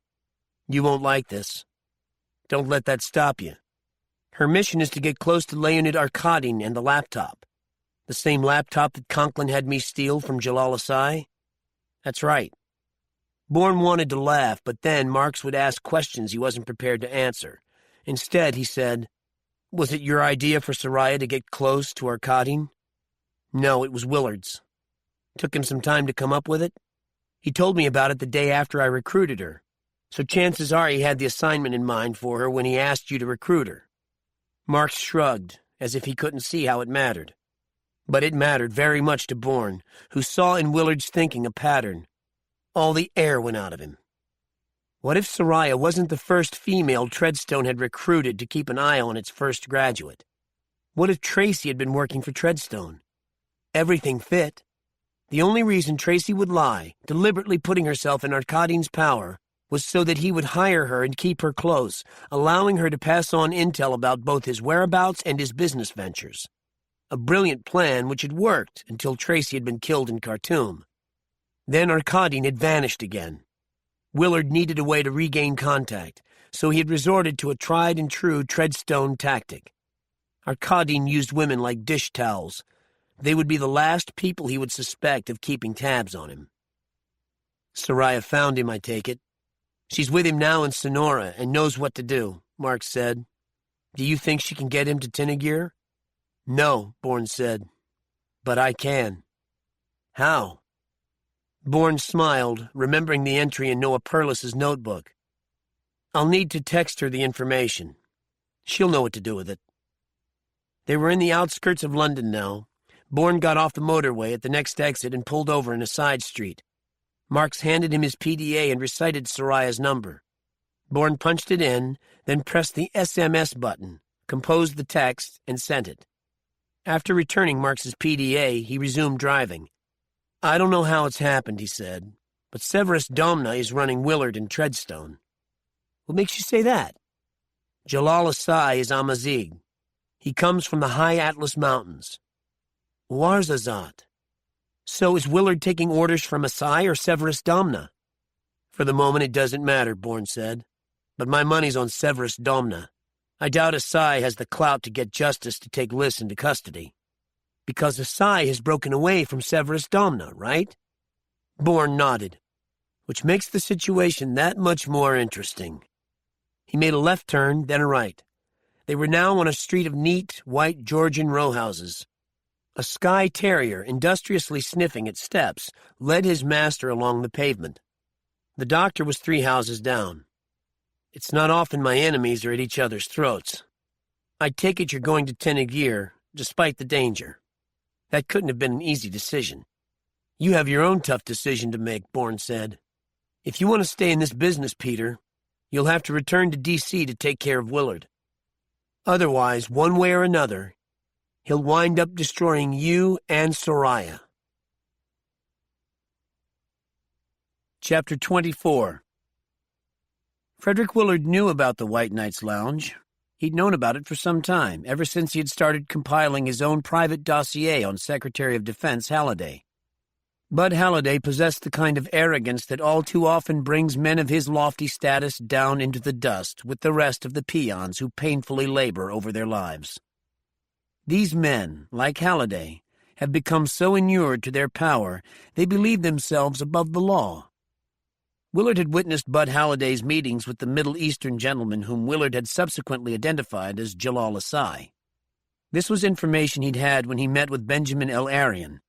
You won't like this. Don't let that stop you. Her mission is to get close to Leonid Arkadin and the laptop. The same laptop that Conklin had me steal from Jalal Asai? That's right. Bourne wanted to laugh, but then Marx would ask questions he wasn't prepared to answer. Instead, he said, Was it your idea for Soraya to get close to Arkadin? No, it was Willard's. Took him some time to come up with it. He told me about it the day after I recruited her, so chances are he had the assignment in mind for her when he asked you to recruit her. Marx shrugged, as if he couldn't see how it mattered. But it mattered very much to Bourne, who saw in Willard's thinking a pattern. All the air went out of him. What if Soraya wasn't the first female Treadstone had recruited to keep an eye on its first graduate? What if Tracy had been working for Treadstone? Everything fit. The only reason Tracy would lie, deliberately putting herself in Arkadine's power, was so that he would hire her and keep her close, allowing her to pass on intel about both his whereabouts and his business ventures. A brilliant plan which had worked until Tracy had been killed in Khartoum. Then Arkadine had vanished again. Willard needed a way to regain contact, so he had resorted to a tried-and-true Treadstone tactic. Arkadine used women like dish towels. They would be the last people he would suspect of keeping tabs on him. Soraya found him, I take it. She's with him now in Sonora and knows what to do, Mark said. Do you think she can get him to Tinagir? No, Bourne said. But I can. How? Bourne smiled, remembering the entry in Noah Perlis's notebook. I'll need to text her the information. She'll know what to do with it. They were in the outskirts of London now. Bourne got off the motorway at the next exit and pulled over in a side street. Marks handed him his PDA and recited Soraya's number. Bourne punched it in, then pressed the SMS button, composed the text, and sent it. After returning Marks's PDA, he resumed driving. I don't know how it's happened, he said, but Severus Domna is running Willard and Treadstone. What makes you say that? Jalal Asai is Amazigh. He comes from the high Atlas Mountains. Ouarzazate. So is Willard taking orders from Asai or Severus Domna? For the moment it doesn't matter, Bourne said. But my money's on Severus Domna. I doubt Asai has the clout to get justice to take Liss into custody. Because Asai has broken away from Severus Domna, right? Bourne nodded, which makes the situation that much more interesting. He made a left turn, then a right. They were now on a street of neat, white Georgian row houses. A Skye Terrier, industriously sniffing at steps, led his master along the pavement. The doctor was 3 houses down. It's not often my enemies are at each other's throats. I take it you're going to Tinagir, despite the danger. That couldn't have been an easy decision. You have your own tough decision to make, Bourne said. If you want to stay in this business, Peter, you'll have to return to D.C. to take care of Willard. Otherwise, one way or another, he'll wind up destroying you and Soraya. Chapter 24. Frederick Willard knew about the White Knight's Lounge. He'd known about it for some time, ever since he had started compiling his own private dossier on Secretary of Defense Halliday. Bud Halliday possessed the kind of arrogance that all too often brings men of his lofty status down into the dust with the rest of the peons who painfully labor over their lives. These men, like Halliday, have become so inured to their power they believe themselves above the law. Willard had witnessed Bud Halliday's meetings with the Middle Eastern gentleman whom Willard had subsequently identified as Jalal Asai. This was information he'd had when he met with Benjamin El-Arian.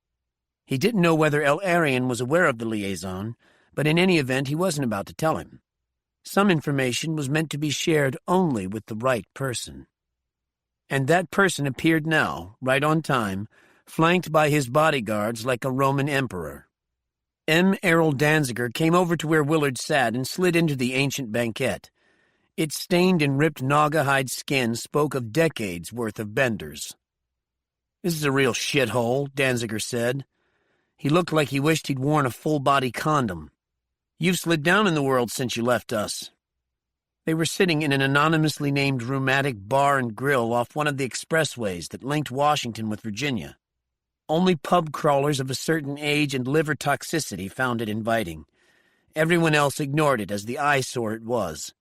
He didn't know whether El-Arian was aware of the liaison, but in any event he wasn't about to tell him. Some information was meant to be shared only with the right person. And that person appeared now, right on time, flanked by his bodyguards like a Roman emperor. M. Errol Danziger came over to where Willard sat and slid into the ancient banquette. Its stained and ripped Naga-hide skin spoke of decades' worth of benders. This is a real shithole, Danziger said. He looked like he wished he'd worn a full-body condom. You've slid down in the world since you left us. They were sitting in an anonymously named rheumatic bar and grill off one of the expressways that linked Washington with Virginia. Only pub crawlers of a certain age and liver toxicity found it inviting. Everyone else ignored it as the eyesore it was.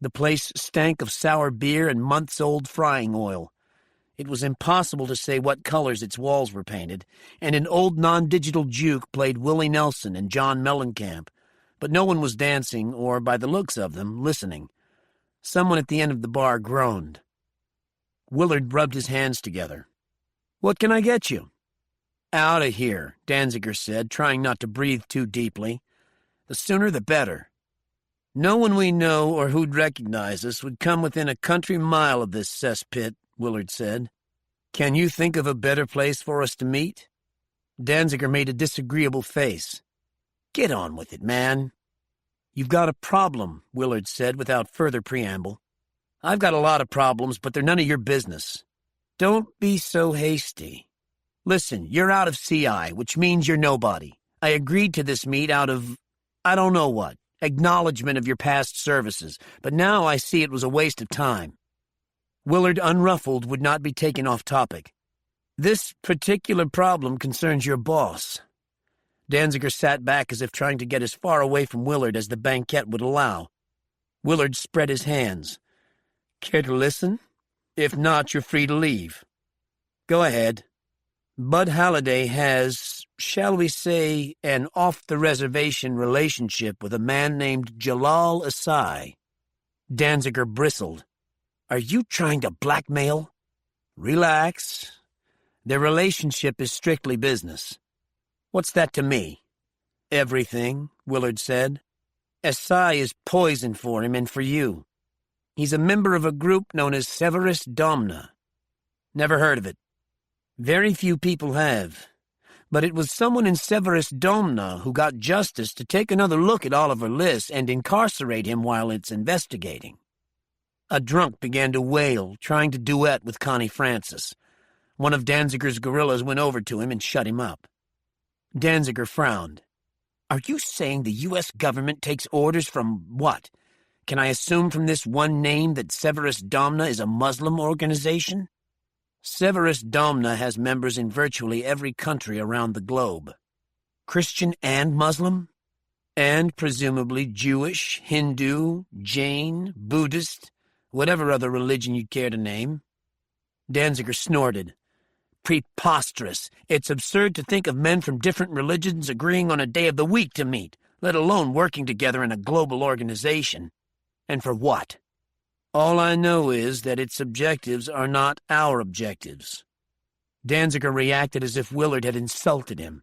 The place stank of sour beer and months-old frying oil. It was impossible to say what colors its walls were painted, and an old non-digital juke played Willie Nelson and John Mellencamp, but no one was dancing or, by the looks of them, listening. Someone at the end of the bar groaned. Willard rubbed his hands together. "What can I get you?" "Out of here," Danziger said, trying not to breathe too deeply. "The sooner the better. No one we know or who'd recognize us would come within a country mile of this cesspit," Willard said. Can you think of a better place for us to meet? Danziger made a disagreeable face. Get on with it, man. You've got a problem, Willard said without further preamble. I've got a lot of problems, but they're none of your business. Don't be so hasty. Listen, you're out of CI, which means you're nobody. I agreed to this meet out of, I don't know what, acknowledgement of your past services, but now I see it was a waste of time. Willard, unruffled, would not be taken off topic. This particular problem concerns your boss. Danziger sat back as if trying to get as far away from Willard as the banquette would allow. Willard spread his hands. Care to listen? If not, you're free to leave. Go ahead. Bud Halliday has, shall we say, an off-the-reservation relationship with a man named Jalal Asai. Danziger bristled. Are you trying to blackmail? Relax. Their relationship is strictly business. What's that to me? Everything, Willard said. Asai is poison for him and for you. He's a member of a group known as Severus Domna. Never heard of it. Very few people have. But it was someone in Severus Domna who got justice to take another look at Oliver Liss and incarcerate him while it's investigating. A drunk began to wail, trying to duet with Connie Francis. One of Danziger's guerrillas went over to him and shut him up. Danziger frowned. Are you saying the U.S. government takes orders from what? Can I assume from this one name that Severus Domna is a Muslim organization? Severus Domna has members in virtually every country around the globe. Christian and Muslim? And presumably Jewish, Hindu, Jain, Buddhist, whatever other religion you'd care to name. Danziger snorted. Preposterous. It's absurd to think of men from different religions agreeing on a day of the week to meet, let alone working together in a global organization. And for what? All I know is that its objectives are not our objectives. Danziger reacted as if Willard had insulted him.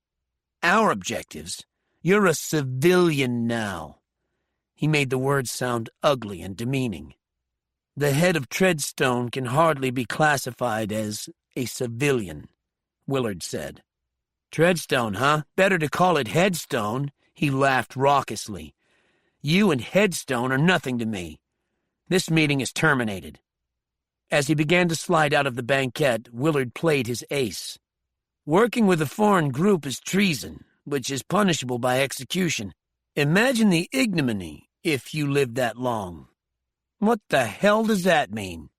Our objectives? You're a civilian now. He made the words sound ugly and demeaning. The head of Treadstone can hardly be classified as a civilian, Willard said. Treadstone, huh? Better to call it Headstone. He laughed raucously. You and Headstone are nothing to me. This meeting is terminated. As he began to slide out of the banquette, Willard played his ace. Working with a foreign group is treason, which is punishable by execution. Imagine the ignominy if you live that long. What the hell does that mean?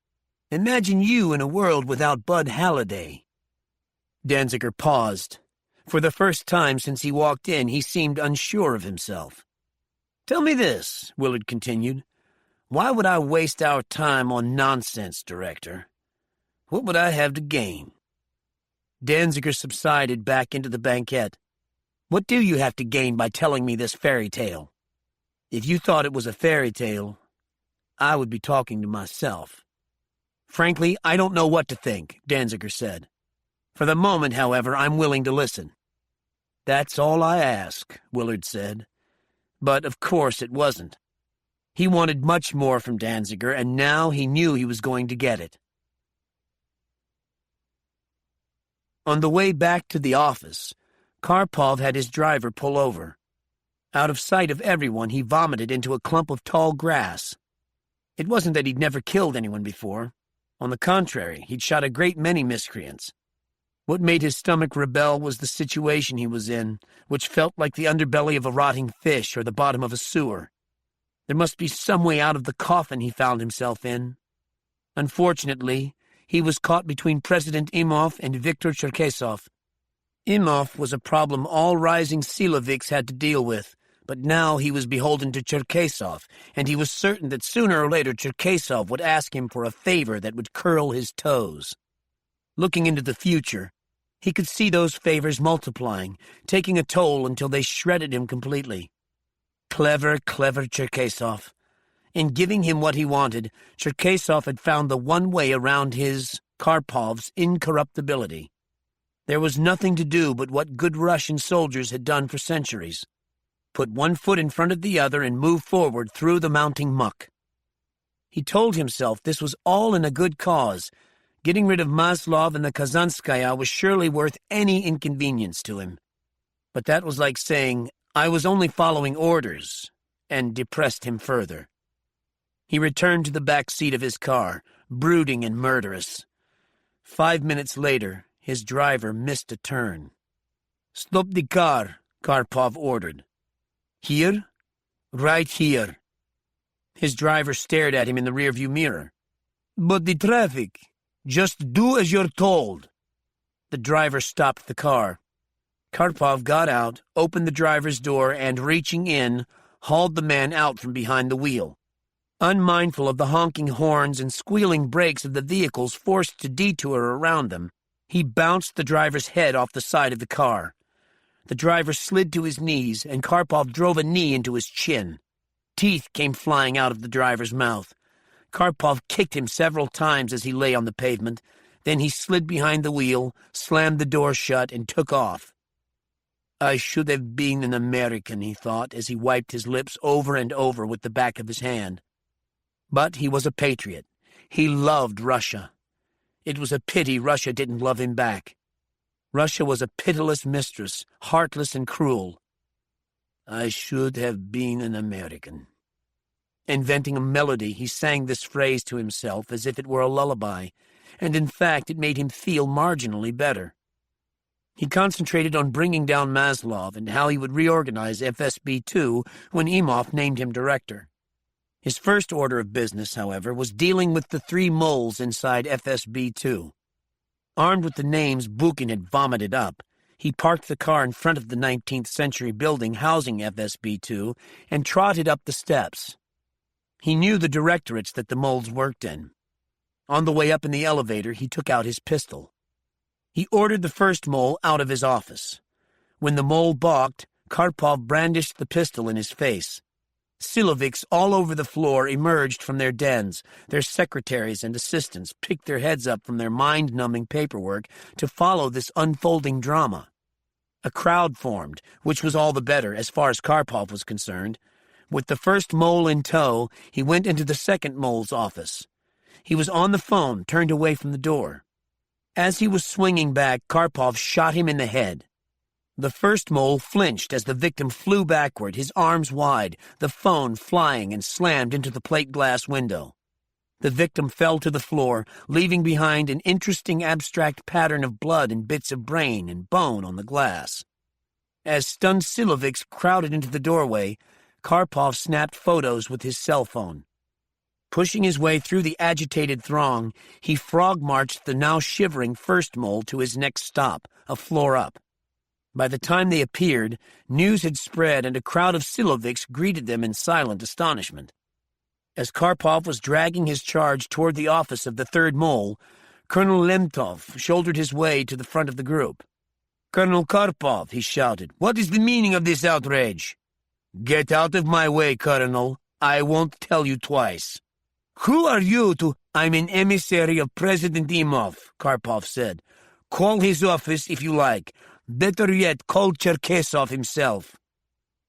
Imagine you in a world without Bud Halliday. Danziger paused. For the first time since he walked in, he seemed unsure of himself. Tell me this, Willard continued. Why would I waste our time on nonsense, Director? What would I have to gain? Danziger subsided back into the banquette. What do you have to gain by telling me this fairy tale? If you thought it was a fairy tale, I would be talking to myself. Frankly, I don't know what to think, Danziger said. For the moment, however, I'm willing to listen. That's all I ask, Willard said. But of course it wasn't. He wanted much more from Danziger, and now he knew he was going to get it. On the way back to the office, Karpov had his driver pull over. Out of sight of everyone, he vomited into a clump of tall grass. It wasn't that he'd never killed anyone before. On the contrary, he'd shot a great many miscreants. What made his stomach rebel was the situation he was in, which felt like the underbelly of a rotting fish or the bottom of a sewer. There must be some way out of the coffin he found himself in. Unfortunately, he was caught between President Imhoff and Viktor Cherkesov. Imhoff was a problem all rising Siloviks had to deal with, but now he was beholden to Cherkesov, and he was certain that sooner or later Cherkesov would ask him for a favor that would curl his toes. Looking into the future, he could see those favors multiplying, taking a toll until they shredded him completely. Clever, clever Cherkesov. In giving him what he wanted, Cherkesov had found the one way around his, Karpov's, incorruptibility. There was nothing to do but what good Russian soldiers had done for centuries. Put one foot in front of the other and move forward through the mounting muck. He told himself this was all in a good cause, Getting rid of Maslov and the Kazanskaya was surely worth any inconvenience to him. But that was like saying, I was only following orders, and depressed him further. He returned to the back seat of his car, brooding and murderous. 5 minutes later, his driver missed a turn. "Stop the car," Karpov ordered. "Here?" "Right here." His driver stared at him in the rearview mirror. "But the traffic." "Just do as you're told." The driver stopped the car. Karpov got out, opened the driver's door, and, reaching in, hauled the man out from behind the wheel. Unmindful of the honking horns and squealing brakes of the vehicles forced to detour around them, he bounced the driver's head off the side of the car. The driver slid to his knees, and Karpov drove a knee into his chin. Teeth came flying out of the driver's mouth. Karpov kicked him several times as he lay on the pavement. Then he slid behind the wheel, slammed the door shut, and took off. I should have been an American, he thought, as he wiped his lips over and over with the back of his hand. But he was a patriot. He loved Russia. It was a pity Russia didn't love him back. Russia was a pitiless mistress, heartless and cruel. I should have been an American. Inventing a melody, he sang this phrase to himself as if it were a lullaby, and in fact it made him feel marginally better. He concentrated on bringing down Maslov and how he would reorganize FSB-2 when Imhoff named him director. His first order of business, however, was dealing with the 3 moles inside FSB-2. Armed with the names Bukin had vomited up, he parked the car in front of the 19th century building housing FSB-2 and trotted up the steps. He knew the directorates that the moles worked in. On the way up in the elevator, he took out his pistol. He ordered the first mole out of his office. When the mole balked, Karpov brandished the pistol in his face. Siloviks all over the floor emerged from their dens. Their secretaries and assistants picked their heads up from their mind-numbing paperwork to follow this unfolding drama. A crowd formed, which was all the better as far as Karpov was concerned. With the first mole in tow, he went into the second mole's office. He was on the phone, turned away from the door. As he was swinging back, Karpov shot him in the head. The first mole flinched as the victim flew backward, his arms wide, the phone flying and slammed into the plate glass window. The victim fell to the floor, leaving behind an interesting abstract pattern of blood and bits of brain and bone on the glass. As stunned Siloviks crowded into the doorway, Karpov snapped photos with his cell phone. Pushing his way through the agitated throng, he frog-marched the now shivering first mole to his next stop, a floor up. By the time they appeared, news had spread and a crowd of Siloviks greeted them in silent astonishment. As Karpov was dragging his charge toward the office of the third mole, Colonel Lemtov shouldered his way to the front of the group. "Colonel Karpov," he shouted, "what is the meaning of this outrage?" "Get out of my way, Colonel. I won't tell you twice." "Who are you to—" "I'm an emissary of President Imhoff," Karpov said. "Call his office if you like. Better yet, call Cherkesov himself."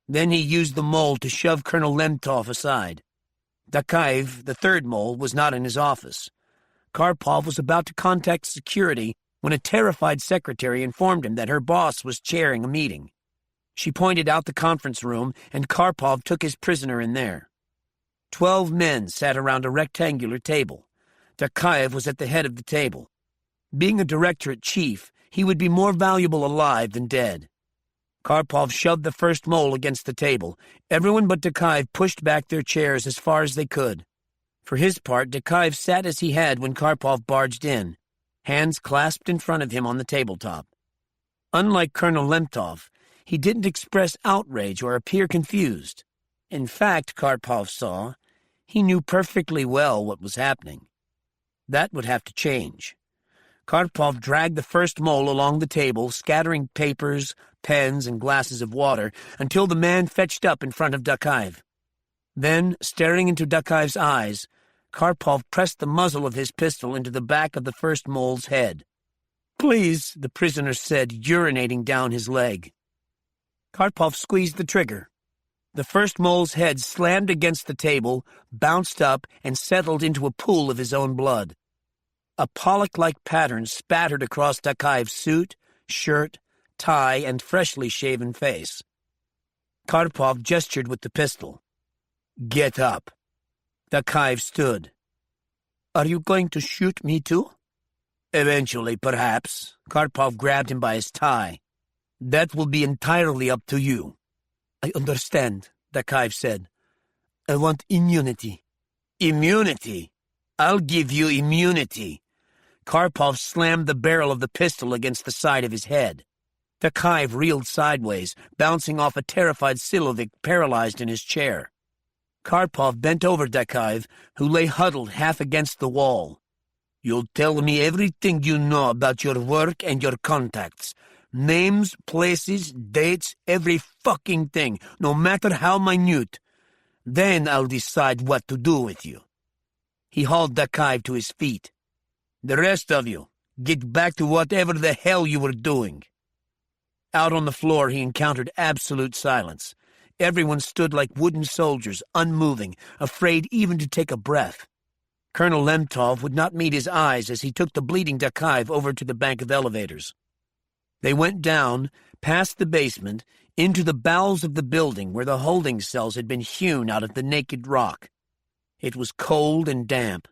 Then he used the mole to shove Colonel Lemtov aside. Dakaev, the third mole, was not in his office. Karpov was about to contact security when a terrified secretary informed him that her boss was chairing a meeting. She pointed out the conference room, and Karpov took his prisoner in there. 12 men sat around a rectangular table. Dakaev was at the head of the table. Being a directorate chief, he would be more valuable alive than dead. Karpov shoved the first mole against the table. Everyone but Dakaev pushed back their chairs as far as they could. For his part, Dakaev sat as he had when Karpov barged in, hands clasped in front of him on the tabletop. Unlike Colonel Lemtov, he didn't express outrage or appear confused. In fact, Karpov saw, he knew perfectly well what was happening. That would have to change. Karpov dragged the first mole along the table, scattering papers, pens, and glasses of water, until the man fetched up in front of Dakaev. Then, staring into Dakaev's eyes, Karpov pressed the muzzle of his pistol into the back of the first mole's head. "Please," the prisoner said, urinating down his leg. Karpov squeezed the trigger. The first mole's head slammed against the table, bounced up, and settled into a pool of his own blood. A pollock-like pattern spattered across Takayev's suit, shirt, tie, and freshly shaven face. Karpov gestured with the pistol. "Get up." Takayev stood. "Are you going to shoot me too?" "Eventually, perhaps." Karpov grabbed him by his tie. "That will be entirely up to you." "I understand," Takayev said. "I want immunity." "Immunity? I'll give you immunity." Karpov slammed the barrel of the pistol against the side of his head. Takayev reeled sideways, bouncing off a terrified Silovic paralyzed in his chair. Karpov bent over Takayev, who lay huddled half against the wall. "You'll tell me everything you know about your work and your contacts. Names, places, dates, every fucking thing, no matter how minute. Then I'll decide what to do with you." He hauled Takayev to his feet. "The rest of you, get back to whatever the hell you were doing." Out on the floor, he encountered absolute silence. Everyone stood like wooden soldiers, unmoving, afraid even to take a breath. Colonel Lemtov would not meet his eyes as he took the bleeding Takayev over to the bank of elevators. They went down, past the basement, into the bowels of the building where the holding cells had been hewn out of the naked rock. It was cold and damp.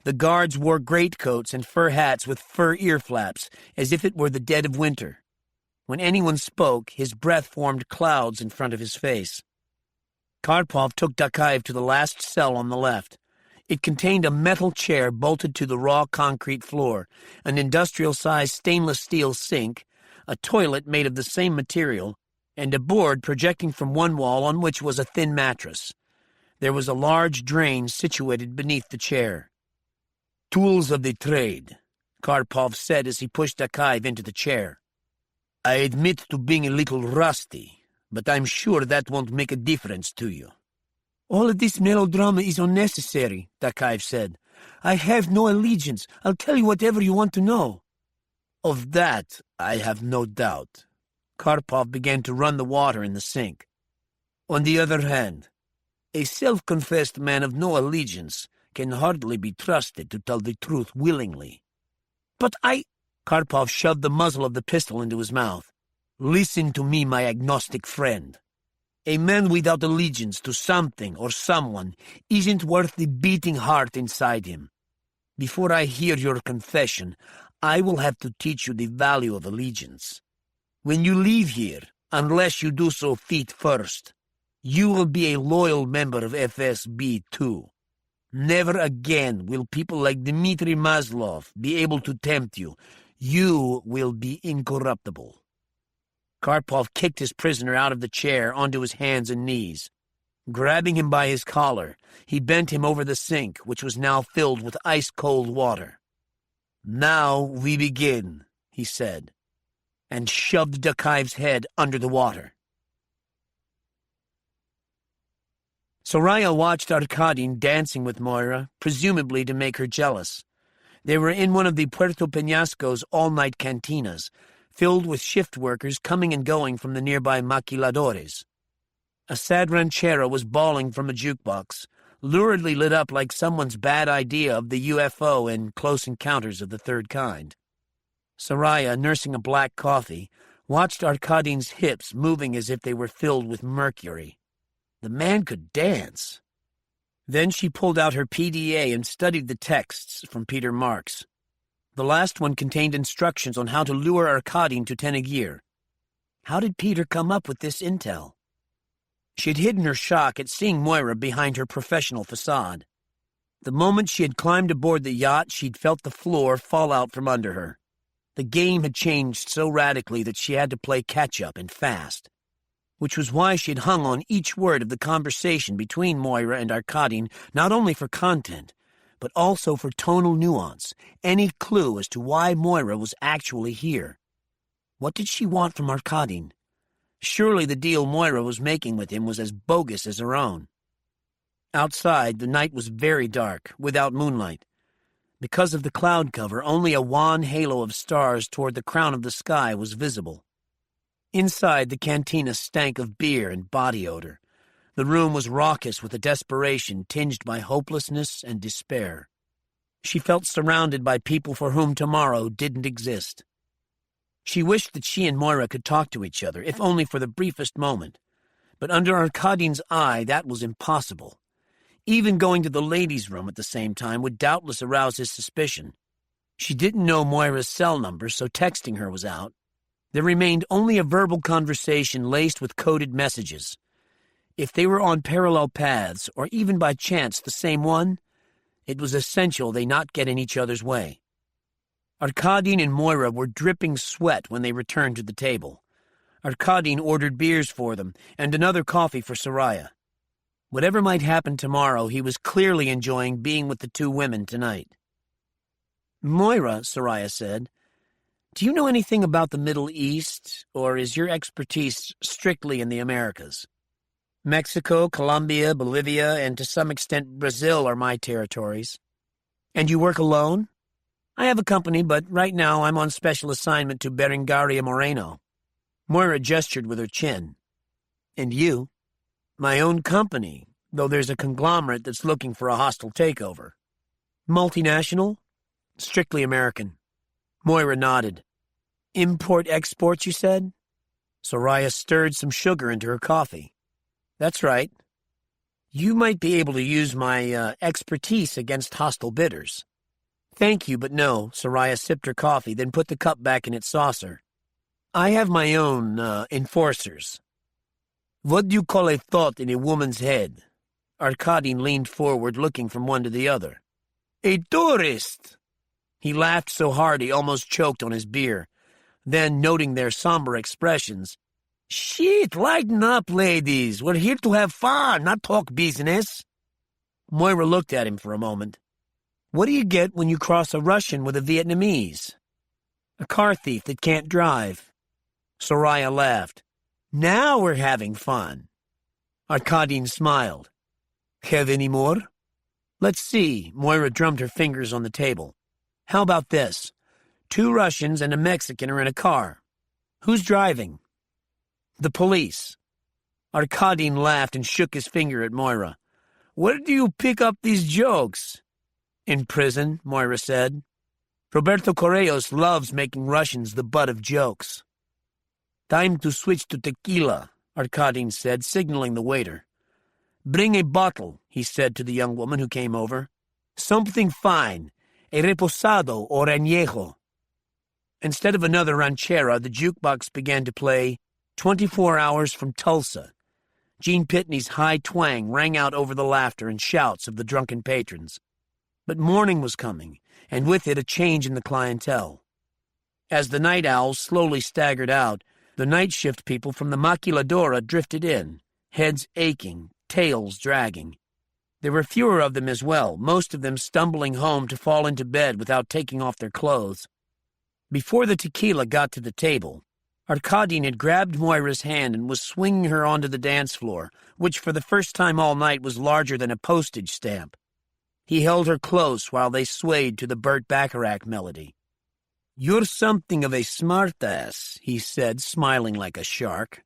The guards wore greatcoats and fur hats with fur ear flaps, as if it were the dead of winter. When anyone spoke, his breath formed clouds in front of his face. Karpov took Takayev to the last cell on the left. It contained a metal chair bolted to the raw concrete floor, an industrial-sized stainless steel sink, a toilet made of the same material, and a board projecting from one wall on which was a thin mattress. There was a large drain situated beneath the chair. "Tools of the trade," Karpov said as he pushed Takayev into the chair. "I admit to being a little rusty, but I'm sure that won't make a difference to you." "All of this melodrama is unnecessary," Takayev said. "I have no allegiance. I'll tell you whatever you want to know." "Of that, I have no doubt." Karpov began to run the water in the sink. "On the other hand, a self-confessed man of no allegiance can hardly be trusted to tell the truth willingly." "But Karpov shoved the muzzle of the pistol into his mouth. "Listen to me, my agnostic friend. A man without allegiance to something or someone isn't worth the beating heart inside him. Before I hear your confession, I will have to teach you the value of allegiance. When you leave here, unless you do so feet first, you will be a loyal member of FSB too. Never again will people like Dmitry Maslov be able to tempt you. You will be incorruptible." Karpov kicked his prisoner out of the chair onto his hands and knees. Grabbing him by his collar, he bent him over the sink, which was now filled with ice-cold water. "Now we begin," he said, and shoved Takayev's head under the water. Soraya watched Arkadin dancing with Moira, presumably to make her jealous. They were in one of the Puerto Peñasco's all-night cantinas, filled with shift workers coming and going from the nearby maquiladores. A sad ranchera was bawling from a jukebox, luridly lit up like someone's bad idea of the UFO in Close Encounters of the Third Kind. Soraya, nursing a black coffee, watched Arkadin's hips moving as if they were filled with mercury. The man could dance. Then she pulled out her PDA and studied the texts from Peter Marks. The last one contained instructions on how to lure Arkadin to Tenagir. How did Peter come up with this intel? She had hidden her shock at seeing Moira behind her professional facade. The moment she had climbed aboard the yacht, she'd felt the floor fall out from under her. The game had changed so radically that she had to play catch-up and fast, which was why she had hung on each word of the conversation between Moira and Arkadin, not only for content, but also for tonal nuance, any clue as to why Moira was actually here. What did she want from Arkadin? Surely the deal Moira was making with him was as bogus as her own. Outside, the night was very dark, without moonlight. Because of the cloud cover, only a wan halo of stars toward the crown of the sky was visible. Inside, the cantina stank of beer and body odor. The room was raucous with a desperation tinged by hopelessness and despair. She felt surrounded by people for whom tomorrow didn't exist. She wished that she and Moira could talk to each other, if only for the briefest moment. But under Arkadine's eye, that was impossible. Even going to the ladies' room at the same time would doubtless arouse his suspicion. She didn't know Moira's cell number, so texting her was out. There remained only a verbal conversation laced with coded messages. If they were on parallel paths, or even by chance the same one, it was essential they not get in each other's way. Arkadine and Moira were dripping sweat when they returned to the table. Arkadine ordered beers for them, and another coffee for Soraya. Whatever might happen tomorrow, he was clearly enjoying being with the two women tonight. "Moira," Soraya said, "do you know anything about the Middle East, or is your expertise strictly in the Americas? Mexico, Colombia, Bolivia, and to some extent Brazil are my territories. And you work alone?" "I have a company, but right now I'm on special assignment to Berengaria Moreno." Moira gestured with her chin. "And you?" "My own company, though there's a conglomerate that's looking for a hostile takeover." "Multinational?" "Strictly American." Moira nodded. "Import-exports, you said?" Soraya stirred some sugar into her coffee. "That's right. You might be able to use my expertise against hostile bidders." "Thank you, but no." Soraya sipped her coffee, then put the cup back in its saucer. "I have my own enforcers." "What do you call a thought in a woman's head?" Arkadine leaned forward, looking from one to the other. "A tourist!" He laughed so hard he almost choked on his beer. Then, noting their somber expressions, "Shit, lighten up, ladies. We're here to have fun, not talk business." Moira looked at him for a moment. "What do you get when you cross a Russian with a Vietnamese?" "A car thief that can't drive." Soraya laughed. "Now we're having fun." Arkadine smiled. "Have any more?" "Let's see." Moira drummed her fingers on the table. "How about this? 2 Russians and a Mexican are in a car. Who's driving?" "The police." Arkadine laughed and shook his finger at Moira. "Where do you pick up these jokes?" "In prison," Moira said. "Roberto Correos loves making Russians the butt of jokes." "Time to switch to tequila," Arkadine said, signaling the waiter. "Bring a bottle," he said to the young woman who came over. "Something fine, a reposado or añejo." Instead of another ranchera, the jukebox began to play 24 Hours from Tulsa. Gene Pitney's high twang rang out over the laughter and shouts of the drunken patrons. But morning was coming, and with it a change in the clientele. As the night owls slowly staggered out, the night shift people from the maquiladora drifted in, heads aching, tails dragging. There were fewer of them as well, most of them stumbling home to fall into bed without taking off their clothes. Before the tequila got to the table, Arkadine had grabbed Moira's hand and was swinging her onto the dance floor, which for the first time all night was larger than a postage stamp. He held her close while they swayed to the Burt Bacharach melody. "You're something of a smartass," he said, smiling like a shark.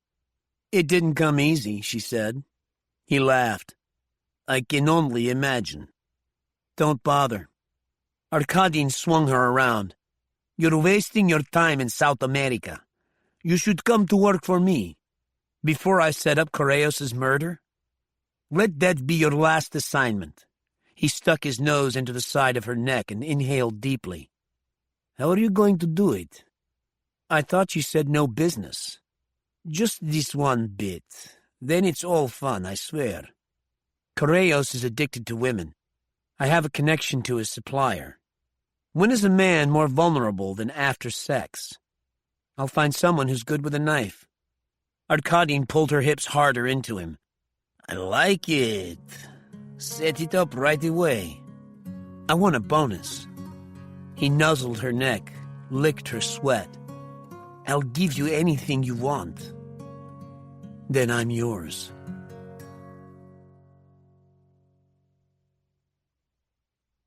"It didn't come easy," she said. He laughed. "I can only imagine." "Don't bother." Arkadine swung her around. "You're wasting your time in South America. You should come to work for me. Before I set up Correos' murder? Let that be your last assignment." He stuck his nose into the side of her neck and inhaled deeply. "How are you going to do it?" "I thought you said no business." "Just this one bit. Then it's all fun, I swear. Correos is addicted to women. I have a connection to his supplier. When is a man more vulnerable than after sex? I'll find someone who's good with a knife." Arkadine pulled her hips harder into him. "I like it. Set it up right away." "I want a bonus." He nuzzled her neck, licked her sweat. "I'll give you anything you want." "Then I'm yours."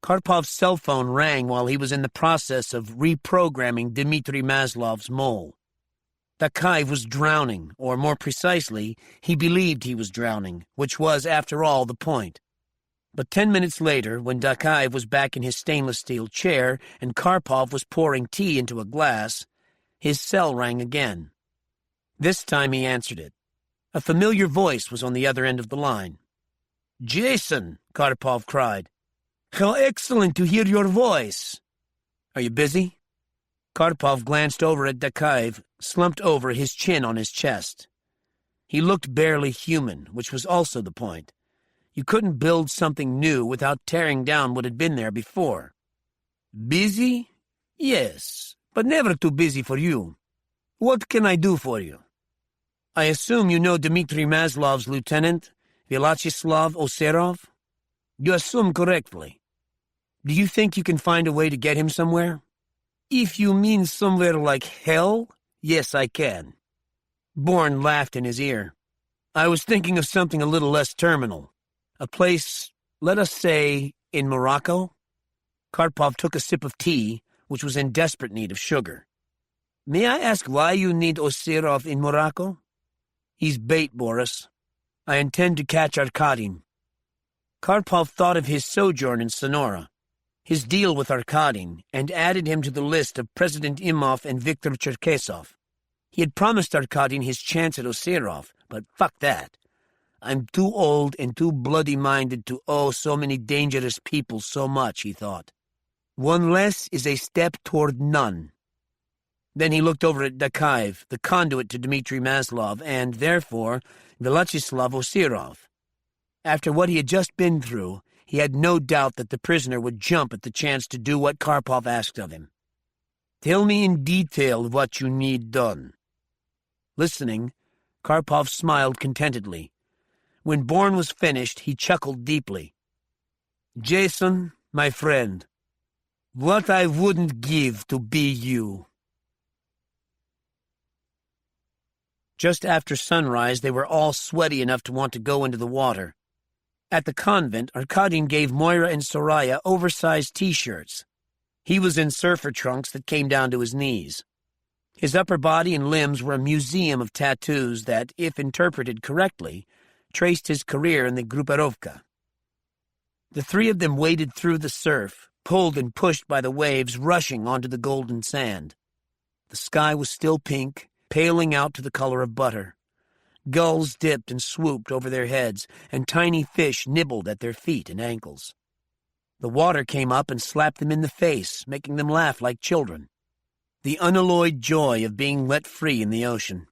Karpov's cell phone rang while he was in the process of reprogramming Dmitry Maslov's mole. Takaev was drowning, or more precisely, he believed he was drowning, which was, after all, the point. But 10 minutes later, when Dakaev was back in his stainless steel chair and Karpov was pouring tea into a glass, his cell rang again. This time he answered it. A familiar voice was on the other end of the line. "Jason," Karpov cried. "How excellent to hear your voice." "Are you busy?" Karpov glanced over at Dakaev, slumped over, his chin on his chest. He looked barely human, which was also the point. You couldn't build something new without tearing down what had been there before. "Busy? Yes, but never too busy for you. What can I do for you?" "I assume you know Dmitry Maslov's lieutenant, Vyacheslav Oserov?" "You assume correctly." "Do you think you can find a way to get him somewhere?" "If you mean somewhere like hell, yes, I can." Bourne laughed in his ear. "I was thinking of something a little less terminal. A place, let us say, in Morocco?" Karpov took a sip of tea, which was in desperate need of sugar. "May I ask why you need Oserov in Morocco?" "He's bait, Boris. I intend to catch Arkadin." Karpov thought of his sojourn in Sonora, his deal with Arkadin, and added him to the list of President Imov and Viktor Cherkesov. He had promised Arkadin his chance at Oserov, but fuck that. I'm too old and too bloody-minded to owe so many dangerous people so much, he thought. One less is a step toward none. Then he looked over at Dakaev, the conduit to Dmitry Maslov, and, therefore, Vyacheslav Oserov. After what he had just been through, he had no doubt that the prisoner would jump at the chance to do what Karpov asked of him. "Tell me in detail what you need done." Listening, Karpov smiled contentedly. When Bourne was finished, he chuckled deeply. "Jason, my friend, what I wouldn't give to be you." Just after sunrise, they were all sweaty enough to want to go into the water. At the convent, Arkadin gave Moira and Soraya oversized T-shirts. He was in surfer trunks that came down to his knees. His upper body and limbs were a museum of tattoos that, if interpreted correctly, traced his career in the Gruperovka. The three of them waded through the surf, pulled and pushed by the waves rushing onto the golden sand. The sky was still pink, paling out to the color of butter. Gulls dipped and swooped over their heads, and tiny fish nibbled at their feet and ankles. The water came up and slapped them in the face, making them laugh like children. The unalloyed joy of being let free in the ocean.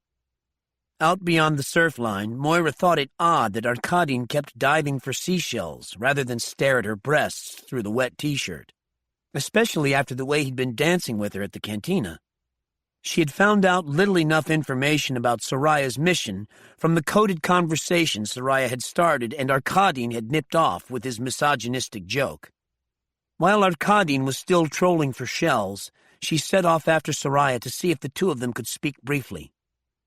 Out beyond the surf line, Moira thought it odd that Arkadin kept diving for seashells rather than stare at her breasts through the wet T-shirt, especially after the way he'd been dancing with her at the cantina. She had found out little enough information about Soraya's mission from the coded conversation Soraya had started and Arkadin had nipped off with his misogynistic joke. While Arkadin was still trolling for shells, she set off after Soraya to see if the two of them could speak briefly.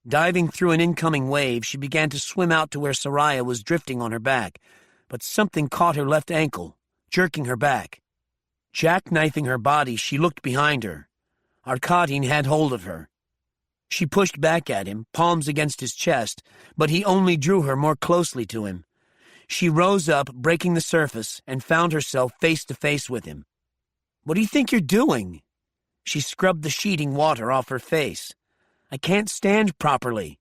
Diving through an incoming wave, she began to swim out to where Soraya was drifting on her back, but something caught her left ankle, jerking her back. Jackknifing her body, she looked behind her. Arkadin had hold of her. She pushed back at him, palms against his chest, but he only drew her more closely to him. She rose up, breaking the surface, and found herself face to face with him. "What do you think you're doing?" She scrubbed the sheeting water off her face. "I can't stand properly."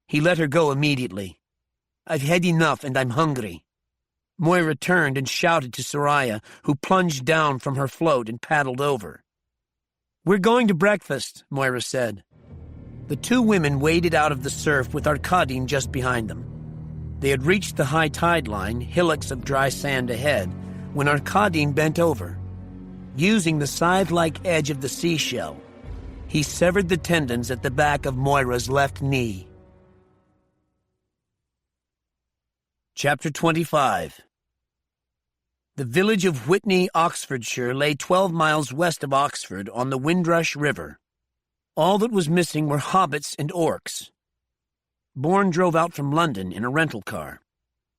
He let her go immediately. "I've had enough and I'm hungry." Moira turned and shouted to Soraya, who plunged down from her float and paddled over. "We're going to breakfast," Moira said. The two women waded out of the surf with Arkadin just behind them. They had reached the high tide line, hillocks of dry sand ahead, when Arkadin bent over. Using the scythe-like edge of the seashell, he severed the tendons at the back of Moira's left knee. Chapter 25. The village of Whitney, Oxfordshire, lay 12 miles west of Oxford on the Windrush River. All that was missing were hobbits and orcs. Bourne drove out from London in a rental car.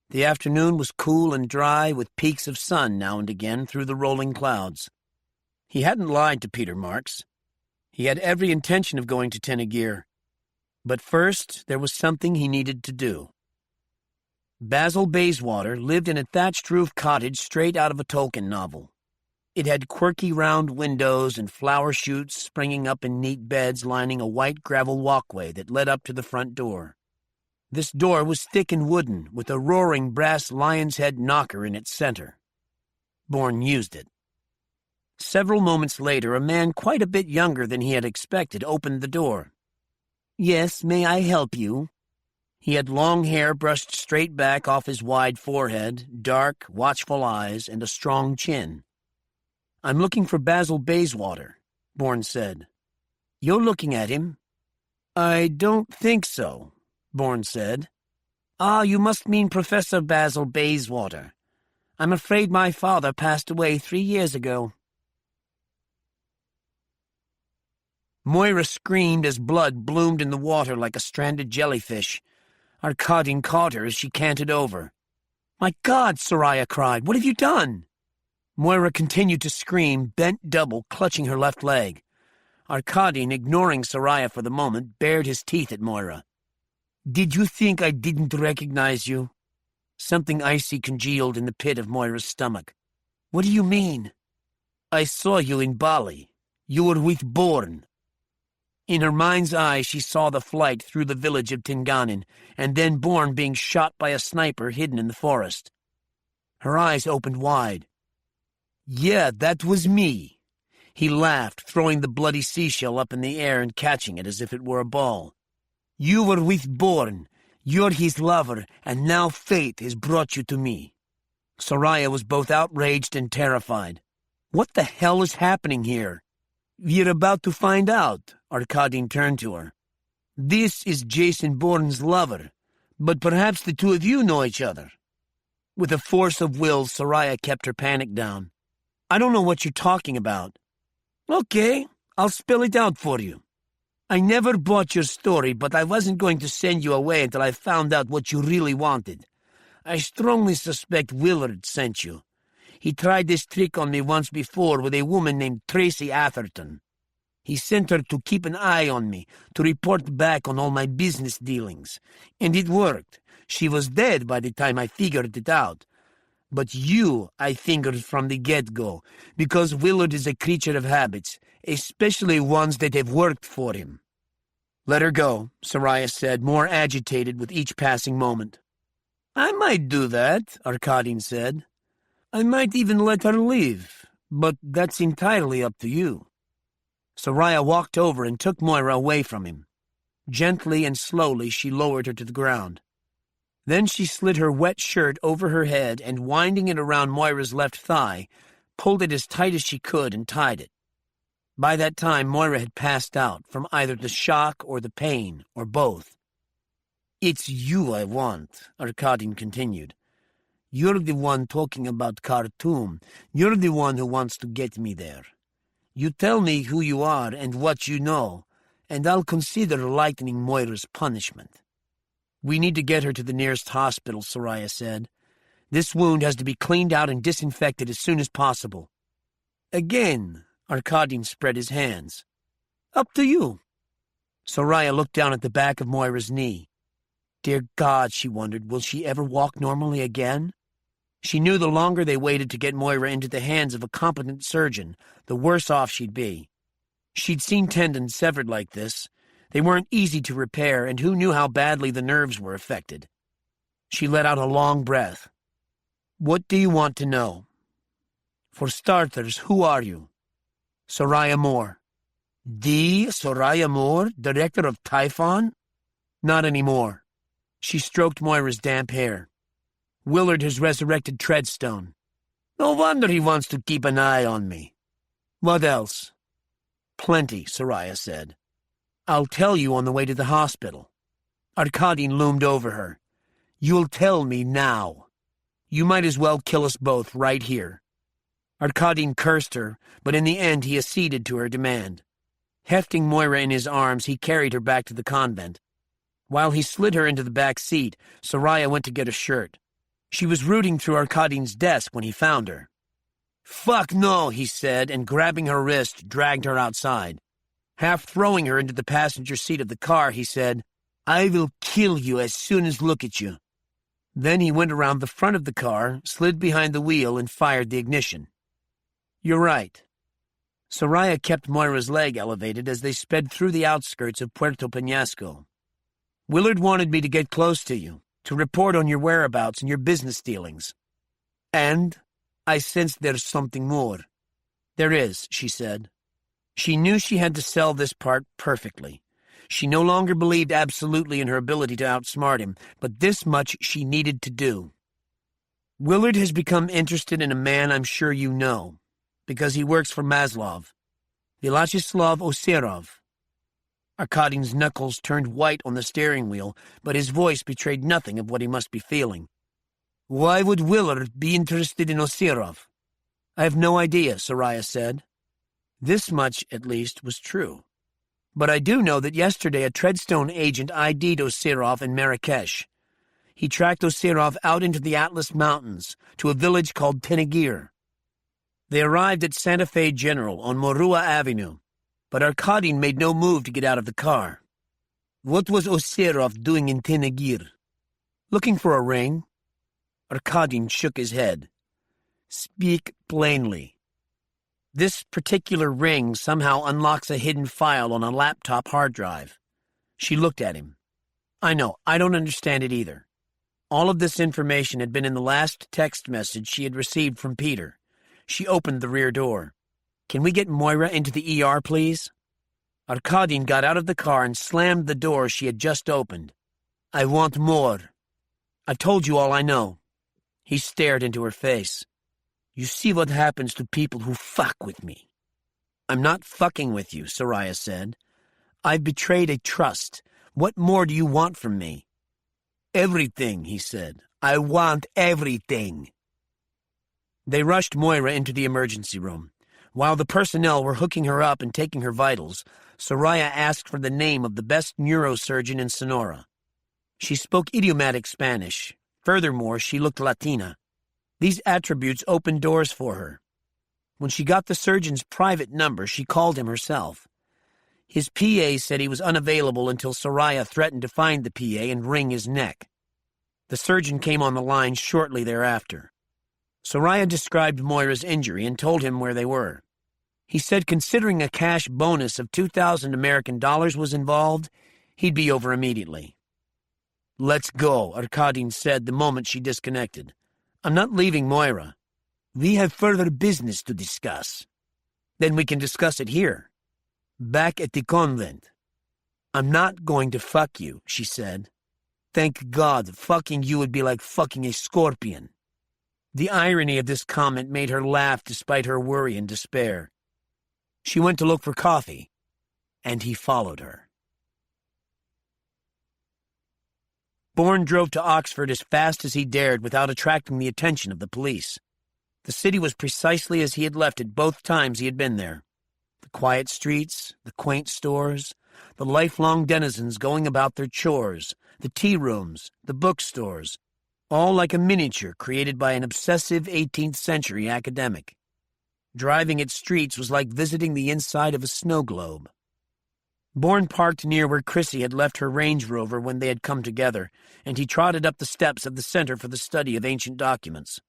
The afternoon was cool and dry, with peaks of sun now and again through the rolling clouds. He hadn't lied to Peter Marks. He had every intention of going to Tennegear. But first, there was something he needed to do. Basil Bayswater lived in a thatched-roof cottage straight out of a Tolkien novel. It had quirky round windows and flower shoots springing up in neat beds lining a white gravel walkway that led up to the front door. This door was thick and wooden, with a roaring brass lion's head knocker in its center. Bourne used it. Several moments later, a man quite a bit younger than he had expected opened the door. "Yes, may I help you?" He had long hair brushed straight back off his wide forehead, dark, watchful eyes, and a strong chin. "I'm looking for Basil Bayswater," Bourne said. "You're looking at him?" "I don't think so," Bourne said. "Ah, you must mean Professor Basil Bayswater. I'm afraid my father passed away 3 years ago." Moira screamed as blood bloomed in the water like a stranded jellyfish. Arkadin caught her as she canted over. "My God," Soraya cried, "what have you done?" Moira continued to scream, bent double, clutching her left leg. Arkadin, ignoring Soraya for the moment, bared his teeth at Moira. "Did you think I didn't recognize you?" Something icy congealed in the pit of Moira's stomach. "What do you mean?" "I saw you in Bali. You were with Bourne." In her mind's eye, she saw the flight through the village of Tinganen, and then Bourne being shot by a sniper hidden in the forest. Her eyes opened wide. "Yeah, that was me." He laughed, throwing the bloody seashell up in the air and catching it as if it were a ball. "You were with Bourne. You're his lover, and now fate has brought you to me." Soraya was both outraged and terrified. "What the hell is happening here?" "We're about to find out," Arkadin turned to her. "This is Jason Bourne's lover, but perhaps the two of you know each other." With a force of will, Soraya kept her panic down. "I don't know what you're talking about." "Okay, I'll spell it out for you. I never bought your story, but I wasn't going to send you away until I found out what you really wanted. I strongly suspect Willard sent you. He tried this trick on me once before with a woman named Tracy Atherton. He sent her to keep an eye on me, to report back on all my business dealings. And it worked. She was dead by the time I figured it out. But you I fingered from the get-go, because Willard is a creature of habits, especially ones that have worked for him." "Let her go," Soraya said, more agitated with each passing moment. "I might do that," Arkadin said. "I might even let her leave, but that's entirely up to you." Soraya walked over and took Moira away from him. Gently and slowly she lowered her to the ground. Then she slid her wet shirt over her head and, winding it around Moira's left thigh, pulled it as tight as she could and tied it. By that time, Moira had passed out from either the shock or the pain, or both. "It's you I want," Arkadin continued. "You're the one talking about Khartoum. You're the one who wants to get me there. You tell me who you are and what you know, and I'll consider lightening Moira's punishment." "We need to get her to the nearest hospital," Soraya said. "This wound has to be cleaned out and disinfected as soon as possible." "Again," Arkadin spread his hands. "Up to you." Soraya looked down at the back of Moira's knee. Dear God, she wondered, will she ever walk normally again? She knew the longer they waited to get Moira into the hands of a competent surgeon, the worse off she'd be. She'd seen tendons severed like this. They weren't easy to repair, and who knew how badly the nerves were affected. She let out a long breath. "What do you want to know?" "For starters, who are you?" "Soraya Moore." "The Soraya Moore, director of Typhon?" "Not anymore." She stroked Moira's damp hair. "Willard has resurrected Treadstone." "No wonder he wants to keep an eye on me." "What else?" "Plenty," Soraya said. "I'll tell you on the way to the hospital." Arkadin loomed over her. "You'll tell me now. You might as well kill us both right here." Arkadin cursed her, but in the end he acceded to her demand. Hefting Moira in his arms, he carried her back to the convent. While he slid her into the back seat, Soraya went to get a shirt. She was rooting through Arkadin's desk when he found her. "Fuck no," he said, and grabbing her wrist, dragged her outside. Half throwing her into the passenger seat of the car, he said, "I will kill you as soon as look at you." Then he went around the front of the car, slid behind the wheel, and fired the ignition. You're right. Soraya kept Moira's leg elevated as they sped through the outskirts of Puerto Peñasco. Willard wanted me to get close to you, to report on your whereabouts and your business dealings. And I sensed there's something more. There is, she said. She knew she had to sell this part perfectly. She no longer believed absolutely in her ability to outsmart him, but this much she needed to do. Willard has become interested in a man I'm sure you know, because he works for Maslov, Vyacheslav Osirov. Arkadin's knuckles turned white on the steering wheel, but his voice betrayed nothing of what he must be feeling. Why would Willard be interested in Osirov? I have no idea, Soraya said. This much, at least, was true. But I do know that yesterday a Treadstone agent ID'd Osirov in Marrakesh. He tracked Osirov out into the Atlas Mountains, to a village called Tenagir. They arrived at Santa Fe General on Morua Avenue, but Arkadin made no move to get out of the car. What was Osirov doing in Tenagir? Looking for a ring? Arkadin shook his head. Speak plainly. This particular ring somehow unlocks a hidden file on a laptop hard drive. She looked at him. I know, I don't understand it either. All of this information had been in the last text message she had received from Peter. She opened the rear door. Can we get Moira into the ER, please? Arkadin got out of the car and slammed the door she had just opened. I want more. I've told you all I know. He stared into her face. You see what happens to people who fuck with me. I'm not fucking with you, Soraya said. I've betrayed a trust. What more do you want from me? Everything, he said. I want everything. They rushed Moira into the emergency room. While the personnel were hooking her up and taking her vitals, Soraya asked for the name of the best neurosurgeon in Sonora. She spoke idiomatic Spanish. Furthermore, she looked Latina. These attributes opened doors for her. When she got the surgeon's private number, she called him herself. His PA said he was unavailable until Soraya threatened to find the PA and wring his neck. The surgeon came on the line shortly thereafter. Soraya described Moira's injury and told him where they were. He said considering a cash bonus of 2,000 American dollars was involved, he'd be over immediately. Let's go, Arkadin said the moment she disconnected. I'm not leaving Moira. We have further business to discuss. Then we can discuss it here. Back at the convent. I'm not going to fuck you, she said. Thank God, fucking you would be like fucking a scorpion. The irony of this comment made her laugh despite her worry and despair. She went to look for coffee, and he followed her. Bourne drove to Oxford as fast as he dared without attracting the attention of the police. The city was precisely as he had left it both times he had been there. The quiet streets, the quaint stores, the lifelong denizens going about their chores, the tea rooms, the bookstores, all like a miniature created by an obsessive 18th century academic. Driving its streets was like visiting the inside of a snow globe. Bourne parked near where Chrissy had left her Range Rover when they had come together, and he trotted up the steps of the Center for the Study of Ancient Documents.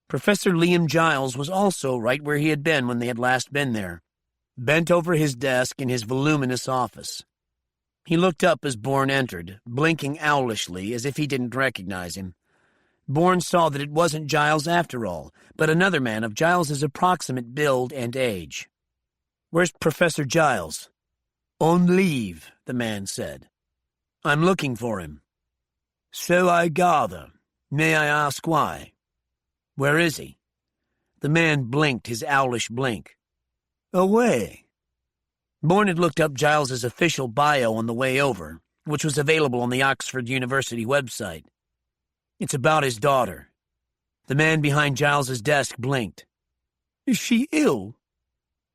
Professor Liam Giles was also right where he had been when they had last been there, bent over his desk in his voluminous office. He looked up as Bourne entered, blinking owlishly as if he didn't recognize him. Bourne saw that it wasn't Giles after all, but another man of Giles's approximate build and age. "Where's Professor Giles?" "On leave," the man said. "I'm looking for him." "So I gather. May I ask why?" "Where is he?" The man blinked his owlish blink. "Away." Bourne had looked up Giles's official bio on the way over, which was available on the Oxford University website. "It's about his daughter." The man behind Giles's desk blinked. "Is she ill?"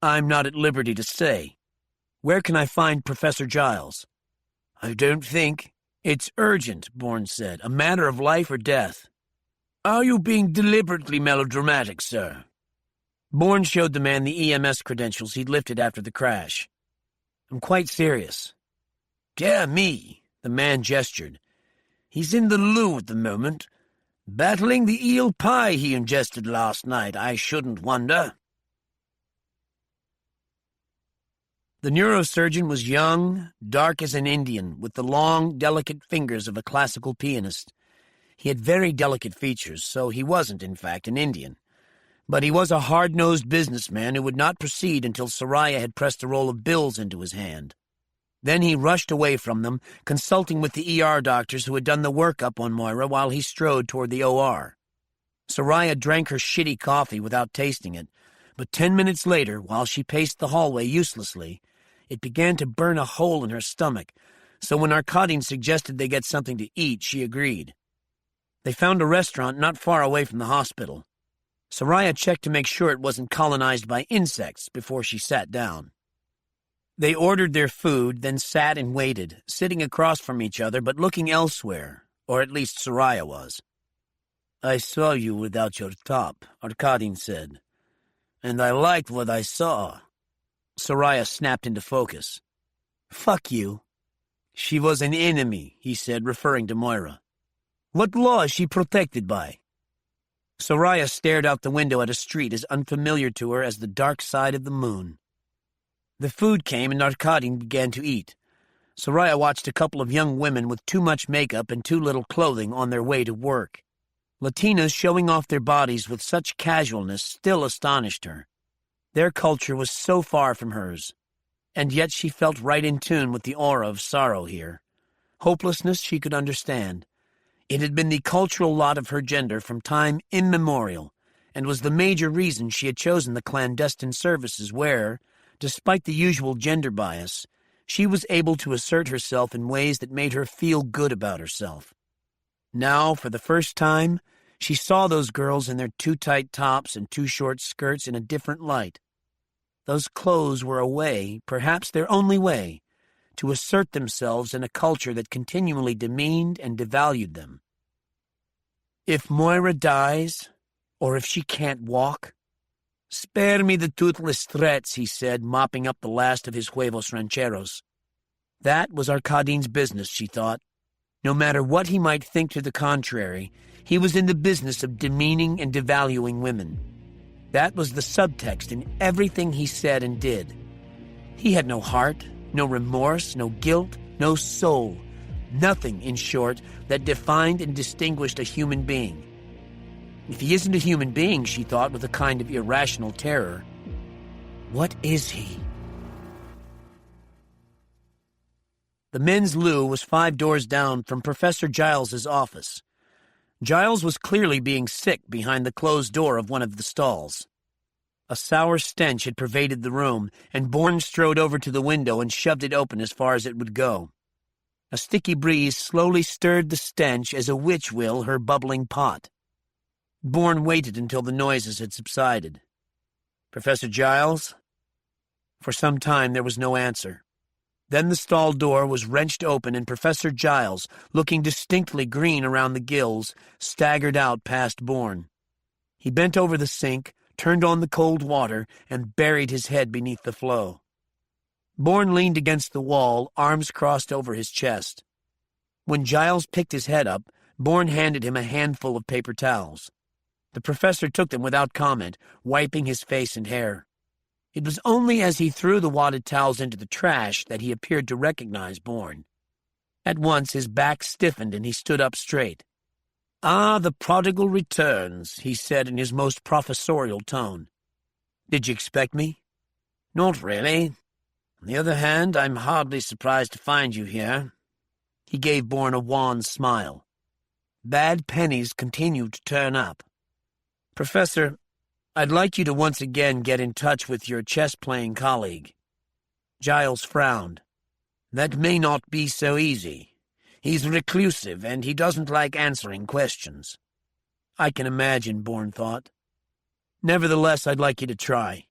"I'm not at liberty to say. Where can I find Professor Giles?" "I don't think." "It's urgent," Bourne said. "A matter of life or death." "Are you being deliberately melodramatic, sir?" Bourne showed the man the EMS credentials he'd lifted after the crash. "I'm quite serious." "Dear me," the man gestured. "He's in the loo at the moment. Battling the eel pie he ingested last night, I shouldn't wonder. The neurosurgeon was young, dark as an Indian, with the long, delicate fingers of a classical pianist. He had very delicate features, so he wasn't, in fact, an Indian. But he was a hard-nosed businessman who would not proceed until Soraya had pressed a roll of bills into his hand. Then he rushed away from them, consulting with the ER doctors who had done the workup on Moira while he strode toward the OR. Soraya drank her shitty coffee without tasting it, but 10 minutes later, while she paced the hallway uselessly, it began to burn a hole in her stomach, so when Arkadin suggested they get something to eat, she agreed. They found a restaurant not far away from the hospital. Soraya checked to make sure it wasn't colonized by insects before she sat down. They ordered their food, then sat and waited, sitting across from each other but looking elsewhere, or at least Soraya was. "I saw you without your top," Arkadin said, "and I liked what I saw." Soraya snapped into focus. "Fuck you." "She was an enemy," he said, referring to Moira. "What law is she protected by?" Soraya stared out the window at a street as unfamiliar to her as the dark side of the moon. The food came and Arkadin began to eat. Soraya watched a couple of young women with too much makeup and too little clothing on their way to work. Latinas showing off their bodies with such casualness still astonished her. Their culture was so far from hers, and yet she felt right in tune with the aura of sorrow here. Hopelessness she could understand. It had been the cultural lot of her gender from time immemorial, and was the major reason she had chosen the clandestine services where, despite the usual gender bias, she was able to assert herself in ways that made her feel good about herself. Now, for the first time, she saw those girls in their too tight tops and too short skirts in a different light. Those clothes were a way, perhaps their only way, to assert themselves in a culture that continually demeaned and devalued them. If Moira dies, or if she can't walk, "Spare me the toothless threats," he said, mopping up the last of his huevos rancheros. That was Arkadin's business, she thought. No matter what he might think to the contrary, he was in the business of demeaning and devaluing women. That was the subtext in everything he said and did. He had no heart, no remorse, no guilt, no soul. Nothing, in short, that defined and distinguished a human being. If he isn't a human being, she thought with a kind of irrational terror, what is he? The men's loo was 5 doors down from Professor Giles's office. Giles was clearly being sick behind the closed door of one of the stalls. A sour stench had pervaded the room, and Bourne strode over to the window and shoved it open as far as it would go. A sticky breeze slowly stirred the stench as a witch will her bubbling pot. Bourne waited until the noises had subsided. "Professor Giles?" For some time there was no answer. Then the stall door was wrenched open and Professor Giles, looking distinctly green around the gills, staggered out past Bourne. He bent over the sink, turned on the cold water, and buried his head beneath the flow. Bourne leaned against the wall, arms crossed over his chest. When Giles picked his head up, Bourne handed him a handful of paper towels. The professor took them without comment, wiping his face and hair. It was only as he threw the wadded towels into the trash that he appeared to recognize Bourne. At once his back stiffened and he stood up straight. "Ah, the prodigal returns," he said in his most professorial tone. "Did you expect me?" "Not really. On the other hand, I'm hardly surprised to find you here." He gave Bourne a wan smile. Bad pennies continued to turn up. "Professor, I'd like you to once again get in touch with your chess-playing colleague." Giles frowned. "That may not be so easy. He's reclusive, and he doesn't like answering questions." "I can imagine," Bourne thought. "Nevertheless, I'd like you to try."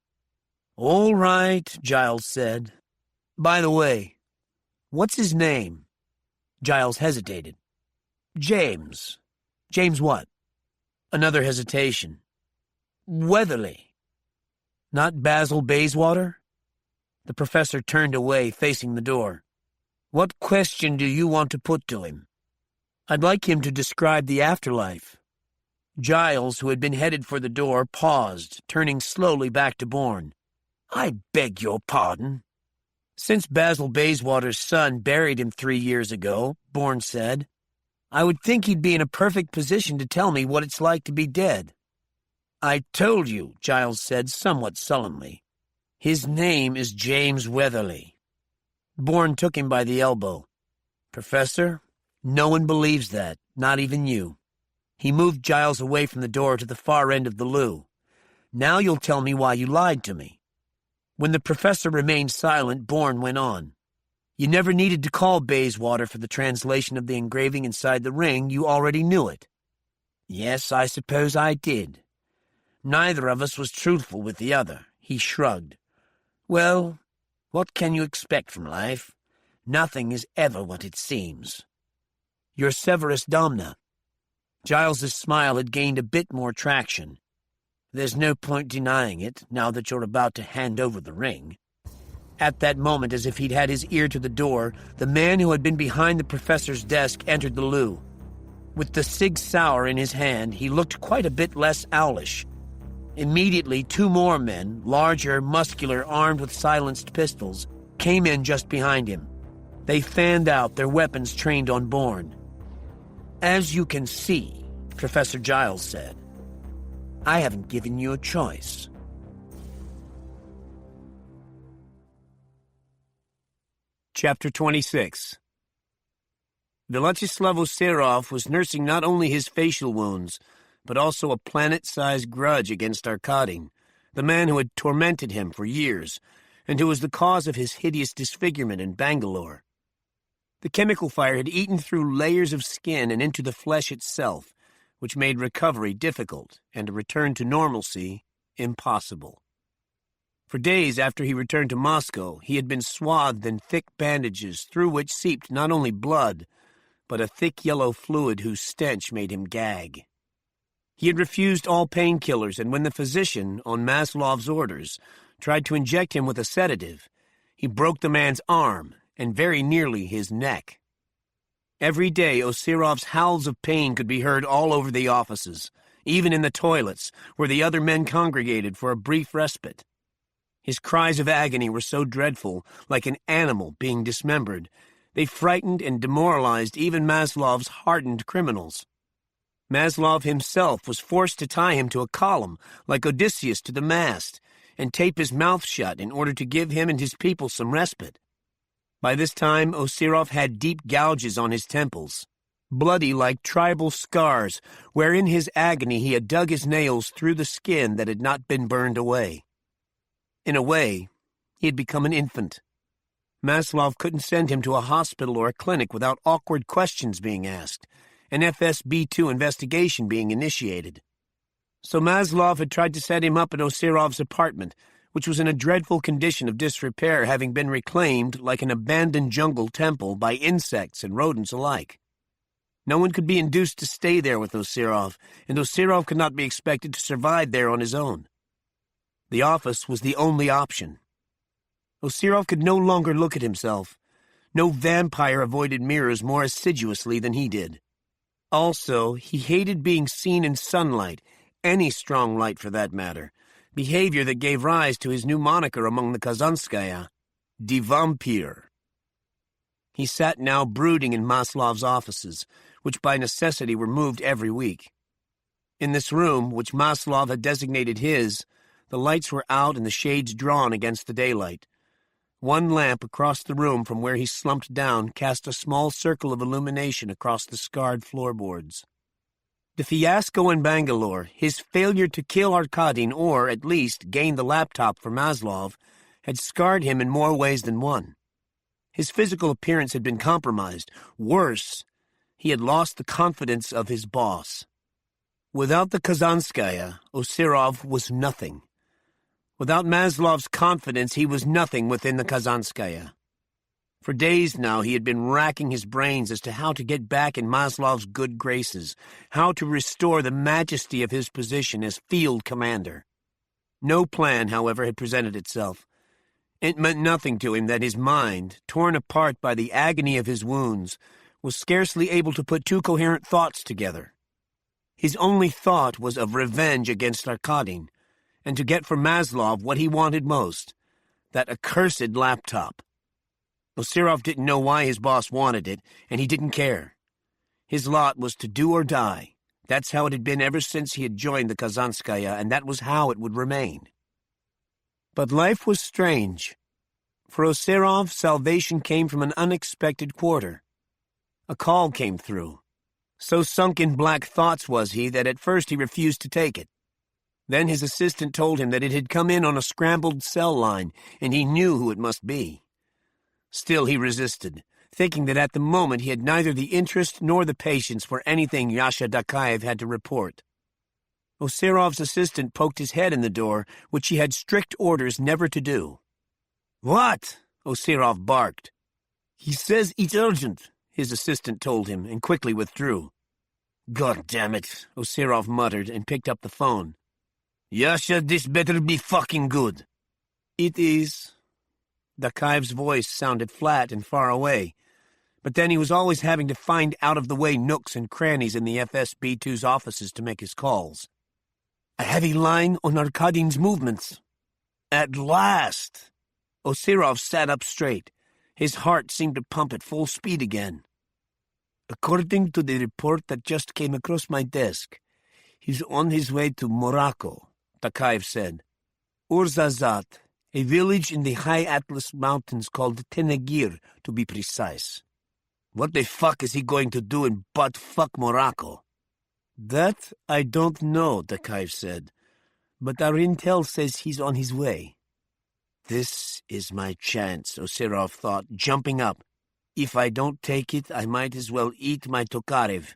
"All right," Giles said. "By the way, what's his name?" Giles hesitated. "James." "James what?" Another hesitation. "Weatherly." "Not Basil Bayswater?" The professor turned away, facing the door. "What question do you want to put to him?" "I'd like him to describe the afterlife." Giles, who had been headed for the door, paused, turning slowly back to Bourne. "I beg your pardon." "Since Basil Bayswater's son buried him 3 years ago," Bourne said, "I would think he'd be in a perfect position to tell me what it's like to be dead." "I told you," Giles said somewhat sullenly. "His name is James Weatherly." Bourne took him by the elbow. "Professor, no one believes that, not even you." He moved Giles away from the door to the far end of the loo. "Now you'll tell me why you lied to me." When the professor remained silent, Bourne went on. "You never needed to call Bayswater for the translation of the engraving inside the ring. You already knew it." "Yes, I suppose I did. Neither of us was truthful with the other." He shrugged. "Well, what can you expect from life? Nothing is ever what it seems." "You're Severus Domna." Giles's smile had gained a bit more traction. "There's no point denying it, now that you're about to hand over the ring." At that moment, as if he'd had his ear to the door, the man who had been behind the professor's desk entered the loo. With the Sig Sauer in his hand, he looked quite a bit less owlish. Immediately, 2 more men, larger, muscular, armed with silenced pistols, came in just behind him. They fanned out, their weapons trained on Bourne. "As you can see," Professor Giles said, "I haven't given you a choice." Chapter 26. Vyacheslav Osirov was nursing not only his facial wounds, but also a planet-sized grudge against Arkadin, the man who had tormented him for years, and who was the cause of his hideous disfigurement in Bangalore. The chemical fire had eaten through layers of skin and into the flesh itself, which made recovery difficult and a return to normalcy impossible. For days after he returned to Moscow, he had been swathed in thick bandages through which seeped not only blood, but a thick yellow fluid whose stench made him gag. He had refused all painkillers, and when the physician, on Maslov's orders, tried to inject him with a sedative, he broke the man's arm and very nearly his neck. Every day, Osirov's howls of pain could be heard all over the offices, even in the toilets, where the other men congregated for a brief respite. His cries of agony were so dreadful, like an animal being dismembered, they frightened and demoralized even Maslov's hardened criminals. Maslov himself was forced to tie him to a column, like Odysseus to the mast, and tape his mouth shut in order to give him and his people some respite. By this time, Osirov had deep gouges on his temples, bloody like tribal scars, where in his agony he had dug his nails through the skin that had not been burned away. In a way, he had become an infant. Maslov couldn't send him to a hospital or a clinic without awkward questions being asked, an FSB-2 investigation being initiated. So Maslov had tried to set him up at Osirov's apartment, which was in a dreadful condition of disrepair, having been reclaimed like an abandoned jungle temple by insects and rodents alike. No one could be induced to stay there with Osirov, and Osirov could not be expected to survive there on his own. The office was the only option. Osirov could no longer look at himself. No vampire avoided mirrors more assiduously than he did. Also, he hated being seen in sunlight, any strong light for that matter, behavior that gave rise to his new moniker among the Kazanskaya, Die Vampire. He sat now brooding in Maslov's offices, which by necessity were moved every week. In this room, which Maslov had designated his, the lights were out and the shades drawn against the daylight. One lamp across the room from where he slumped down cast a small circle of illumination across the scarred floorboards. The fiasco in Bangalore, his failure to kill Arkadin or, at least, gain the laptop for Maslov, had scarred him in more ways than one. His physical appearance had been compromised. Worse, he had lost the confidence of his boss. Without the Kazanskaya, Osirov was nothing. Without Maslov's confidence, he was nothing within the Kazanskaya. For days now he had been racking his brains as to how to get back in Maslov's good graces, how to restore the majesty of his position as field commander. No plan, however, had presented itself. It meant nothing to him that his mind, torn apart by the agony of his wounds, was scarcely able to put 2 coherent thoughts together. His only thought was of revenge against Arkadin, and to get from Maslov what he wanted most, that accursed laptop. Osirov didn't know why his boss wanted it, and he didn't care. His lot was to do or die. That's how it had been ever since he had joined the Kazanskaya, and that was how it would remain. But life was strange. For Osirov, salvation came from an unexpected quarter. A call came through. So sunk in black thoughts was he that at first he refused to take it. Then his assistant told him that it had come in on a scrambled cell line, and he knew who it must be. Still he resisted, thinking that at the moment he had neither the interest nor the patience for anything Yasha Dakaev had to report. Osirov's assistant poked his head in the door, which he had strict orders never to do. "What?" Osirov barked. "He says it's urgent," his assistant told him, and quickly withdrew. "God damn it," Osirov muttered and picked up the phone. "Yasha, this better be fucking good." "It is." Dakaev's voice sounded flat and far away, but then he was always having to find out-of-the-way nooks and crannies in the FSB-2's offices to make his calls. "A heavy line on Arkadin's movements." "At last!" Osirov sat up straight. His heart seemed to pump at full speed again. "According to the report that just came across my desk, he's on his way to Morocco," Dakaev said. "Ouarzazate, a village in the high Atlas Mountains called Tenegir, to be precise." "What the fuck is he going to do in butt-fuck Morocco?" "That I don't know," Dakaev said, "but our intel says he's on his way." "This is my chance," Osirov thought, jumping up. "If I don't take it, I might as well eat my Tokarev."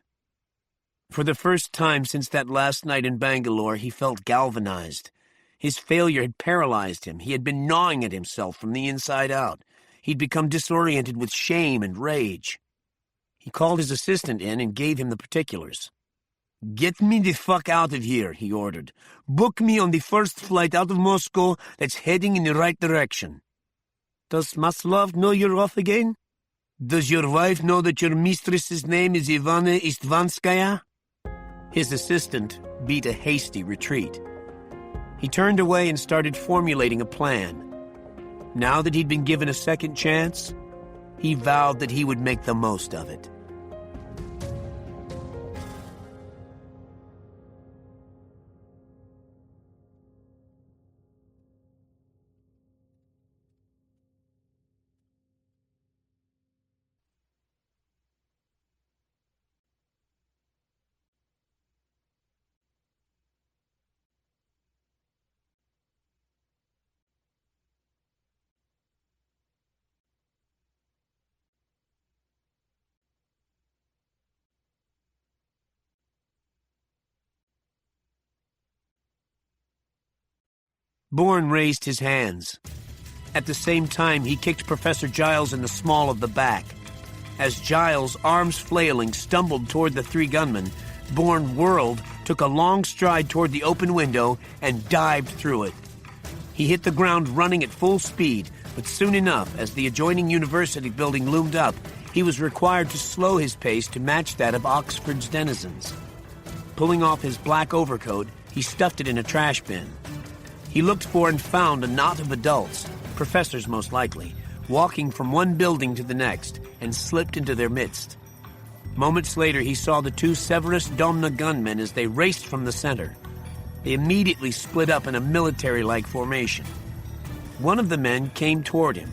For the first time since that last night in Bangalore, he felt galvanized. His failure had paralyzed him. He had been gnawing at himself from the inside out. He'd become disoriented with shame and rage. He called his assistant in and gave him the particulars. "Get me the fuck out of here," he ordered. "Book me on the first flight out of Moscow that's heading in the right direction." "Does Maslov know you're off again?" "Does your wife know that your mistress's name is Ivana Istvanskaya?" His assistant beat a hasty retreat. He turned away and started formulating a plan. Now that he'd been given a second chance, he vowed that he would make the most of it. Bourne raised his hands. At the same time, he kicked Professor Giles in the small of the back. As Giles, arms flailing, stumbled toward the three gunmen, Bourne whirled, took a long stride toward the open window, and dived through it. He hit the ground running at full speed, but soon enough, as the adjoining university building loomed up, he was required to slow his pace to match that of Oxford's denizens. Pulling off his black overcoat, he stuffed it in a trash bin. He looked for and found a knot of adults, professors most likely, walking from one building to the next, and slipped into their midst. Moments later, he saw the two Severus Domna gunmen as they raced from the center. They immediately split up in a military-like formation. One of the men came toward him,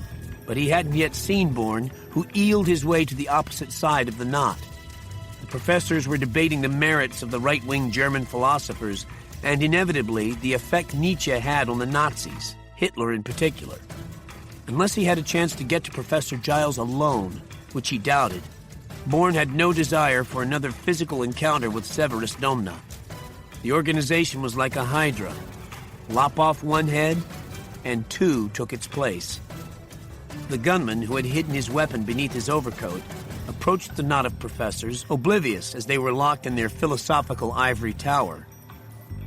but he hadn't yet seen Bourne, who eeled his way to the opposite side of the knot. The professors were debating the merits of the right-wing German philosophers and inevitably the effect Nietzsche had on the Nazis, Hitler in particular. Unless he had a chance to get to Professor Giles alone, which he doubted, Bourne had no desire for another physical encounter with Severus Domna. The organization was like a hydra. Lop off one head, and two took its place. The gunman, who had hidden his weapon beneath his overcoat, approached the knot of professors, oblivious as they were locked in their philosophical ivory tower.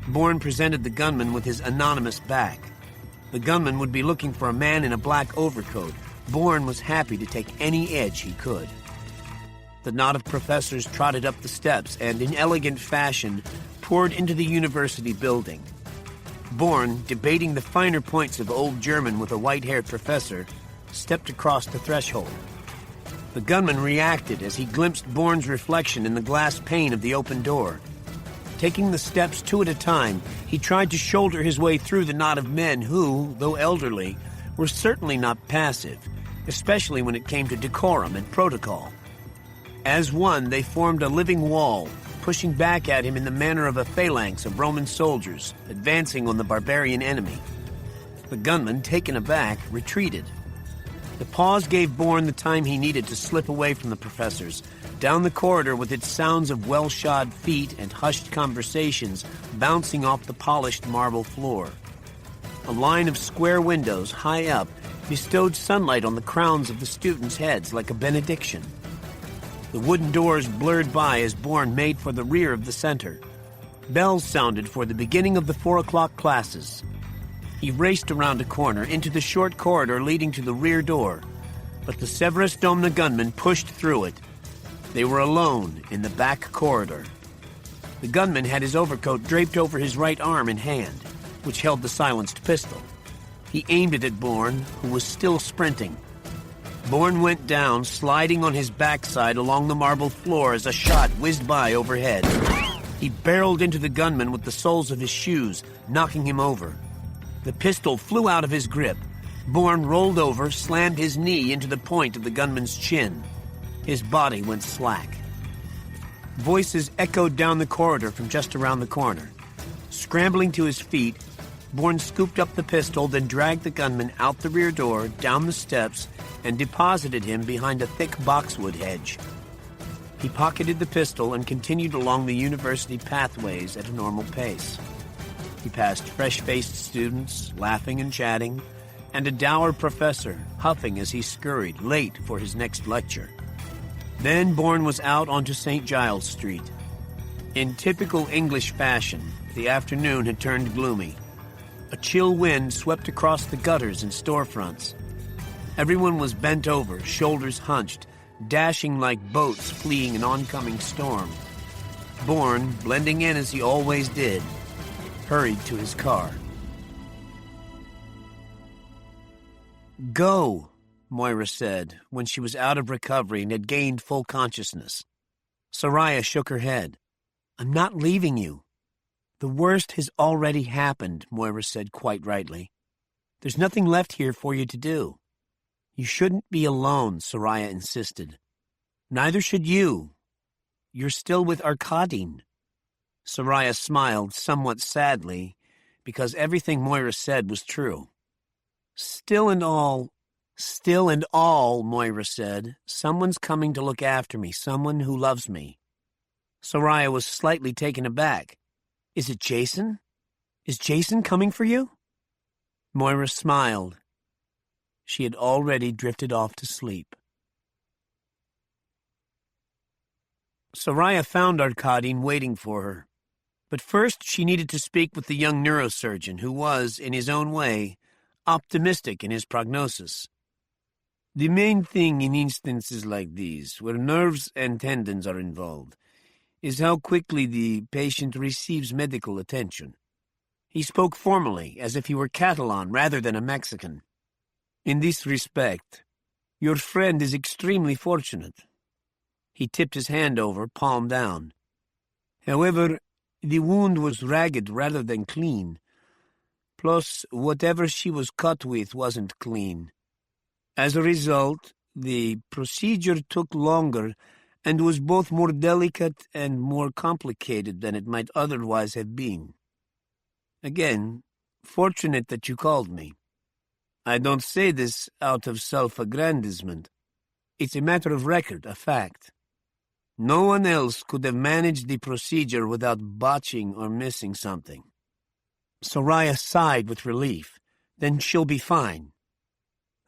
Bourne presented the gunman with his anonymous back. The gunman would be looking for a man in a black overcoat. Bourne was happy to take any edge he could. the knot of professors trotted up the steps and, in elegant fashion, poured into the university building. Bourne, debating the finer points of Old German with a white-haired professor, stepped across the threshold. The gunman reacted as he glimpsed Bourne's reflection in the glass pane of the open door. Taking the steps two at a time, he tried to shoulder his way through the knot of men who, though elderly, were certainly not passive, especially when it came to decorum and protocol. As one, they formed a living wall, pushing back at him in the manner of a phalanx of Roman soldiers advancing on the barbarian enemy. The gunman, taken aback, retreated. The pause gave Bourne the time he needed to slip away from the professors, down the corridor with its sounds of well-shod feet and hushed conversations bouncing off the polished marble floor. A line of square windows, high up, bestowed sunlight on the crowns of the students' heads like a benediction. The wooden doors blurred by as Bourne made for the rear of the center. Bells sounded for the beginning of the 4 o'clock classes. He raced around a corner into the short corridor leading to the rear door, but the Severus Domna gunman pushed through it. They were alone in the back corridor. The gunman had his overcoat draped over his right arm and hand, which held the silenced pistol. He aimed it at Bourne, who was still sprinting. Bourne went down, sliding on his backside along the marble floor as a shot whizzed by overhead. He barreled into the gunman with the soles of his shoes, knocking him over. The pistol flew out of his grip. Bourne rolled over, slammed his knee into the point of the gunman's chin. His body went slack. Voices echoed down the corridor from just around the corner. Scrambling to his feet, Bourne scooped up the pistol, then dragged the gunman out the rear door, down the steps, and deposited him behind a thick boxwood hedge. He pocketed the pistol and continued along the university pathways at a normal pace. He passed fresh-faced students, laughing and chatting, and a dour professor, huffing as he scurried, late for his next lecture. Then Bourne was out onto St. Giles Street. In typical English fashion, the afternoon had turned gloomy. A chill wind swept across the gutters and storefronts. Everyone was bent over, shoulders hunched, dashing like boats fleeing an oncoming storm. Bourne, blending in as he always did, hurried to his car. "Go," Moira said, when she was out of recovery and had gained full consciousness. Soraya shook her head. "I'm not leaving you." "The worst has already happened," Moira said quite rightly. "There's nothing left here for you to do." "You shouldn't be alone," Soraya insisted. "Neither should you. You're still with Arkadine." Soraya smiled somewhat sadly, because everything Moira said was true. Still and all, Moira said. "Someone's coming to look after me, someone who loves me." Soraya was slightly taken aback. "Is it Jason? Is Jason coming for you?" Moira smiled. She had already drifted off to sleep. Soraya found Arkadine waiting for her. But first she needed to speak with the young neurosurgeon who was, in his own way, optimistic in his prognosis. "The main thing in instances like these, where nerves and tendons are involved, is how quickly the patient receives medical attention." He spoke formally, as if he were Catalan rather than a Mexican. "In this respect, your friend is extremely fortunate." He tipped his hand over, palm down. "However, the wound was ragged rather than clean. Plus, whatever she was cut with wasn't clean. As a result, the procedure took longer and was both more delicate and more complicated than it might otherwise have been. Again, fortunate that you called me. I don't say this out of self-aggrandizement. It's a matter of record, a fact. No one else could have managed the procedure without botching or missing something." Soraya sighed with relief. "Then she'll be fine."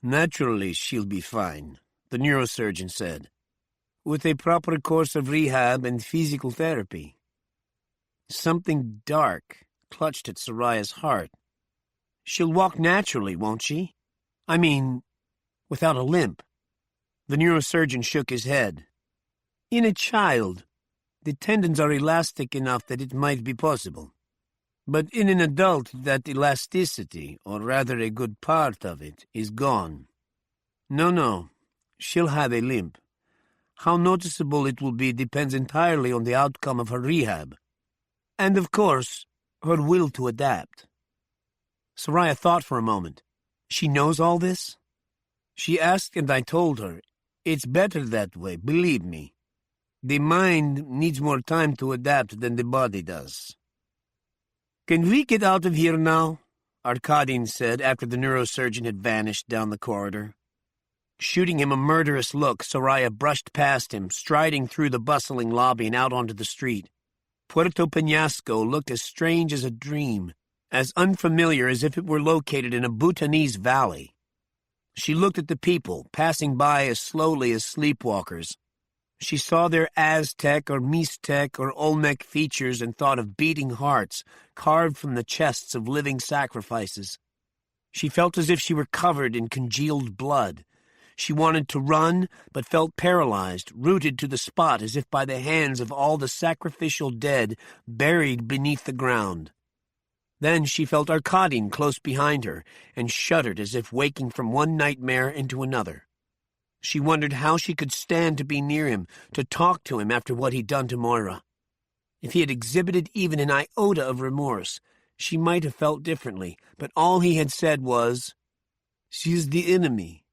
"Naturally she'll be fine," the neurosurgeon said, "with a proper course of rehab and physical therapy." Something dark clutched at Soraya's heart. "She'll walk naturally, won't she? I mean, without a limp." The neurosurgeon shook his head. In a child, the tendons are elastic enough that it might be possible. But in an adult, that elasticity, or rather a good part of it, is gone. No, she'll have a limp. How noticeable it will be depends entirely on the outcome of her rehab. And, of course, her will to adapt. Soraya thought for a moment. She knows all this? She asked, and I told her. It's better that way, believe me. The mind needs more time to adapt than the body does. Can we get out of here now? Arkadin said after the neurosurgeon had vanished down the corridor. Shooting him a murderous look, Soraya brushed past him, striding through the bustling lobby and out onto the street. Puerto Peñasco looked as strange as a dream, as unfamiliar as if it were located in a Bhutanese valley. She looked at the people, passing by as slowly as sleepwalkers. She saw their Aztec or Mixtec or Olmec features and thought of beating hearts carved from the chests of living sacrifices. She felt as if she were covered in congealed blood. She wanted to run, but felt paralyzed, rooted to the spot as if by the hands of all the sacrificial dead buried beneath the ground. Then she felt Arkadin close behind her, and shuddered as if waking from one nightmare into another. She wondered how she could stand to be near him, to talk to him after what he'd done to Moira. If he had exhibited even an iota of remorse, she might have felt differently, but all he had said was, "She is the enemy,"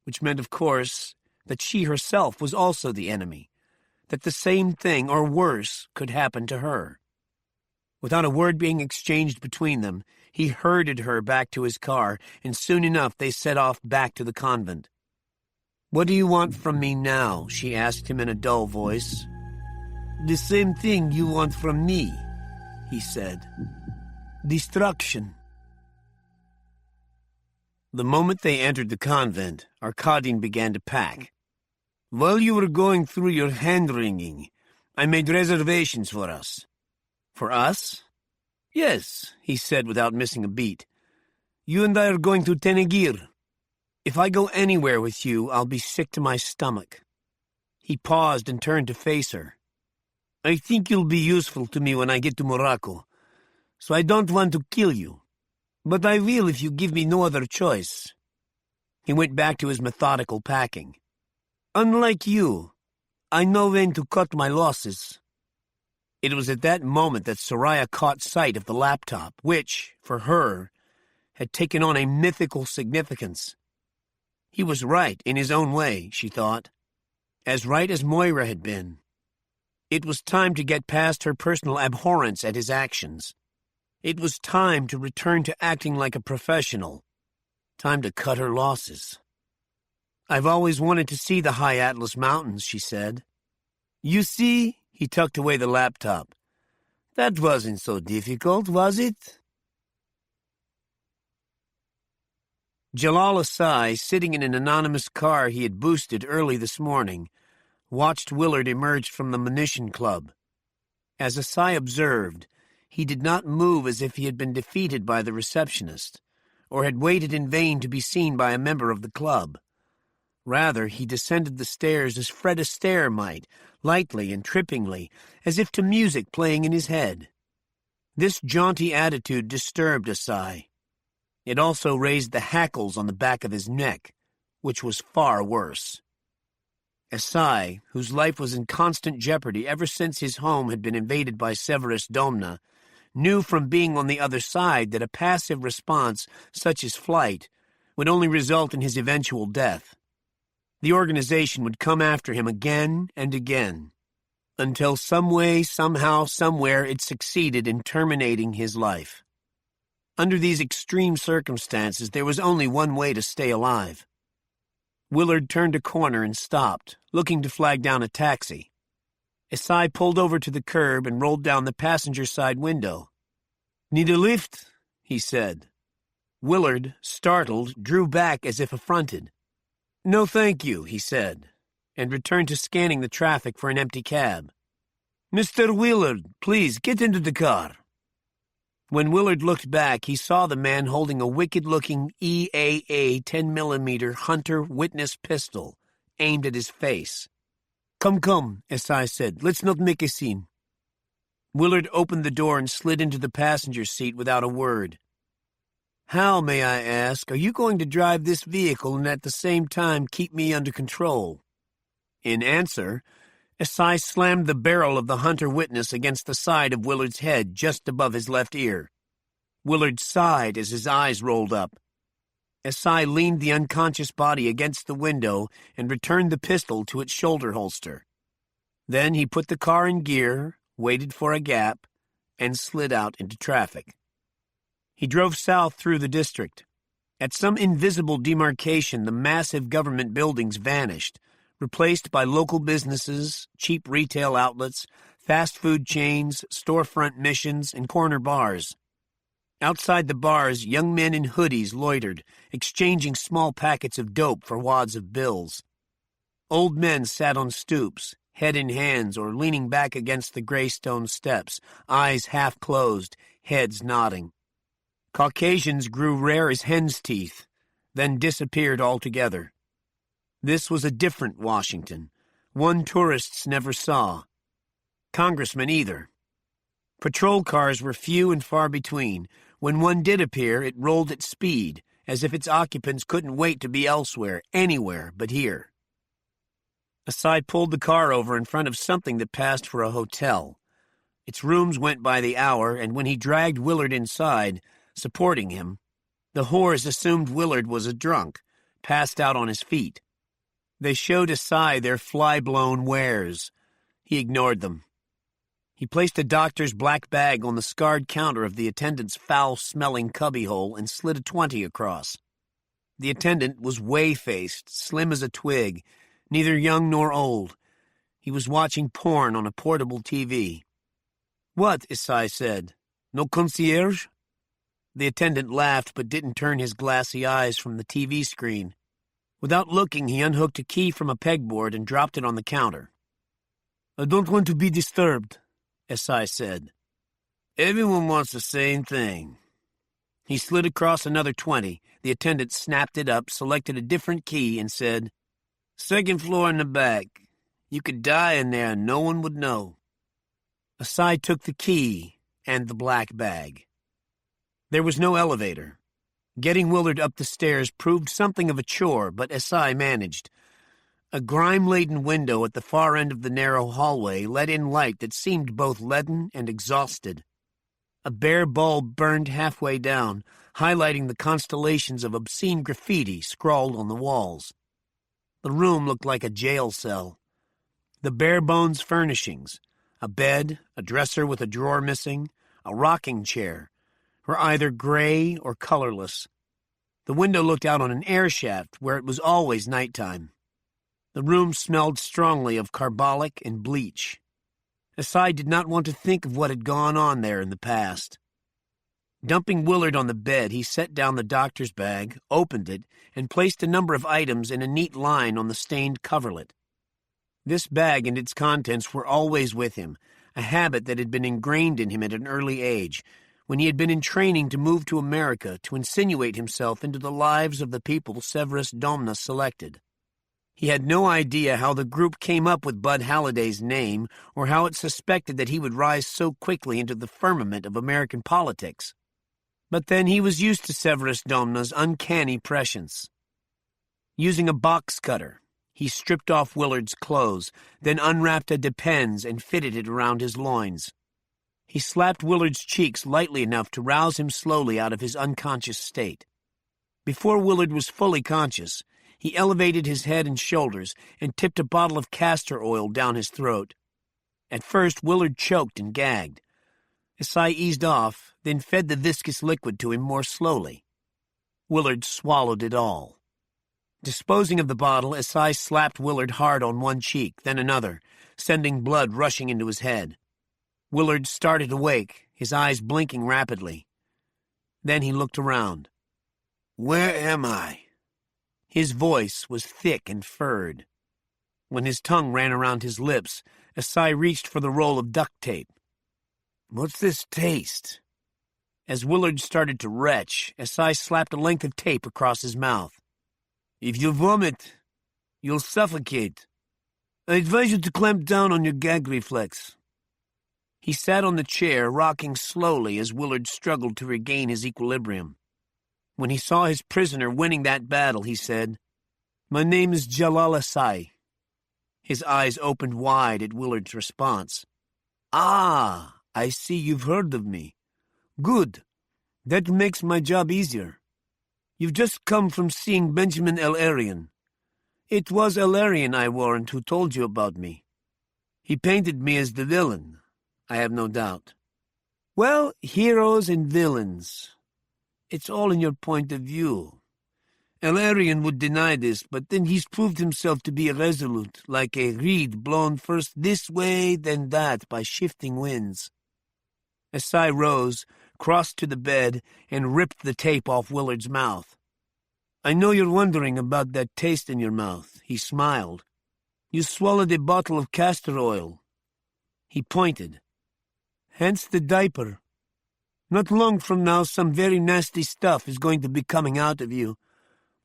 which meant, of course, that she herself was also the enemy, that the same thing, or worse, could happen to her. Without a word being exchanged between them, he herded her back to his car, and soon enough they set off back to the convent. "What do you want from me now?" she asked him in a dull voice. "The same thing you want from me," he said. "Destruction." The moment they entered the convent, Arkadin began to pack. "While you were going through your hand-wringing, I made reservations for us." "For us?" "Yes," he said without missing a beat. "You and I are going to Tenegir. If I go anywhere with you, I'll be sick to my stomach." He paused and turned to face her. "I think you'll be useful to me when I get to Morocco, so I don't want to kill you. But I will if you give me no other choice." He went back to his methodical packing. "Unlike you, I know when to cut my losses." It was at that moment that Soraya caught sight of the laptop, which, for her, had taken on a mythical significance. He was right in his own way, she thought. As right as Moira had been. It was time to get past her personal abhorrence at his actions. It was time to return to acting like a professional. Time to cut her losses. "I've always wanted to see the high Atlas Mountains," she said. "You see?" He tucked away the laptop. "That wasn't so difficult, was it?" Jalal Asai, sitting in an anonymous car he had boosted early this morning, watched Willard emerge from the munition club. As Asai observed, he did not move as if he had been defeated by the receptionist, or had waited in vain to be seen by a member of the club. Rather, he descended the stairs as Fred Astaire might, lightly and trippingly, as if to music playing in his head. This jaunty attitude disturbed Asai. It also raised the hackles on the back of his neck, which was far worse. Asai, whose life was in constant jeopardy ever since his home had been invaded by Severus Domna, knew from being on the other side that a passive response, such as flight, would only result in his eventual death. The organization would come after him again and again, until some way, somehow, somewhere it succeeded in terminating his life. Under these extreme circumstances, there was only one way to stay alive. Willard turned a corner and stopped, looking to flag down a taxi. Asai pulled over to the curb and rolled down the passenger side window. "Need a lift?" he said. Willard, startled, drew back as if affronted. "No, thank you," he said, and returned to scanning the traffic for an empty cab. "Mr. Willard, please get into the car." When Willard looked back, he saw the man holding a wicked-looking EAA 10mm Hunter Witness pistol aimed at his face. Come, S.I. said. Let's not make a scene. Willard opened the door and slid into the passenger seat without a word. How, may I ask, are you going to drive this vehicle and at the same time keep me under control? In answer, S.I. slammed the barrel of the hunter witness against the side of Willard's head just above his left ear. Willard sighed as his eyes rolled up. S.I. leaned the unconscious body against the window and returned the pistol to its shoulder holster. Then he put the car in gear, waited for a gap, and slid out into traffic. He drove south through the district. At some invisible demarcation, the massive government buildings vanished, replaced by local businesses, cheap retail outlets, fast food chains, storefront missions, and corner bars. Outside the bars, young men in hoodies loitered, exchanging small packets of dope for wads of bills. Old men sat on stoops, head in hands or leaning back against the gray stone steps, eyes half closed, heads nodding. Caucasians grew rare as hen's teeth, then disappeared altogether. This was a different Washington, one tourists never saw. Congressmen either. Patrol cars were few and far between. When one did appear, it rolled at speed, as if its occupants couldn't wait to be elsewhere, anywhere but here. S.I. pulled the car over in front of something that passed for a hotel. Its rooms went by the hour, and when he dragged Willard inside, supporting him, the whores assumed Willard was a drunk, passed out on his feet. They showed S.I. their fly-blown wares. He ignored them. He placed a doctor's black bag on the scarred counter of the attendant's foul-smelling cubbyhole and slid a 20 across. The attendant was whey-faced, slim as a twig, neither young nor old. He was watching porn on a portable TV. "What?" S.I. said. "No concierge?" The attendant laughed but didn't turn his glassy eyes from the TV screen. Without looking, he unhooked a key from a pegboard and dropped it on the counter. "I don't want to be disturbed," S.I. said. "Everyone wants the same thing." He slid across another 20. The attendant snapped it up, selected a different key, and said, "Second floor in the back. You could die in there and no one would know." S.I. took the key and the black bag. There was no elevator. Getting Willard up the stairs proved something of a chore, but S.I. managed. A grime-laden window at the far end of the narrow hallway let in light that seemed both leaden and exhausted. A bare bulb burned halfway down, highlighting the constellations of obscene graffiti scrawled on the walls. The room looked like a jail cell. The bare-bones furnishings, a bed, a dresser with a drawer missing, a rocking chair, were either gray or colorless. The window looked out on an air shaft where it was always nighttime. The room smelled strongly of carbolic and bleach. S.I. did not want to think of what had gone on there in the past. Dumping Willard on the bed, he set down the doctor's bag, opened it, and placed a number of items in a neat line on the stained coverlet. This bag and its contents were always with him, a habit that had been ingrained in him at an early age, when he had been in training to move to America to insinuate himself into the lives of the people Severus Domna selected. He had no idea how the group came up with Bud Halliday's name or how it suspected that he would rise so quickly into the firmament of American politics. But then he was used to Severus Domna's uncanny prescience. Using a box cutter, he stripped off Willard's clothes, then unwrapped a depends and fitted it around his loins. He slapped Willard's cheeks lightly enough to rouse him slowly out of his unconscious state. Before Willard was fully conscious, he elevated his head and shoulders and tipped a bottle of castor oil down his throat. At first, Willard choked and gagged. S.I. eased off, then fed the viscous liquid to him more slowly. Willard swallowed it all. Disposing of the bottle, S.I. slapped Willard hard on one cheek, then another, sending blood rushing into his head. Willard started awake, his eyes blinking rapidly. Then he looked around. "Where am I?" His voice was thick and furred. When his tongue ran around his lips, S.I. reached for the roll of duct tape. "What's this taste?" As Willard started to retch, S.I. slapped a length of tape across his mouth. "If you vomit, you'll suffocate." I advise you to clamp down on your gag reflex. He sat on the chair, rocking slowly as Willard struggled to regain his equilibrium. When he saw his prisoner winning that battle, he said, "My name is Jalal Asai." His eyes opened wide at Willard's response. "Ah, I see you've heard of me. Good. That makes my job easier. You've just come from seeing Benjamin El-Arian. It was El-Arian, I warrant, who told you about me. He painted me as the villain, I have no doubt. Well, heroes and villains. It's all in your point of view. El-Arian would deny this, but then he's proved himself to be irresolute, like a reed blown first this way, then that, by shifting winds." Asai rose, crossed to the bed, and ripped the tape off Willard's mouth. "I know you're wondering about that taste in your mouth," he smiled. "You swallowed a bottle of castor oil." He pointed. "Hence the diaper. Not long from now, some very nasty stuff is going to be coming out of you.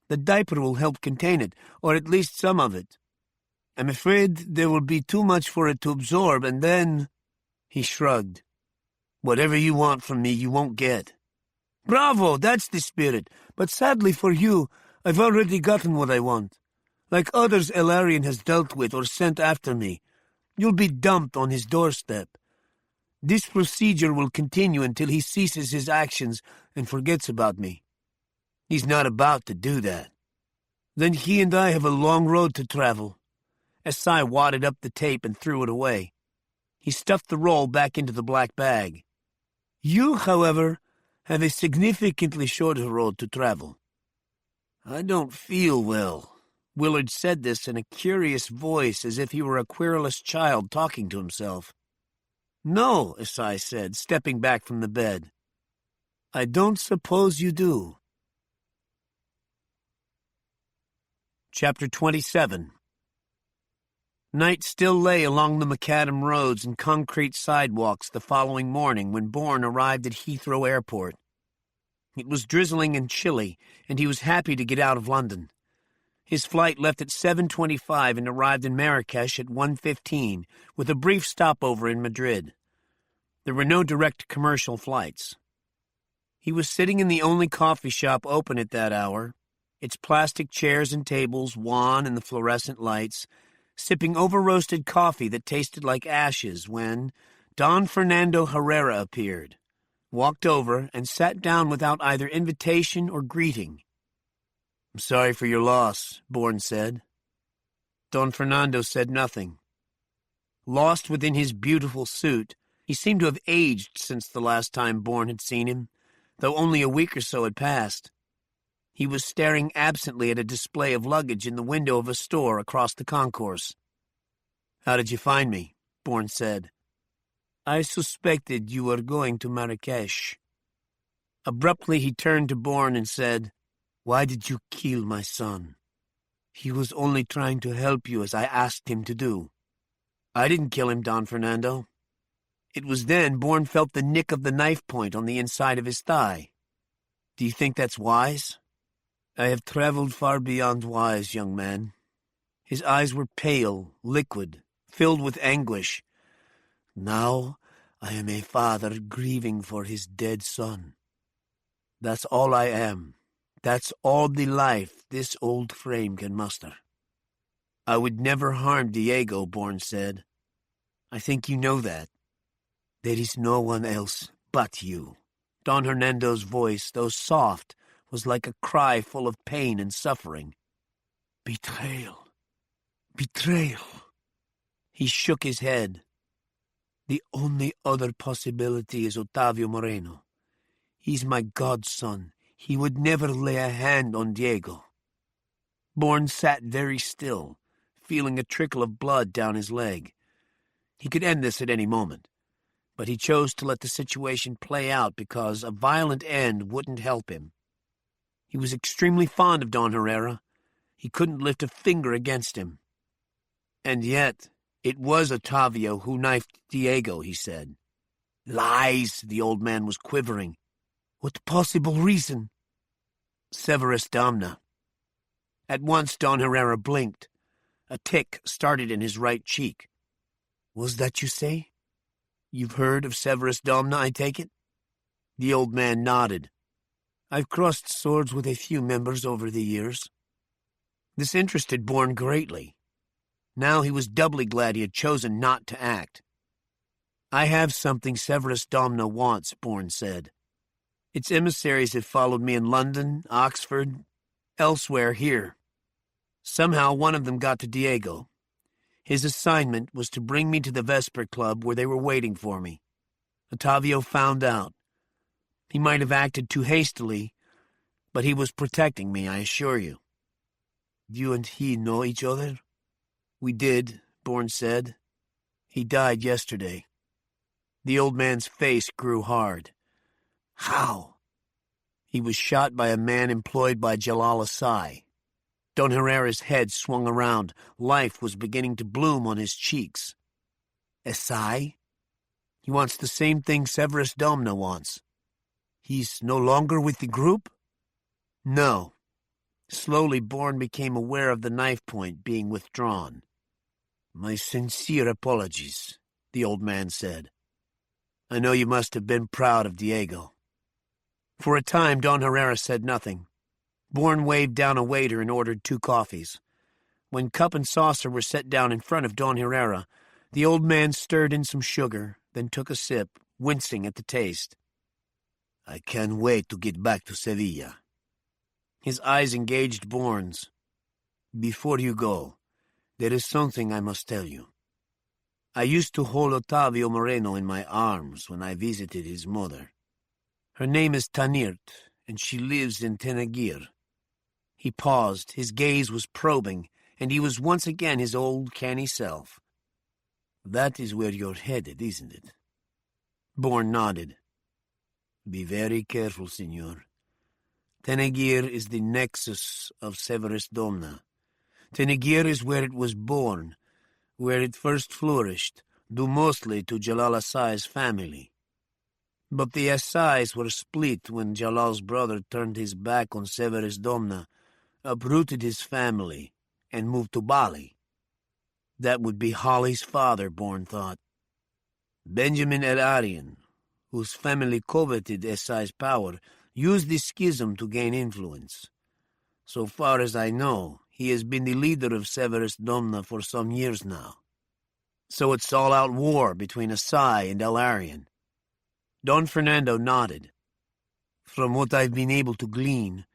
The diaper will help contain it, or at least some of it. I'm afraid there will be too much for it to absorb, and then—" He shrugged. "Whatever you want from me, you won't get." "Bravo, that's the spirit. But sadly for you, I've already gotten what I want. Like others El-Arian has dealt with or sent after me, you'll be dumped on his doorstep. This procedure will continue until he ceases his actions and forgets about me. He's not about to do that. Then he and I have a long road to travel." Asai wadded up the tape and threw it away. He stuffed the roll back into the black bag. "You, however, have a significantly shorter road to travel." "I don't feel well." Willard said this in a curious voice, as if he were a querulous child talking to himself. "No," Asai said, stepping back from the bed. "I don't suppose you do." Chapter 27. Night still lay along the macadam roads and concrete sidewalks the following morning when Bourne arrived at Heathrow Airport. It was drizzling and chilly, and he was happy to get out of London. His flight left at 7:25 and arrived in Marrakesh at 1:15, with a brief stopover in Madrid. There were no direct commercial flights. He was sitting in the only coffee shop open at that hour, its plastic chairs and tables wan in the fluorescent lights, sipping over-roasted coffee that tasted like ashes when Don Fernando Herrera appeared, walked over, and sat down without either invitation or greeting. "I'm sorry for your loss," Bourne said. Don Fernando said nothing. Lost within his beautiful suit, he seemed to have aged since the last time Bourne had seen him, though only a week or so had passed. He was staring absently at a display of luggage in the window of a store across the concourse. "How did you find me?" Bourne said. "I suspected you were going to Marrakesh." Abruptly he turned to Bourne and said, "Why did you kill my son?" "He was only trying to help you as I asked him to do." "I didn't kill him, Don Fernando." It was then Bourne felt the nick of the knife point on the inside of his thigh. "Do you think that's wise?" "I have traveled far beyond wise, young man." His eyes were pale, liquid, filled with anguish. "Now I am a father grieving for his dead son. That's all I am. That's all the life this old frame can muster." "I would never harm Diego," Bourne said. "I think you know that." "There is no one else but you." Don Hernando's voice, though soft, was like a cry full of pain and suffering. "Betrayal. Betrayal." He shook his head. "The only other possibility is Otavio Moreno. He's my godson. He would never lay a hand on Diego." Bourne sat very still, feeling a trickle of blood down his leg. He could end this at any moment, but he chose to let the situation play out because a violent end wouldn't help him. He was extremely fond of Don Herrera. He couldn't lift a finger against him. "And yet, it was Otavio who knifed Diego," he said. "Lies!" The old man was quivering. "What possible reason?" "Severus Damna." At once Don Herrera blinked. A tic started in his right cheek. "Was that you say? You've heard of Severus Domna, I take it?" The old man nodded. "I've crossed swords with a few members over the years." This interested Bourne greatly. Now he was doubly glad he had chosen not to act. "I have something Severus Domna wants," Bourne said. "Its emissaries have followed me in London, Oxford, elsewhere here. Somehow one of them got to Diego. His assignment was to bring me to the Vesper Club where they were waiting for me. Ottavio found out. He might have acted too hastily, but he was protecting me, I assure you." "You and he know each other?" "We did," Bourne said. "He died yesterday." The old man's face grew hard. "How?" "He was shot by a man employed by Jalal Asai." Don Herrera's head swung around. Life was beginning to bloom on his cheeks. "Asai? He wants the same thing Severus Domna wants." "He's no longer with the group?" "No." Slowly, Bourne became aware of the knife point being withdrawn. "My sincere apologies," the old man said. "I know you must have been proud of Diego." For a time, Don Herrera said nothing. Bourne waved down a waiter and ordered 2 coffees. When cup and saucer were set down in front of Don Herrera, the old man stirred in some sugar, then took a sip, wincing at the taste. "I can't wait to get back to Sevilla." His eyes engaged Bourne's. "Before you go, there is something I must tell you. I used to hold Ottavio Moreno in my arms when I visited his mother. Her name is Tanirt, and she lives in Tenagir." He paused. His gaze was probing, and he was once again his old canny self. "That is where you're headed, isn't it?" Bourne nodded. "Be very careful, Signor. Tenagir is the nexus of Severus Domna. Tenagir is where it was born, where it first flourished, due mostly to Jalal Asai's family. But the Asais were split when Jalal's brother turned his back on Severus Domna, uprooted his family, and moved to Bali. That would be Holly's father, Bourne thought. Benjamin Iranian, whose family coveted Asai's power, used the schism to gain influence. So far as I know, he has been the leader of Severus Domna for some years now. So it's all-out war between Asai and Ilarian." Don Fernando nodded. "From what I've been able to glean,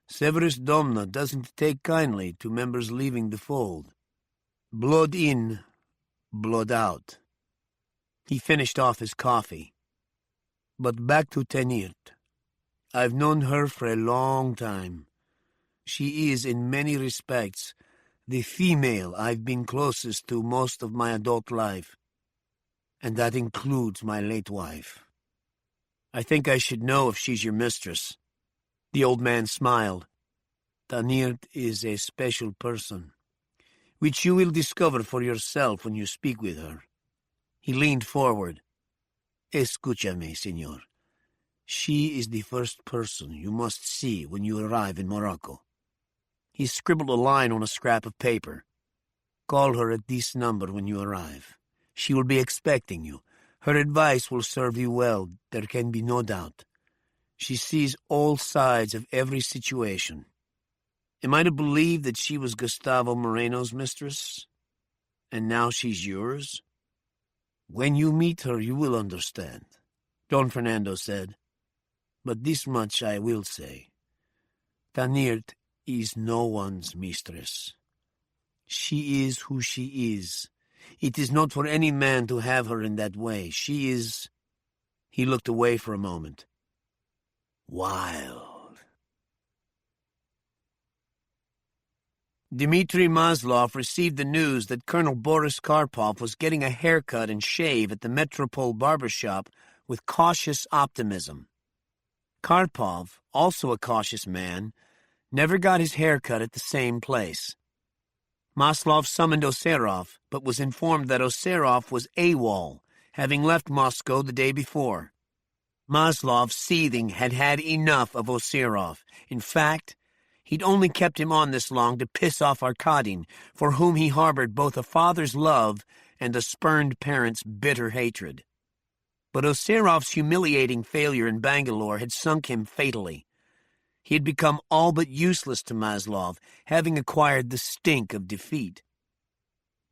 Severus Domna doesn't take kindly to members leaving the fold. Blood in, blood out." He finished off his coffee. "But back to Tenirt. I've known her for a long time. She is, in many respects, the female I've been closest to most of my adult life, and that includes my late wife. I think I should know if she's your mistress." The old man smiled. "Tanirt is a special person, which you will discover for yourself when you speak with her." He leaned forward. "Escúchame, señor. She is the first person you must see when you arrive in Morocco." He scribbled a line on a scrap of paper. "Call her at this number when you arrive. She will be expecting you. Her advice will serve you well, there can be no doubt. She sees all sides of every situation. Am I to believe that she was Gustavo Moreno's mistress? And now she's yours?" "When you meet her, you will understand," Don Fernando said. "But this much I will say. Tanirt is no one's mistress. She is who she is. It is not for any man to have her in that way. She is—" He looked away for a moment. "Wild." Dmitri Maslov received the news that Colonel Boris Karpov was getting a haircut and shave at the Metropole barber shop with cautious optimism. Karpov, also a cautious man, never got his hair cut at the same place. Maslov summoned Oserov, but was informed that Oserov was AWOL, having left Moscow the day before. Maslov, seething, had had enough of Oserov. In fact, He'd only kept him on this long to piss off Arkadin, for whom he harbored both a father's love and a spurned parent's bitter hatred. But Osirov's humiliating failure in Bangalore had sunk him fatally. He had become all but useless to Maslov, having acquired the stink of defeat.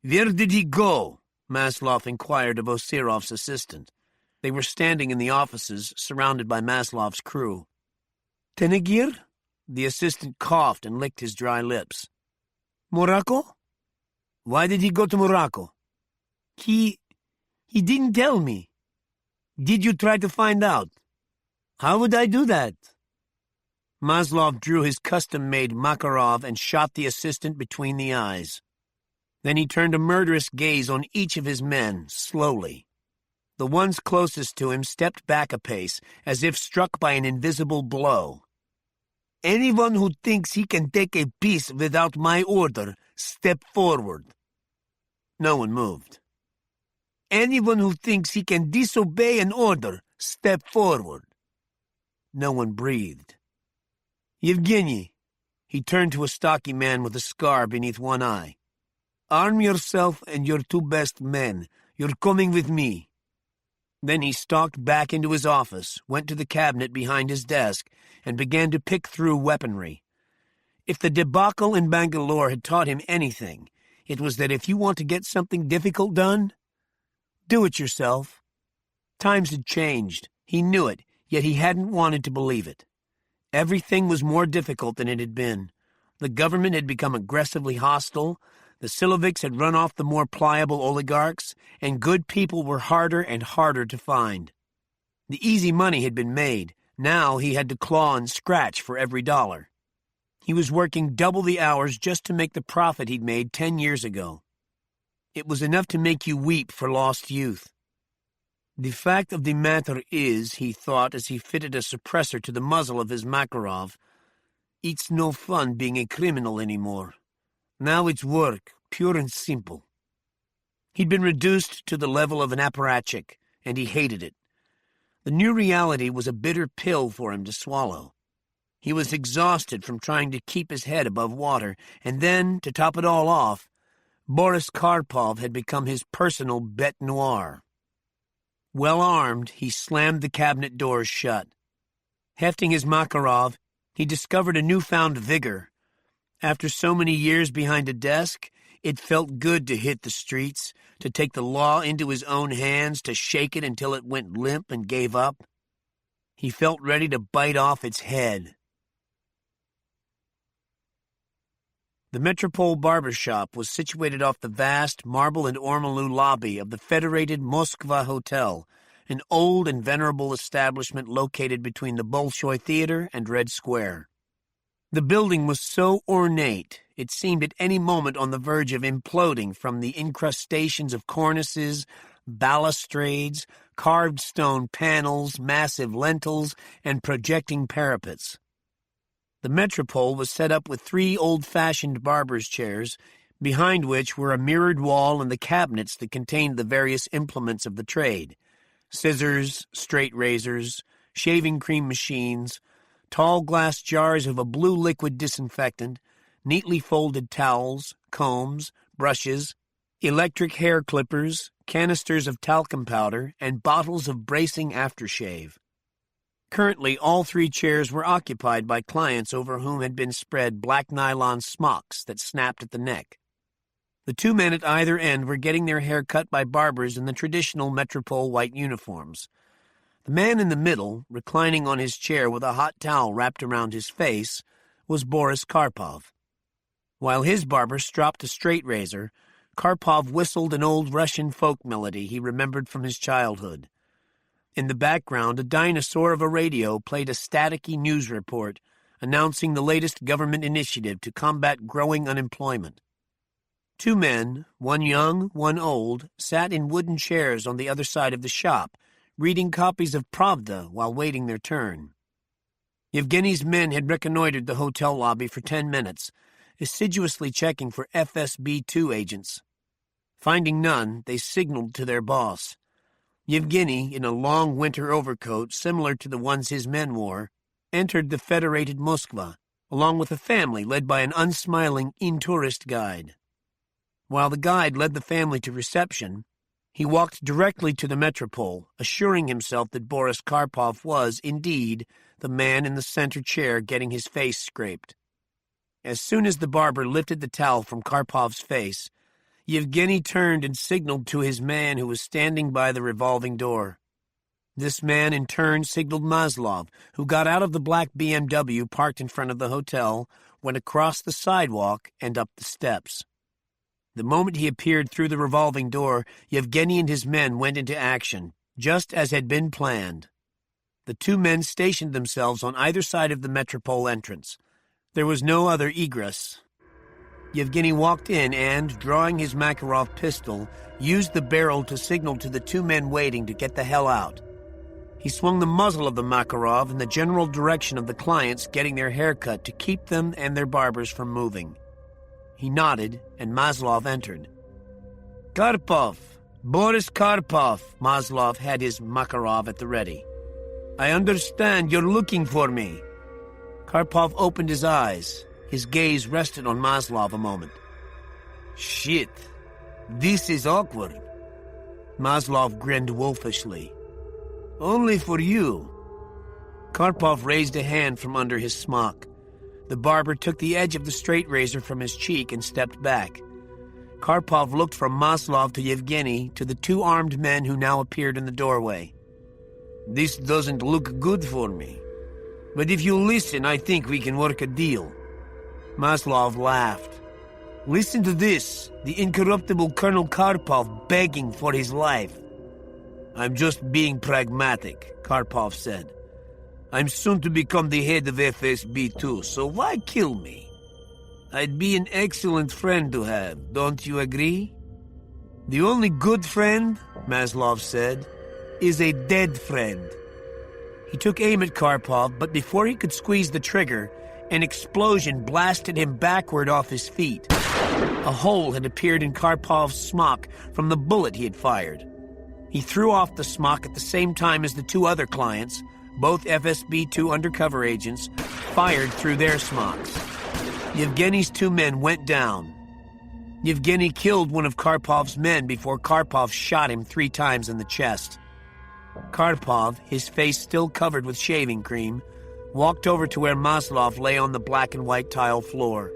"Where did he go?" Maslov inquired of Osirov's assistant. They were standing in the offices, surrounded by Maslov's crew. "Tenegir?" The assistant coughed and licked his dry lips. "Morocco? Why did he go to Morocco?" He didn't tell me." "Did you try to find out?" "How would I do that?" Maslov drew his custom-made Makarov and shot the assistant between the eyes. Then he turned a murderous gaze on each of his men, slowly. The ones closest to him stepped back a pace, as if struck by an invisible blow. "Anyone who thinks he can take a piece without my order, step forward." No one moved. "Anyone who thinks he can disobey an order, step forward." No one breathed. "Yevgeny," he turned to a stocky man with a scar beneath one eye. "Arm yourself and your two best men. You're coming with me." Then he stalked back into his office, went to the cabinet behind his desk, and began to pick through weaponry. If the debacle in Bangalore had taught him anything, it was that if you want to get something difficult done, do it yourself. Times had changed. He knew it, yet he hadn't wanted to believe it. Everything was more difficult than it had been. The government had become aggressively hostile, the Silovics had run off the more pliable oligarchs, and good people were harder and harder to find. The easy money had been made. Now he had to claw and scratch for every dollar. He was working double the hours just to make the profit he'd made 10 years ago. It was enough to make you weep for lost youth. "The fact of the matter is," he thought as he fitted a suppressor to the muzzle of his Makarov, "it's no fun being a criminal anymore. Now it's work, pure and simple." He'd been reduced to the level of an apparatchik, and he hated it. The new reality was a bitter pill for him to swallow. He was exhausted from trying to keep his head above water, and then, to top it all off, Boris Karpov had become his personal bête noire. Well armed, he slammed the cabinet doors shut. Hefting his Makarov, he discovered a newfound vigor. After so many years behind a desk, it felt good to hit the streets, to take the law into his own hands, to shake it until it went limp and gave up. He felt ready to bite off its head. The Metropole barber shop was situated off the vast marble and ormolu lobby of the Federated Moskva Hotel, an old and venerable establishment located between the Bolshoi Theater and Red Square. The building was so ornate, it seemed at any moment on the verge of imploding from the incrustations of cornices, balustrades, carved stone panels, massive lintels, and projecting parapets. The Metropole was set up with 3 old-fashioned barber's chairs, behind which were a mirrored wall and the cabinets that contained the various implements of the trade: scissors, straight razors, shaving cream machines, tall glass jars of a blue liquid disinfectant, neatly folded towels, combs, brushes, electric hair clippers, canisters of talcum powder, and bottles of bracing aftershave. Currently, all 3 chairs were occupied by clients over whom had been spread black nylon smocks that snapped at the neck. The 2 men at either end were getting their hair cut by barbers in the traditional Metropole white uniforms. The man in the middle, reclining on his chair with a hot towel wrapped around his face, was Boris Karpov. While his barber stropped a straight razor, Karpov whistled an old Russian folk melody he remembered from his childhood. In the background, a dinosaur of a radio played a staticky news report announcing the latest government initiative to combat growing unemployment. 2 men, one young, one old, sat in wooden chairs on the other side of the shop, reading copies of Pravda while waiting their turn. Yevgeny's men had reconnoitered the hotel lobby for 10 minutes, assiduously checking for FSB-2 agents. Finding none, they signaled to their boss. Yevgeny, in a long winter overcoat similar to the ones his men wore, entered the Federated Moskva, along with a family led by an unsmiling in-tourist guide. While the guide led the family to reception, he walked directly to the metropole, assuring himself that Boris Karpov was, indeed, the man in the center chair getting his face scraped. As soon as the barber lifted the towel from Karpov's face, Yevgeny turned and signaled to his man who was standing by the revolving door. This man in turn signaled Maslov, who got out of the black BMW parked in front of the hotel, went across the sidewalk and up the steps. The moment he appeared through the revolving door, Yevgeny and his men went into action, just as had been planned. The two men stationed themselves on either side of the Metropole entrance. There was no other egress. Yevgeny walked in and, drawing his Makarov pistol, used the barrel to signal to the two men waiting to get the hell out. He swung the muzzle of the Makarov in the general direction of the clients getting their hair cut to keep them and their barbers from moving. He nodded, and Maslov entered. "Karpov, Boris Karpov," Maslov had his Makarov at the ready. "I understand you're looking for me." Karpov opened his eyes. His gaze rested on Maslov a moment. "Shit, this is awkward." Maslov grinned wolfishly. "Only for you." Karpov raised a hand from under his smock. The barber took the edge of the straight razor from his cheek and stepped back. Karpov looked from Maslov to Yevgeny to the two armed men who now appeared in the doorway. "This doesn't look good for me. But if you listen, I think we can work a deal." Maslov laughed. "Listen to this, the incorruptible Colonel Karpov begging for his life." "I'm just being pragmatic," Karpov said. "I'm soon to become the head of FSB too, so why kill me? I'd be an excellent friend to have, don't you agree?" "The only good friend," Maslov said, "is a dead friend." He took aim at Karpov, but before he could squeeze the trigger, an explosion blasted him backward off his feet. A hole had appeared in Karpov's smock from the bullet he had fired. He threw off the smock at the same time as the two other clients, both FSB-2 undercover agents, fired through their smocks. Yevgeny's two men went down. Yevgeny killed one of Karpov's men before Karpov shot him 3 times in the chest. Karpov, his face still covered with shaving cream, walked over to where Maslov lay on the black and white tile floor.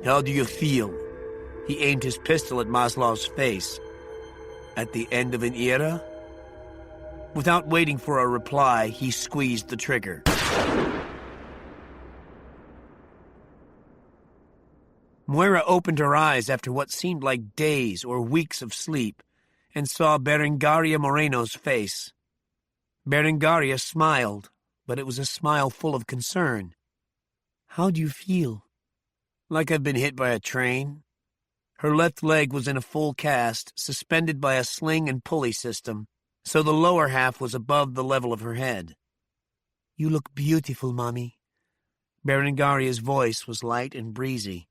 "How do you feel?" He aimed his pistol at Maslov's face. "At the end of an era?" Without waiting for a reply, he squeezed the trigger. Moira opened her eyes after what seemed like days or weeks of sleep and saw Berengaria Moreno's face. Berengaria smiled, but it was a smile full of concern. "How do you feel?" "Like I've been hit by a train." Her left leg was in a full cast, suspended by a sling and pulley system, so the lower half was above the level of her head. "You look beautiful, Mommy." Berengaria's voice was light and breezy.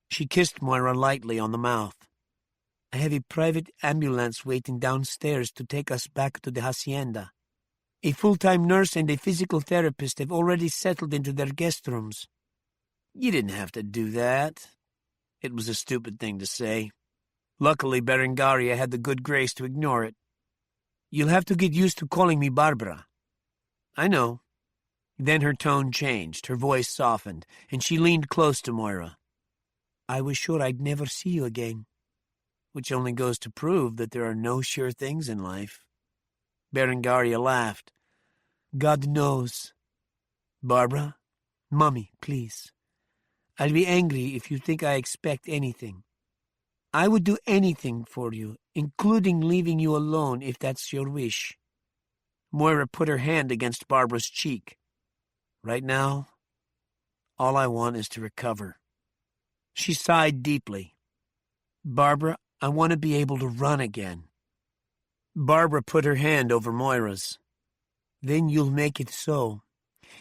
She kissed Moira lightly on the mouth. "I have a private ambulance waiting downstairs to take us back to the hacienda. A full-time nurse and a physical therapist have already settled into their guest rooms." "You didn't have to do that." It was a stupid thing to say. Luckily, Berengaria had the good grace to ignore it. "You'll have to get used to calling me Barbara." "I know." Then her tone changed, her voice softened, and she leaned close to Moira. "I was sure I'd never see you again." Which only goes to prove that there are no sure things in life. Berengaria laughed. "God knows." "Barbara?" "Mommy, please. I'll be angry if you think I expect anything. I would do anything for you, including leaving you alone if that's your wish." Moira put her hand against Barbara's cheek. "Right now, all I want is to recover." She sighed deeply. "Barbara, I want to be able to run again." Barbara put her hand over Moira's. "Then you'll make it so.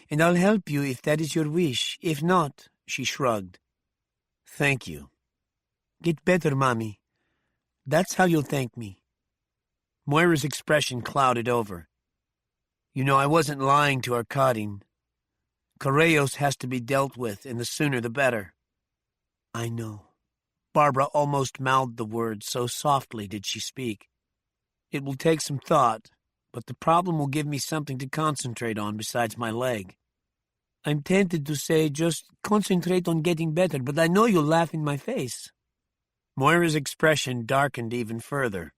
And I'll help you if that is your wish. If not," she shrugged. "Thank you." "Get better, Mommy. That's how you'll thank me." Moira's expression clouded over. "You know, I wasn't lying to Arkadin. Correios has to be dealt with, and the sooner the better. I know. Barbara almost mouthed the words, so softly did she speak. It will take some thought, but the problem will give me something to concentrate on besides my leg. I'm tempted to say just concentrate on getting better, but I know you'll laugh in my face. Moira's expression darkened even further.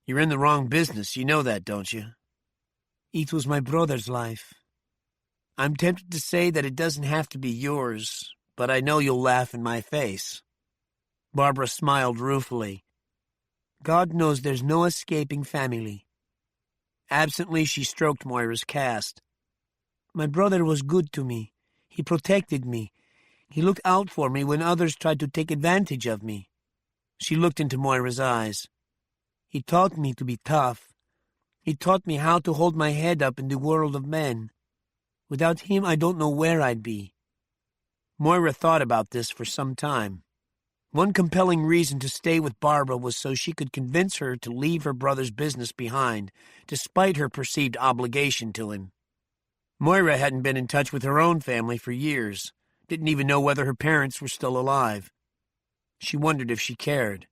You're in the wrong business, you know that, don't you? It was my brother's life. I'm tempted to say that it doesn't have to be yours, but I know you'll laugh in my face. Barbara smiled ruefully. God knows there's no escaping family. Absently, she stroked Moira's cast. My brother was good to me. He protected me. He looked out for me when others tried to take advantage of me. She looked into Moira's eyes. He taught me to be tough. He taught me how to hold my head up in the world of men. Without him, I don't know where I'd be. Moira thought about this for some time. One compelling reason to stay with Barbara was so she could convince her to leave her brother's business behind, despite her perceived obligation to him. Moira hadn't been in touch with her own family for years, didn't even know whether her parents were still alive. She wondered if she cared.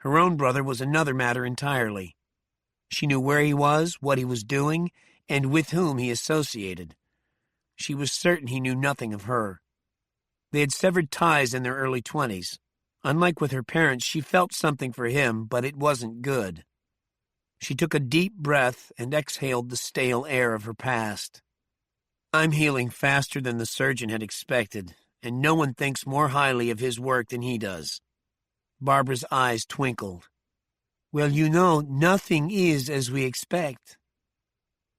Her own brother was another matter entirely. She knew where he was, what he was doing, and with whom he associated. She was certain he knew nothing of her. They had severed ties in their early 20s. Unlike with her parents, she felt something for him, but it wasn't good. She took a deep breath and exhaled the stale air of her past. I'm healing faster than the surgeon had expected, and no one thinks more highly of his work than he does. Barbara's eyes twinkled. Well, you know, nothing is as we expect.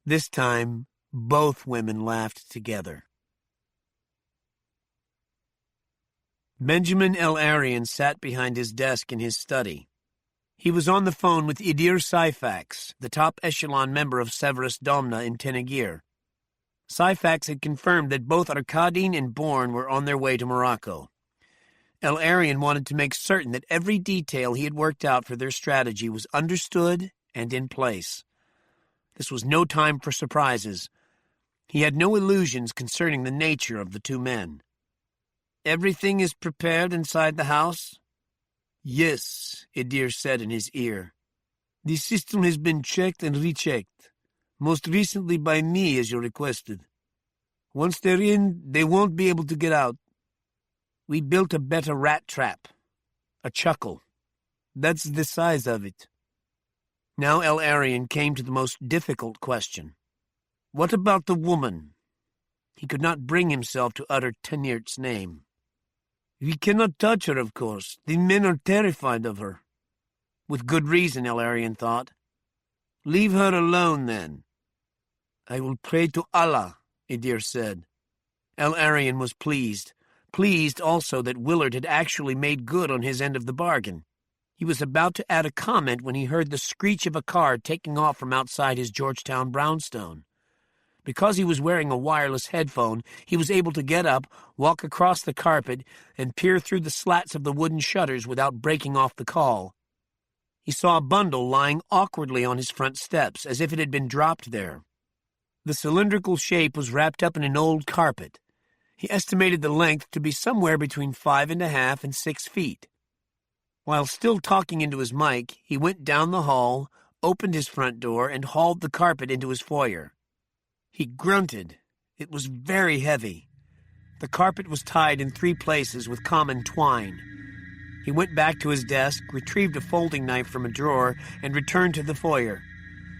This time, both women laughed together. Benjamin El-Arian sat behind his desk in his study. He was on the phone with Idir Syfax, the top echelon member of Severus Domna in Tenagir. Syfax had confirmed that both Arkadin and Bourne were on their way to Morocco. El-Arian wanted to make certain that every detail he had worked out for their strategy was understood and in place. This was no time for surprises. He had no illusions concerning the nature of the two men. Everything is prepared inside the house? Yes, Idir said in his ear. The system has been checked and rechecked, most recently by me as you requested. Once they're in, they won't be able to get out. We built a better rat trap, a chuckle. That's the size of it. Now El-Arian came to the most difficult question. What about the woman? He could not bring himself to utter Tenirt's name. We cannot touch her, of course. The men are terrified of her. With good reason, El-Arian thought. Leave her alone, then. I will pray to Allah, Idir said. El-Arian was pleased. Pleased also that Willard had actually made good on his end of the bargain. He was about to add a comment when he heard the screech of a car taking off from outside his Georgetown brownstone. Because he was wearing a wireless headphone, he was able to get up, walk across the carpet, and peer through the slats of the wooden shutters without breaking off the call. He saw a bundle lying awkwardly on his front steps, as if it had been dropped there. The cylindrical shape was wrapped up in an old carpet. He estimated the length to be somewhere between 5.5 and 6 feet. While still talking into his mic, he went down the hall, opened his front door, and hauled the carpet into his foyer. He grunted. It was very heavy. The carpet was tied in 3 places with common twine. He went back to his desk, retrieved a folding knife from a drawer, and returned to the foyer.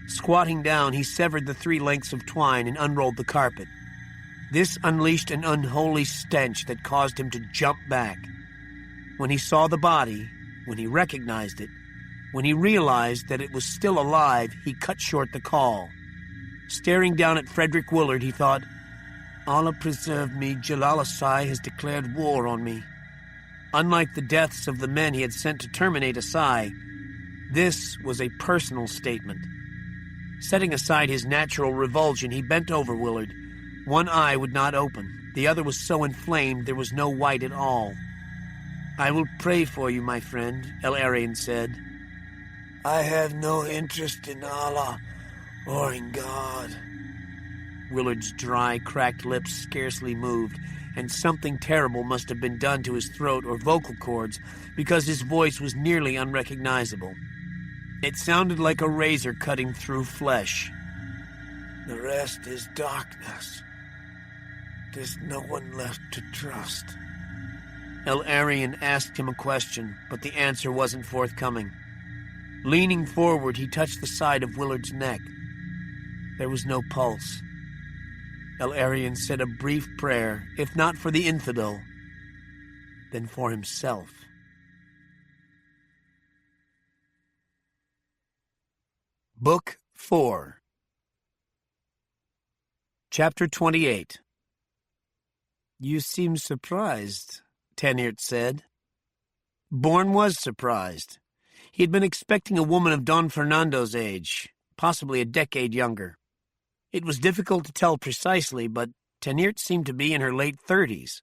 Squatting down, he severed the 3 lengths of twine and unrolled the carpet. This unleashed an unholy stench that caused him to jump back. When he saw the body, when he recognized it, when he realized that it was still alive, he cut short the call. Staring down at Frederick Willard, he thought, Allah preserve me, Jalal Asai has declared war on me. Unlike the deaths of the men he had sent to terminate Asai, this was a personal statement. Setting aside his natural revulsion, he bent over Willard. One eye would not open. The other was so inflamed there was no white at all. I will pray for you, my friend, El-Arian said. I have no interest in Allah or in God. Willard's dry, cracked lips scarcely moved, and something terrible must have been done to his throat or vocal cords because his voice was nearly unrecognizable. It sounded like a razor cutting through flesh. The rest is darkness. There's no one left to trust. Iranian asked him a question, but the answer wasn't forthcoming. Leaning forward, he touched the side of Willard's neck. There was no pulse. Iranian said a brief prayer, if not for the infidel, then for himself. Book 4 Chapter 28 You seem surprised, Teniert said. Bourne was surprised. He had been expecting a woman of Don Fernando's age, possibly a decade younger. It was difficult to tell precisely, but Teniert seemed to be in her late 30s.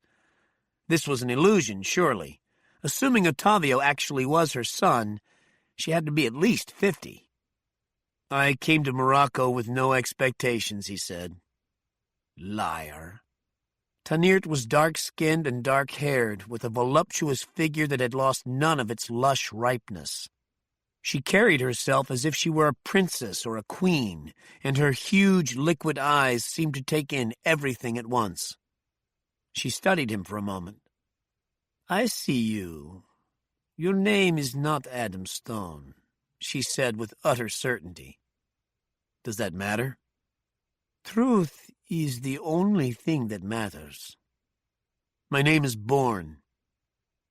This was an illusion, surely. Assuming Ottavio actually was her son, she had to be at least 50. I came to Morocco with no expectations, he said. Liar. Teniert was dark-skinned and dark-haired, with a voluptuous figure that had lost none of its lush ripeness. She carried herself as if she were a princess or a queen, and her huge, liquid eyes seemed to take in everything at once. She studied him for a moment. I see you. Your name is not Adam Stone, she said with utter certainty. Does that matter? Truth is the only thing that matters. My name is Bourne.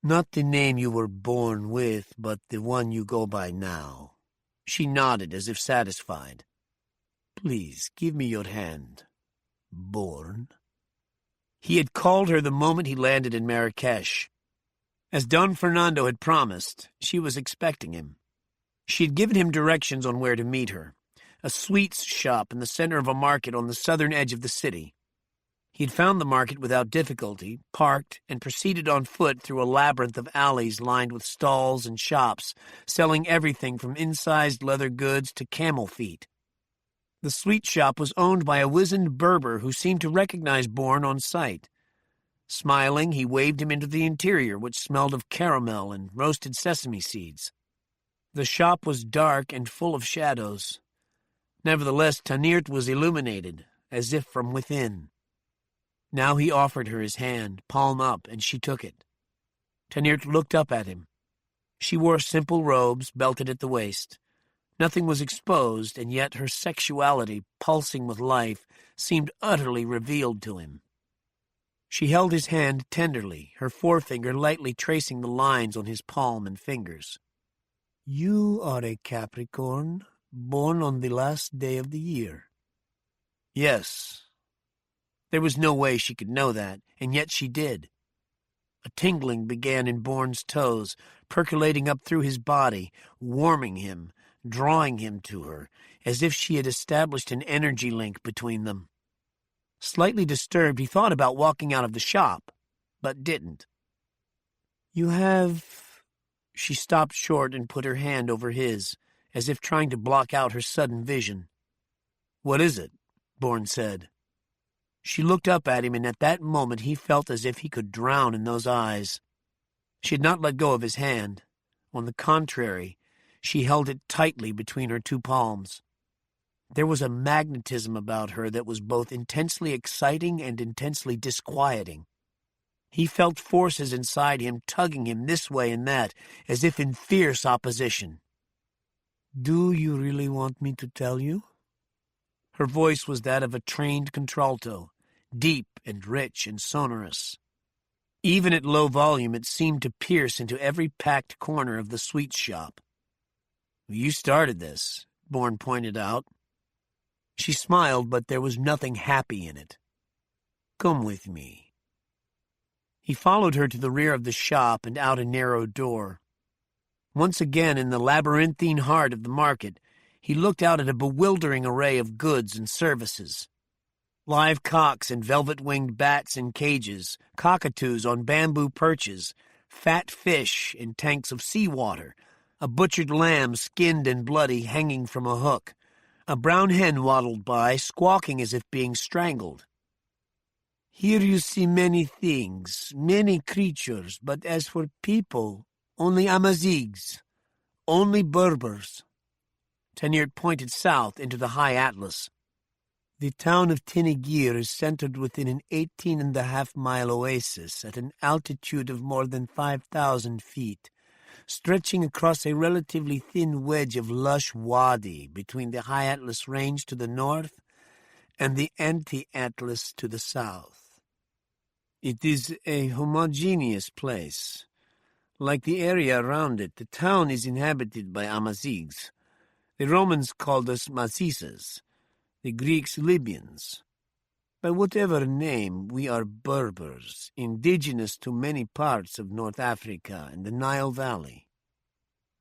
Not the name you were born with, but the one you go by now. She nodded as if satisfied. Please, give me your hand, Bourne. He had called her the moment he landed in Marrakesh. As Don Fernando had promised, she was expecting him. She had given him directions on where to meet her, a sweets shop in the center of a market on the southern edge of the city. He had found the market without difficulty, parked, and proceeded on foot through a labyrinth of alleys lined with stalls and shops, selling everything from incised leather goods to camel feet. The sweet shop was owned by a wizened Berber who seemed to recognize Bourne on sight. Smiling, he waved him into the interior, which smelled of caramel and roasted sesame seeds. The shop was dark and full of shadows. Nevertheless, Teniert was illuminated, as if from within. Now he offered her his hand, palm up, and she took it. Teniert looked up at him. She wore simple robes, belted at the waist. Nothing was exposed, and yet her sexuality, pulsing with life, seemed utterly revealed to him. She held his hand tenderly, her forefinger lightly tracing the lines on his palm and fingers. You are a Capricorn, born on the last day of the year. Yes. There was no way she could know that, and yet she did. A tingling began in Bourne's toes, percolating up through his body, warming him, drawing him to her, as if she had established an energy link between them. Slightly disturbed, he thought about walking out of the shop, but didn't. You have... She stopped short and put her hand over his, as if trying to block out her sudden vision. What is it? Bourne said. She looked up at him, and at that moment he felt as if he could drown in those eyes. She had not let go of his hand. On the contrary, she held it tightly between her two palms. There was a magnetism about her that was both intensely exciting and intensely disquieting. He felt forces inside him tugging him this way and that, as if in fierce opposition. Do you really want me to tell you? Her voice was that of a trained contralto, deep and rich and sonorous. Even at low volume, it seemed to pierce into every packed corner of the sweets shop. You started this, Bourne pointed out. She smiled, but there was nothing happy in it. Come with me. He followed her to the rear of the shop and out a narrow door. Once again, in the labyrinthine heart of the market, he looked out at a bewildering array of goods and services. Live cocks and velvet-winged bats in cages, cockatoos on bamboo perches, fat fish in tanks of seawater, a butchered lamb skinned and bloody hanging from a hook, A brown hen waddled by, squawking as if being strangled. "Here you see many things, many creatures, but as for people, only Amazighs, only Berbers." Teniert pointed south into the high Atlas. "The town of Tinigir is centered within an 18.5-mile oasis at an altitude of more than 5,000 feet, stretching across a relatively thin wedge of lush wadi between the high Atlas range to the north and the anti-Atlas to the south. It is a homogeneous place. Like the area around it, the town is inhabited by Amazighs. The Romans called us Mazisas, the Greeks Libyans. By whatever name, we are Berbers, indigenous to many parts of North Africa and the Nile Valley.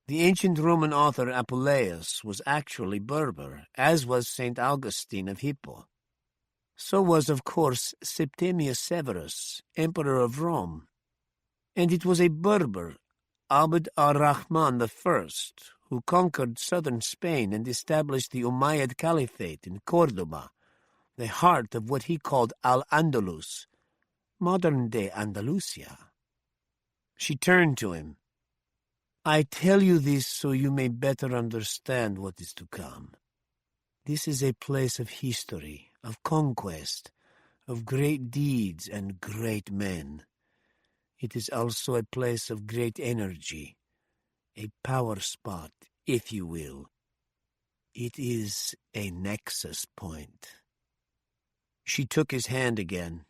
The ancient Roman author Apuleius was actually Berber, as was St. Augustine of Hippo. So was, of course, Septimius Severus, Emperor of Rome. And it was a Berber, Abd ar-Rahman I, who conquered southern Spain and established the Umayyad Caliphate in Córdoba, the heart of what he called Al-Andalus, modern-day Andalusia. She turned to him. "I tell you this so you may better understand what is to come. This is a place of history, of conquest, of great deeds and great men. It is also a place of great energy, a power spot, if you will. It is a nexus point." She took his hand again.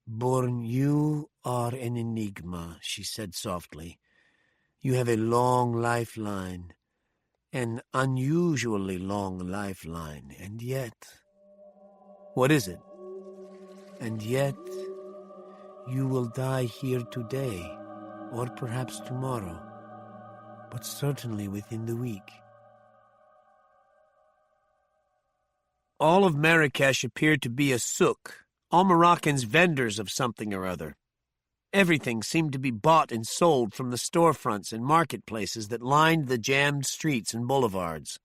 "Bourne, you are an enigma," she said softly. "You have a long lifeline, an unusually long lifeline, and yet—" "What is it?" "And yet, you will die here today, or perhaps tomorrow, but certainly within the week." All of Marrakesh appeared to be a souk, all Moroccans vendors of something or other. Everything seemed to be bought and sold from the storefronts and marketplaces that lined the jammed streets and boulevards.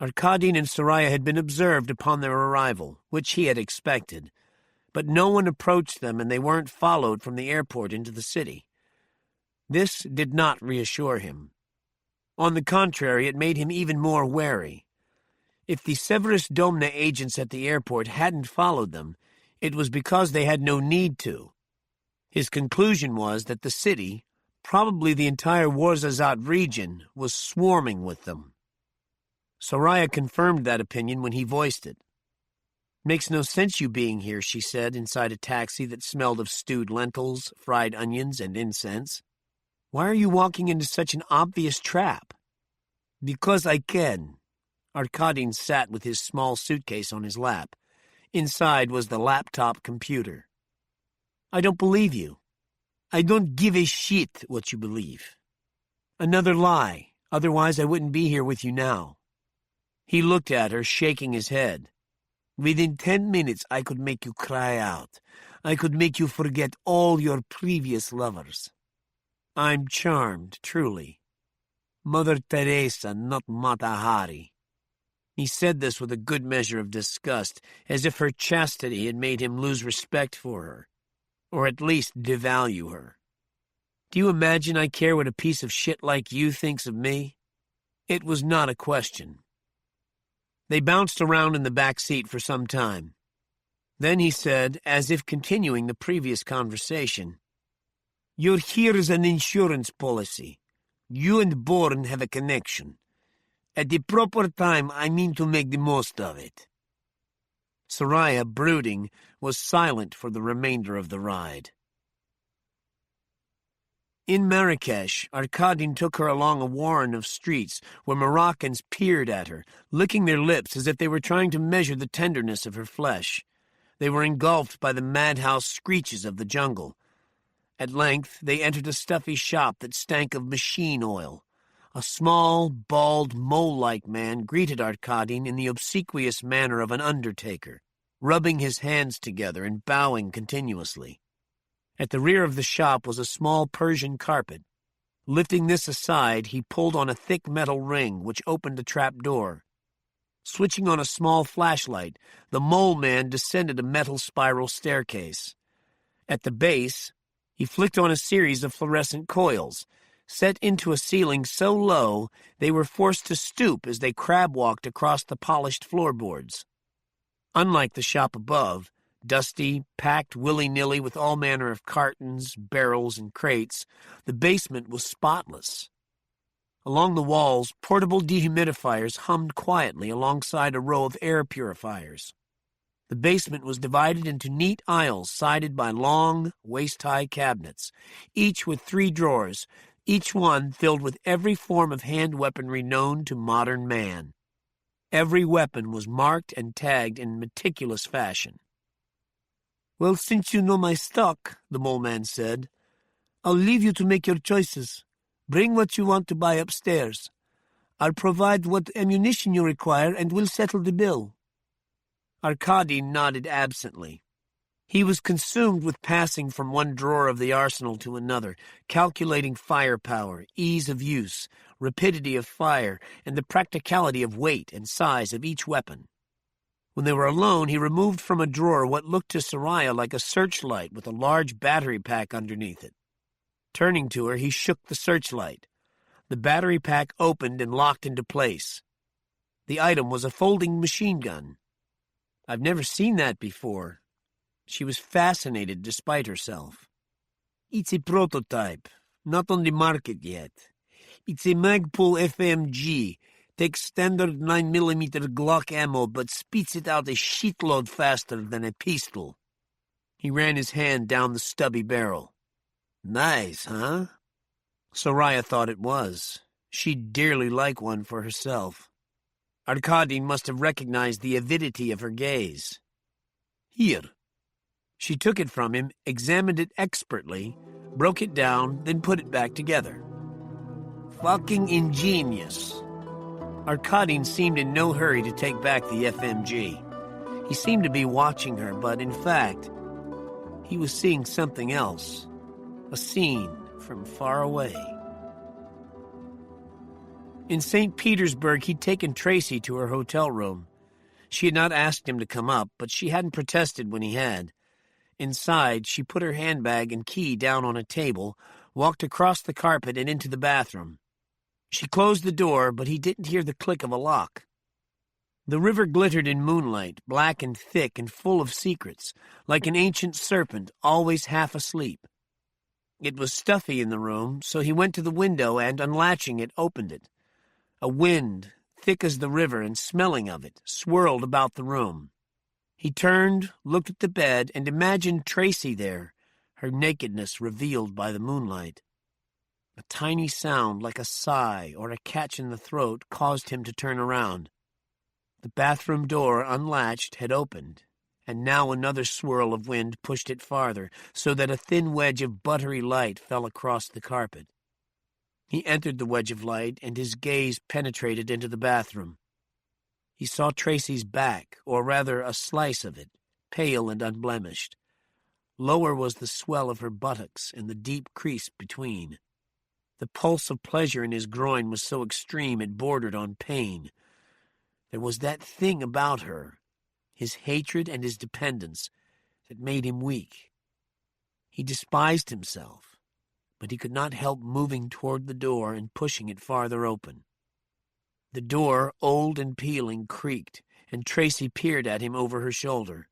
Arkadin and Soraya had been observed upon their arrival, which he had expected, but no one approached them and they weren't followed from the airport into the city. This did not reassure him. On the contrary, it made him even more wary. If the Severus Domna agents at the airport hadn't followed them, it was because they had no need to. His conclusion was that the city, probably the entire Ouarzazate region, was swarming with them. Soraya confirmed that opinion when he voiced it. "Makes no sense you being here," she said inside a taxi that smelled of stewed lentils, fried onions, and incense. "Why are you walking into such an obvious trap?" "Because I can." Arkadin sat with his small suitcase on his lap. Inside was the laptop computer. "I don't believe you. I don't give a shit what you believe." "Another lie. Otherwise I wouldn't be here with you now." He looked at her, shaking his head. "Within 10 minutes I could make you cry out. I could make you forget all your previous lovers. I'm charmed, truly. Mother Teresa, not Mata Hari." He said this with a good measure of disgust, as if her chastity had made him lose respect for her, or at least devalue her. "Do you imagine I care what a piece of shit like you thinks of me?" It was not a question. They bounced around in the back seat for some time. Then he said, as if continuing the previous conversation, "You're here as an insurance policy. You and Bourne have a connection. At the proper time, I mean to make the most of it." Soraya, brooding, was silent for the remainder of the ride. In Marrakesh, Arkadin took her along a warren of streets where Moroccans peered at her, licking their lips as if they were trying to measure the tenderness of her flesh. They were engulfed by the madhouse screeches of the jungle. At length, they entered a stuffy shop that stank of machine oil. A small, bald, mole-like man greeted Arkadin in the obsequious manner of an undertaker, rubbing his hands together and bowing continuously. At the rear of the shop was a small Persian carpet. Lifting this aside, he pulled on a thick metal ring which opened a trap door. Switching on a small flashlight, the mole man descended a metal spiral staircase. At the base, he flicked on a series of fluorescent coils, set into a ceiling so low they were forced to stoop as they crab-walked across the polished floorboards. Unlike the shop above, dusty, packed willy-nilly with all manner of cartons, barrels, and crates, the basement was spotless. Along the walls, portable dehumidifiers hummed quietly alongside a row of air purifiers. The basement was divided into neat aisles sided by long, waist-high cabinets, each with 3 drawers, each one filled with every form of hand weaponry known to modern man. Every weapon was marked and tagged in meticulous fashion. "Well, since you know my stock," the mole man said, "I'll leave you to make your choices. Bring what you want to buy upstairs. I'll provide what ammunition you require, and we'll settle the bill." Arkady nodded absently. He was consumed with passing from one drawer of the arsenal to another, calculating firepower, ease of use, rapidity of fire, and the practicality of weight and size of each weapon. When they were alone, he removed from a drawer what looked to Soraya like a searchlight with a large battery pack underneath it. Turning to her, he shook the searchlight. The battery pack opened and locked into place. The item was a folding machine gun. "I've never seen that before." She was fascinated despite herself. "It's a prototype, not on the market yet. It's a Magpul FMG. Takes standard 9mm Glock ammo, but spits it out a shitload faster than a pistol." He ran his hand down the stubby barrel. "Nice, huh?" Soraya thought it was. She'd dearly like one for herself. Arkady must have recognized the avidity of her gaze. "Here." She took it from him, examined it expertly, broke it down, then put it back together. "Fucking ingenious." Arkady seemed in no hurry to take back the FMG. He seemed to be watching her, but in fact, he was seeing something else. A scene from far away. In St. Petersburg, he'd taken Tracy to her hotel room. She had not asked him to come up, but she hadn't protested when he had. Inside, she put her handbag and key down on a table, walked across the carpet and into the bathroom. She closed the door, but he didn't hear the click of a lock. The river glittered in moonlight, black and thick and full of secrets, like an ancient serpent always half asleep. It was stuffy in the room, so he went to the window and, unlatching it, opened it. A wind, thick as the river and smelling of it, swirled about the room. He turned, looked at the bed, and imagined Tracy there, her nakedness revealed by the moonlight. A tiny sound like a sigh or a catch in the throat caused him to turn around. The bathroom door, unlatched, had opened, and now another swirl of wind pushed it farther, so that a thin wedge of buttery light fell across the carpet. He entered the wedge of light, and his gaze penetrated into the bathroom. He saw Tracy's back, or rather a slice of it, pale and unblemished. Lower was the swell of her buttocks and the deep crease between. The pulse of pleasure in his groin was so extreme it bordered on pain. There was that thing about her, his hatred and his dependence, that made him weak. He despised himself, but he could not help moving toward the door and pushing it farther open. The door, old and peeling, creaked, and Tracy peered at him over her shoulder.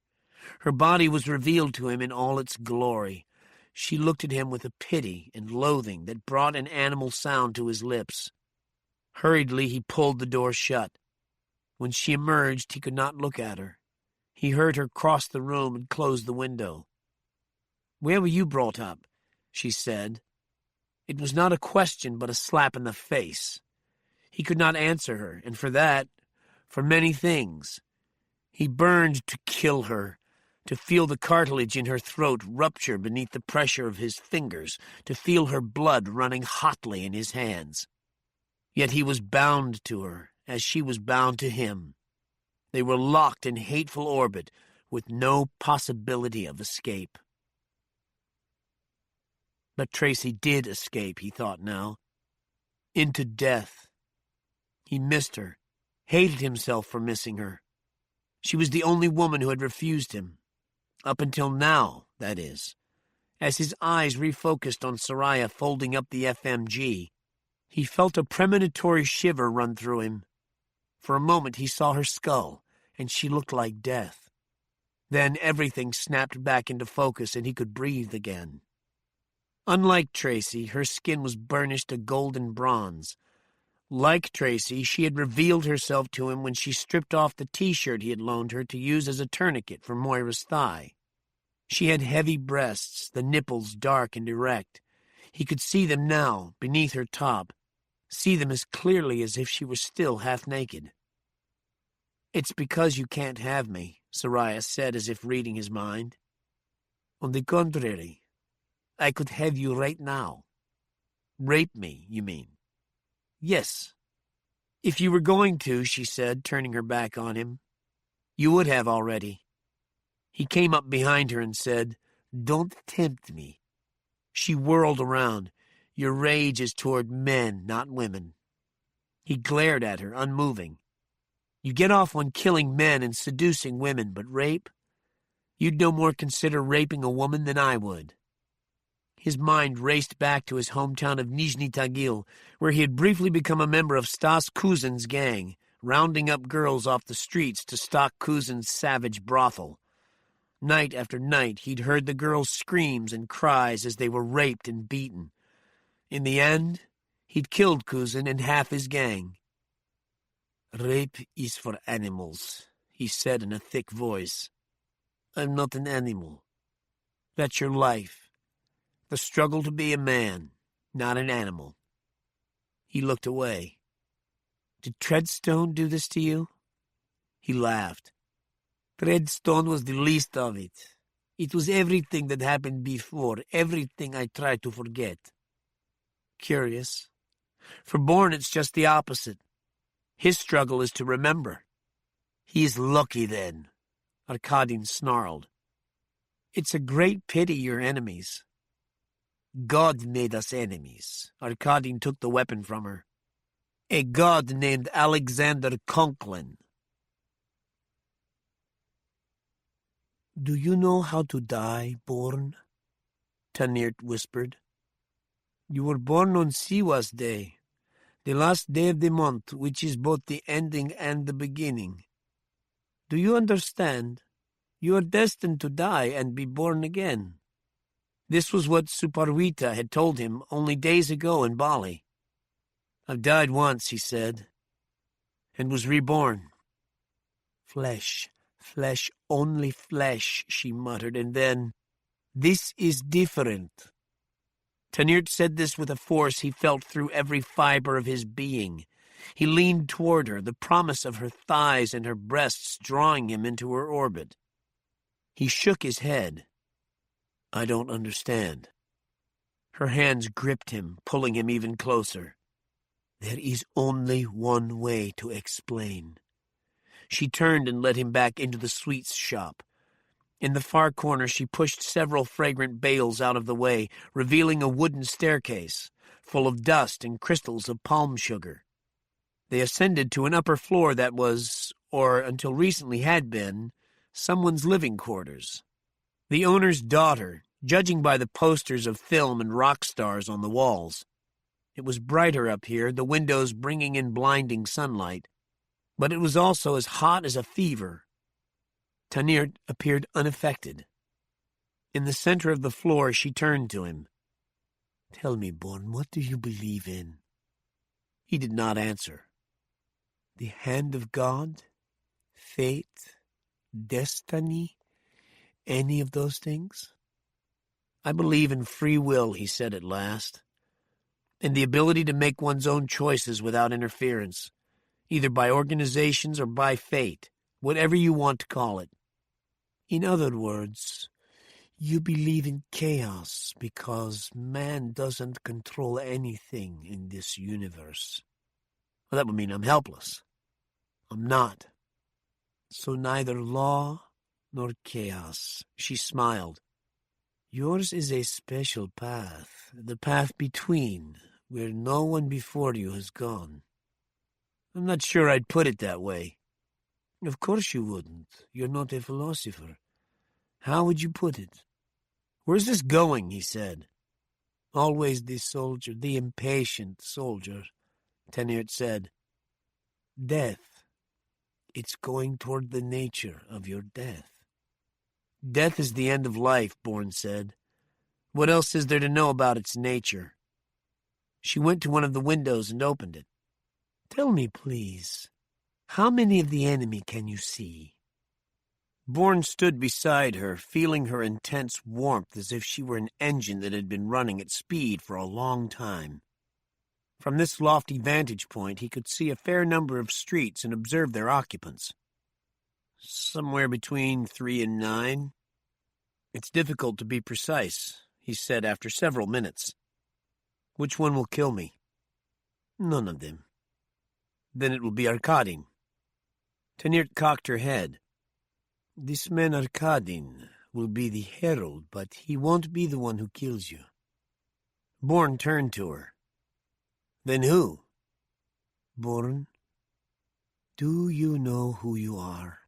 Her body was revealed to him in all its glory. She looked at him with a pity and loathing that brought an animal sound to his lips. Hurriedly he pulled the door shut. When she emerged, he could not look at her. He heard her cross the room and close the window. "Where were you brought up?" she said. It was not a question, but a slap in the face. He could not answer her, and for that, for many things. He burned to kill her, to feel the cartilage in her throat rupture beneath the pressure of his fingers, to feel her blood running hotly in his hands. Yet he was bound to her, as she was bound to him. They were locked in hateful orbit, with no possibility of escape. But Tracy did escape, he thought now. Into death. He missed her, hated himself for missing her. She was the only woman who had refused him. Up until now, that is. As his eyes refocused on Soraya folding up the FMG, he felt a premonitory shiver run through him. For a moment he saw her skull, and she looked like death. Then everything snapped back into focus and he could breathe again. Unlike Tracy, her skin was burnished a golden bronze. Like Tracy, she had revealed herself to him when she stripped off the T-shirt he had loaned her to use as a tourniquet for Moira's thigh. She had heavy breasts, the nipples dark and erect. He could see them now, beneath her top, see them as clearly as if she were still half naked. "It's because you can't have me," Soraya said as if reading his mind. "On the contrary, I could have you right now." "Rape me, you mean?" "Yes. If you were going to," she said, turning her back on him, "you would have already." He came up behind her and said, "Don't tempt me." She whirled around. "Your rage is toward men, not women." He glared at her, unmoving. "You get off on killing men and seducing women, but rape? You'd no more consider raping a woman than I would." His mind raced back to his hometown of Nizhny Tagil, where he had briefly become a member of Stas Kuzin's gang, rounding up girls off the streets to stock Kuzin's savage brothel. Night after night he'd heard the girls' screams and cries as they were raped and beaten. In the end, he'd killed Kuzin and half his gang. "Rape is for animals," he said in a thick voice. "I'm not an animal. That's your life. The struggle to be a man, not an animal." He looked away. "Did Treadstone do this to you?" He laughed. "Treadstone was the least of it. It was everything that happened before, everything I tried to forget." "Curious. For Bourne, it's just the opposite. His struggle is to remember." "He's lucky, then," Arkadin snarled. "It's a great pity you're enemies." "God made us enemies." Arkadin took the weapon from her. "A god named Alexander Conklin." "Do you know how to die, Bourne?" Tanert whispered. "You were born on Siwa's day, the last day of the month, which is both the ending and the beginning. Do you understand? You are destined to die and be born again." This was what Suparwita had told him only days ago in Bali. "I've died once," he said, "and was reborn." "Flesh, flesh, only flesh," she muttered, and then, "This is different." Tanert said this with a force he felt through every fiber of his being. He leaned toward her, the promise of her thighs and her breasts drawing him into her orbit. He shook his head. "I don't understand." Her hands gripped him, pulling him even closer. "There is only one way to explain." She turned and led him back into the sweets shop. In the far corner she pushed several fragrant bales out of the way, revealing a wooden staircase, full of dust and crystals of palm sugar. They ascended to an upper floor that was, or until recently had been, someone's living quarters. The owner's daughter, judging by the posters of film and rock stars on the walls. It was brighter up here, the windows bringing in blinding sunlight, but it was also as hot as a fever. Tanert appeared unaffected. In the center of the floor, she turned to him. "Tell me, Bourne, what do you believe in?" He did not answer. "The hand of God? Fate? Destiny? Any of those things?" "I believe in free will," he said at last, "and the ability to make one's own choices without interference, either by organizations or by fate, whatever you want to call it." "In other words, you believe in chaos because man doesn't control anything in this universe." "Well, that would mean I'm helpless." "I'm not." "So neither law nor chaos." She smiled. "Yours is a special path, the path between, where no one before you has gone." I'm not sure I'd put it that way. Of course you wouldn't. You're not a philosopher. How would you put it? Where's this going, he said. Always the soldier, the impatient soldier, Teniert said. Death. It's going toward the nature of your death. Death is the end of life, Bourne said. What else is there to know about its nature? She went to one of the windows and opened it. Tell me, please, how many of the enemy can you see? Bourne stood beside her, feeling her intense warmth as if she were an engine that had been running at speed for a long time. From this lofty vantage point, he could see a fair number of streets and observe their occupants. Somewhere between 3 and 9. It's difficult to be precise, he said after several minutes. Which one will kill me? None of them. Then it will be Arkadin. Teniert cocked her head. This man Arkadin will be the herald, but he won't be the one who kills you. Bourne turned to her. Then who? Bourne, do you know who you are?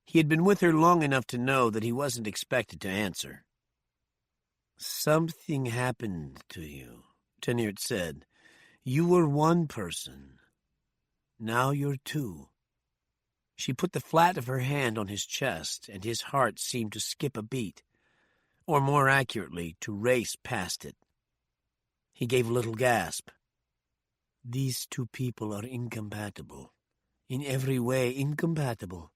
He had been with her long enough to know that he wasn't expected to answer. Something happened to you, Teniert said. You were one person. Now you're two. She put the flat of her hand on his chest, and his heart seemed to skip a beat, or more accurately, to race past it. He gave a little gasp. These two people are incompatible, in every way incompatible.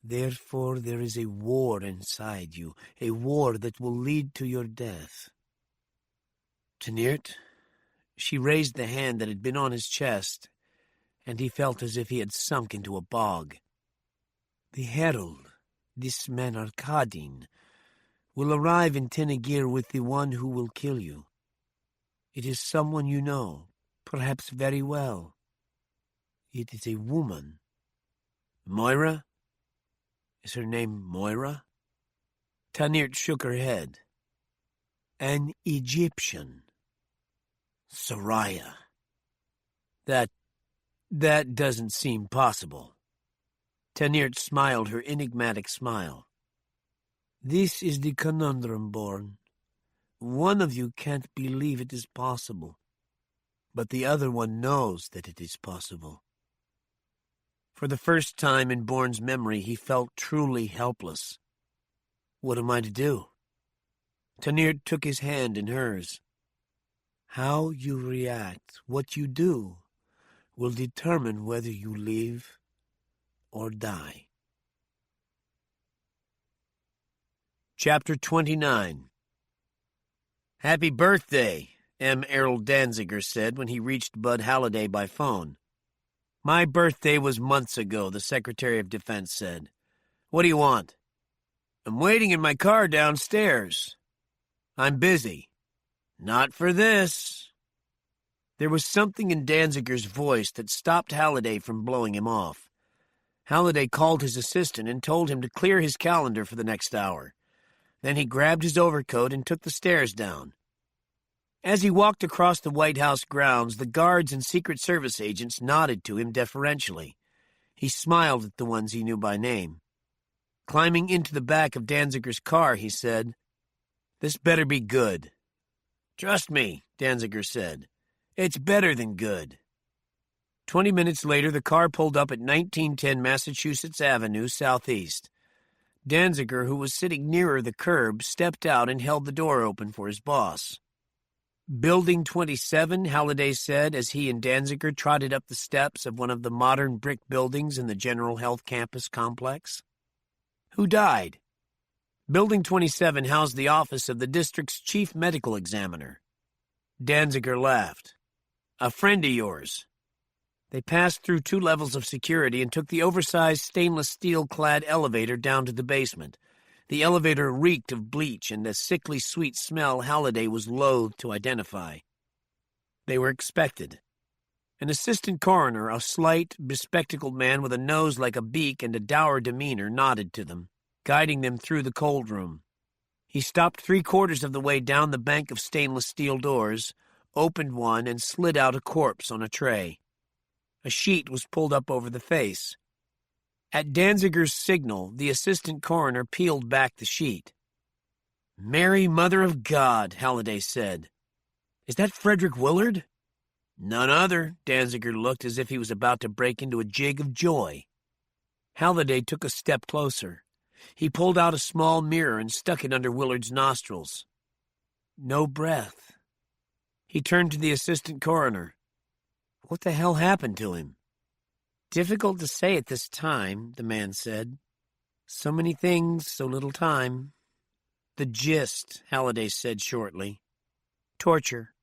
Therefore there is a war inside you, a war that will lead to your death. Teniert, she raised the hand that had been on his chest, and he felt as if he had sunk into a bog. The herald, this man Arkadin, will arrive in Tenegir with the one who will kill you. It is someone you know, perhaps very well. It is a woman. Moira? Is her name Moira? Teniert shook her head. An Egyptian. Soraya. That doesn't seem possible. Teniert smiled her enigmatic smile. This is the conundrum, Bourne. One of you can't believe it is possible, but the other one knows that it is possible. For the first time in Bourne's memory, he felt truly helpless. What am I to do? Teniert took his hand in hers. How you react, what you do, will determine whether you live or die. Chapter 29. Happy birthday, M. Errol Danziger said when he reached Bud Halliday by phone. My birthday was months ago, the Secretary of Defense said. What do you want? I'm waiting in my car downstairs. I'm busy. Not for this. There was something in Danziger's voice that stopped Halliday from blowing him off. Halliday called his assistant and told him to clear his calendar for the next hour. Then he grabbed his overcoat and took the stairs down. As he walked across the White House grounds, the guards and Secret Service agents nodded to him deferentially. He smiled at the ones he knew by name. Climbing into the back of Danziger's car, he said, "This better be good." "Trust me," Danziger said. "It's better than good." 20 minutes later, the car pulled up at 1910 Massachusetts Avenue, southeast. Danziger, who was sitting nearer the curb, stepped out and held the door open for his boss. Building 27, Halliday said as he and Danziger trotted up the steps of one of the modern brick buildings in the General Health Campus complex. Who died? Building 27 housed the office of the district's chief medical examiner. Danziger laughed. A friend of yours. They passed through 2 levels of security and took the oversized stainless steel-clad elevator down to the basement. The elevator reeked of bleach and a sickly sweet smell Halliday was loath to identify. They were expected. An assistant coroner, a slight, bespectacled man with a nose like a beak and a dour demeanor, nodded to them, guiding them through the cold room. He stopped 3/4 of the way down the bank of stainless steel doors, opened one, and slid out a corpse on a tray. A sheet was pulled up over the face. At Danziger's signal, the assistant coroner peeled back the sheet. "Mary, Mother of God," Halliday said. "Is that Frederick Willard?" "None other." Danziger looked as if he was about to break into a jig of joy. Halliday took a step closer. He pulled out a small mirror and stuck it under Willard's nostrils. No breath. He turned to the assistant coroner. "What the hell happened to him?" "Difficult to say at this time," the man said. "So many things, so little time." "The gist," Halliday said shortly. "Torture."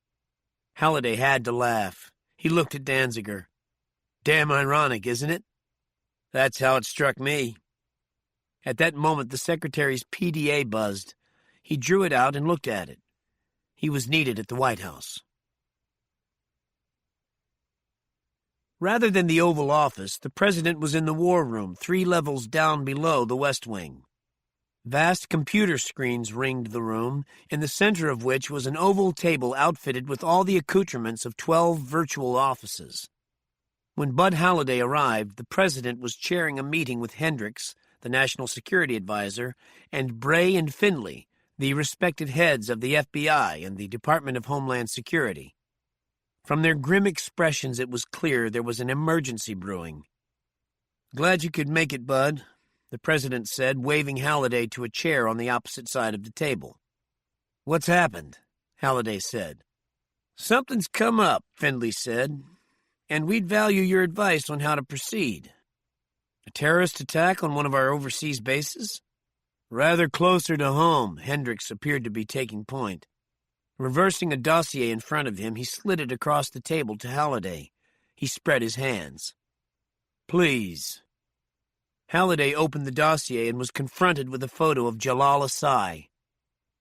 Halliday had to laugh. He looked at Danziger. "Damn ironic, isn't it?" "That's how it struck me." At that moment, the secretary's PDA buzzed. He drew it out and looked at it. He was needed at the White House. Rather than the Oval Office, the president was in the War Room, 3 levels down below the West Wing. Vast computer screens ringed the room, in the center of which was an oval table outfitted with all the accoutrements of 12 virtual offices. When Bud Halliday arrived, the president was chairing a meeting with Hendricks, the National Security Advisor, and Bray and Findley, the respected heads of the FBI and the Department of Homeland Security. From their grim expressions, it was clear there was an emergency brewing. "Glad you could make it, Bud," the president said, waving Halliday to a chair on the opposite side of the table. "What's happened?" Halliday said. "Something's come up," Findley said, "and we'd value your advice on how to proceed." "A terrorist attack on one of our overseas bases?" "Rather closer to home." Hendricks appeared to be taking point. Reversing a dossier in front of him, he slid it across the table to Halliday. He spread his hands. "Please." Halliday opened the dossier and was confronted with a photo of Jalal Asai.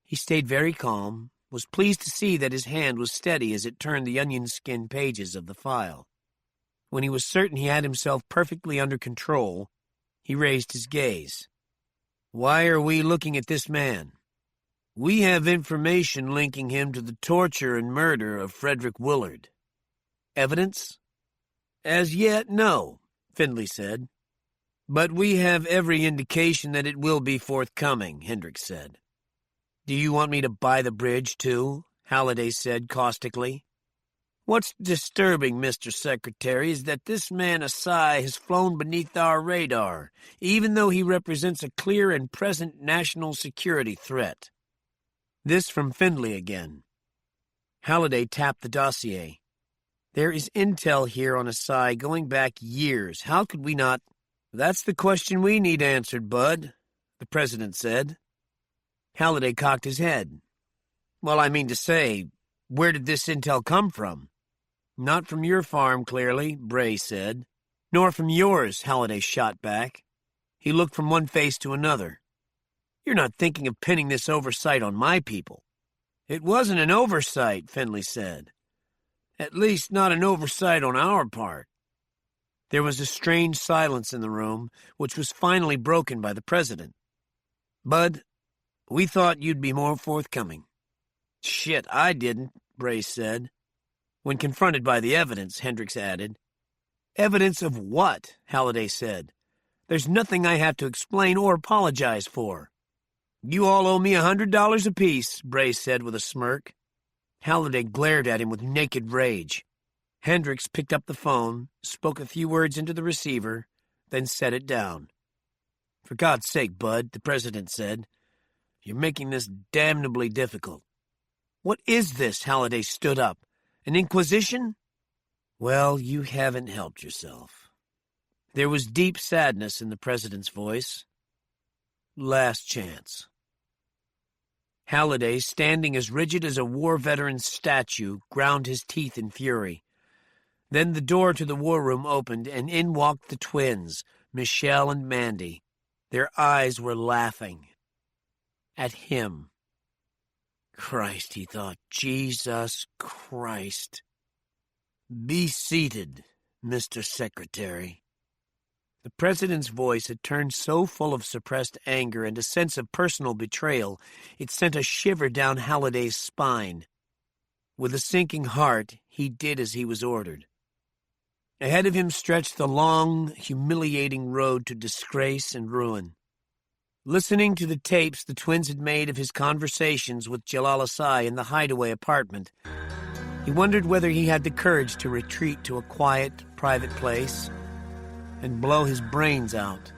He stayed very calm, was pleased to see that his hand was steady as it turned the onion skin pages of the file. When he was certain he had himself perfectly under control, he raised his gaze. "Why are we looking at this man?" "We have information linking him to the torture and murder of Frederick Willard." "Evidence?" "As yet, no," Findley said. "But we have every indication that it will be forthcoming," Hendricks said. "Do you want me to buy the bridge, too?" Halliday said caustically. "What's disturbing, Mr. Secretary, is that this man Asai has flown beneath our radar, even though he represents a clear and present national security threat." This from Findley again. Halliday tapped the dossier. "There is intel here on Asai going back years. How could we not—" "That's the question we need answered, Bud," the president said. Halliday cocked his head. "Well, I mean to say, where did this intel come from?" "Not from your farm, clearly," Bray said. "Nor from yours," Halliday shot back. He looked from one face to another. "You're not thinking of pinning this oversight on my people." "It wasn't an oversight," Findley said. "At least not an oversight on our part." There was a strange silence in the room, which was finally broken by the president. "Bud, we thought you'd be more forthcoming." "Shit, I didn't," Bray said. When confronted by the evidence, Hendricks added. "Evidence of what?" Halliday said. "There's nothing I have to explain or apologize for." "You all owe me $100 apiece," Bray said with a smirk. Halliday glared at him with naked rage. Hendricks picked up the phone, spoke a few words into the receiver, then set it down. "For God's sake, Bud," the president said, "you're making this damnably difficult." "What is this?" Halliday stood up. "An inquisition?" "Well, you haven't helped yourself." There was deep sadness in the president's voice. "Last chance." Halliday, standing as rigid as a war veteran's statue, ground his teeth in fury. Then the door to the war room opened, and in walked the twins, Michelle and Mandy. Their eyes were laughing. At him. Christ, he thought. Jesus Christ. "Be seated, Mr. Secretary." The president's voice had turned so full of suppressed anger and a sense of personal betrayal, it sent a shiver down Halliday's spine. With a sinking heart, he did as he was ordered. Ahead of him stretched the long, humiliating road to disgrace and ruin. Listening to the tapes the twins had made of his conversations with Jalal Asai in the hideaway apartment, he wondered whether he had the courage to retreat to a quiet, private place and blow his brains out.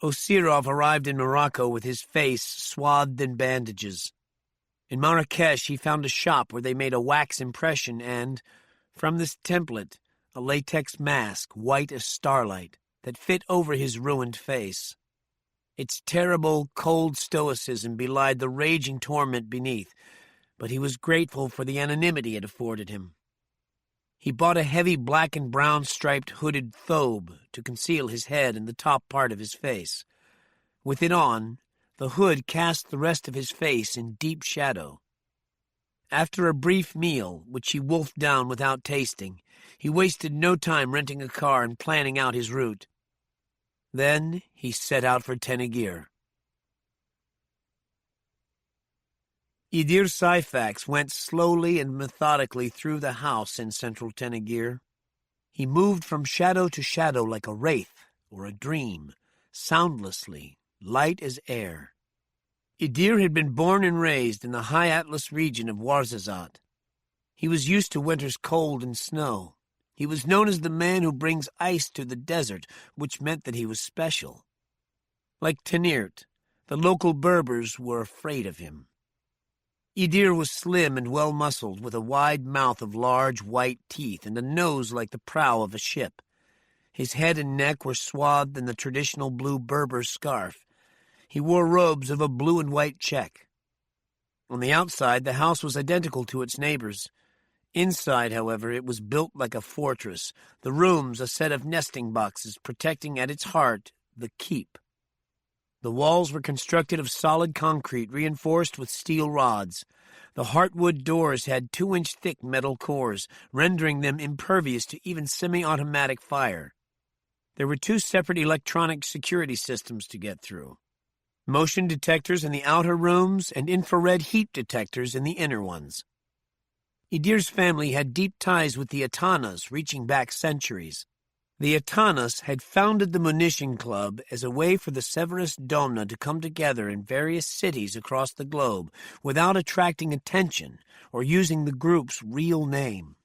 Osirov arrived in Morocco with his face swathed in bandages. In Marrakesh, he found a shop where they made a wax impression and, from this template, a latex mask, white as starlight, that fit over his ruined face. Its terrible, cold stoicism belied the raging torment beneath, but he was grateful for the anonymity it afforded him. He bought a heavy black and brown striped hooded thobe to conceal his head and the top part of his face. With it on, the hood cast the rest of his face in deep shadow. After a brief meal, which he wolfed down without tasting, he wasted no time renting a car and planning out his route. Then he set out for Tenagir. Idir Syphax went slowly and methodically through the house in central Tenagir. He moved from shadow to shadow like a wraith or a dream, soundlessly, light as air. Idir had been born and raised in the high Atlas region of Ouarzazate. He was used to winter's cold and snow. He was known as the man who brings ice to the desert, which meant that he was special. Like Tenirt, the local Berbers were afraid of him. Idir was slim and well-muscled, with a wide mouth of large white teeth and a nose like the prow of a ship. His head and neck were swathed in the traditional blue Berber scarf. He wore robes of a blue and white check. On the outside, the house was identical to its neighbors. Inside, however, it was built like a fortress, the rooms a set of nesting boxes protecting at its heart the keep. The walls were constructed of solid concrete reinforced with steel rods. The heartwood doors had 2-inch thick metal cores, rendering them impervious to even semi-automatic fire. There were 2 separate electronic security systems to get through. Motion detectors in the outer rooms and infrared heat detectors in the inner ones. Idir's family had deep ties with the Atanas reaching back centuries. The Atanas had founded the Munition Club as a way for the Severus Domna to come together in various cities across the globe without attracting attention or using the group's real name.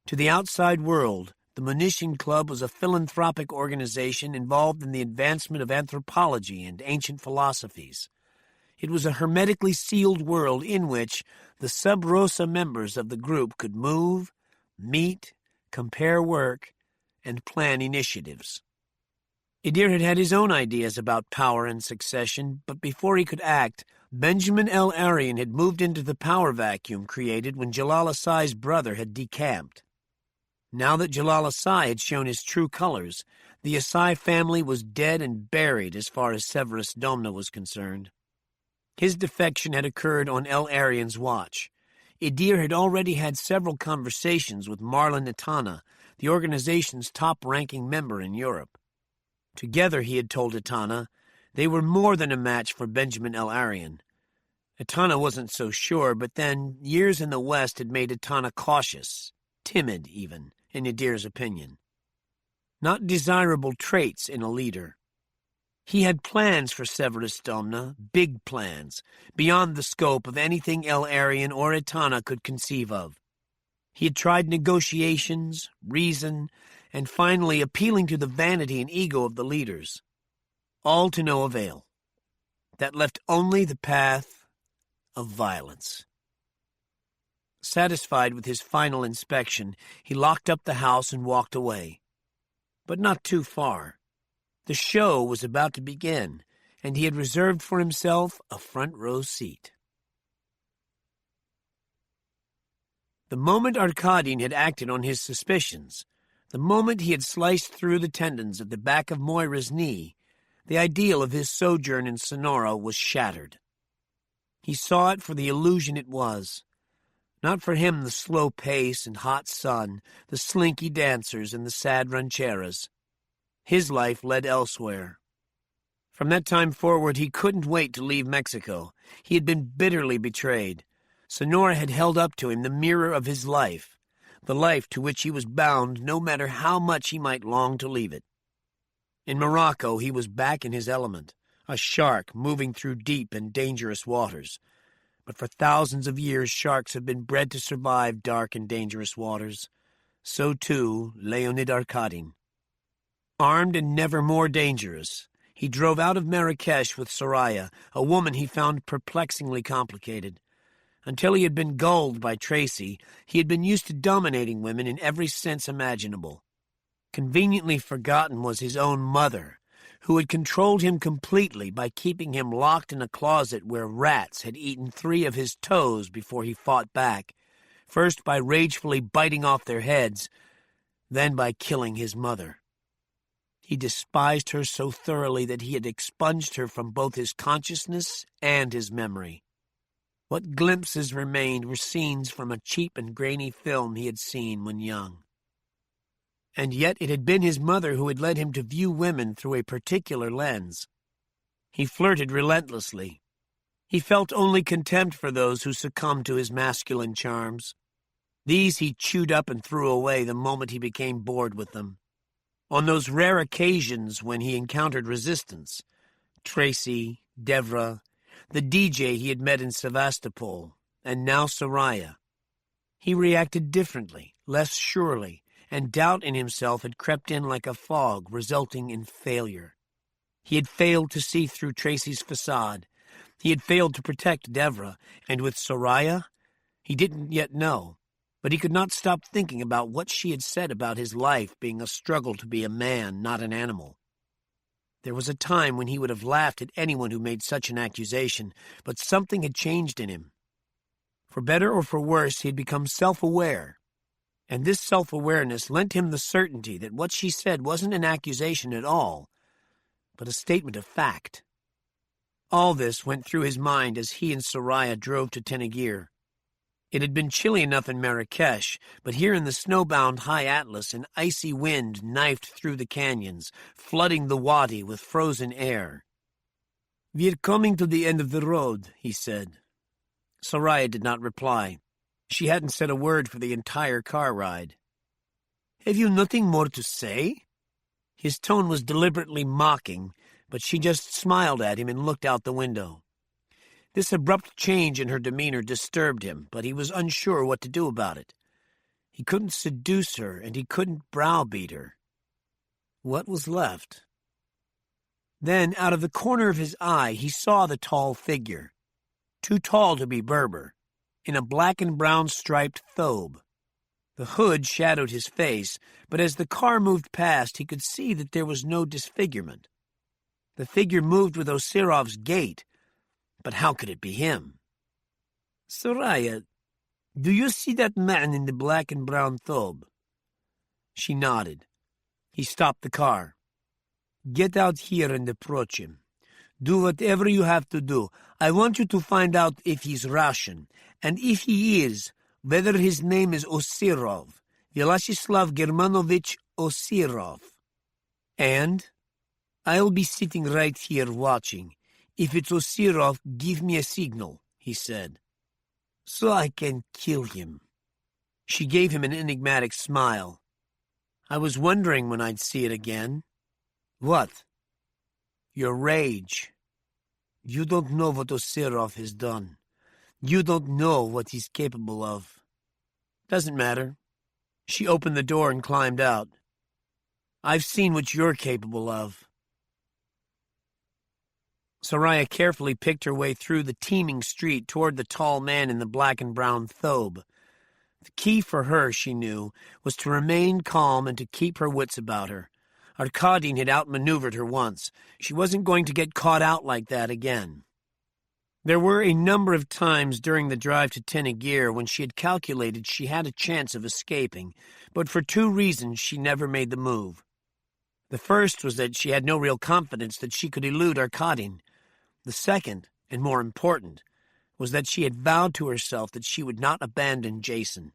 To the outside world, the Munition Club was a philanthropic organization involved in the advancement of anthropology and ancient philosophies. It was a hermetically sealed world in which the Sub Rosa members of the group could move, meet, compare work, and plan initiatives. Idir had had his own ideas about power and succession, but before he could act, Benjamin El Arian had moved into the power vacuum created when Jalal Asai's brother had decamped. Now that Jalal Asai had shown his true colors, the Asai family was dead and buried as far as Severus Domna was concerned. His defection had occurred on El Arian's watch. Idir had already had several conversations with Marlon Itana, the organization's top-ranking member in Europe. Together, he had told Itana, they were more than a match for Benjamin El Arian. Itana wasn't so sure, but then years in the West had made Itana cautious, timid even, in Idir's opinion. Not desirable traits in a leader. He had plans for Severus Domna, big plans, beyond the scope of anything El Arian or Itana could conceive of. He had tried negotiations, reason, and finally appealing to the vanity and ego of the leaders. All to no avail. That left only the path of violence. Satisfied with his final inspection, he locked up the house and walked away. But not too far. The show was about to begin, and he had reserved for himself a front-row seat. The moment Arkadin had acted on his suspicions, The moment he had sliced through the tendons at the back of Moira's knee, the ideal of his sojourn in Sonora was shattered. He saw it for the illusion it was. Not for him the slow pace and hot sun, the slinky dancers and the sad rancheras. His life led elsewhere. From that time forward, he couldn't wait to leave Mexico. He had been bitterly betrayed. Sonora had held up to him the mirror of his life, the life to which he was bound no matter how much he might long to leave it. In Morocco, he was back in his element, a shark moving through deep and dangerous waters. But for thousands of years, sharks have been bred to survive dark and dangerous waters. So, too, Leonid Arkadin. Armed and never more dangerous, he drove out of Marrakesh with Soraya, a woman he found perplexingly complicated. Until he had been gulled by Tracy, he had been used to dominating women in every sense imaginable. Conveniently forgotten was his own mother, who had controlled him completely by keeping him locked in a closet where rats had eaten 3 of his toes before he fought back, first by ragefully biting off their heads, then by killing his mother. He despised her so thoroughly that he had expunged her from both his consciousness and his memory. What glimpses remained were scenes from a cheap and grainy film he had seen when young. And yet it had been his mother who had led him to view women through a particular lens. He flirted relentlessly. He felt only contempt for those who succumbed to his masculine charms. These he chewed up and threw away the moment he became bored with them. On those rare occasions when he encountered resistance, Tracy, Devra, the DJ he had met in Sevastopol, and now Soraya, he reacted differently, less surely, and doubt in himself had crept in like a fog, resulting in failure. He had failed to see through Tracy's facade. He had failed to protect Devra, and with Soraya, he didn't yet know, but he could not stop thinking about what she had said about his life being a struggle to be a man, not an animal. There was a time when he would have laughed at anyone who made such an accusation, but something had changed in him. For better or for worse, he had become self-aware, and this self-awareness lent him the certainty that what she said wasn't an accusation at all, but a statement of fact. All this went through his mind as he and Soraya drove to Tenagir. It had been chilly enough in Marrakesh, but here in the snowbound high Atlas an icy wind knifed through the canyons, flooding the wadi with frozen air. "We're coming to the end of the road," he said. Soraya did not reply. She hadn't said a word for the entire car ride. "Have you nothing more to say?" His tone was deliberately mocking, but she just smiled at him and looked out the window. This abrupt change in her demeanor disturbed him, but he was unsure what to do about it. He couldn't seduce her, and he couldn't browbeat her. What was left? Then, out of the corner of his eye, he saw the tall figure, too tall to be Berber, in a black and brown striped thobe. The hood shadowed his face, but as the car moved past, he could see that there was no disfigurement. The figure moved with Osirov's gait, but how could it be him? "Soraya, do you see that man in the black and brown thobe?" She nodded. He stopped the car. "Get out here and approach him. Do whatever you have to do. I want you to find out if he's Russian, and if he is, whether his name is Osirov, Vyacheslav Germanovich Osirov. And I'll be sitting right here watching. If it's Osirov, give me a signal," he said, "so I can kill him." She gave him an enigmatic smile. "I was wondering when I'd see it again." "What?" "Your rage. You don't know what Osirov has done. You don't know what he's capable of." "Doesn't matter." She opened the door and climbed out. "I've seen what you're capable of." Soraya carefully picked her way through the teeming street toward the tall man in the black and brown thobe. The key for her, she knew, was to remain calm and to keep her wits about her. Arkadin had outmaneuvered her once. She wasn't going to get caught out like that again. There were a number of times during the drive to Tenagir when she had calculated she had a chance of escaping, but for two reasons she never made the move. The first was that she had no real confidence that she could elude Arkadin. The second, and more important, was that she had vowed to herself that she would not abandon Jason.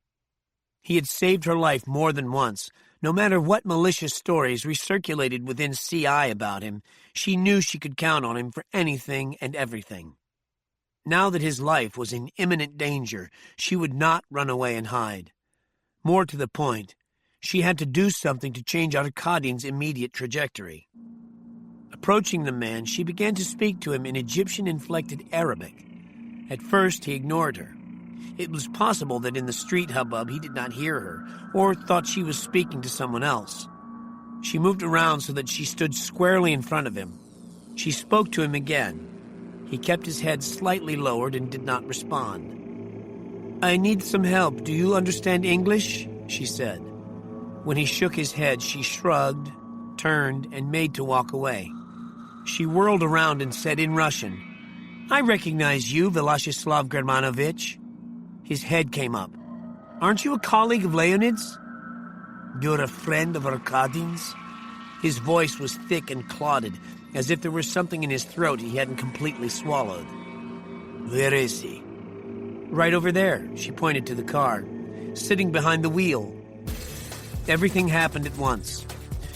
He had saved her life more than once. No matter what malicious stories recirculated within CI about him, she knew she could count on him for anything and everything. Now that his life was in imminent danger, she would not run away and hide. More to the point, she had to do something to change Arkadin's immediate trajectory. Approaching the man, she began to speak to him in Egyptian-inflected Arabic. At first, he ignored her. It was possible that in the street hubbub he did not hear her, or thought she was speaking to someone else. She moved around so that she stood squarely in front of him. She spoke to him again. He kept his head slightly lowered and did not respond. "I need some help. Do you understand English?" she said. When he shook his head, she shrugged, turned, and made to walk away. She whirled around and said in Russian, "I recognize you, Vyacheslav Germanovich." His head came up. "Aren't you a colleague of Leonid's?" "You're a friend of Arkadin's?" His voice was thick and clotted, as if there was something in his throat he hadn't completely swallowed. "Where is he?" "Right over there," she pointed to the car, sitting behind the wheel. Everything happened at once.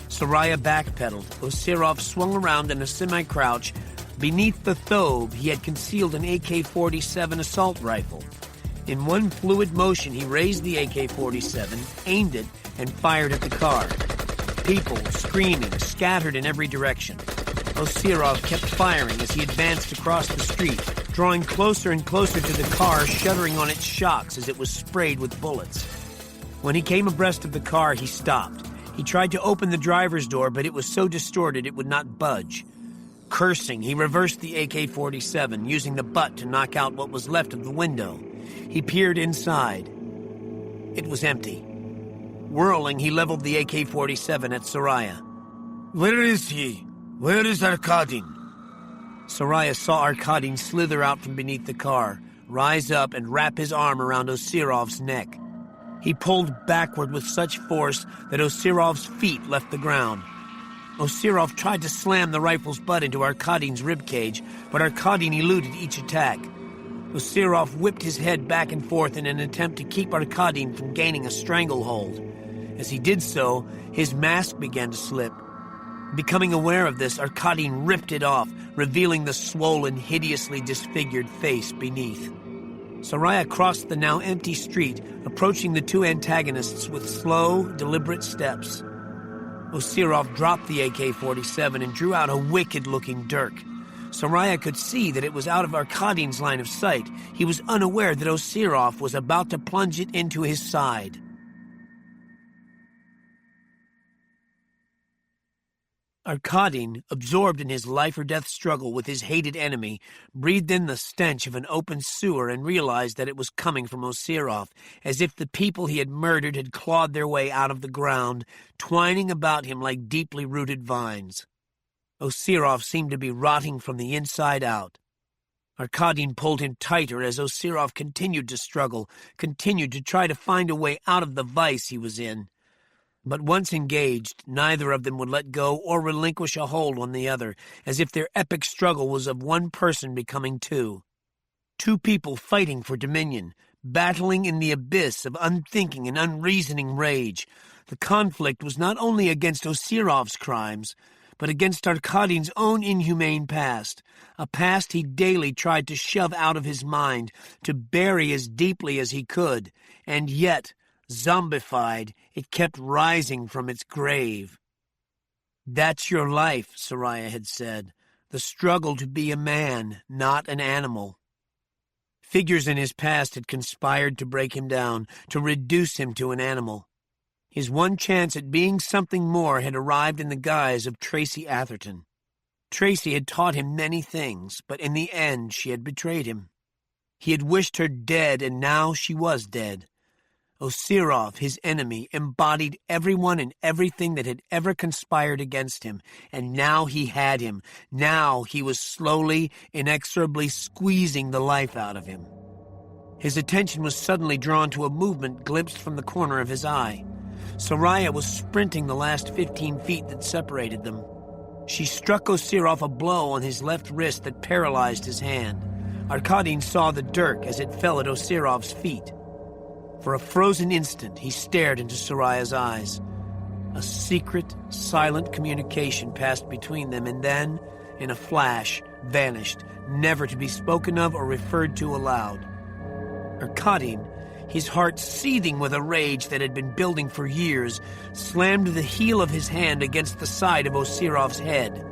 Soraya backpedaled. Osirov swung around in a semi-crouch. Beneath the thobe, he had concealed an AK-47 assault rifle. In one fluid motion, he raised the AK-47, aimed it, and fired at the car. People, screaming, scattered in every direction. Osirov kept firing as he advanced across the street, drawing closer and closer to the car, shuddering on its shocks as it was sprayed with bullets. When he came abreast of the car, he stopped. He tried to open the driver's door, but it was so distorted it would not budge. Cursing, he reversed the AK-47, using the butt to knock out what was left of the window. He peered inside. It was empty. Whirling, he leveled the AK-47 at Soraya. "Where is he? Where is Arkadin?" Soraya saw Arkadin slither out from beneath the car, rise up and wrap his arm around Osirov's neck. He pulled backward with such force that Osirov's feet left the ground. Osirov tried to slam the rifle's butt into Arkadin's ribcage, but Arkadin eluded each attack. Osirov whipped his head back and forth in an attempt to keep Arkadin from gaining a stranglehold. As he did so, his mask began to slip. Becoming aware of this, Arkadin ripped it off, revealing the swollen, hideously disfigured face beneath. Soraya crossed the now empty street, approaching the two antagonists with slow, deliberate steps. Osirov dropped the AK-47 and drew out a wicked-looking dirk. Soraya could see that it was out of Arkadin's line of sight. He was unaware that Osirov was about to plunge it into his side. Arkadin, absorbed in his life-or-death struggle with his hated enemy, breathed in the stench of an open sewer and realized that it was coming from Osirov, as if the people he had murdered had clawed their way out of the ground, twining about him like deeply rooted vines. Osirov seemed to be rotting from the inside out. Arkadin pulled him tighter as Osirov continued to struggle, continued to try to find a way out of the vice he was in. But once engaged, neither of them would let go or relinquish a hold on the other, as if their epic struggle was of one person becoming two. Two people fighting for dominion, battling in the abyss of unthinking and unreasoning rage. The conflict was not only against Osirov's crimes, but against Arkadin's own inhumane past, a past he daily tried to shove out of his mind, to bury as deeply as he could, and yet, zombified, it kept rising from its grave. "That's your life," Soraya had said, "the struggle to be a man, not an animal." Figures in his past had conspired to break him down, to reduce him to an animal. His one chance at being something more had arrived in the guise of Tracy Atherton. Tracy had taught him many things, but in the end she had betrayed him. He had wished her dead, and now she was dead. Osirov, his enemy, embodied everyone and everything that had ever conspired against him, and now he had him. Now he was slowly, inexorably squeezing the life out of him. His attention was suddenly drawn to a movement glimpsed from the corner of his eye. Soraya was sprinting the last 15 feet that separated them. She struck Osirov a blow on his left wrist that paralyzed his hand. Arkadin saw the dirk as it fell at Osirov's feet. For a frozen instant, he stared into Soraya's eyes. A secret, silent communication passed between them and then, in a flash, vanished, never to be spoken of or referred to aloud. Arkadin, his heart seething with a rage that had been building for years, slammed the heel of his hand against the side of Osirov's head.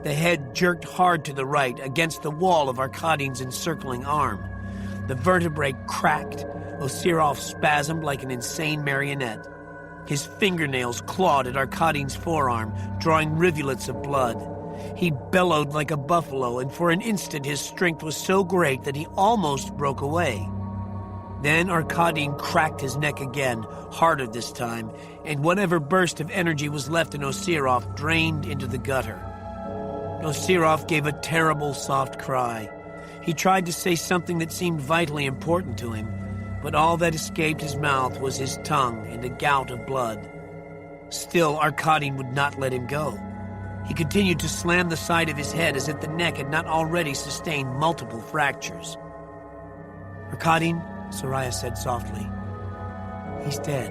The head jerked hard to the right against the wall of Arkadin's encircling arm. The vertebrae cracked. Osirov spasmed like an insane marionette. His fingernails clawed at Arkadin's forearm, drawing rivulets of blood. He bellowed like a buffalo, and for an instant his strength was so great that he almost broke away. Then Arkadin cracked his neck again, harder this time, and whatever burst of energy was left in Osirov drained into the gutter. Osirov gave a terrible, soft cry. He tried to say something that seemed vitally important to him, but all that escaped his mouth was his tongue and a gout of blood. Still, Arkadin would not let him go. He continued to slam the side of his head as if the neck had not already sustained multiple fractures. "Arkadin," Soraya said softly, "he's dead."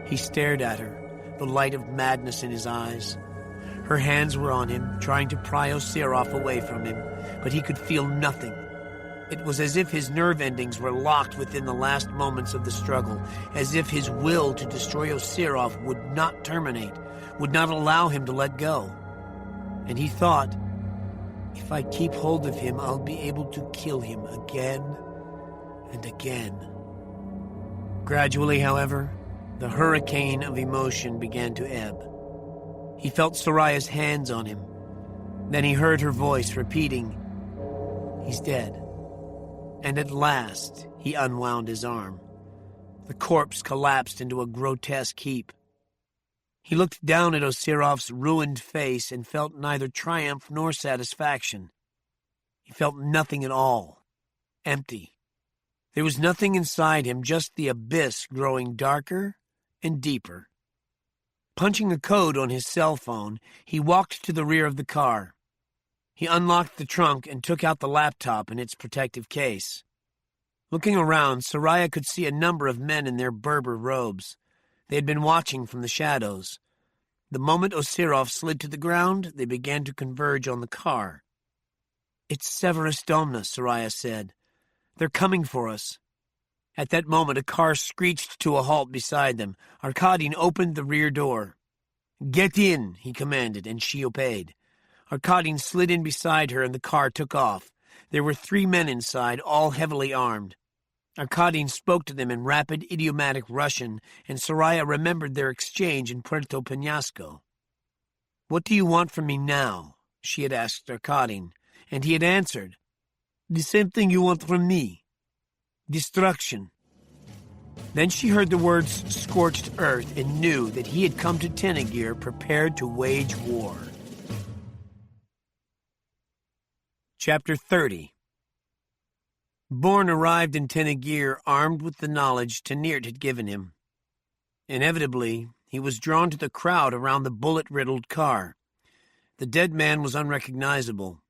He stared at her, the light of madness in his eyes. Her hands were on him, trying to pry Osirov away from him, but he could feel nothing. It was as if his nerve endings were locked within the last moments of the struggle, as if his will to destroy Osirov would not terminate, would not allow him to let go. And he thought, if I keep hold of him, I'll be able to kill him again and again. Gradually, however, the hurricane of emotion began to ebb. He felt Soraya's hands on him. Then he heard her voice repeating, "He's dead." And at last, he unwound his arm. The corpse collapsed into a grotesque heap. He looked down at Osirov's ruined face and felt neither triumph nor satisfaction. He felt nothing at all. Empty. There was nothing inside him, just the abyss growing darker and deeper. Punching a code on his cell phone, he walked to the rear of the car. He unlocked the trunk and took out the laptop in its protective case. Looking around, Soraya could see a number of men in their Berber robes. They had been watching from the shadows. The moment Osirov slid to the ground, they began to converge on the car. "It's Severus Domna," Soraya said. "They're coming for us." At that moment, a car screeched to a halt beside them. Arkadin opened the rear door. "Get in," he commanded, and she obeyed. Arkadin slid in beside her, and the car took off. There were 3 men inside, all heavily armed. Arkadin spoke to them in rapid, idiomatic Russian, and Soraya remembered their exchange in Puerto Penasco. "What do you want from me now?" she had asked Arkadin, and he had answered, "The same thing you want from me. Destruction." Then she heard the words scorched earth and knew that he had come to Tenagir prepared to wage war. Chapter 30. Bourne arrived in Tenagir armed with the knowledge Tenirt had given him. Inevitably, he was drawn to the crowd around the bullet-riddled car. The dead man was unrecognizable.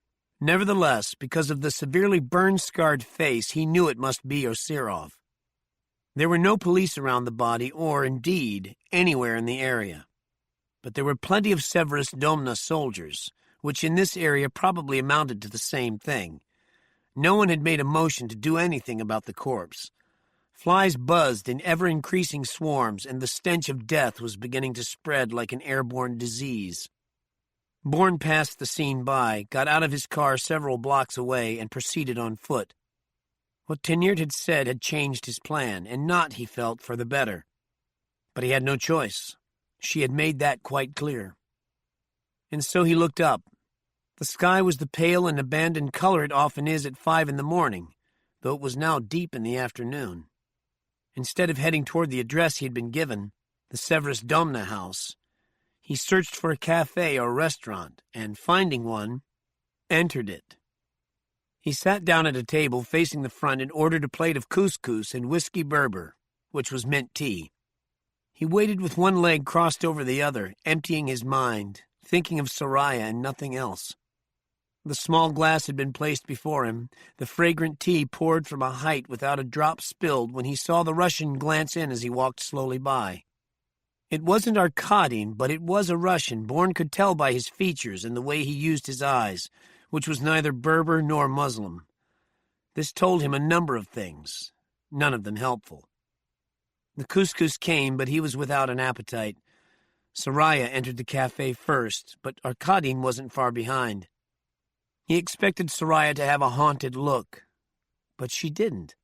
Nevertheless, because of the severely burn-scarred face, he knew it must be Osirov. There were no police around the body or, indeed, anywhere in the area. But there were plenty of Severus Domna soldiers, which in this area probably amounted to the same thing. No one had made a motion to do anything about the corpse. Flies buzzed in ever-increasing swarms, and the stench of death was beginning to spread like an airborne disease. Bourne passed the scene by, got out of his car several blocks away, and proceeded on foot. What Tenirt had said had changed his plan, and not, he felt, for the better. But he had no choice. She had made that quite clear. And so he looked up. The sky was the pale and abandoned color it often is at 5 in the morning, though it was now deep in the afternoon. Instead of heading toward the address he had been given, the Severus Domna house, he searched for a cafe or restaurant and, finding one, entered it. He sat down at a table facing the front and ordered a plate of couscous and whiskey Berber, which was mint tea. He waited with one leg crossed over the other, emptying his mind, thinking of Soraya and nothing else. The small glass had been placed before him, the fragrant tea poured from a height without a drop spilled when he saw the Russian glance in as he walked slowly by. It wasn't Arkadin, but it was a Russian. Bourne could tell by his features and the way he used his eyes, which was neither Berber nor Muslim. This told him a number of things, none of them helpful. The couscous came, but he was without an appetite. Soraya entered the cafe first, but Arkadin wasn't far behind. He expected Soraya to have a haunted look, but she didn't,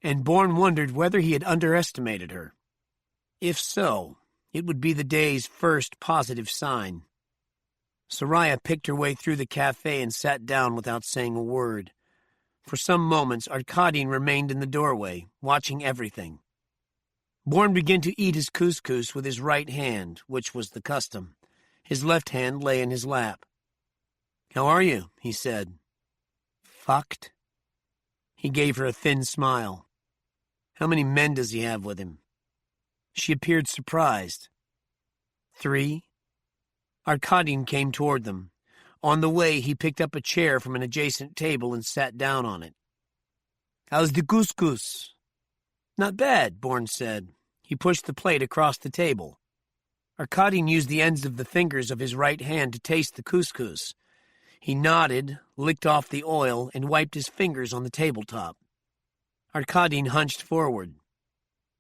and Bourne wondered whether he had underestimated her. If so, it would be the day's first positive sign. Soraya picked her way through the cafe and sat down without saying a word. For some moments, Arkadin remained in the doorway, watching everything. Bourne began to eat his couscous with his right hand, which was the custom. His left hand lay in his lap. "How are you?" he said. "Fucked." He gave her a thin smile. "How many men does he have with him?" She appeared surprised. 3. Arkadin came toward them. On the way, he picked up a chair from an adjacent table and sat down on it. "How's the couscous?" "Not bad," Bourne said. He pushed the plate across the table. Arkadin used the ends of the fingers of his right hand to taste the couscous. He nodded, licked off the oil, and wiped his fingers on the tabletop. Arkadin hunched forward.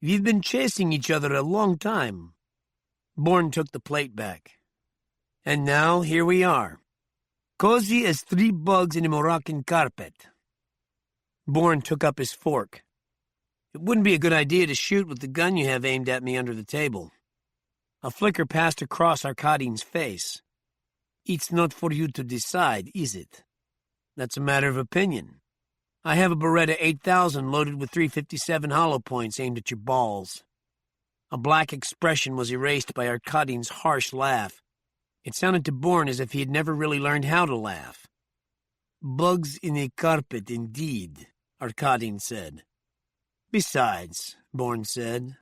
"We've been chasing each other a long time." Bourne took the plate back. "And now, here we are. Cozy as 3 bugs in a Moroccan carpet." Bourne took up his fork. "It wouldn't be a good idea to shoot with the gun you have aimed at me under the table." A flicker passed across Arkadin's face. "It's not for you to decide, is it?" "That's a matter of opinion. I have a Beretta 8000 loaded with 357 hollow points aimed at your balls." A black expression was erased by Arkadin's harsh laugh. It sounded to Bourne as if he had never really learned how to laugh. "Bugs in a carpet, indeed," Arkadin said. "Besides," Bourne said,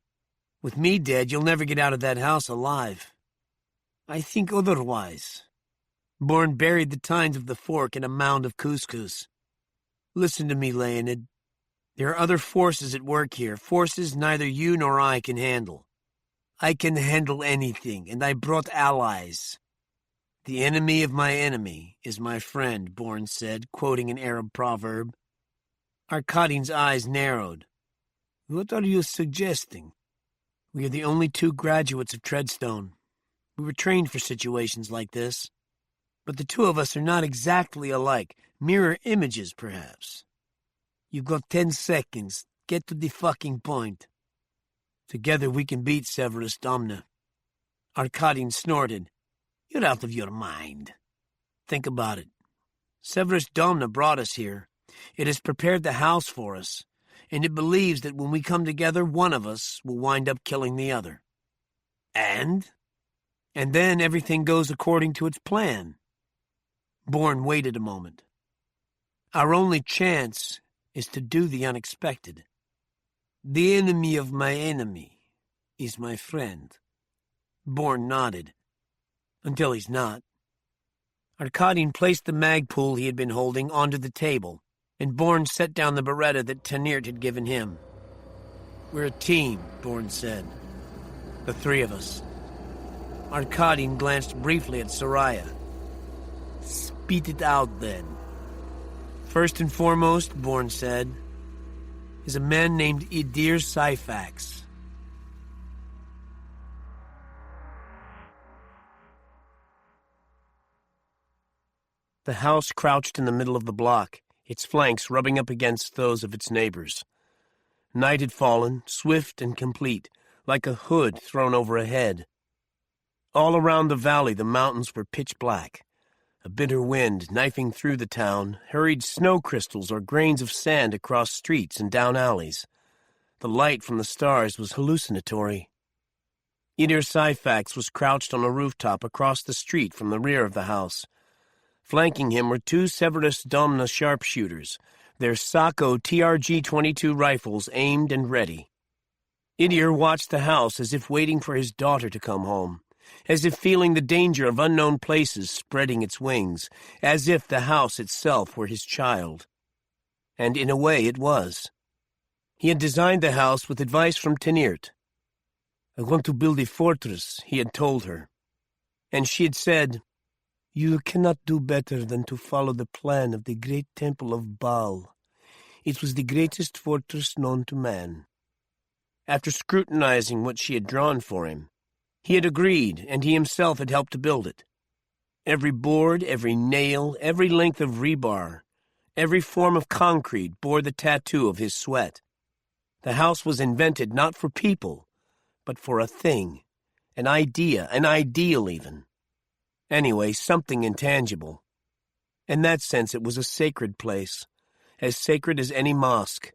"with me dead, you'll never get out of that house alive." "I think otherwise." Bourne buried the tines of the fork in a mound of couscous. "Listen to me, Leonid. There are other forces at work here, forces neither you nor I can handle." "I can handle anything, and I brought allies." "The enemy of my enemy is my friend," Bourne said, quoting an Arab proverb. Arkadin's eyes narrowed. "What are you suggesting?" "We are the only 2 graduates of Treadstone. We were trained for situations like this. But the 2 of us are not exactly alike. Mirror images, perhaps." "You've got 10 seconds. Get to the fucking point." "Together we can beat Severus Domna." Arkadin snorted. "You're out of your mind." "Think about it. Severus Domna brought us here. It has prepared the house for us, and it believes that when we come together, one of us will wind up killing the other. And then everything goes according to its plan." Bourne waited a moment. "Our only chance is to do the unexpected. The enemy of my enemy is my friend." Bourne nodded. "Until he's not." Arkadin placed the magpul he had been holding onto the table, and Bourne set down the Beretta that Tanert had given him. "We're a team," Bourne said. "The 3 of us." Arkadin glanced briefly at Soraya. "Spit it out, then." "First and foremost," Bourne said, "is a man named Idir Syphax." The house crouched in the middle of the block, its flanks rubbing up against those of its neighbors. Night had fallen, swift and complete, like a hood thrown over a head. All around the valley the mountains were pitch black. A bitter wind, knifing through the town, hurried snow crystals or grains of sand across streets and down alleys. the light from the stars was hallucinatory. Idir Syphax was crouched on a rooftop across the street from the rear of the house. Flanking him were two Severus Domna sharpshooters, their Sako TRG-22 rifles aimed and ready. Idir watched the house as if waiting for his daughter to come home, as if feeling the danger of unknown places spreading its wings, as if the house itself were his child. And in a way it was. He had designed the house with advice from Tenirt. "I want to build a fortress," he had told her. And she had said, "You cannot do better than to follow the plan of the great temple of Baal. It was the greatest fortress known to man." After scrutinizing what she had drawn for him, he had agreed, and he himself had helped to build it. Every board, every nail, every length of rebar, every form of concrete bore the tattoo of his sweat. The house was invented not for people, but for a thing, an idea, an ideal even. Anyway, something intangible. In that sense, it was a sacred place, as sacred as any mosque.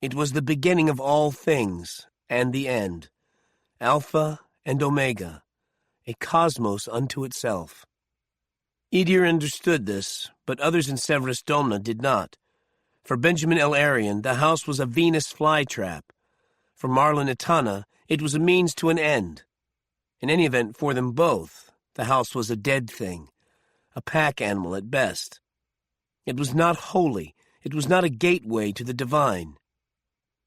It was the beginning of all things, and the end, Alpha and Omega, a cosmos unto itself. Idir understood this, but others in Severus Domna did not. For Benjamin El-Arian, the house was a Venus flytrap. For Marlon Itana, it was a means to an end. In any event, for them both, the house was a dead thing, a pack animal at best. It was not holy, it was not a gateway to the divine.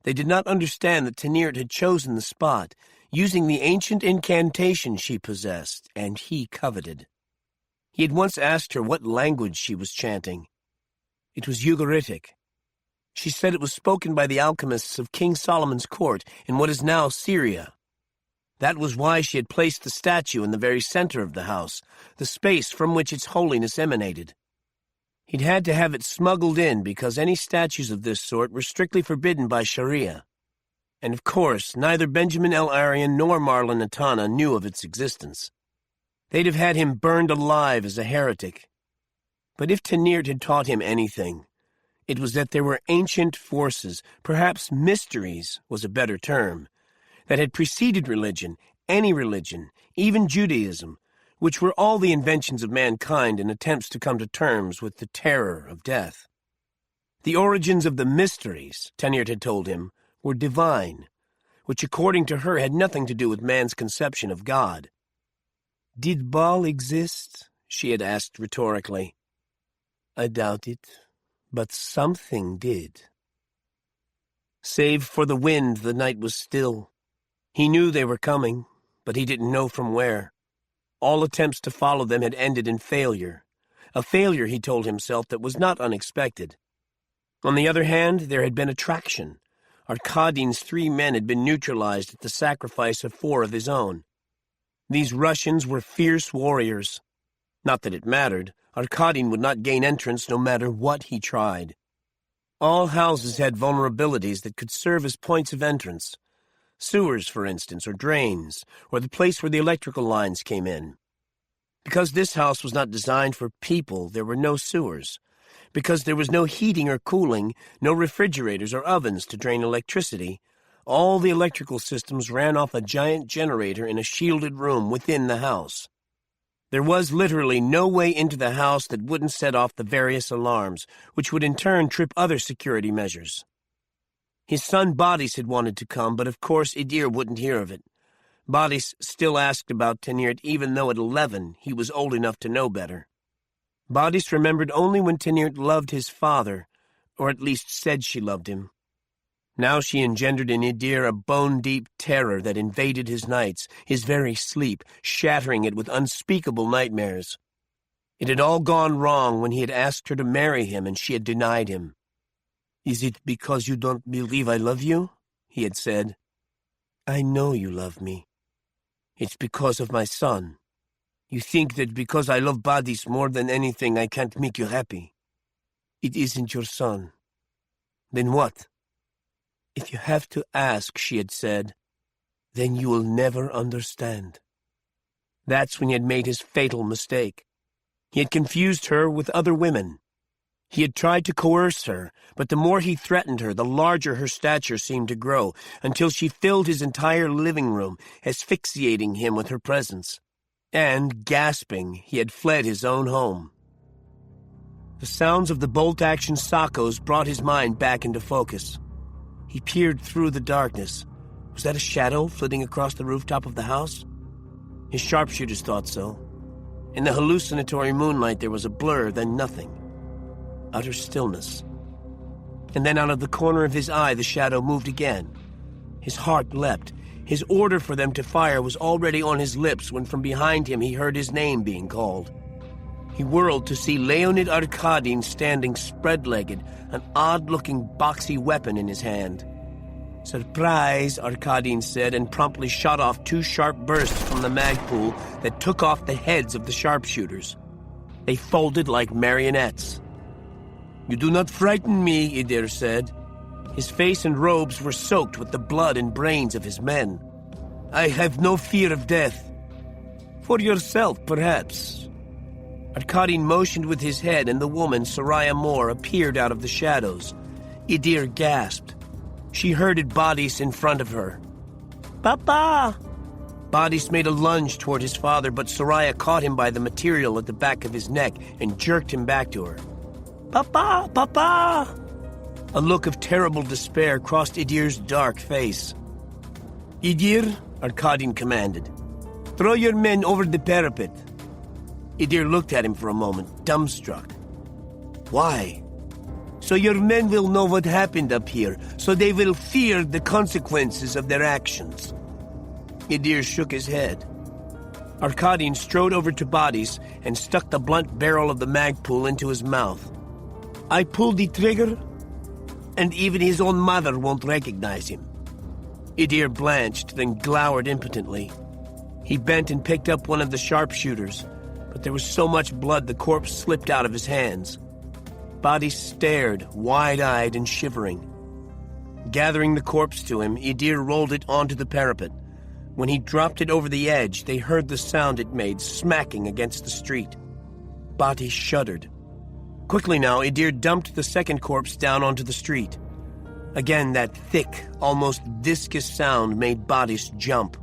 They did not understand that Tenirt had chosen the spot, using the ancient incantation she possessed, and he coveted. He had once asked her what language she was chanting. It was Ugaritic. She said it was spoken by the alchemists of King Solomon's court in what is now Syria. That was why she had placed the statue in the very center of the house, the space from which its holiness emanated. He'd had to have it smuggled in because any statues of this sort were strictly forbidden by Sharia. And of course, neither Benjamin El-Arian nor Marlon Itana knew of its existence. They'd have had him burned alive as a heretic. But if Tenirt had taught him anything, it was that there were ancient forces, perhaps mysteries was a better term, that had preceded religion, any religion, even Judaism, which were all the inventions of mankind in attempts to come to terms with the terror of death. The origins of the mysteries, Tenirt had told him, were divine, which according to her had nothing to do with man's conception of God. "Did Baal exist?" she had asked rhetorically. "I doubt it, but something did." Save for the wind, the night was still. He knew they were coming, but he didn't know from where. All attempts to follow them had ended in failure. A failure, he told himself, that was not unexpected. On the other hand, there had been attraction. Arkadin's 3 men had been neutralized at the sacrifice of 4 of his own. These Russians were fierce warriors. Not that it mattered. Arkadin would not gain entrance no matter what he tried. All houses had vulnerabilities that could serve as points of entrance. Sewers, for instance, or drains, or the place where the electrical lines came in. Because this house was not designed for people, there were no sewers. Because there was no heating or cooling, no refrigerators or ovens to drain electricity, all the electrical systems ran off a giant generator in a shielded room within the house. There was literally no way into the house that wouldn't set off the various alarms, which would in turn trip other security measures. His son Bodis had wanted to come, but of course Idir wouldn't hear of it. Bodis still asked about Tenirt, even though at 11 he was old enough to know better. Bodis remembered only when Tenirt loved his father, or at least said she loved him. Now she engendered in Idir a bone-deep terror that invaded his nights, his very sleep, shattering it with unspeakable nightmares. It had all gone wrong when he had asked her to marry him and she had denied him. "Is it because you don't believe I love you?" he had said. "I know you love me. It's because of my son. You think that because I love Bodis more than anything I can't make you happy. It isn't your son. Then what?" "If you have to ask," she had said, "then you will never understand." That's when he had made his fatal mistake. He had confused her with other women. He had tried to coerce her, but the more he threatened her, the larger her stature seemed to grow, until she filled his entire living room, asphyxiating him with her presence. And, gasping, he had fled his own home. The sounds of the bolt-action sockos brought his mind back into focus. He peered through the darkness. Was that a shadow flitting across the rooftop of the house? His sharpshooters thought so. In the hallucinatory moonlight there was a blur, then nothing. Utter stillness. And then out of the corner of his eye the shadow moved again. His heart leapt. His order for them to fire was already on his lips when from behind him he heard his name being called. He whirled to see Leonid Arkadin standing spread-legged, an odd-looking boxy weapon in his hand. "Surprise," Arkadin said, and promptly shot off 2 sharp bursts from the magpool that took off the heads of the sharpshooters. They folded like marionettes. "You do not frighten me," Idir said. His face and robes were soaked with the blood and brains of his men. "I have no fear of death." "For yourself, perhaps." Arkadin motioned with his head, and the woman, Soraya Moore, appeared out of the shadows. Idir gasped. She herded Badis in front of her. "Papa!" Badis made a lunge toward his father, but Soraya caught him by the material at the back of his neck and jerked him back to her. "Papa! Papa!" A look of terrible despair crossed Idir's dark face. "Idir," Arkadin commanded, "throw your men over the parapet." Idir looked at him for a moment, dumbstruck. "Why?" "So your men will know what happened up here, so they will fear the consequences of their actions." Idir shook his head. Arkadin strode over to Badis and stuck the blunt barrel of the magpool into his mouth. "I pulled the trigger, and even his own mother won't recognize him." Idir blanched, then glowered impotently. He bent and picked up one of the sharpshooters, but there was so much blood the corpse slipped out of his hands. Badis stared, wide-eyed and shivering. Gathering the corpse to him, Idir rolled it onto the parapet. When he dropped it over the edge, they heard the sound it made, smacking against the street. Badis shuddered. Quickly now, Idir dumped the second corpse down onto the street. Again, that thick, almost viscous sound made Badis jump.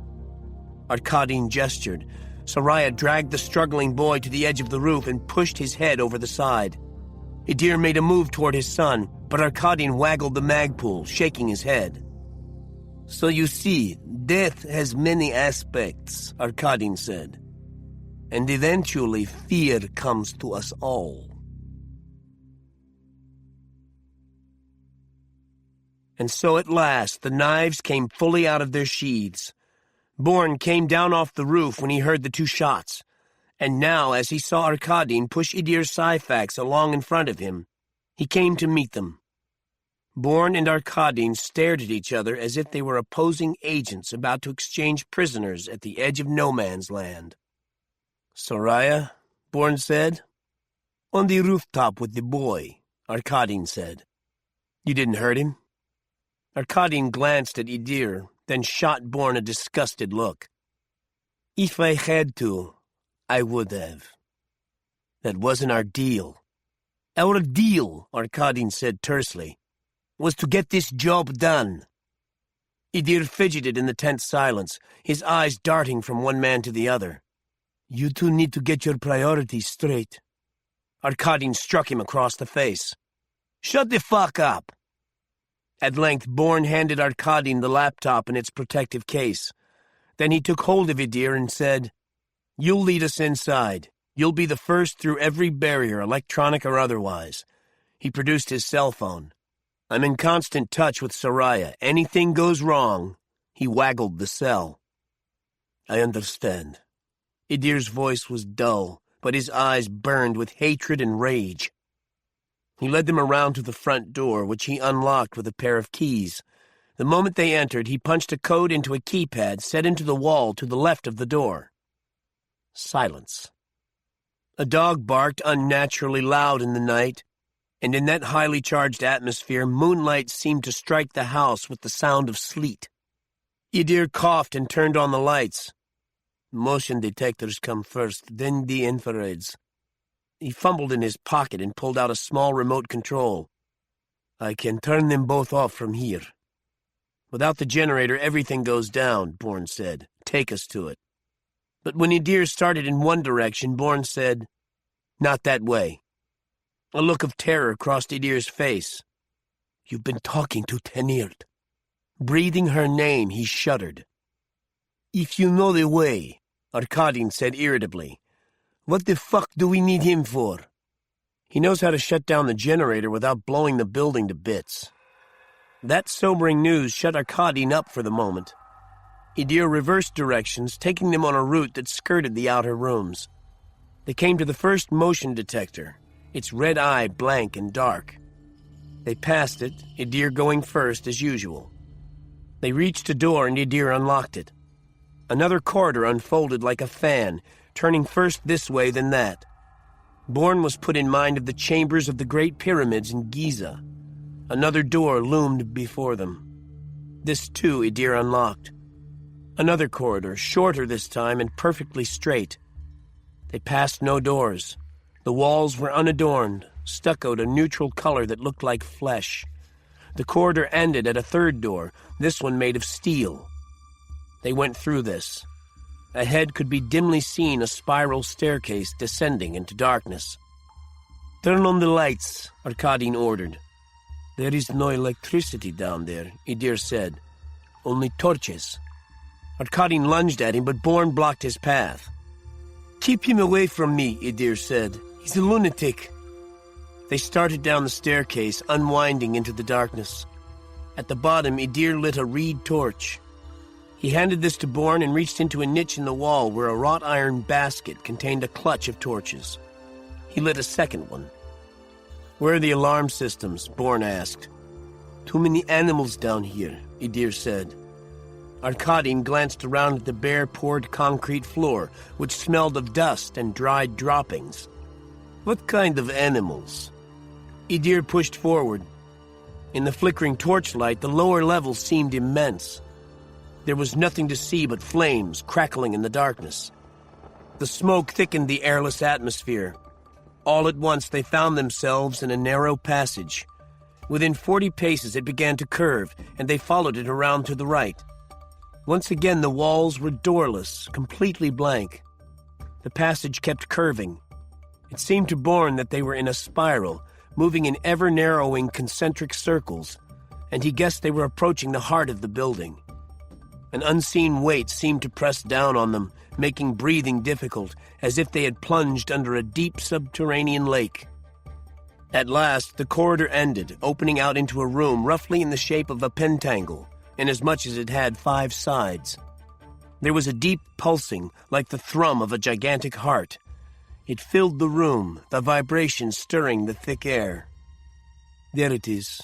Arkadin gestured. Soraya dragged the struggling boy to the edge of the roof and pushed his head over the side. Idir made a move toward his son, but Arkadin waggled the magpool, shaking his head. "So you see, death has many aspects," Arkadin said. "And eventually fear comes to us all." And so at last the knives came fully out of their sheaths. Bourne came down off the roof when he heard the 2 shots, and now as he saw Arkadin push Idir's Syphax along in front of him, he came to meet them. Bourne and Arkadin stared at each other as if they were opposing agents about to exchange prisoners at the edge of no man's land. "Soraya," Bourne said. "On the rooftop with the boy," Arkadin said. "You didn't hurt him?" Arkadin glanced at Idir, then shot Bourne a disgusted look. "If I had to, I would have." "That wasn't our deal." "Our deal," Arkadin said tersely, "was to get this job done." Idir fidgeted in the tense silence, his eyes darting from one man to the other. "You two need to get your priorities straight." Arkadin struck him across the face. "Shut the fuck up." At length, Bourne handed Arkadin the laptop and its protective case. Then he took hold of Idir and said, "You'll lead us inside. You'll be the first through every barrier, electronic or otherwise." He produced his cell phone. "I'm in constant touch with Soraya. Anything goes wrong." He waggled the cell. "I understand." Idir's voice was dull, but his eyes burned with hatred and rage. He led them around to the front door, which he unlocked with a pair of keys. The moment they entered, he punched a code into a keypad set into the wall to the left of the door. Silence. A dog barked unnaturally loud in the night, and in that highly charged atmosphere, moonlight seemed to strike the house with the sound of sleet. Idir coughed and turned on the lights. "Motion detectors come first, then the infrareds." He fumbled in his pocket and pulled out a small remote control. I can turn them both off from here. Without the generator, everything goes down, Bourne said. Take us to it. But when Idir started in one direction, Bourne said, Not that way. A look of terror crossed Idir's face. You've been talking to Tenirt. Breathing her name, he shuddered. If you know the way, Arkadin said irritably, what the fuck do we need him for? He knows how to shut down the generator without blowing the building to bits. That sobering news shut Arkadin up for the moment. Idir reversed directions, taking them on a route that skirted the outer rooms. They came to the first motion detector, its red eye blank and dark. They passed it, Idir going first as usual. They reached a door and Idir unlocked it. Another corridor unfolded like a fan, turning first this way then that. Bourne was put in mind of the chambers of the Great Pyramids in Giza. Another door loomed before them. This too Idir unlocked. Another corridor, shorter this time and perfectly straight. They passed no doors. The walls were unadorned, stuccoed a neutral color that looked like flesh. The corridor ended at a third door, this one made of steel. They went through this. Ahead could be dimly seen a spiral staircase descending into darkness. Turn on the lights, Arkadin ordered. There is no electricity down there, Idir said. Only torches. Arkadin lunged at him, but Bourne blocked his path. Keep him away from me, Idir said. He's a lunatic. They started down the staircase, unwinding into the darkness. At the bottom, Idir lit a reed torch. He handed this to Bourne and reached into a niche in the wall where a wrought iron basket contained a clutch of torches. He lit a second one. Where are the alarm systems? Bourne asked. Too many animals down here, Idir said. Arkadin glanced around at the bare, poured concrete floor, which smelled of dust and dried droppings. What kind of animals? Idir pushed forward. In the flickering torchlight, the lower levels seemed immense. There was nothing to see but flames crackling in the darkness. The smoke thickened the airless atmosphere. All at once they found themselves in a narrow passage. Within 40 paces it began to curve, and they followed it around to the right. Once again the walls were doorless, completely blank. The passage kept curving. It seemed to Bourne that they were in a spiral, moving in ever-narrowing concentric circles, and he guessed they were approaching the heart of the building. An unseen weight seemed to press down on them, making breathing difficult, as if they had plunged under a deep subterranean lake. At last, the corridor ended, opening out into a room roughly in the shape of a pentangle, inasmuch as it had 5 sides. There was a deep pulsing, like the thrum of a gigantic heart. It filled the room, the vibration stirring the thick air. There it is.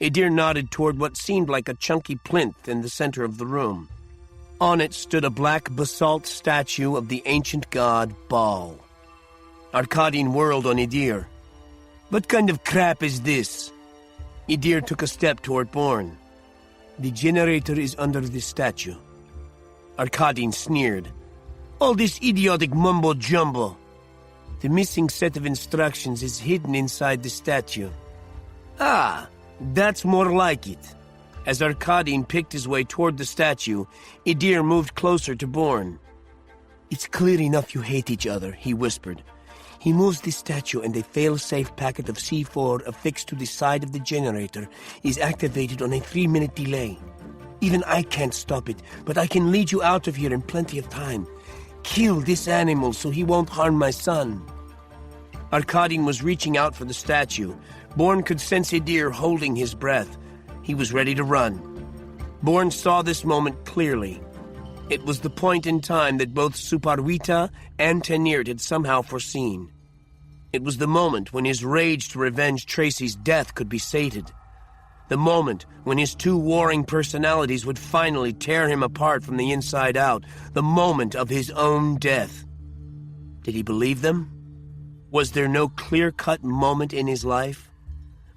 Idir nodded toward what seemed like a chunky plinth in the center of the room. On it stood a black basalt statue of the ancient god Baal. Arkadin whirled on Idir. What kind of crap is this? Idir took a step toward Bourne. The generator is under the statue. Arkadin sneered. All this idiotic mumbo-jumbo. The missing set of instructions is hidden inside the statue. Ah, that's more like it. As Arkadin picked his way toward the statue, Idir moved closer to Bourne. It's clear enough you hate each other, he whispered. He moves the statue and a fail-safe packet of C4 affixed to the side of the generator is activated on a 3-minute delay. Even I can't stop it, but I can lead you out of here in plenty of time. Kill this animal so he won't harm my son. Arkadin was reaching out for the statue. Bourne could sense Idir holding his breath. He was ready to run. Bourne saw this moment clearly. It was the point in time that both Suparwita and Tenirt had somehow foreseen. It was the moment when his rage to revenge Tracy's death could be sated. The moment when his 2 warring personalities would finally tear him apart from the inside out. The moment of his own death. Did he believe them? Was there no clear-cut moment in his life?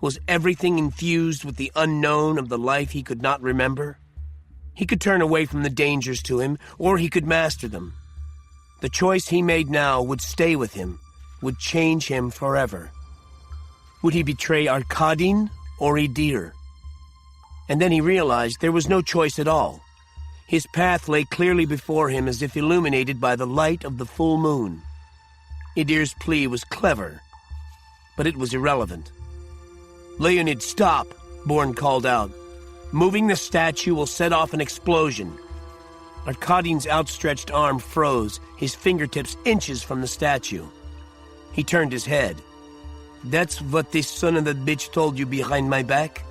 Was everything infused with the unknown of the life he could not remember? He could turn away from the dangers to him, or he could master them. The choice he made now would stay with him, would change him forever. Would he betray Arkadin or Idir? And then he realized there was no choice at all. His path lay clearly before him as if illuminated by the light of the full moon. Idir's plea was clever, but it was irrelevant. "Leonid, stop!" Bourne called out. "Moving the statue will set off an explosion." Arkadin's outstretched arm froze, his fingertips inches from the statue. He turned his head. "That's what this son of a bitch told you behind my back?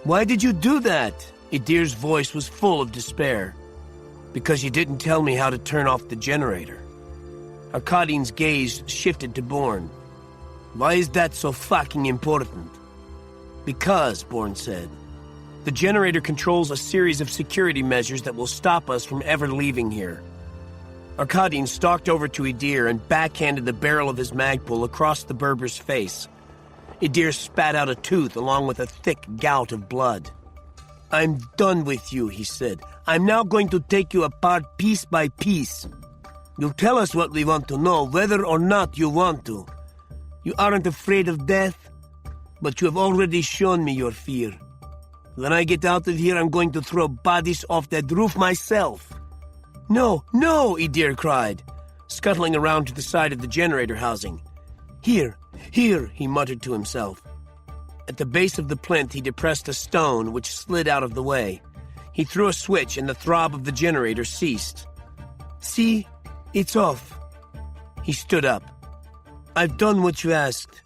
Why did you do that?" Idir's voice was full of despair. "Because you didn't tell me how to turn off the generator." Arkadin's gaze shifted to Bourne. "Why is that so fucking important?" "Because," Bourne said, "the generator controls a series of security measures that will stop us from ever leaving here." Arkadin stalked over to Idir and backhanded the barrel of his magpul across the Berber's face. Idir spat out a tooth along with a thick gout of blood. "I'm done with you," he said. "I'm now going to take you apart piece by piece. You'll tell us what we want to know, whether or not you want to. You aren't afraid of death, but you have already shown me your fear. When I get out of here, I'm going to throw bodies off that roof myself." "No, no," Idir cried, scuttling around to the side of the generator housing. Here, he muttered to himself. At the base of the plinth, he depressed a stone which slid out of the way. He threw a switch and the throb of the generator ceased. "See? It's off." He stood up. "I've done what you asked.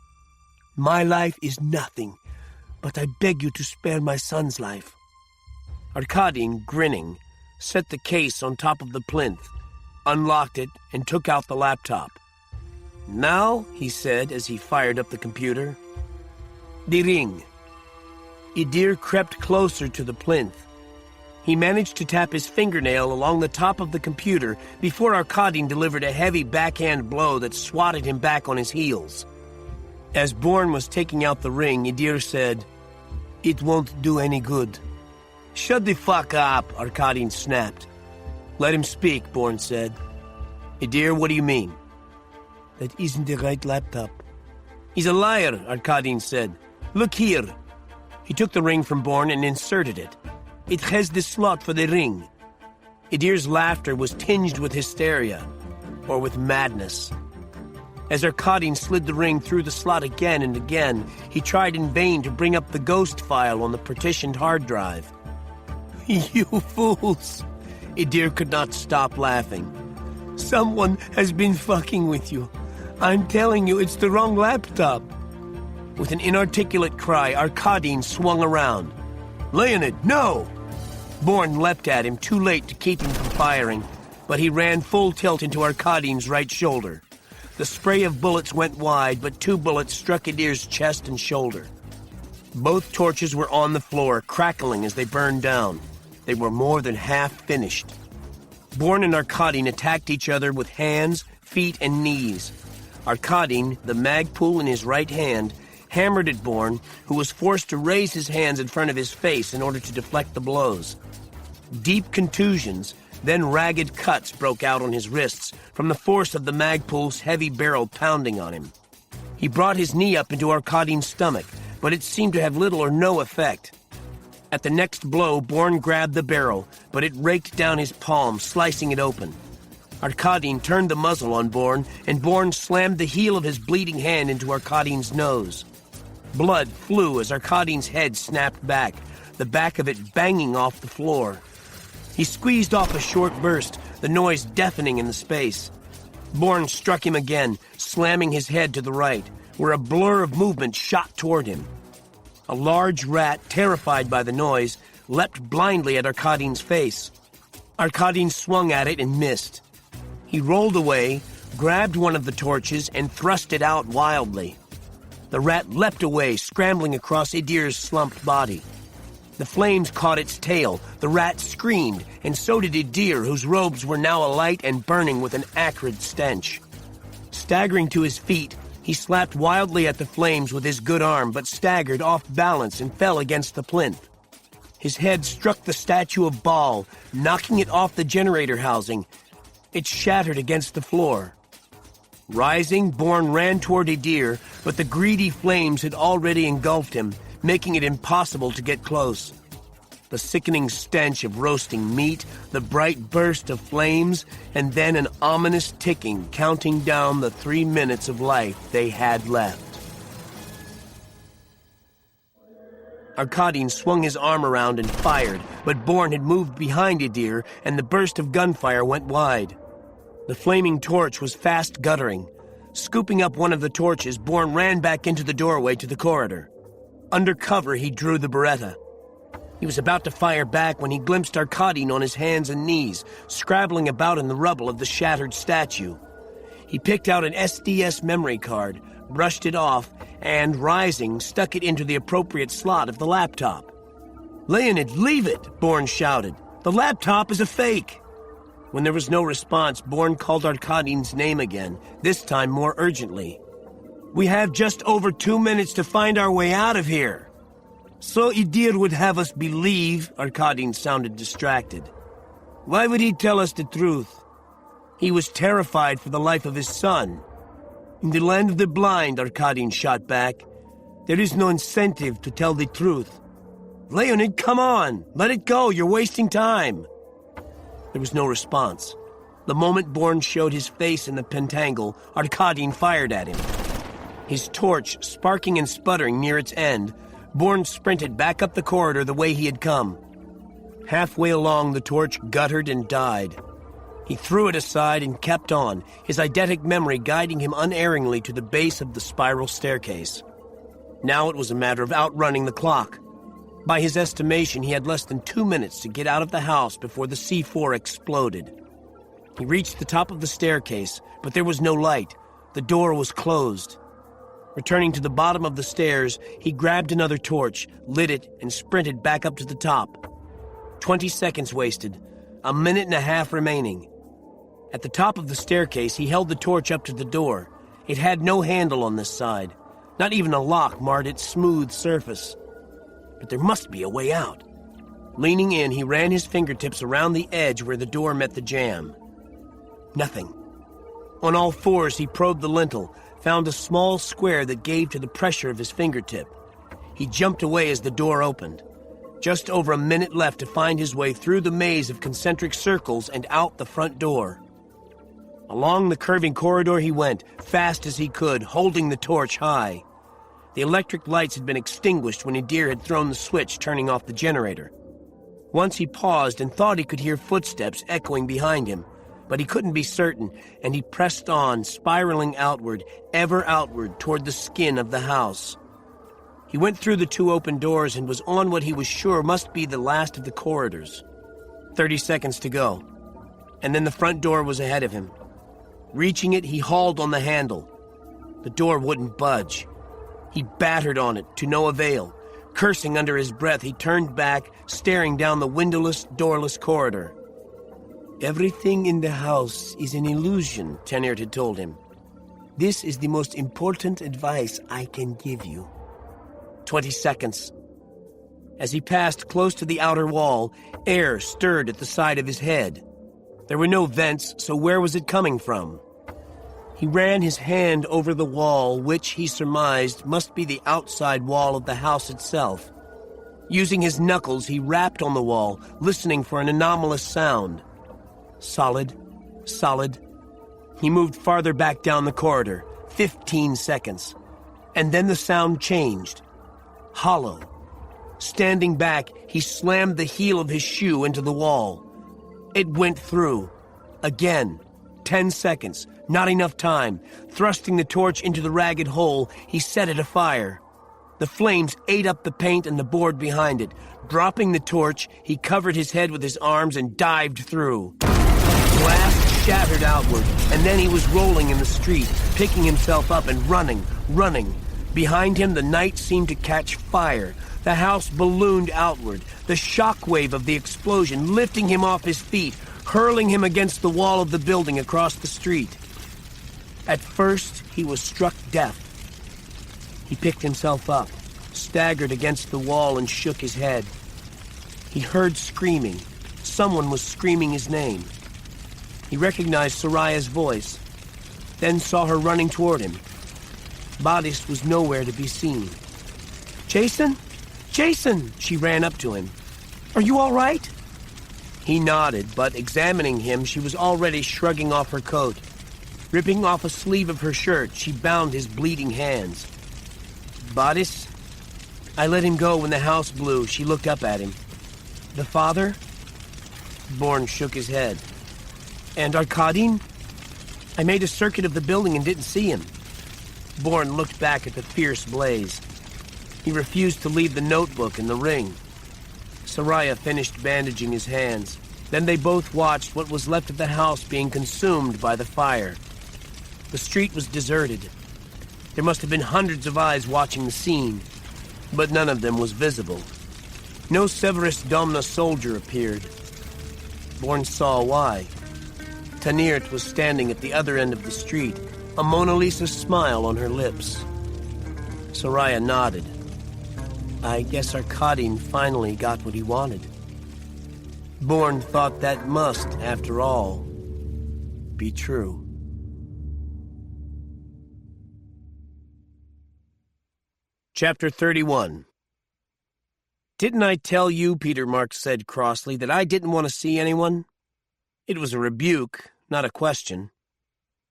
My life is nothing, but I beg you to spare my son's life." Arkadin, grinning, set the case on top of the plinth, unlocked it, and took out the laptop. "Now," he said as he fired up the computer, "the ring." Idir crept closer to the plinth. He managed to tap his fingernail along the top of the computer before Arkadin delivered a heavy backhand blow that swatted him back on his heels. As Bourne was taking out the ring, Idir said, "It won't do any good." "Shut the fuck up," Arkadin snapped. "Let him speak," Bourne said. "Idir, what do you mean?" "That isn't the right laptop." "He's a liar," Arkadin said. "Look here." He took the ring from Bourne and inserted it. "It has the slot for the ring." Idir's laughter was tinged with hysteria, or with madness. As Arkadin slid the ring through the slot again and again, he tried in vain to bring up the ghost file on the partitioned hard drive. "You fools!" Idir could not stop laughing. "Someone has been fucking with you. I'm telling you, it's the wrong laptop." With an inarticulate cry, Arkadin swung around. "Leonid, no!" Bourne leapt at him, too late to keep him from firing, but he ran full tilt into Arkadin's right shoulder. The spray of bullets went wide, but 2 bullets struck Idir's chest and shoulder. Both torches were on the floor, crackling as they burned down. They were more than half finished. Bourne and Arkadin attacked each other with hands, feet, and knees. Arkadin, the magpul in his right hand, hammered at Bourne, who was forced to raise his hands in front of his face in order to deflect the blows. Deep contusions, then ragged cuts broke out on his wrists from the force of the magpul's heavy barrel pounding on him. He brought his knee up into Arkadin's stomach, but it seemed to have little or no effect. At the next blow, Bourne grabbed the barrel, but it raked down his palm, slicing it open. Arkadin turned the muzzle on Bourne, and Bourne slammed the heel of his bleeding hand into Arkadin's nose. Blood flew as Arkadin's head snapped back, the back of it banging off the floor. He squeezed off a short burst, the noise deafening in the space. Bourne struck him again, slamming his head to the right, where a blur of movement shot toward him. A large rat, terrified by the noise, leapt blindly at Arkadin's face. Arkadin swung at it and missed. He rolled away, grabbed one of the torches, and thrust it out wildly. The rat leapt away, scrambling across Idir's slumped body. The flames caught its tail, the rat screamed, and so did Idir, whose robes were now alight and burning with an acrid stench. Staggering to his feet, he slapped wildly at the flames with his good arm, but staggered off balance and fell against the plinth. His head struck the statue of Baal, knocking it off the generator housing. It shattered against the floor. Rising, Bourne ran toward Idir, but the greedy flames had already engulfed him, making it impossible to get close. The sickening stench of roasting meat, the bright burst of flames, and then an ominous ticking counting down the 3 minutes of life they had left. Arkadin swung his arm around and fired, but Bourne had moved behind Idir, and the burst of gunfire went wide. The flaming torch was fast guttering. Scooping up one of the torches, Bourne ran back into the doorway to the corridor. Under cover, he drew the Beretta. He was about to fire back when he glimpsed Arkadin on his hands and knees, scrabbling about in the rubble of the shattered statue. He picked out an SDS memory card, brushed it off, and, rising, stuck it into the appropriate slot of the laptop. "Leonid, leave it!" Bourne shouted. "The laptop is a fake!" When there was no response, Bourne called Arkadin's name again, this time more urgently. "We have just over 2 minutes to find our way out of here." "So Idir would have us believe," Arkadin sounded distracted. "Why would he tell us the truth?" "He was terrified for the life of his son." "In the land of the blind," Arkadin shot back, "there is no incentive to tell the truth." "Leonid, come on! Let it go! You're wasting time!" There was no response. The moment Bourne showed his face in the pentangle, Arkadin fired at him. His torch sparking and sputtering near its end, Bourne sprinted back up the corridor the way he had come. Halfway along, the torch guttered and died. He threw it aside and kept on, his eidetic memory guiding him unerringly to the base of the spiral staircase. Now it was a matter of outrunning the clock. By his estimation, he had less than 2 minutes to get out of the house before the C4 exploded. He reached the top of the staircase, but there was no light. The door was closed. Returning to the bottom of the stairs, he grabbed another torch, lit it, and sprinted back up to the top. 20 seconds wasted, a minute and a half remaining. At the top of the staircase, he held the torch up to the door. It had no handle on this side. Not even a lock marred its smooth surface. But there must be a way out. Leaning in, he ran his fingertips around the edge where the door met the jamb. Nothing. On all fours, he probed the lintel, found a small square that gave to the pressure of his fingertip. He jumped away as the door opened. Just over a minute left to find his way through the maze of concentric circles and out the front door. Along the curving corridor he went, fast as he could, holding the torch high. The electric lights had been extinguished when Idir had thrown the switch, turning off the generator. Once he paused and thought he could hear footsteps echoing behind him, but he couldn't be certain, and he pressed on, spiraling outward, ever outward, toward the skin of the house. He went through the 2 open doors and was on what he was sure must be the last of the corridors. 30 seconds to go, and then the front door was ahead of him. Reaching it, he hauled on the handle. The door wouldn't budge. He battered on it, to no avail. Cursing under his breath, he turned back, staring down the windowless, doorless corridor. "Everything in the house is an illusion," Tenert had told him. "This is the most important advice I can give you." 20 seconds. As he passed close to the outer wall, air stirred at the side of his head. There were no vents, so where was it coming from? He ran his hand over the wall, which, he surmised, must be the outside wall of the house itself. Using his knuckles, he rapped on the wall, listening for an anomalous sound. Solid, solid. He moved farther back down the corridor, 15 seconds. And then the sound changed. Hollow. Standing back, he slammed the heel of his shoe into the wall. It went through. Again. 10 seconds. Not enough time. Thrusting the torch into the ragged hole, he set it afire. The flames ate up the paint and the board behind it. Dropping the torch, he covered his head with his arms and dived through. Glass shattered outward, and then he was rolling in the street, picking himself up and running. Behind him, the night seemed to catch fire. The house ballooned outward, the shockwave of the explosion lifting him off his feet, hurling him against the wall of the building across the street. At first, he was struck deaf. He picked himself up, staggered against the wall, and shook his head. He heard screaming. Someone was screaming his name. He recognized Soraya's voice. then saw her running toward him. Bodice was nowhere to be seen. "Jason? Jason!" She ran up to him. "Are you all right?" He nodded, but examining him, she was already shrugging off her coat. Ripping off a sleeve of her shirt, she bound his bleeding hands. "Bodice?" "I let him go when the house blew." She looked up at him. "The father?" Bourne shook his head. "And Arkadin?" "I made a circuit of the building and didn't see him." Bourne looked back at the fierce blaze. He refused to leave the notebook and the ring. Soraya finished bandaging his hands. Then they both watched what was left of the house being consumed by the fire. The street was deserted. There must have been hundreds of eyes watching the scene, but none of them was visible. No Severus Domna soldier appeared. Bourne saw why. Taniert was standing at the other end of the street, a Mona Lisa smile on her lips. Soraya nodded. I guess Arkadin finally got what he wanted. Bourne thought that must, after all, be true. Chapter 31. "Didn't I tell you," Peter Marks said crossly, "that I didn't want to see anyone?" It was a rebuke, not a question.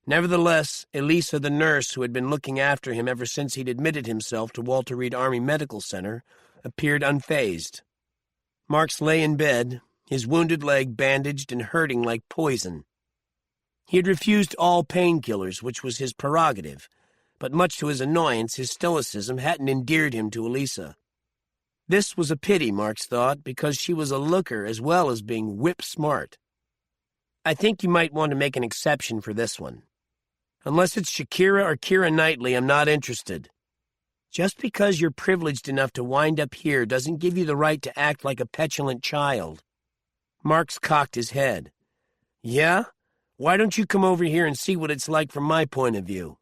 Nevertheless, Elisa, the nurse who had been looking after him ever since he'd admitted himself to Walter Reed Army Medical Center, appeared unfazed. Marks lay in bed, his wounded leg bandaged and hurting like poison. He had refused all painkillers, which was his prerogative, but much to his annoyance, his stoicism hadn't endeared him to Elisa. This was a pity, Marks thought, because she was a looker as well as being whip-smart. "I think you might want to make an exception for this one. Unless it's Shakira or Keira Knightley, I'm not interested. Just because you're privileged enough to wind up here doesn't give you the right to act like a petulant child." Marks cocked his head. "Yeah? Why don't you come over here and see what it's like from my point of view?"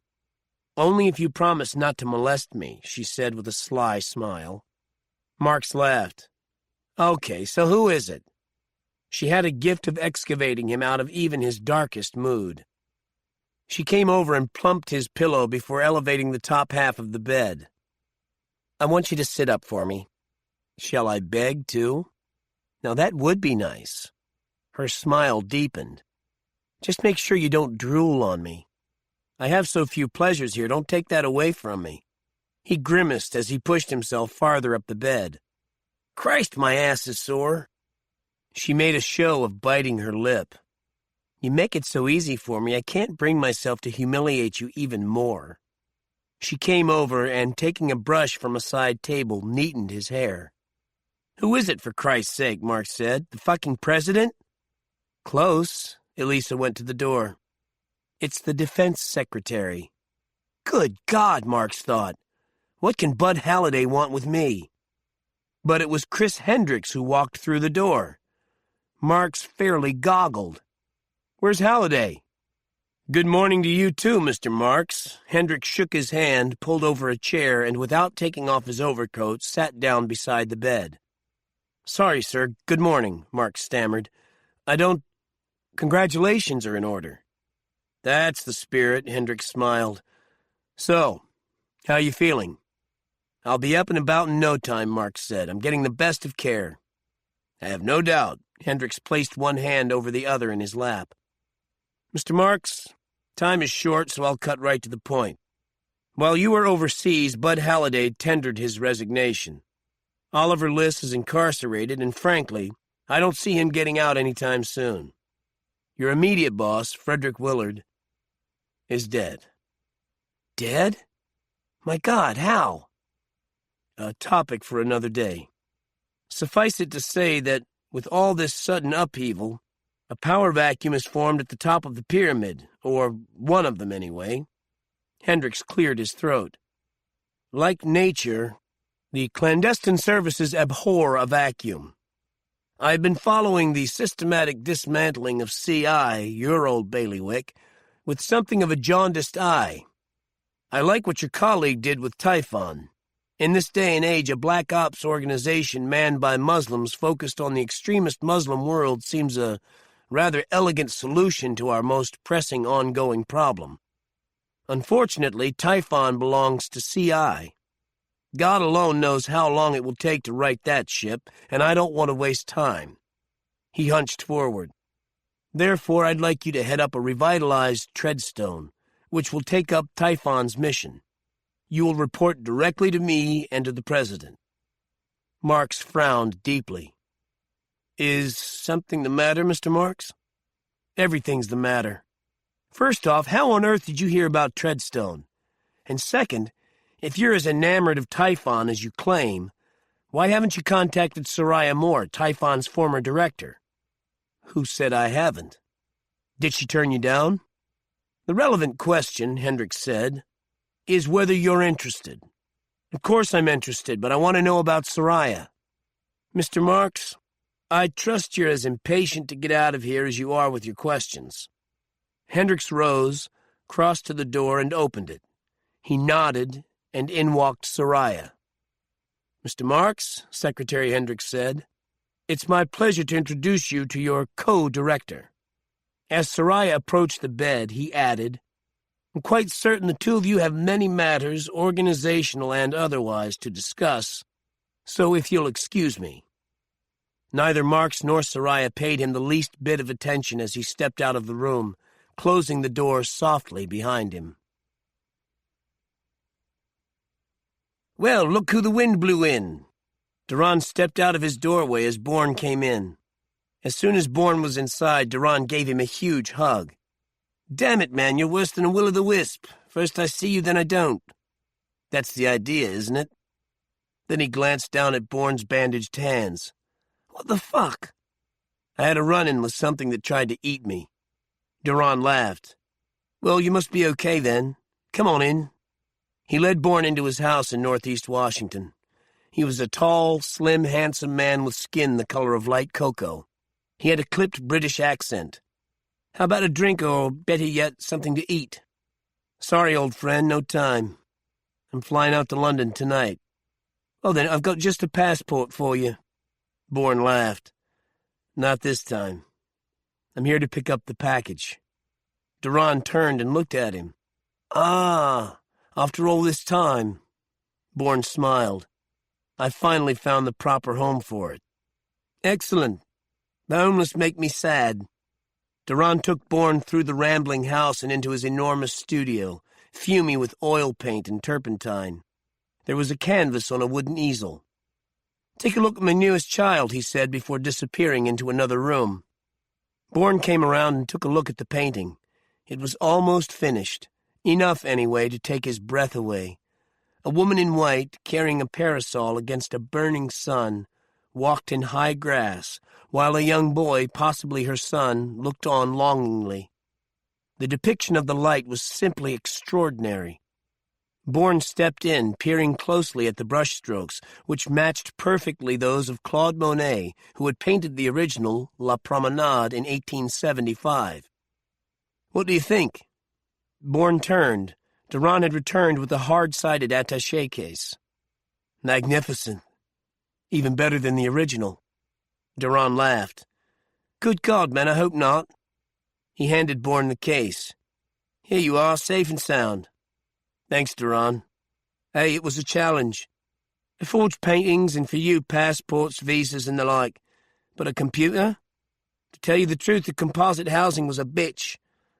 "Only if you promise not to molest me," she said with a sly smile. Marks laughed. "Okay, so who is it?" She had a gift of excavating him out of even his darkest mood. She came over and plumped his pillow before elevating the top half of the bed. "I want you to sit up for me." "Shall I beg, too?" "Now that would be nice." Her smile deepened. "Just make sure you don't drool on me. I have so few pleasures here, don't take that away from me." He grimaced as he pushed himself farther up the bed. "Christ, my ass is sore." She made a show of biting her lip. "You make it so easy for me, I can't bring myself to humiliate you even more." She came over and, taking a brush from a side table, neatened his hair. "Who is it, for Christ's sake?" Mark said. "The fucking president?" "Close." Elisa went to the door. "It's the defense secretary." Good God, Marks thought. What can Bud Halliday want with me? But it was Chris Hendricks who walked through the door. Marks fairly goggled. "Where's Halliday?" "Good morning to you too, Mr. Marks." Hendricks shook his hand, pulled over a chair, and without taking off his overcoat, sat down beside the bed. "Sorry, sir. Good morning," Marks stammered. "I don't... Congratulations are in order." "That's the spirit," Hendricks smiled. "So, how you feeling?" "I'll be up and about in no time," Marks said. "I'm getting the best of care." "I have no doubt." Hendricks placed one hand over the other in his lap. "Mr. Marks, time is short, so I'll cut right to the point. While you were overseas, Bud Halliday tendered his resignation. Oliver Liss is incarcerated, and frankly, I don't see him getting out anytime soon. Your immediate boss, Frederick Willard, is dead." "Dead? My God, how?" "A topic for another day. Suffice it to say that, with all this sudden upheaval, a power vacuum is formed at the top of the pyramid, or one of them anyway." Hendricks cleared his throat. "Like nature, the clandestine services abhor a vacuum. I've been following the systematic dismantling of CI, your old bailiwick, with something of a jaundiced eye. I like what your colleague did with Typhon. In this day and age, a black ops organization manned by Muslims focused on the extremist Muslim world seems a rather elegant solution to our most pressing ongoing problem. Unfortunately, Typhon belongs to CI. God alone knows how long it will take to right that ship, and I don't want to waste time." He hunched forward. "Therefore, I'd like you to head up a revitalized Treadstone, which will take up Typhon's mission. You will report directly to me and to the President." Marks frowned deeply. "Is something the matter, Mr. Marks?" "Everything's the matter. First off, how on earth did you hear about Treadstone? And second, if you're as enamored of Typhon as you claim, why haven't you contacted Soraya Moore, Typhon's former director?" "Who said I haven't?" "Did she turn you down?" "The relevant question," Hendricks said, "is whether you're interested." "Of course I'm interested, but I want to know about Soraya." "Mr. Marks, I trust you're as impatient to get out of here as you are with your questions." Hendricks rose, crossed to the door, and opened it. He nodded, and in walked Soraya. "Mr. Marks," Secretary Hendricks said, "it's my pleasure to introduce you to your co-director." As Soraya approached the bed, he added, "I'm quite certain the two of you have many matters, organizational and otherwise, to discuss, so if you'll excuse me." Neither Marks nor Soraya paid him the least bit of attention as he stepped out of the room, closing the door softly behind him. "Well, look who the wind blew in." Duran stepped out of his doorway as Bourne came in. As soon as Bourne was inside, Duran gave him a huge hug. "Damn it, man, you're worse than a will-o'-the-wisp. First I see you, then I don't." "That's the idea, isn't it?" Then he glanced down at Bourne's bandaged hands. "What the fuck?" "I had a run-in with something that tried to eat me." Duran laughed. "Well, you must be okay then. Come on in." He led Bourne into his house in northeast Washington. He was a tall, slim, handsome man with skin the color of light cocoa. He had a clipped British accent. "How about a drink or, better yet, something to eat?" "Sorry, old friend, no time. I'm flying out to London tonight." "Oh, then I've got just a passport for you." Bourne laughed. "Not this time. I'm here to pick up the package." Duran turned and looked at him. "Ah, after all this time." Bourne smiled. "I finally found the proper home for it." "Excellent. The homeless make me sad." Duran took Bourne through the rambling house and into his enormous studio, fumy with oil paint and turpentine. There was a canvas on a wooden easel. "Take a look at my newest child," he said before disappearing into another room. Bourne came around and took a look at the painting. It was almost finished, enough anyway to take his breath away. A woman in white, carrying a parasol against a burning sun, walked in high grass, while a young boy, possibly her son, looked on longingly. The depiction of the light was simply extraordinary. Bourne stepped in, peering closely at the brushstrokes, which matched perfectly those of Claude Monet, who had painted the original La Promenade in 1875. "What do you think?" Bourne turned. Duran had returned with a hard-sided attaché case. "Magnificent. Even better than the original." Duran laughed. "Good God, man, I hope not." He handed Bourne the case. "Here you are, safe and sound." "Thanks, Duran. Hey, it was a challenge. I forged paintings and for you passports, visas, and the like. But a computer? To tell you the truth, the composite housing was a bitch.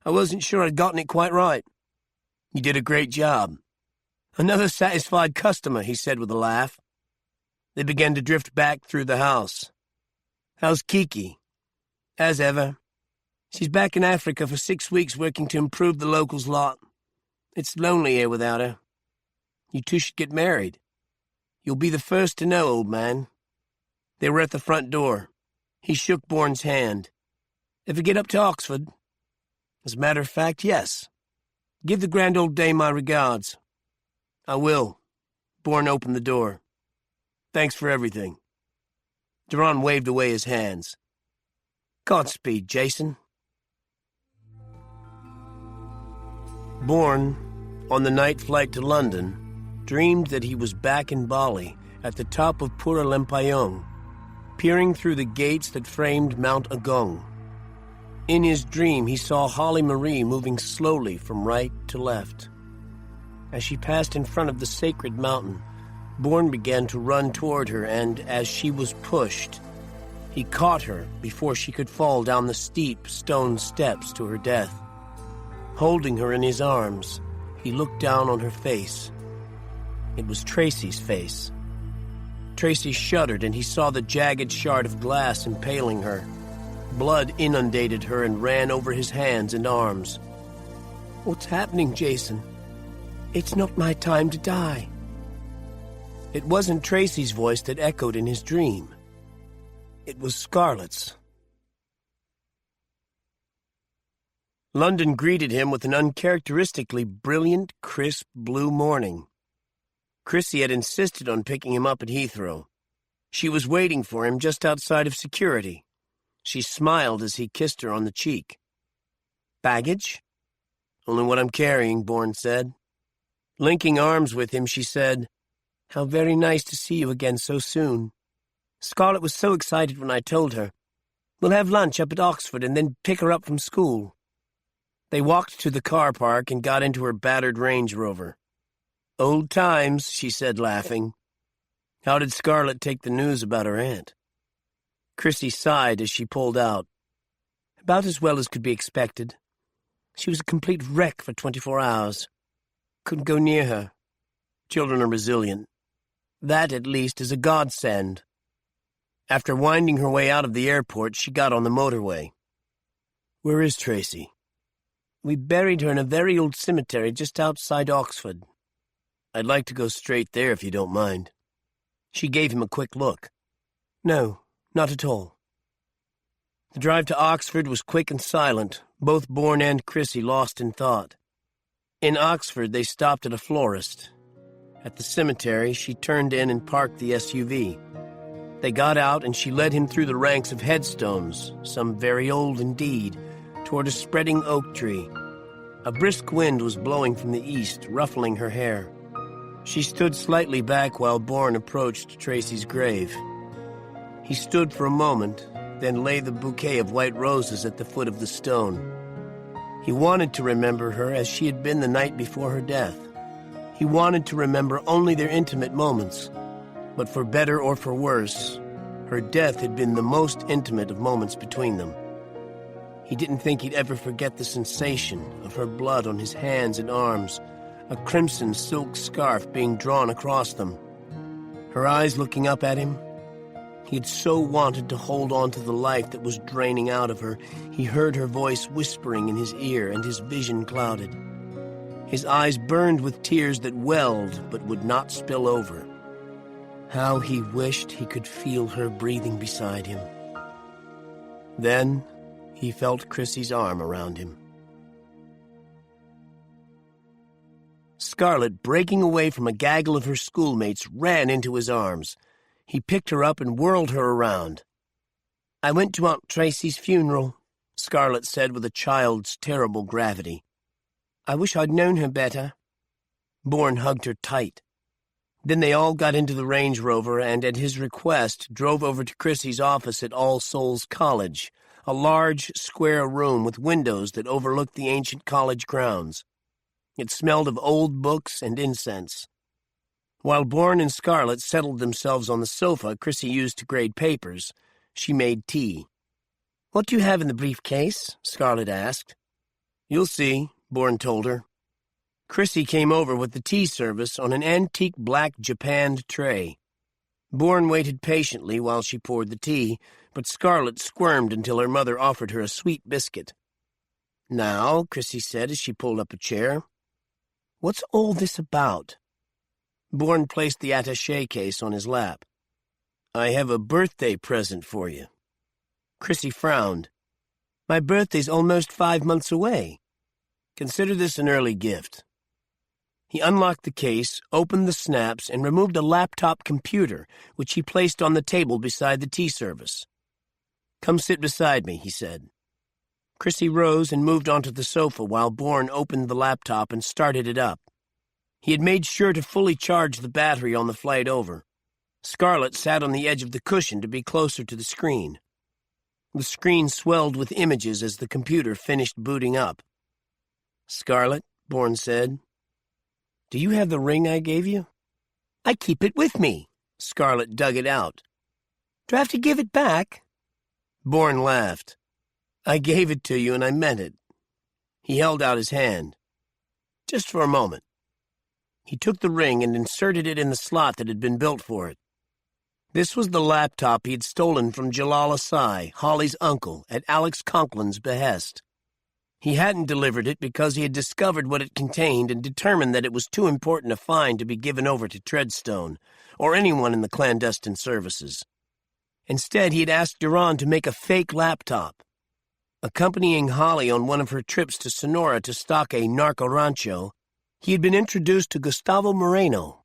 I wasn't sure I'd gotten it quite right." "You did a great job." "Another satisfied customer," he said with a laugh. They began to drift back through the house. "How's Kiki?" "As ever. She's back in Africa for 6 weeks working to improve the locals' lot. It's lonely here without her. You two should get married. You'll be the first to know, old man." They were at the front door. He shook Bourne's hand. "Ever get up to Oxford?" "As a matter of fact, yes. Give the grand old dame my regards." "I will." Bourne opened the door. "Thanks for everything." Duran waved away his hands. "Godspeed, Jason." Bourne, on the night flight to London, dreamed that he was back in Bali at the top of Pura Lempayong, peering through the gates that framed Mount Agong. In his dream, he saw Holly Marie moving slowly from right to left. As she passed in front of the sacred mountain, Bourne began to run toward her, and as she was pushed, he caught her before she could fall down the steep stone steps to her death. Holding her in his arms, he looked down on her face. It was Tracy's face. Tracy shuddered, and he saw the jagged shard of glass impaling her. Blood inundated her and ran over his hands and arms. "What's happening, Jason? It's not my time to die." It wasn't Tracy's voice that echoed in his dream. It was Scarlett's. London greeted him with an uncharacteristically brilliant, crisp blue morning. Chrissy had insisted on picking him up at Heathrow. She was waiting for him just outside of security. She smiled as he kissed her on the cheek. "Baggage?" "Only what I'm carrying," Bourne said. Linking arms with him, she said, "How very nice to see you again so soon. Scarlett was so excited when I told her. We'll have lunch up at Oxford and then pick her up from school." They walked to the car park and got into her battered Range Rover. "Old times," she said, laughing. "How did Scarlett take the news about her aunt?" Chrissy sighed as she pulled out. "About as well as could be expected. She was a complete wreck for 24 hours. Couldn't go near her. Children are resilient. That, at least, is a godsend." After winding her way out of the airport, she got on the motorway. "Where is Tracy?" "We buried her in a very old cemetery just outside Oxford." "I'd like to go straight there if you don't mind." She gave him a quick look. "No, not at all." The drive to Oxford was quick and silent, both Bourne and Chrissy lost in thought. In Oxford, they stopped at a florist. At the cemetery, she turned in and parked the SUV. They got out, and she led him through the ranks of headstones, some very old indeed, toward a spreading oak tree. A brisk wind was blowing from the east, ruffling her hair. She stood slightly back while Bourne approached Tracy's grave. He stood for a moment, then laid the bouquet of white roses at the foot of the stone. He wanted to remember her as she had been the night before her death. He wanted to remember only their intimate moments. But for better or for worse, her death had been the most intimate of moments between them. He didn't think he'd ever forget the sensation of her blood on his hands and arms, a crimson silk scarf being drawn across them. Her eyes looking up at him. He had so wanted to hold on to the life that was draining out of her. He heard her voice whispering in his ear, and his vision clouded. His eyes burned with tears that welled but would not spill over. How he wished he could feel her breathing beside him. Then he felt Chrissy's arm around him. Scarlett, breaking away from a gaggle of her schoolmates, ran into his arms. He picked her up and whirled her around. "I went to Aunt Tracy's funeral," Scarlett said with a child's terrible gravity. "I wish I'd known her better." Bourne hugged her tight. Then they all got into the Range Rover and, at his request, drove over to Chrissy's office at All Souls College, a large, square room with windows that overlooked the ancient college grounds. It smelled of old books and incense. While Bourne and Scarlett settled themselves on the sofa Chrissy used to grade papers, she made tea. "What do you have in the briefcase?" Scarlett asked. "You'll see," Bourne told her. Chrissy came over with the tea service on an antique black japanned tray. Bourne waited patiently while she poured the tea, but Scarlett squirmed until her mother offered her a sweet biscuit. "Now," Chrissy said as she pulled up a chair, "what's all this about?" Bourne placed the attaché case on his lap. "I have a birthday present for you." Chrissy frowned. "My birthday's almost 5 months away. Consider this an early gift." He unlocked the case, opened the snaps, and removed a laptop computer, which he placed on the table beside the tea service. "Come sit beside me," he said. Chrissy rose and moved onto the sofa while Bourne opened the laptop and started it up. He had made sure to fully charge the battery on the flight over. Scarlett sat on the edge of the cushion to be closer to the screen. The screen swelled with images as the computer finished booting up. "Scarlett," Bourne said, Do you have the ring I gave you? I keep it with me. Scarlet dug it out. Do I have to give it back? Bourne laughed. I gave it to you and I meant it. He held out his hand. Just for a moment. He took the ring and inserted it in the slot that had been built for it. This was the laptop he had stolen from Jalal Asai, Holly's uncle, at Alex Conklin's behest. He hadn't delivered it because he had discovered what it contained and determined that it was too important a find to be given over to Treadstone, or anyone in the clandestine services. Instead, he had asked Duran to make a fake laptop. Accompanying Holly on one of her trips to Sonora to stock a narco rancho, he had been introduced to Gustavo Moreno.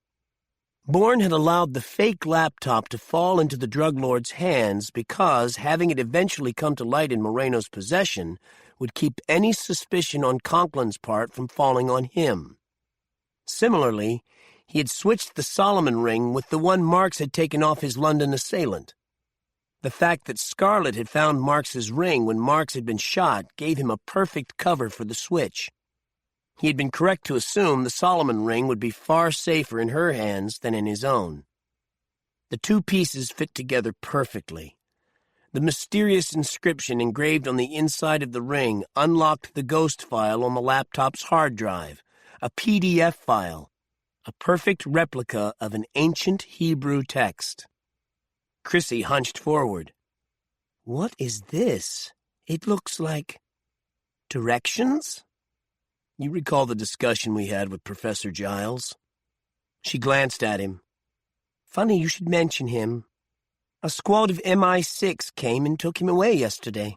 Bourne had allowed the fake laptop to fall into the drug lord's hands because, having it eventually come to light in Moreno's possession, would keep any suspicion on Conklin's part from falling on him. Similarly, he had switched the Solomon ring with the one Marks had taken off his London assailant. The fact that Scarlet had found Marks's ring when Marks had been shot gave him a perfect cover for the switch. He had been correct to assume the Solomon ring would be far safer in her hands than in his own. The two pieces fit together perfectly. The mysterious inscription engraved on the inside of the ring unlocked the ghost file on the laptop's hard drive, a PDF file, a perfect replica of an ancient Hebrew text. Chrissy hunched forward. What is this? It looks like directions? You recall the discussion we had with Professor Giles? She glanced at him. Funny you should mention him. A squad of MI6 came and took him away yesterday.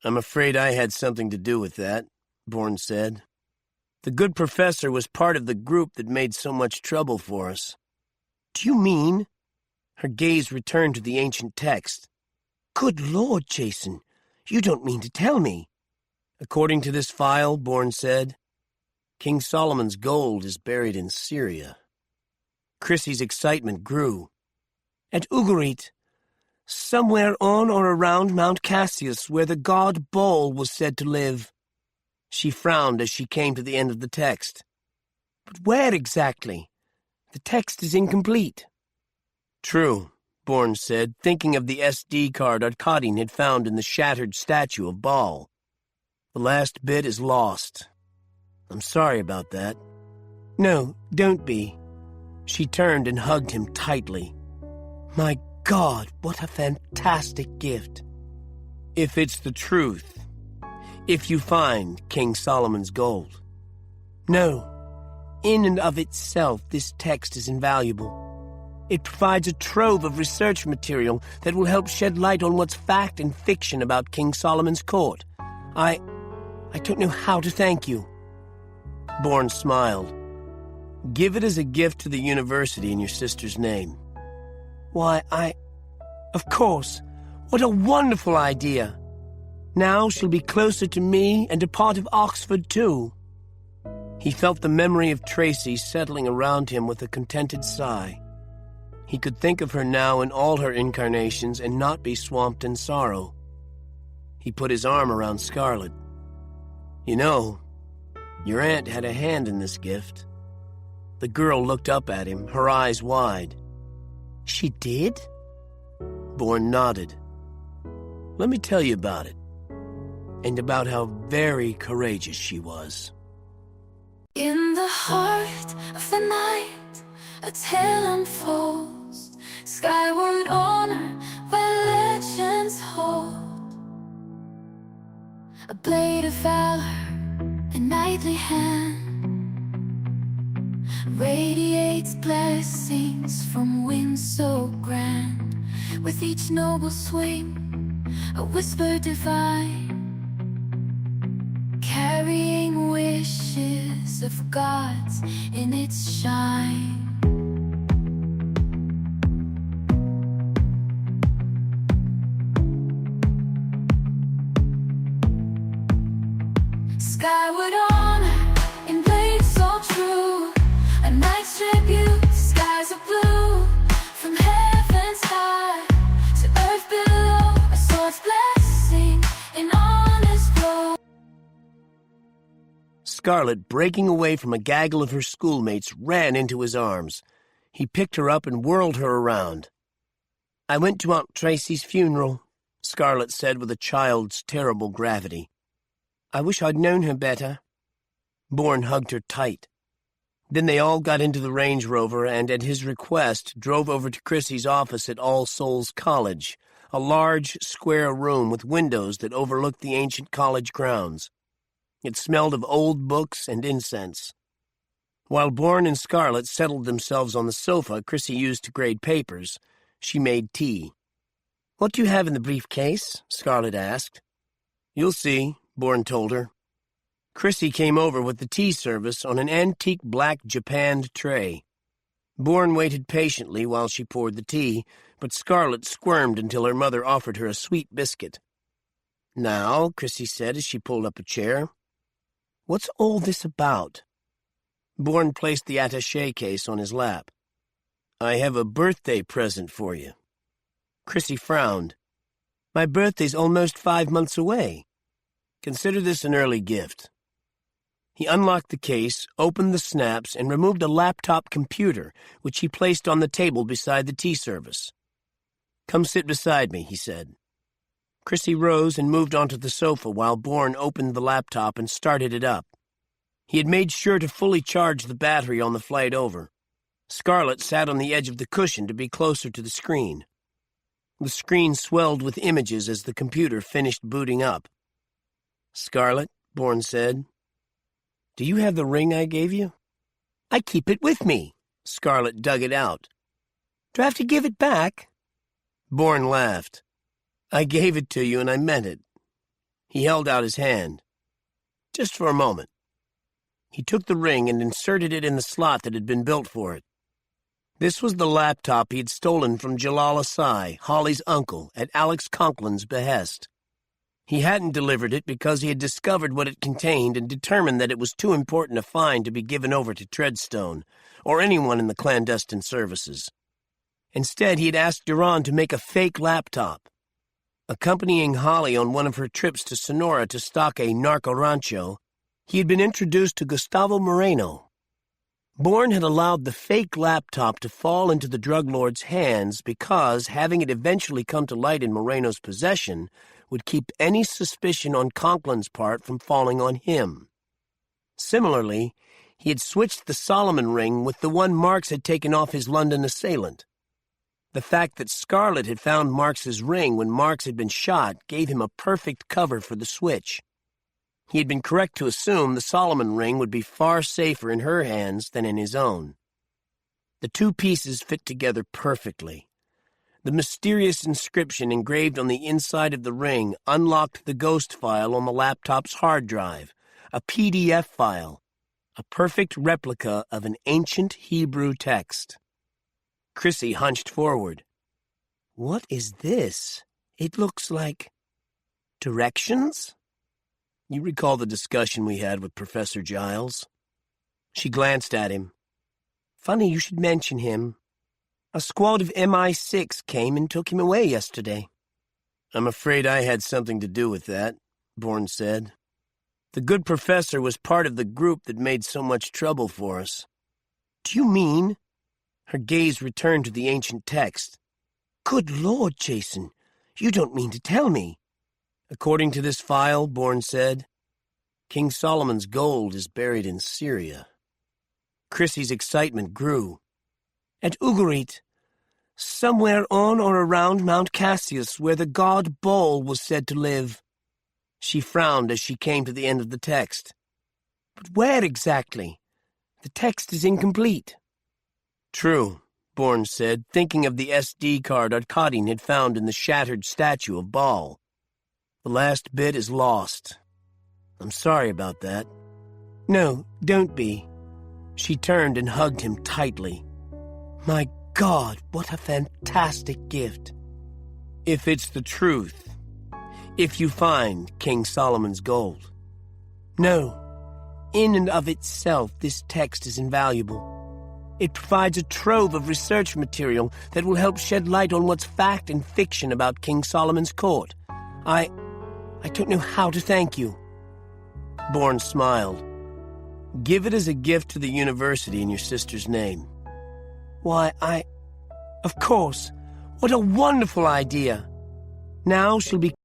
I'm afraid I had something to do with that, Bourne said. The good professor was part of the group that made so much trouble for us. Do you mean? Her gaze returned to the ancient text. Good Lord, Jason, you don't mean to tell me. According to this file, Bourne said, King Solomon's gold is buried in Syria. Chrissy's excitement grew. At Ugarit, somewhere on or around Mount Cassius, where the god Baal was said to live. She frowned as she came to the end of the text. But where exactly? The text is incomplete. True, Bourne said, thinking of the SD card Arkadin had found in the shattered statue of Baal. The last bit is lost. I'm sorry about that. No, don't be. She turned and hugged him tightly. My God, what a fantastic gift. If it's the truth. If you find King Solomon's gold. No, in and of itself, this text is invaluable. It provides a trove of research material that will help shed light on what's fact and fiction about King Solomon's court. I don't know how to thank you. Bourne smiled. Give it as a gift to the university in your sister's name. Why, Of course. What a wonderful idea. Now she'll be closer to me and a part of Oxford, too. He felt the memory of Tracy settling around him with a contented sigh. He could think of her now in all her incarnations and not be swamped in sorrow. He put his arm around Scarlet. You know, your aunt had a hand in this gift. The girl looked up at him, her eyes wide. She did? Bourne nodded. Let me tell you about it, and about how very courageous she was. In the heart of the night, a tale unfolds, skyward honor where legends hold. A blade of valor, a knightly hand, radiates blessings from winds so grand. With each noble swing, a whisper divine, carrying wishes of gods in its shine. Skyward honor in blades so true, a knight's tribute, skies are blue, from heaven's high to earth below, a sword's blessing in honest flow. Scarlett, breaking away from a gaggle of her schoolmates, ran into his arms. He picked her up and whirled her around. "I went to Aunt Tracy's funeral," Scarlett said with a child's terrible gravity. "I wish I'd known her better." Bourne hugged her tight. Then they all got into the Range Rover and, at his request, drove over to Chrissy's office at All Souls College, a large, square room with windows that overlooked the ancient college grounds. It smelled of old books and incense. While Bourne and Scarlett settled themselves on the sofa Chrissy used to grade papers, she made tea. "What do you have in the briefcase?" Scarlett asked. "You'll see," Bourne told her. Chrissy came over with the tea service on an antique black japanned tray. Bourne waited patiently while she poured the tea, but Scarlett squirmed until her mother offered her a sweet biscuit. "Now," Chrissy said as she pulled up a chair, "what's all this about?" Bourne placed the attaché case on his lap. "I have a birthday present for you." Chrissy frowned. "My birthday's almost 5 months away. Consider this an early gift." He unlocked the case, opened the snaps, and removed a laptop computer, which he placed on the table beside the tea service. "Come sit beside me," he said. Chrissy rose and moved onto the sofa while Bourne opened the laptop and started it up. He had made sure to fully charge the battery on the flight over. Scarlett sat on the edge of the cushion to be closer to the screen. The screen swelled with images as the computer finished booting up. "Scarlett," Bourne said, "do you have the ring I gave you?" "I keep it with me." Scarlett dug it out. "Do I have to give it back?" Bourne laughed. "I gave it to you and I meant it." He held out his hand. "Just for a moment." He took the ring and inserted it in the slot that had been built for it. This was the laptop he had stolen from Jalal Asai, Holly's uncle, at Alex Conklin's behest. He hadn't delivered it because he had discovered what it contained and determined that it was too important a find to be given over to Treadstone, or anyone in the clandestine services. Instead, he had asked Duran to make a fake laptop. Accompanying Holly on one of her trips to Sonora to stock a narco rancho, he had been introduced to Gustavo Moreno. Bourne had allowed the fake laptop to fall into the drug lord's hands because, having it eventually come to light in Moreno's possession, would keep any suspicion on Conklin's part from falling on him. Similarly, he had switched the Solomon ring with the one Marks had taken off his London assailant. The fact that Scarlett had found Marks's ring when Marks had been shot gave him a perfect cover for the switch. He had been correct to assume the Solomon ring would be far safer in her hands than in his own. The two pieces fit together perfectly. The mysterious inscription engraved on the inside of the ring unlocked the ghost file on the laptop's hard drive, a PDF file, a perfect replica of an ancient Hebrew text. Chrissy hunched forward. "What is this? It looks like directions?" "You recall the discussion we had with Professor Giles?" She glanced at him. "Funny you should mention him. A squad of MI6 came and took him away yesterday." "I'm afraid I had something to do with that," Bourne said. "The good professor was part of the group that made so much trouble for us." "Do you mean—" Her gaze returned to the ancient text. "Good Lord, Jason, you don't mean to tell me." "According to this file," Bourne said, "King Solomon's gold is buried in Syria." Chrissy's excitement grew. "At Ugarit, somewhere on or around Mount Cassius, where the god Baal was said to live." She frowned as she came to the end of the text. "But where exactly? The text is incomplete." "True," Bourne said, thinking of the SD card Arkadin had found in the shattered statue of Baal. "The last bit is lost. I'm sorry about that." "No, don't be." She turned and hugged him tightly. "My God, what a fantastic gift." "If it's the truth. If you find King Solomon's gold." "No. In and of itself, this text is invaluable. It provides a trove of research material that will help shed light on what's fact and fiction about King Solomon's court. I don't know how to thank you." Bourne smiled. Give it as a gift to the university in your sister's name. Why, Of course. What a wonderful idea. Now she'll be